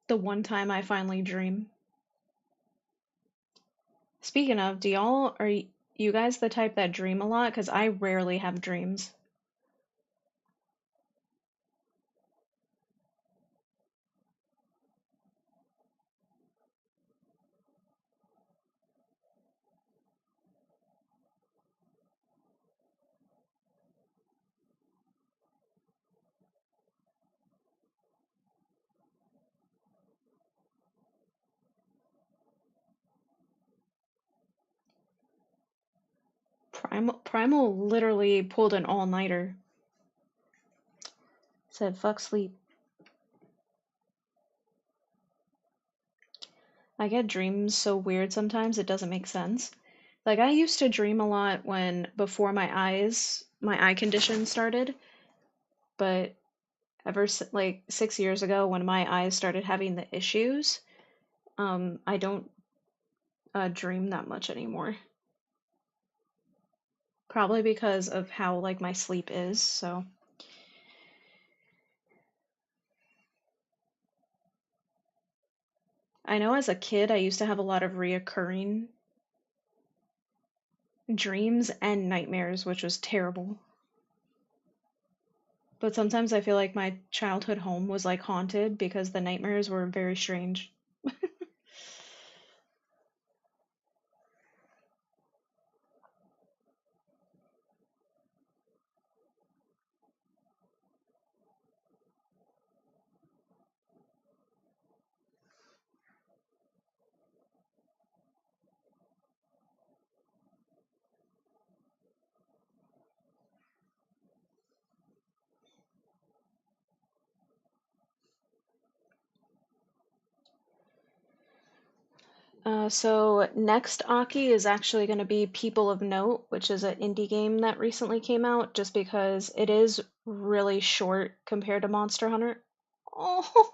The one time I finally dream. Speaking of, are you guys the type that dream a lot? Because I rarely have dreams. Primal literally pulled an all-nighter. Said, fuck sleep. I get dreams so weird sometimes it doesn't make sense. Like, I used to dream a lot before my eye condition started, but like 6 years ago when my eyes started having the issues, I don't dream that much anymore. Probably because of how like my sleep is, so. I know as a kid I used to have a lot of reoccurring dreams and nightmares, which was terrible. But sometimes I feel like my childhood home was like haunted because the nightmares were very strange. So next Aki is actually going to be People of Note, which is an indie game that recently came out, just because it is really short compared to Monster Hunter. Oh,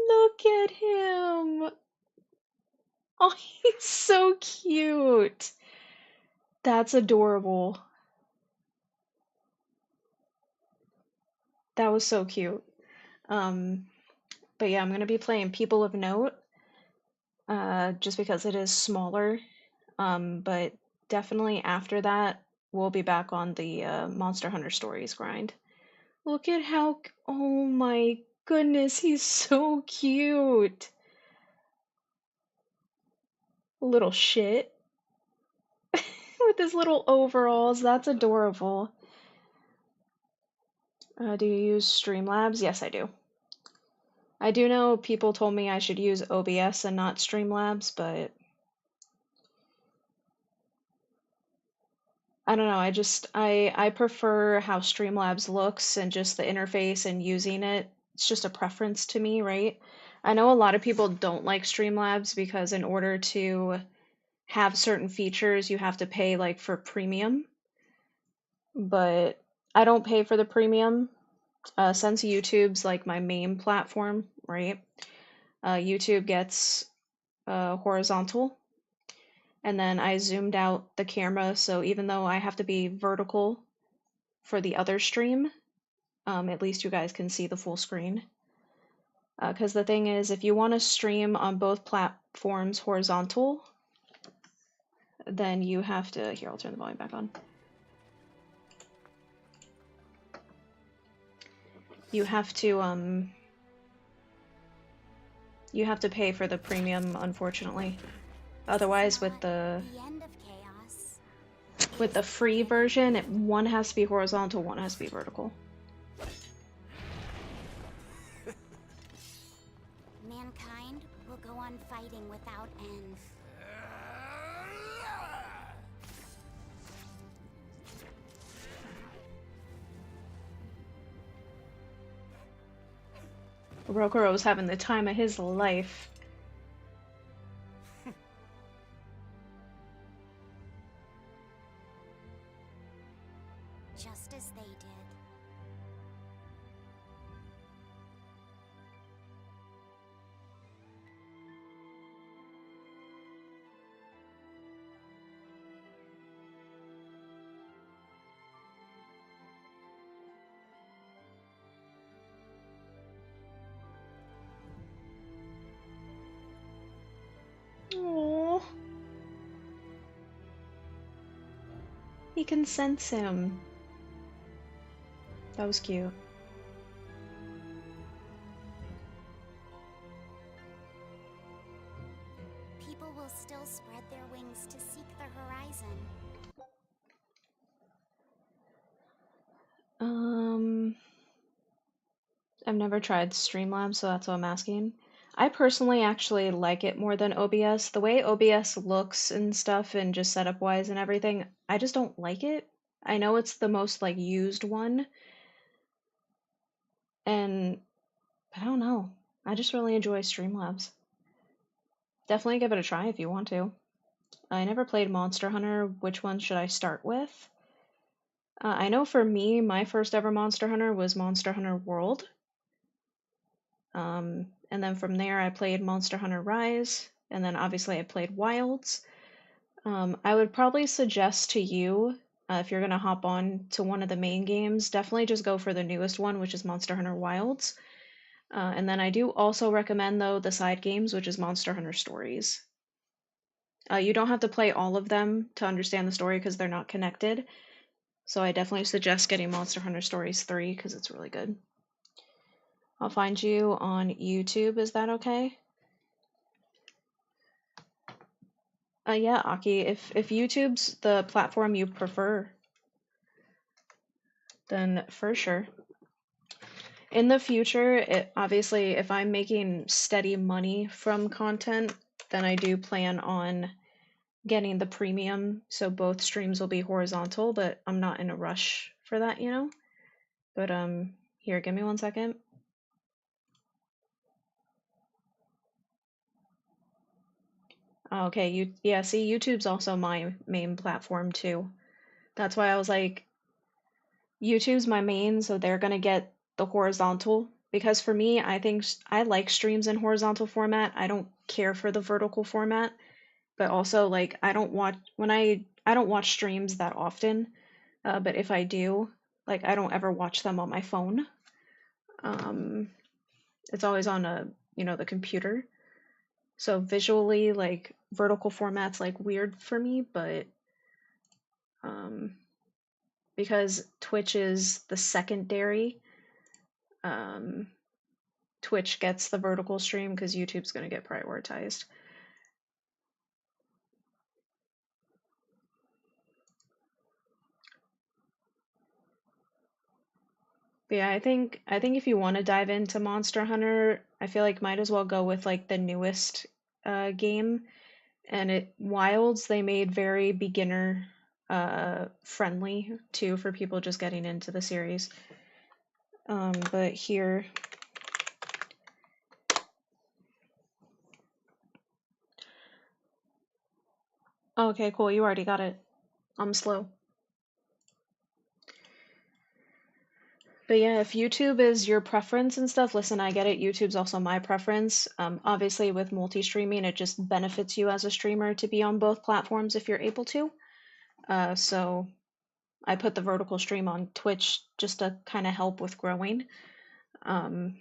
look at him! Oh, he's so cute! That's adorable. That was so cute. But yeah, I'm going to be playing People of Note, just because it is smaller. But definitely after that, we'll be back on the Monster Hunter Stories grind. Look at how, oh my goodness, he's so cute. Little shit. With his little overalls, that's adorable. Do you use Streamlabs? Yes, I do. I do know people told me I should use OBS and not Streamlabs, but I don't know, I prefer how Streamlabs looks and just the interface and using it. It's just a preference to me, right? I know a lot of people don't like Streamlabs because in order to have certain features, you have to pay like for premium. But I don't pay for the premium. Since YouTube's like my main platform, right? YouTube gets horizontal. And then I zoomed out the camera, so even though I have to be vertical for the other stream, at least you guys can see the full screen. Because the thing is, if you want to stream on both platforms horizontal, then you have to, here, I'll turn the volume back on. You have to pay for the premium, unfortunately. Otherwise, with the free version, one has to be horizontal, one has to be vertical. Mankind will go on fighting without end. Rokuro's having the time of his life. Just as they did. Aww. He can sense him. That was cute. People will still spread their wings to seek the horizon. I've never tried Streamlabs, so that's what I'm asking. I personally actually like it more than OBS. The way OBS looks and stuff and just setup wise and everything, I just don't like it. I know it's the most like used one. And I don't know. I just really enjoy Streamlabs. Definitely give it a try if you want to. I never played Monster Hunter. Which one should I start with? I know for me, my first ever Monster Hunter was Monster Hunter World. And then from there I played Monster Hunter Rise, and then obviously I played Wilds. I would probably suggest to you, if you're gonna hop on to one of the main games, definitely just go for the newest one, which is Monster Hunter Wilds. And then I do also recommend, though, the side games, which is Monster Hunter Stories. You don't have to play all of them to understand the story because they're not connected. So I definitely suggest getting Monster Hunter Stories 3 because it's really good. I'll find you on YouTube, is that okay? Yeah, Aki, if YouTube's the platform you prefer, then for sure. In the future, obviously, if I'm making steady money from content, then I do plan on getting the premium, so both streams will be horizontal, but I'm not in a rush for that, you know? But, here, give me 1 second. Okay, yeah, see, YouTube's also my main platform, too. That's why I was like, YouTube's my main, so they're gonna get the horizontal. Because for me, I think I like streams in horizontal format. I don't care for the vertical format. But also, like, I don't watch streams that often. But if I do, like, I don't ever watch them on my phone. It's always on the computer. So visually, like, vertical format's like weird for me, but because Twitch is the secondary, Twitch gets the vertical stream because YouTube's gonna get prioritized. But yeah, I think if you want to dive into Monster Hunter, I feel like might as well go with like the newest game. And Wilds they made very beginner friendly too for people just getting into the series. But here, okay, cool, you already got it. I'm slow. But yeah, if YouTube is your preference and stuff, listen, I get it. YouTube's also my preference. Obviously, with multi-streaming, it just benefits you as a streamer to be on both platforms if you're able to. So I put the vertical stream on Twitch just to kind of help with growing. But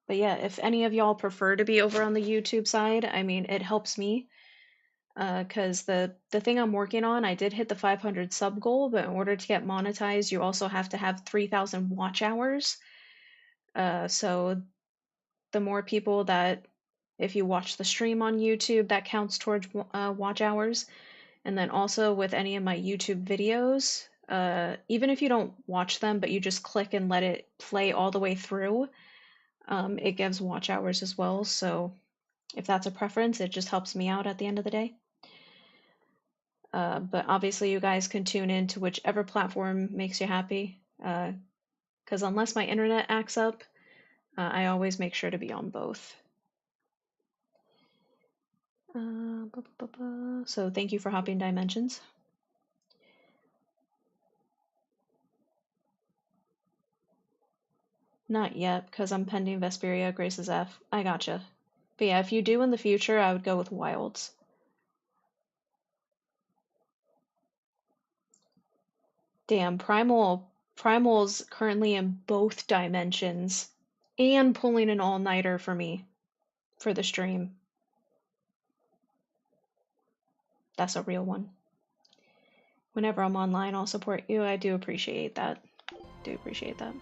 yeah, if any of y'all prefer to be over on the YouTube side, I mean, it helps me. Because the thing I'm working on, I did hit the 500 sub goal, but in order to get monetized, you also have to have 3,000 watch hours. So the more people that, if you watch the stream on YouTube, that counts towards watch hours. And then also with any of my YouTube videos, even if you don't watch them, but you just click and let it play all the way through, it gives watch hours as well. So if that's a preference, it just helps me out at the end of the day. But obviously you guys can tune in to whichever platform makes you happy. Because unless my internet acts up, I always make sure to be on both. So thank you for hopping dimensions. Not yet, because I'm pending Vesperia, Grace's F. I gotcha. But yeah, if you do in the future, I would go with Wilds. Damn, Primal's currently in both dimensions and pulling an all-nighter for me for the stream. That's a real one. Whenever I'm online, I'll support you. I do appreciate that. Do appreciate that.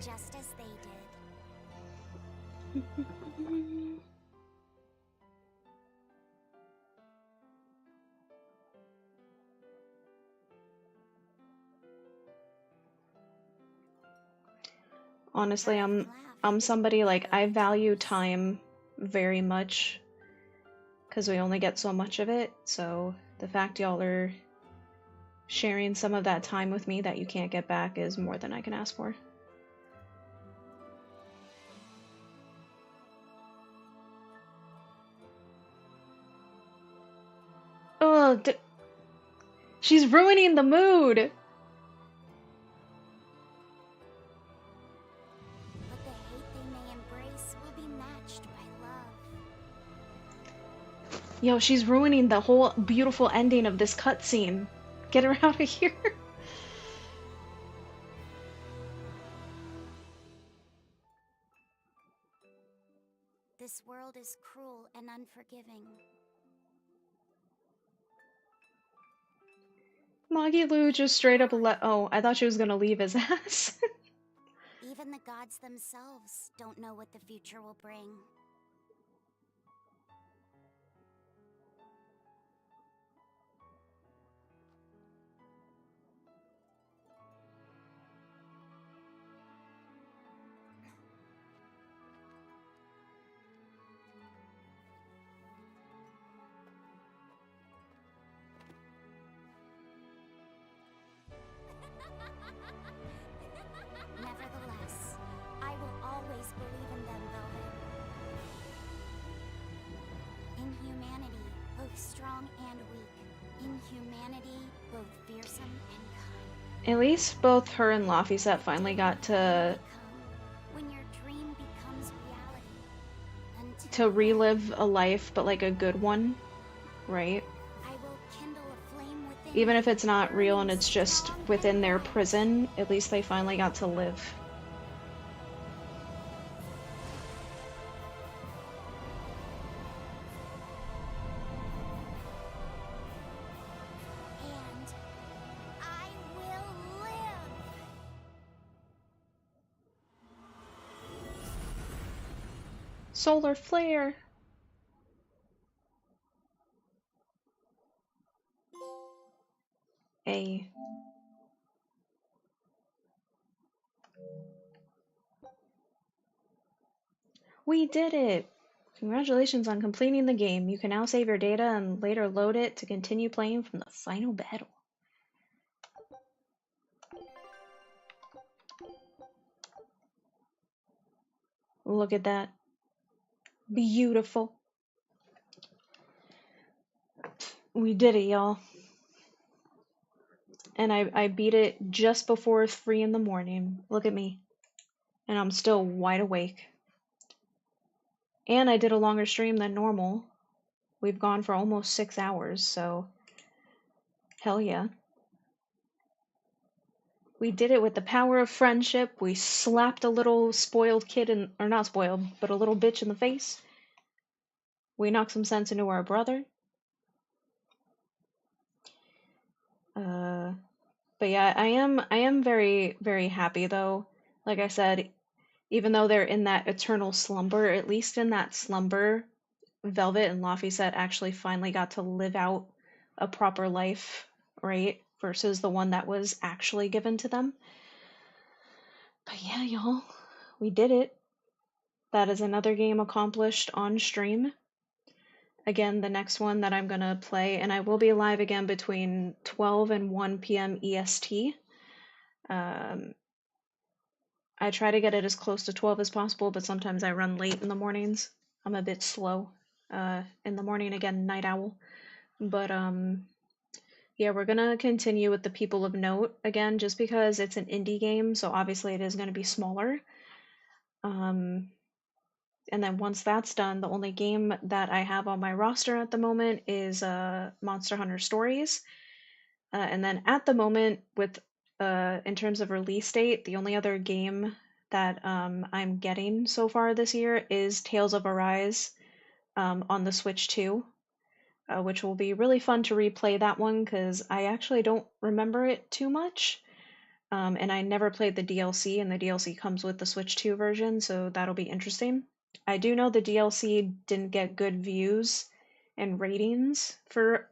Just as they did. Honestly, I'm somebody like I value time very much because we only get so much of it. So the fact y'all are sharing some of that time with me that you can't get back is more than I can ask for. Oh, she's ruining the mood! But the hate they may embrace will be matched by love. Yo, she's ruining the whole beautiful ending of this cutscene. Get her out of here. This world is cruel and unforgiving. Magilu just straight up oh, I thought she was gonna leave his ass. Even the gods themselves don't know what the future will bring. Nevertheless, I will always believe in them, Velvet. In humanity, both strong and weak. In humanity, both fearsome and kind. At least both her and Laphicet finally got to When your dream becomes reality. to relive a life, but like a good one, right? I will kindle a flame within Even if it's not real and it's just within their prison, at least they finally got to live. and I will live. Solar flare. A. We did it! Congratulations on completing the game. You can now save your data and later load it to continue playing from the final battle. Look at that. Beautiful. We did it, y'all. And I beat it just before 3 in the morning. Look at me. And I'm still wide awake. And I did a longer stream than normal. We've gone for almost 6 hours, so hell yeah. We did it with the power of friendship. We slapped a little spoiled kid in, or not spoiled, but a little bitch in the face. We knocked some sense into our brother. But yeah, I am very, very happy though. Like I said, even though they're in that eternal slumber, at least in that slumber, Velvet and Laphicet actually finally got to live out a proper life, right? Versus the one that was actually given to them. But yeah, y'all, we did it. That is another game accomplished on stream. Again, the next one that I'm gonna play, and I will be live again between 12 and 1 p.m. EST. I try to get it as close to 12 as possible, but sometimes I run late in the mornings. I'm a bit slow in the morning, again, night owl. But yeah, we're gonna continue with the People of Note again, just because it's an indie game, so obviously it is gonna be smaller. And then once that's done, the only game that I have on my roster at the moment is Monster Hunter Stories. And then at the moment, with in terms of release date, the only other game that I'm getting so far this year is Tales of Arise on the Switch 2, which will be really fun to replay that one because I actually don't remember it too much. And I never played the DLC, and the DLC comes with the Switch 2 version, so that'll be interesting. I do know the DLC didn't get good views and ratings for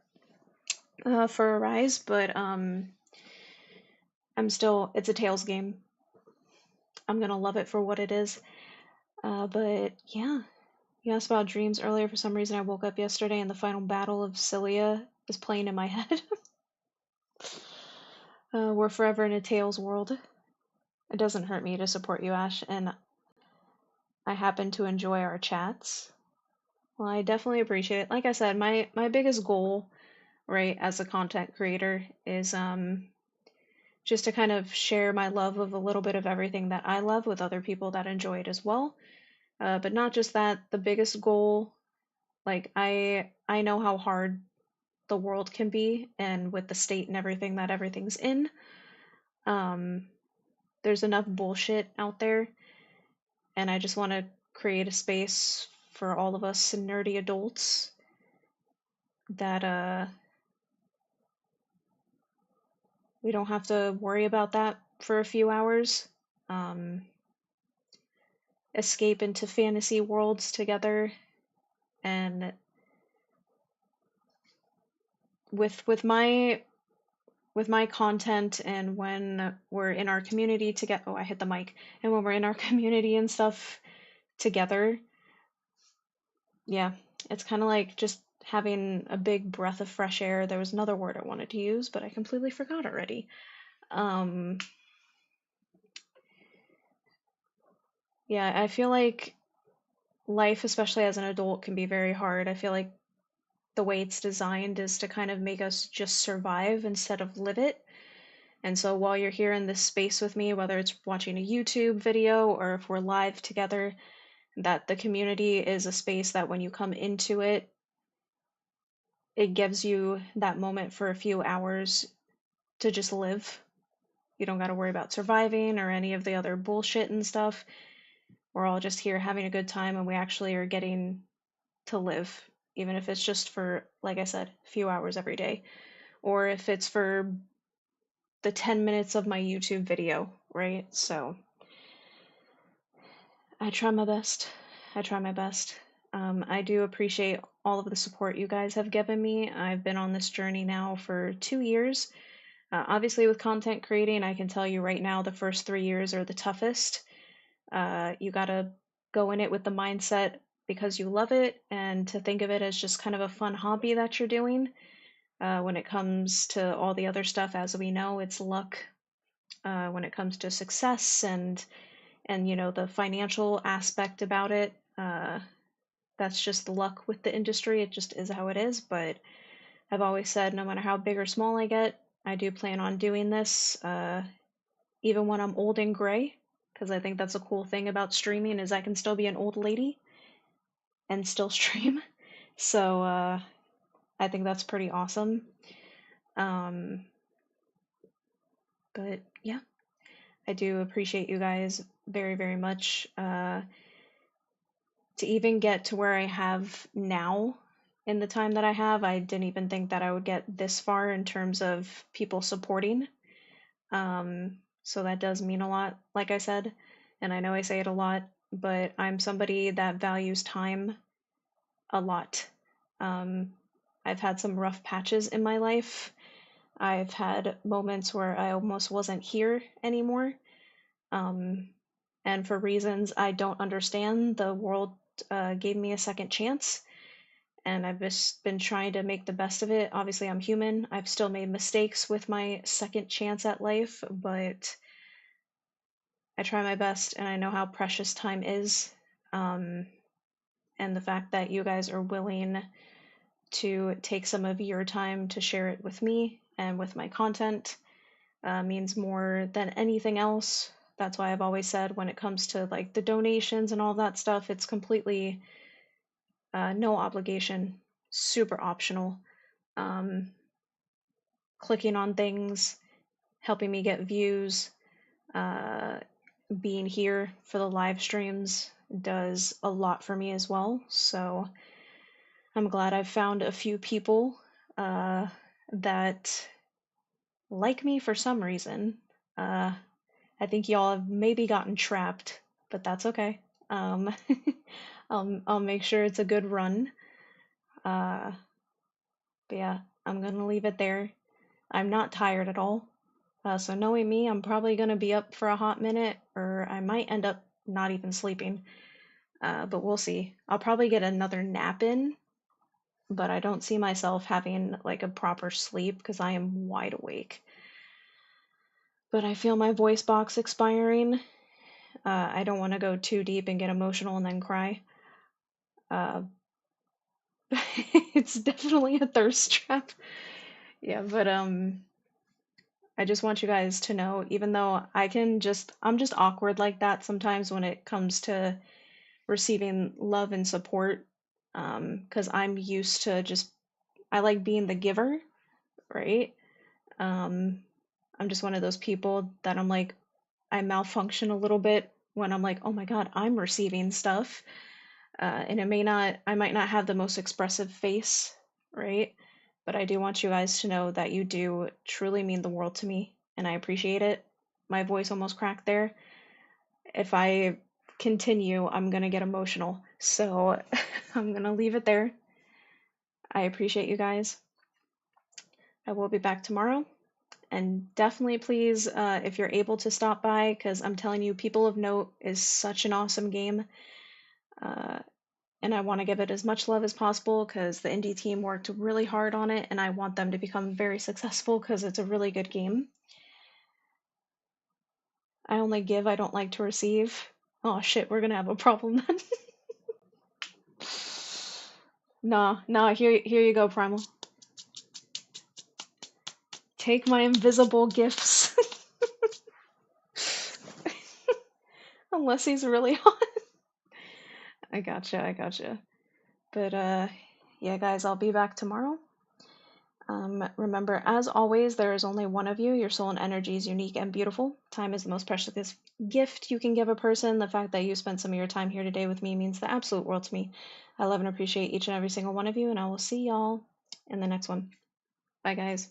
Arise, but I'm still, it's a Tales game. I'm gonna love it for what it is. But yeah, you asked about dreams earlier. For some reason, I woke up yesterday and the final battle of Cilia is playing in my head. We're forever in a Tales world. It doesn't hurt me to support you, Ash, and I happen to enjoy our chats. Well, I definitely appreciate it. Like I said, my biggest goal, right, as a content creator is just to kind of share my love of a little bit of everything that I love with other people that enjoy it as well. But not just that, the biggest goal, like I know how hard the world can be, and with the state and everything that everything's in, there's enough bullshit out there, and I just want to create a space for all of us nerdy adults that we don't have to worry about that for a few hours. Escape into fantasy worlds together, and with my content, and when we're in our community together, oh, I hit the mic, and when we're in our community and stuff together, yeah, it's kind of like just having a big breath of fresh air. There was another word I wanted to use, but I completely forgot already. Yeah, I feel like life, especially as an adult, can be very hard. I feel like the way it's designed is to kind of make us just survive instead of live it. And so while you're here in this space with me, whether it's watching a YouTube video or if we're live together, that the community is a space that when you come into it, it gives you that moment for a few hours to just live. You don't got to worry about surviving or any of the other bullshit and stuff. We're all just here having a good time, and we actually are getting to live, even if it's just for, like I said, a few hours every day, or if it's for the 10 minutes of my YouTube video, right? So I try my best. I try my best. I do appreciate all of the support you guys have given me. I've been on this journey now for 2 years. Obviously, with content creating, I can tell you right now the first 3 years are the toughest. You gotta go in it with the mindset because you love it, and to think of it as just kind of a fun hobby that you're doing. When it comes to all the other stuff, as we know, it's luck. When it comes to success and you know, the financial aspect about it, that's just the luck with the industry. It just is how it is. But I've always said, no matter how big or small I get, I do plan on doing this, even when I'm old and gray, because I think that's a cool thing about streaming is I can still be an old lady and still stream. So I think that's pretty awesome. But yeah, I do appreciate you guys very, very much. To even get to where I have now in the time that I have, I didn't even think that I would get this far in terms of people supporting. So that does mean a lot, like I said, and I know I say it a lot, but I'm somebody that values time a lot. I've had some rough patches in my life. I've had moments where I almost wasn't here anymore. And for reasons I don't understand, the world gave me a second chance, and I've just been trying to make the best of it. Obviously, I'm human. I've still made mistakes with my second chance at life, but I try my best, and I know how precious time is. And the fact that you guys are willing to take some of your time to share it with me and with my content means more than anything else. That's why I've always said when it comes to like the donations and all that stuff, it's completely no obligation, super optional. Clicking on things, helping me get views, being here for the live streams does a lot for me as well. So I'm glad I've found a few people that like me for some reason. I think y'all have maybe gotten trapped, but that's okay. I'll make sure it's a good run. But yeah, I'm gonna leave it there. I'm not tired at all. So knowing me, I'm probably gonna be up for a hot minute, or I might end up not even sleeping. But we'll see. I'll probably get another nap in, but I don't see myself having like a proper sleep because I am wide awake. But I feel my voice box expiring. I don't want to go too deep and get emotional and then cry. It's definitely a thirst trap. Yeah, but I just want you guys to know, even though I'm just awkward like that sometimes when it comes to receiving love and support, because I'm used to I like being the giver, right? I'm just one of those people that I'm like, I malfunction a little bit when I'm like, oh my god, I'm receiving stuff. And I might not have the most expressive face, right? But I do want you guys to know that you do truly mean the world to me, and I appreciate it. My voice almost cracked there. If I continue, I'm gonna get emotional. So I'm gonna leave it there. I appreciate you guys. I will be back tomorrow. And definitely, please, if you're able to stop by, because I'm telling you, People of Note is such an awesome game. And I want to give it as much love as possible because the indie team worked really hard on it, and I want them to become very successful because it's a really good game. I only give, I don't like to receive. Oh shit, we're gonna have a problem then. Nah, here you go, Primal. Take my invisible gifts. Unless he's really hot. I gotcha. But, yeah, guys, I'll be back tomorrow. Remember, as always, there is only one of you. Your soul and energy is unique and beautiful. Time is the most precious gift you can give a person. The fact that you spent some of your time here today with me means the absolute world to me. I love and appreciate each and every single one of you, and I will see y'all in the next one. Bye, guys.